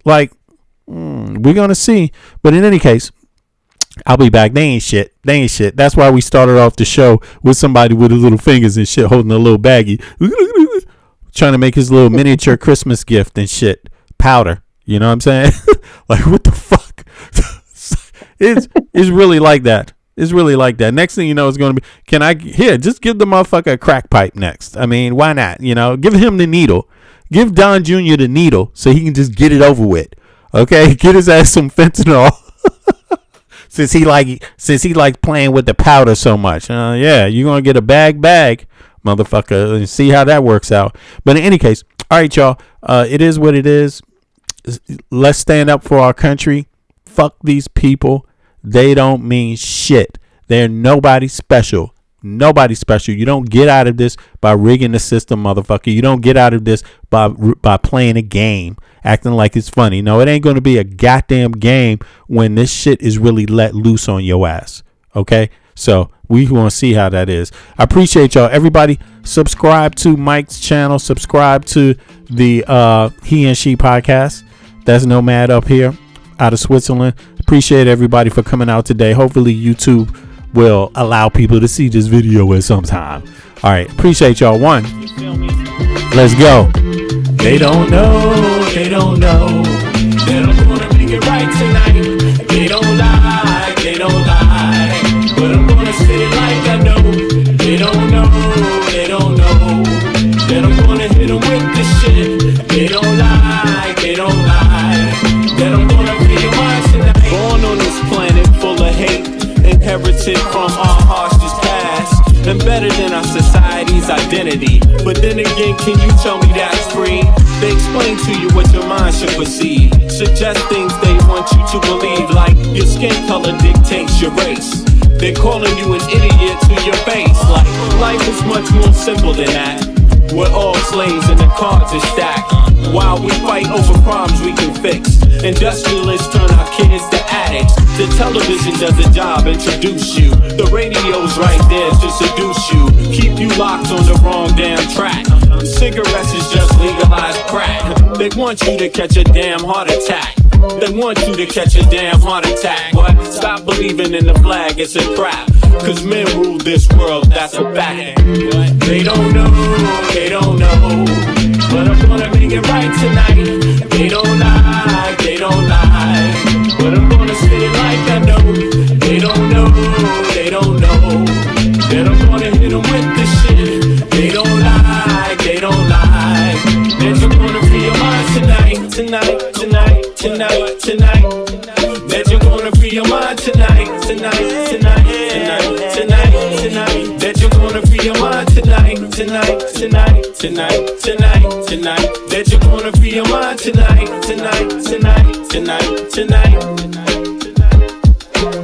Like, we're going to see. But in any case, I'll be back. They ain't shit. That's why we started off the show with somebody with his little fingers and shit holding a little baggie. Trying to make his little miniature Christmas gift and shit. Powder. You know what I'm saying? Like, what the fuck? It's really like that. It's really like that. Next thing you know, it's going to be, just give the motherfucker a crack pipe next. I mean, why not? You know, give him the needle. Give Don Jr. the needle so he can just get it over with. Okay? Get his ass some fentanyl. Since he like playing with the powder so much. Yeah, you're going to get a bag, motherfucker, and see how that works out. But in any case, all right, y'all, it is what it is. Let's stand up for our country. Fuck these people. They don't mean shit. They're nobody special. Nobody special. You don't get out of this by rigging the system, motherfucker. You don't get out of this by playing a game, acting like it's funny. No, it ain't going to be a goddamn game when this shit is really let loose on your ass. Okay? So we want to see how that is. I appreciate y'all. Everybody, subscribe to Mike's channel. Subscribe to the He and She podcast. That's Nomad up here out of Switzerland. Appreciate everybody for coming out today. Hopefully YouTube will allow people to see this video at some time. All right. Appreciate y'all. One. Let's go. They don't know. They don't know. They don't want to make it right tonight. They don't lie. They don't lie. But I'm going to say it like I know. They don't know. They don't know. Then I'm going to hit them with this shit. They don't lie. They don't lie. Then I'm going to read your mind tonight. Born on this planet full of hate, inherited from our harshest past, and better than our society's identity. But then again, can you tell me that's free? They explain to you what your mind should perceive, suggest things they want you to believe, like your skin color dictates your race. They're calling you an idiot to your face, like life is much more simple than that. We're all slaves and the cards are stacked, while we fight over problems we can fix. Industrialists turn our kids to addicts. The television does a job, introduce you. The radio's right there to seduce you. Keep you locked on the wrong damn track. Cigarettes is just legalized crack. They want you to catch a damn heart attack. They want you to catch a damn heart attack. What? Stop believing in the flag, it's a crap. Cause men rule this world, that's a fact. They don't know, they don't know. But I'm gonna make it right tonight. They don't lie, they don't lie. But I'm gonna say it like I know. They don't know, they don't know. That I'm gonna hit them with this shit. They don't lie, they don't lie. That you're gonna free your mind tonight, tonight, tonight, tonight, tonight. That you're gonna free your mind tonight, tonight, tonight, tonight, tonight, tonight. That you're gonna free your mind tonight, tonight, tonight, tonight, tonight, tonight. That you're gonna free your mind tonight, tonight, tonight, tonight, tonight.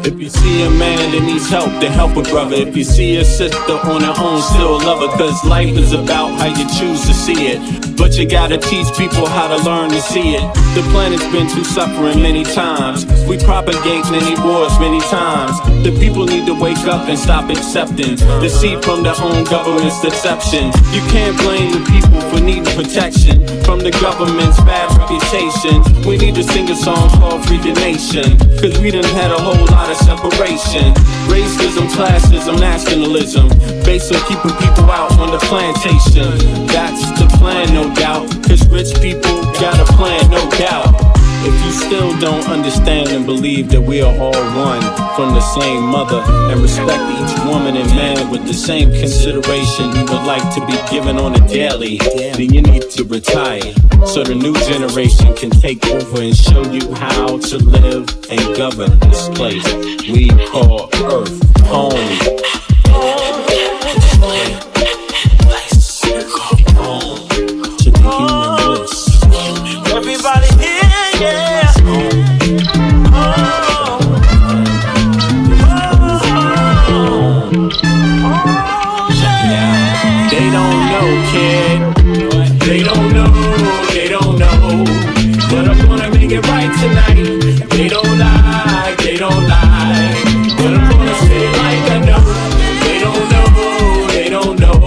If you see a man that needs help, then help a brother. If you see a sister on her own, still love her. Cause life is about how you choose to see it. But you gotta teach people how to learn to see it. The planet's been through suffering many times. We propagate many wars many times. The people need to wake up and stop accepting deceit from their own government's deception. You can't blame the people for needing protection from the government's bad reputation. We need to sing a song called Free the Nation. Cause we done had a whole lot of separation. Racism, classism, nationalism, based on keeping people out on the plantation. That's the plan, no doubt. Cause rich people got a plan, no doubt. If you still don't understand and believe that we are all one from the same mother and respect each woman and man with the same consideration you would like to be given on a daily, then you need to retire so the new generation can take over and show you how to live and govern this place we call Earth home. Everybody here, yeah. They don't know, kid. They don't know, they don't know. But I'm gonna make it right tonight. They don't lie, they don't lie. But I'm gonna say it like I know. They don't know, they don't know.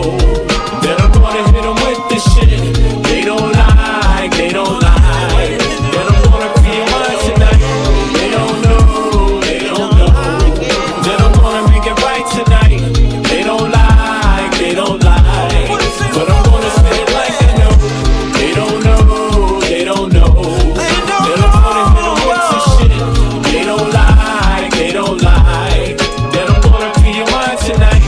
That I'm gonna hit them with this shit. They don't lie, they don't lie. That I'm gonna free your mind tonight. They don't know, they don't know. That I'm gonna make it right tonight. They don't lie, they don't lie. But I'm gonna say it like I know. They don't know, they don't know. That I'm gonna hit them with some shit. They don't lie, they don't lie. That I'm gonna free your mind tonight.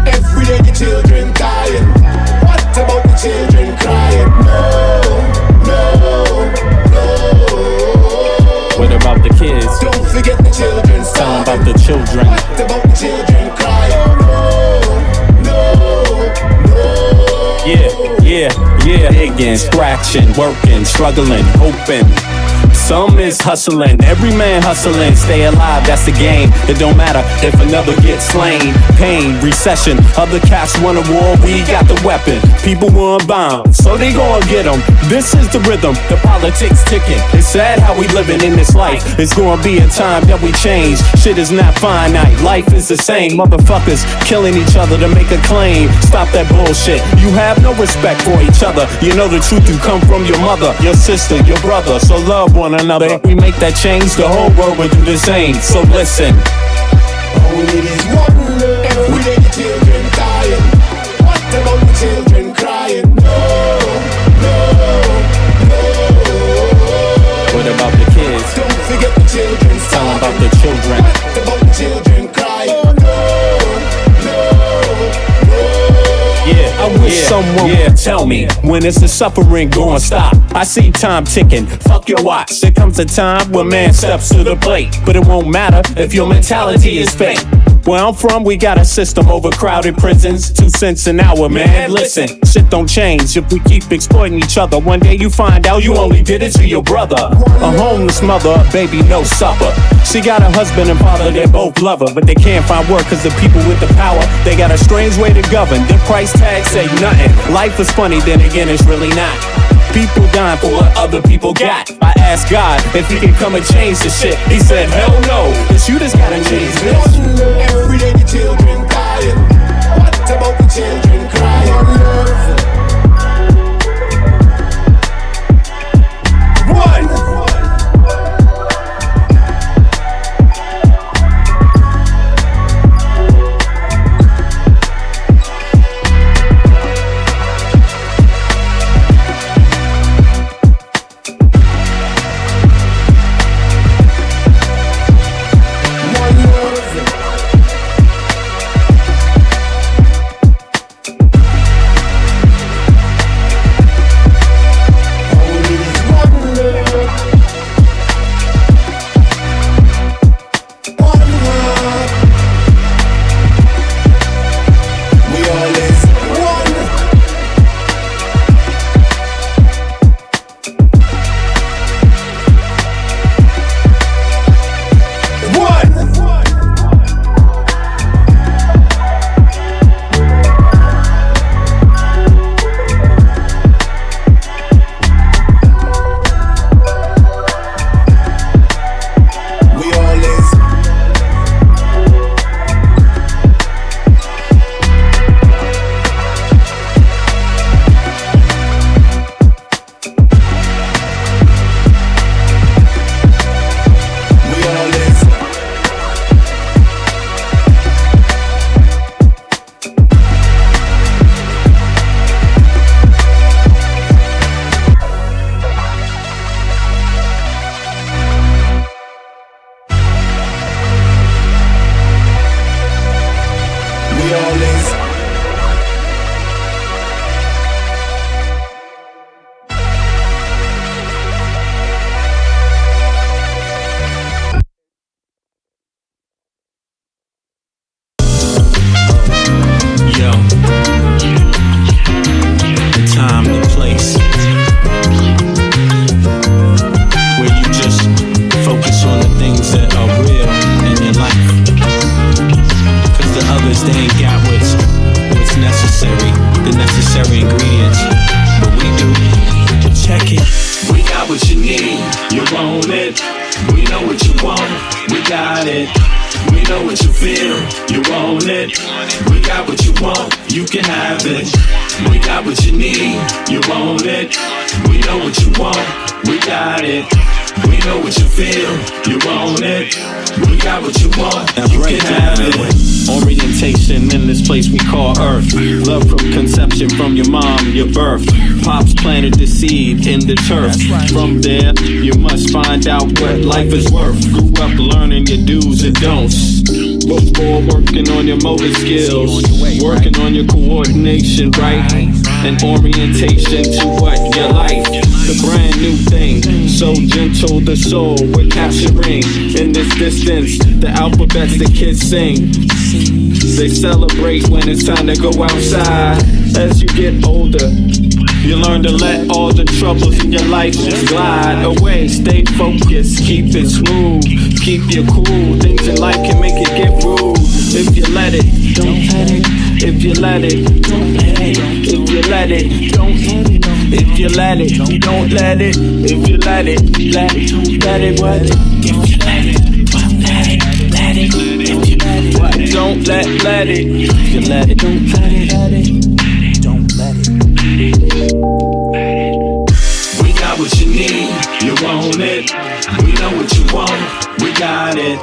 Every day the children dying. What about the children crying? No. What about the kids? Don't forget the children. Tell them about the children. What about the children crying? Yeah. Digging, scratching, working, struggling, hoping. Some is hustling, every man hustling. Stay alive, that's the game. It don't matter if another gets slain. Pain, recession, other cats want a war. We got the weapon, people want bombs, so they gon' get them. This is the rhythm, the politics ticking. It's sad how we living in this life. It's gonna be a time that we change. Shit is not finite, life is the same. Motherfuckers killing each other to make a claim. Stop that bullshit, you have no respect for each other. You know the truth, you come from your mother, your sister, your brother. So love one another. If we make that change, the whole world will do the same. So listen. Only there's one love. Every day the children dying. What about the children crying? No. What about the kids? Don't forget the children. Tell them about the children. What about the children crying? No. tell me when is the suffering gonna stop? I see time ticking, fuck your watch. There comes a time when man steps to the plate, but it won't matter if your mentality is fake. Where I'm from, we got a system, overcrowded prisons, 2 cents an hour, man. Listen, shit don't change if we keep exploiting each other. One day you find out you only did it to your brother. A homeless mother, a baby, no supper. She got a husband and father, they both love her, but they can't find work cause the people with the power, they got a strange way to govern. The price tag say nothing. Life is funny, then again it's really not. People dying for what other people got. I asked God if he could come and change the shit. He said, hell no, it's you just gotta change this. Every day the children dying. What about the children crying? In the turf. From there, you must find out what life is worth. Grew up learning your do's and don'ts before working on your motor skills, working on your coordination, right? And orientation to what your life. The brand new thing, so gentle the soul we're capturing. In this distance, the alphabets the kids sing. They celebrate when it's time to go outside. As you get older, you learn to let all the troubles in your life just glide away. Stay focused, keep it smooth, keep you cool. Things in life can make it get rude. If you let it, don't let it. If you let it, don't let it. If you let it, don't let it. If you let it, don't let it. If you let it, let it. Let it what? If you let it, don't let it. Let it. If you let it, what? Don't let it. If you let it, don't let it. Let it. Don't let it. We got what you need, you want it. We know what you want, we got it.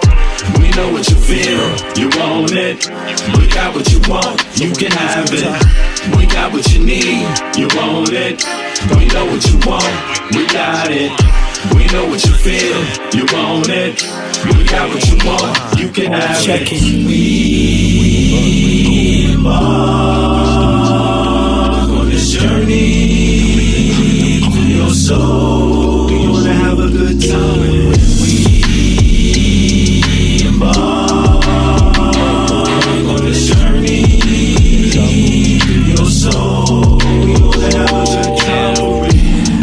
We know what you feel, you want it. We got what you want, you can have it. We got what you need, you want it. We know what you want, we got it. We know what you feel, you want it. We got what you want, you can have it. Check it. We are on this journey. journey through your soul. We wanna have a good time when we embark on this journey through your soul. We wanna have a good time.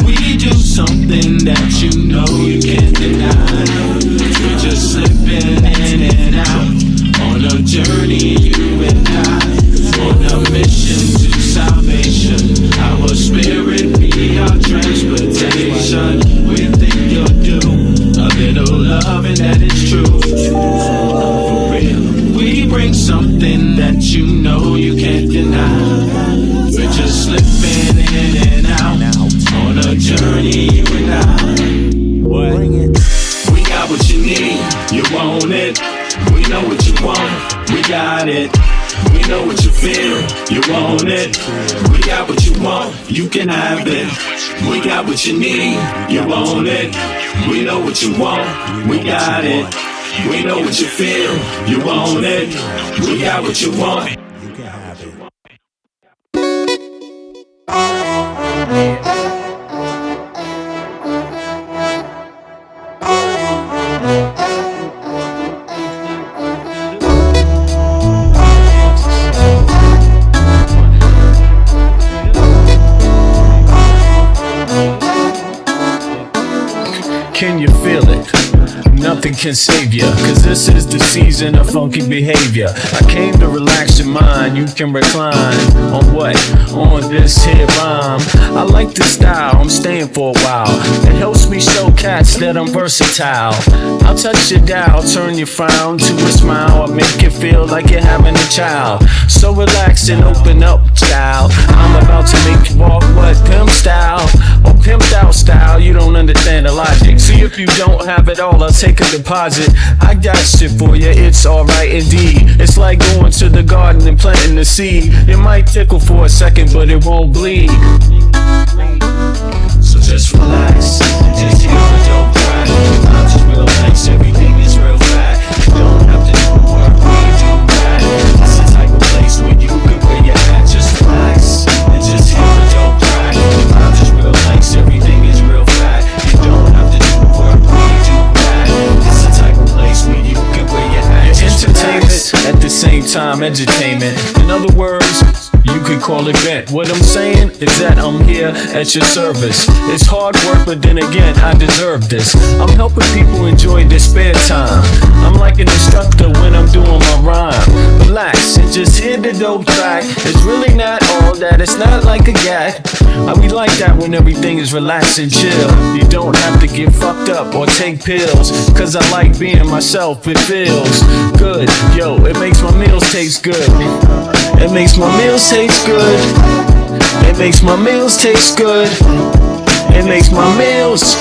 We do something that you know you can't deny. We're just slipping in and out on a journey, you and I, on a mission to salvation. Our spirit be our transportation. We think you'll do a little love and that is true. For real, we bring something that you know you can't deny. We're just slipping in and out on a journey, you and I. Bring it. We got what you need, you want it. We know what you want, we got it. We know what you feel, you want it. We got what you want, you can have it. We got what you need, you want it. We know what you want, we got it. We know what you feel, you want it. We got what you want. Can you feel it? Nothing can save ya, cause this is the season of funky behavior. I came to relax your mind, you can recline. On what? On this here rhyme. I like the style, I'm staying for a while. It helps me show cats that I'm versatile. I'll touch your dial, turn your frown to a smile. I'll make you feel like you're having a child. So relax and open up, child. I'm about to make you walk what? Pimp style. Oh, pimped out style, you don't understand the logic. See if you don't have it all, I'll take a deposit. I got shit for you, it's alright indeed. It's like going to the garden and planting the seed. It might tickle for a second, but it won't bleed. So just relax, just hear and don't cry. I'm just real nice, everything is real fat. You don't have to do work, we do that. It's the type of place where you can wear your hat. Just relax, and just hear and don't cry. I'm just real nice, everything is real fat. You don't have to do work, we do that. It's the type of place where you can wear your hat. Just Entertainment, at the same time edutainment. In other words, you could call it vent. What I'm saying is that I'm here at your service. It's hard work, but then again, I deserve this. I'm helping people enjoy their spare time. I'm like an instructor when I'm doing my rhyme. Relax and just hear the dope track. It's really not all that, it's not like a gag. We like that when everything is relaxed and chill. You don't have to get fucked up or take pills, cause I like being myself, it feels good. Yo, it makes my meals taste good. It makes my meals taste good. It makes my meals taste good. It makes my meals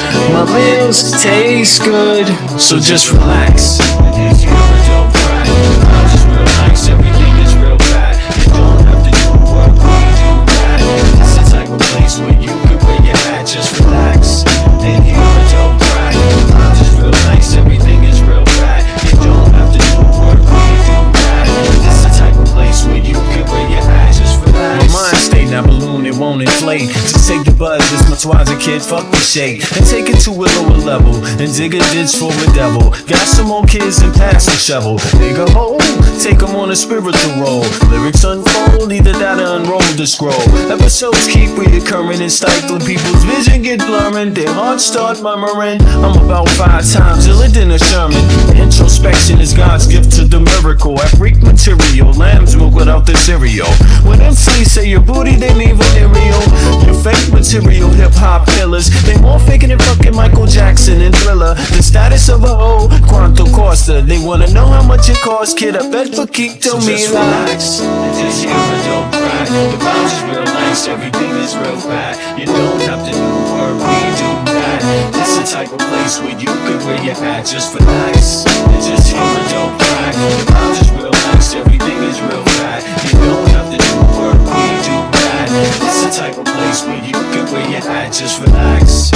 taste good. So just relax. If you ever don't cry, I'm just real nice, everything is real bad. You don't have to do work, we do that. It's the type of place where you can wear your hat. Just relax, and you ever don't cry. I'm just real nice, everything is real bad. You don't have to do work, we do that. It's the type of place where you can wear your hat. Just relax. My mind state, that balloon, it won't inflate. Just take the buzz, this much wiser kid, fuck the shake. And take it to a lower level, and dig a ditch for the devil. Got some more kids and pass the shovel. Dig a hole, take them on a spiritual roll. Lyrics unfold, either that or unroll the scroll. Episodes keep reoccurring and stifling. People's vision get blurring, their hearts start murmuring. I'm about 5 times iller than a Sherman. Introspection is God's gift to the miracle. I freak material, lamb's milk without the cereal. When MCs say your booty, they mean venereal. Your fake material hip-hop killers, they more faking than fucking Michael Jackson and Thriller. The status of a hoe, Quanto Costa. They wanna know how much it costs, kid. I bet for keep to me just relax, and just hear and don't cry. The vibes is real nice, everything is real fat. You don't have to do work, we do that. It's the type of place where you could wear your hat. Just relax, and just hear and don't cry. The vibes is real nice, everything is real fat. You don't have to do work, we do that. It's the type of place where you could wear your hat. Just relax.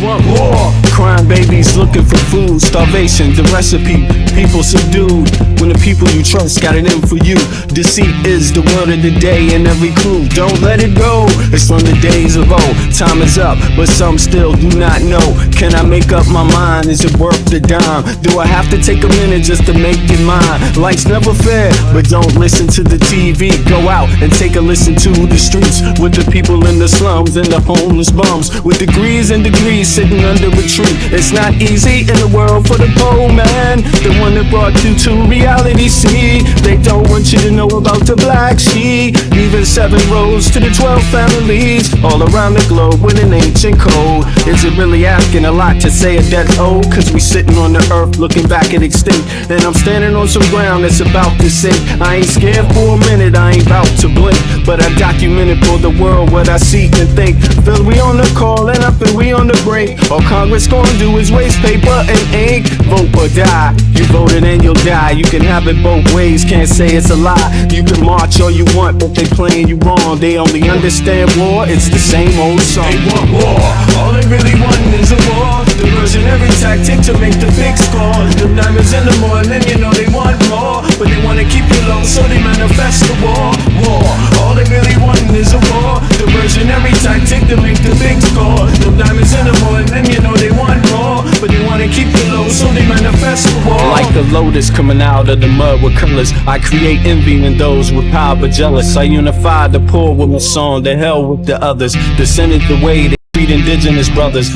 want war. Crime babies looking for food, starvation, the recipe, people subdued. When the people you trust got it in for you. Deceit is the word of the day in every crew. Don't let it go, it's from the days of old. Time is up, but some still do not know. Can I make up my mind? Is it worth the dime? Do I have to take a minute just to make it mine? Life's never fair, but don't listen to the TV. Go out and take a listen to the streets with the people in the slums and the homeless bums with degrees and degrees sitting under a tree. It's not easy in the world for the poor man, the one that brought you to reality. See, they don't want you to know about the black sheep. Even 7 roads to the 12 families all around the globe with an ancient code. Is it really asking a lot to say a death old? Cause we sitting on the earth looking back at extinct, and I'm standing on some ground that's about to sink. I ain't scared for a minute, I ain't about to blink, but I documented for the world what I see and think. Feel we on the call and I feel we on the break. All Congress gonna do is waste paper and ink. Vote or die, you voted and you'll die. You can have it both ways, can't say it's a lie. You can march all you want, but they playing you wrong. They only understand war, it's the same old song. They want war, all they really want is a war. Diversionary tactic to make the big score. The diamonds in the morning, you know they want more, but they wanna keep you low, so they manifest the war. War, all they really want is a war. Diversionary tactic to make the big score. The diamonds in the morning, you know they want more, but they wanna keep you low, so they manifest the war. Like a lotus coming out of the mud with colors, I create envy in those with power but jealous. I unify the poor with my song, the hell with the others. Descended the way treat indigenous brothers,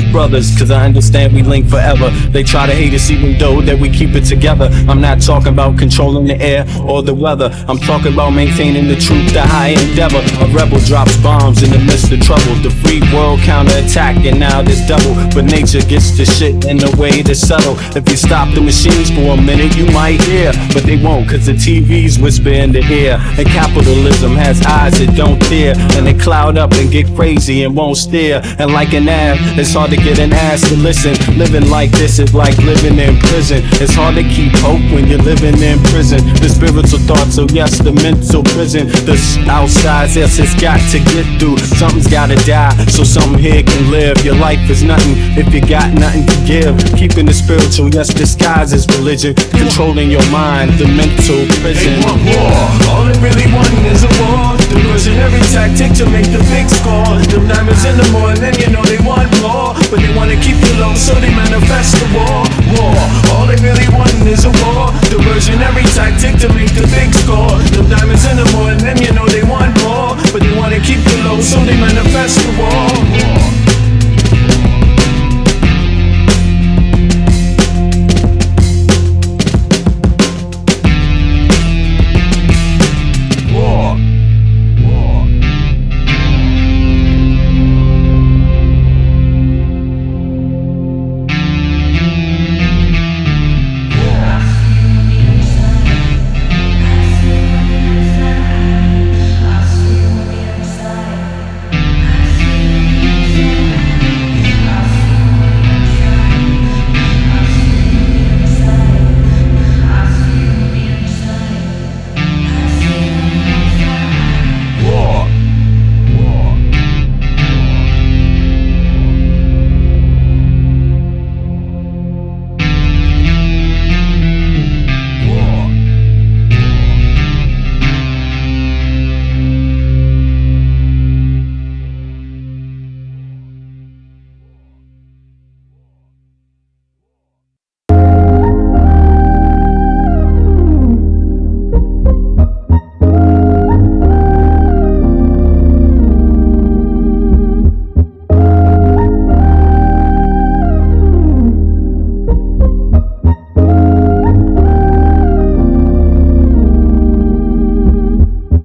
cause I understand we link forever. They try to hate us even though that we keep it together. I'm not talking about controlling the air or the weather. I'm talking about maintaining the truth, the high endeavor. A rebel drops bombs in the midst of trouble. The free world counterattack and now there's double. But nature gets the shit in a way that's subtle. If you stop the machines for a minute you might hear, but they won't cause the TV's whisper in the ear. And capitalism has eyes that don't tear, and they cloud up and get crazy and won't steer. And like an ab, it's hard to get an ass to listen. Living like this is like living in prison. It's hard to keep hope when you're living in prison. The spiritual thoughts, so yes, the mental prison. The outside, yes, it's got to get through. Something's gotta die, so something here can live. Your life is nothing if you got nothing to give. Keeping the spiritual, yes, disguise as religion. Controlling your mind, the mental prison. They want war, all they really want is a war. Diversionary tactic to make the big score. The diamonds in the morning, you know they want more, but they wanna keep you low, so they manifest the war. War, all they really want is a war. Diversionary tactic to make the big score. The diamonds in the morning, you know they want more, but they wanna keep you low, so they manifest the war.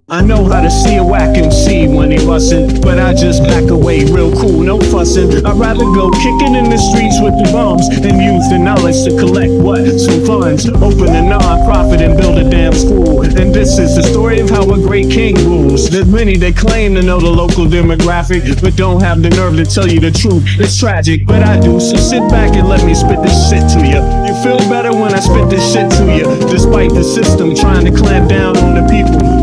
I know how to see a whack MC when he bustin', but I just back away real cool, no fussin'. I'd rather go kicking in the streets with the bums and use the knowledge to collect what? Some funds. Open a non-profit and build a damn school. And this is the story of how a great king rules. There's many that claim to know the local demographic, but don't have the nerve to tell you the truth. It's tragic, but I do, so sit back and let me spit this shit to you. You feel better when I spit this shit to you. Despite the system trying to clamp down on the people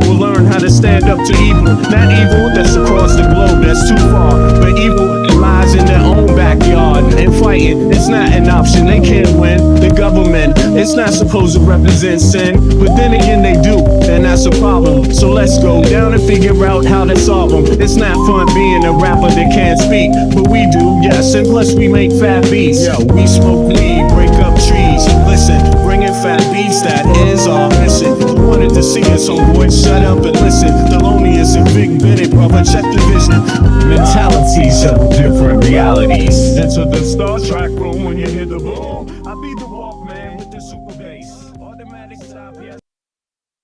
will learn how to stand up to evil. Not evil that's across the globe, that's too far, but evil that lies in their own backyard. and fighting, it's not an option, they can't win. The government, it's not supposed to represent sin, but then again they do, and that's a problem. So let's go down and figure out how to solve them. It's not fun being a rapper that can't speak, but we do, yes, and plus we make fat beats. Yo, we smoke weed, break up trees. Listen, bringing fat beats, that is our mission. You wanted to see us, homeboy, shut up and listen. Thelonious and Big Bennett, brother, check the vision. Mentalities of different realities. Enter the Star Trek room when you hear the boom.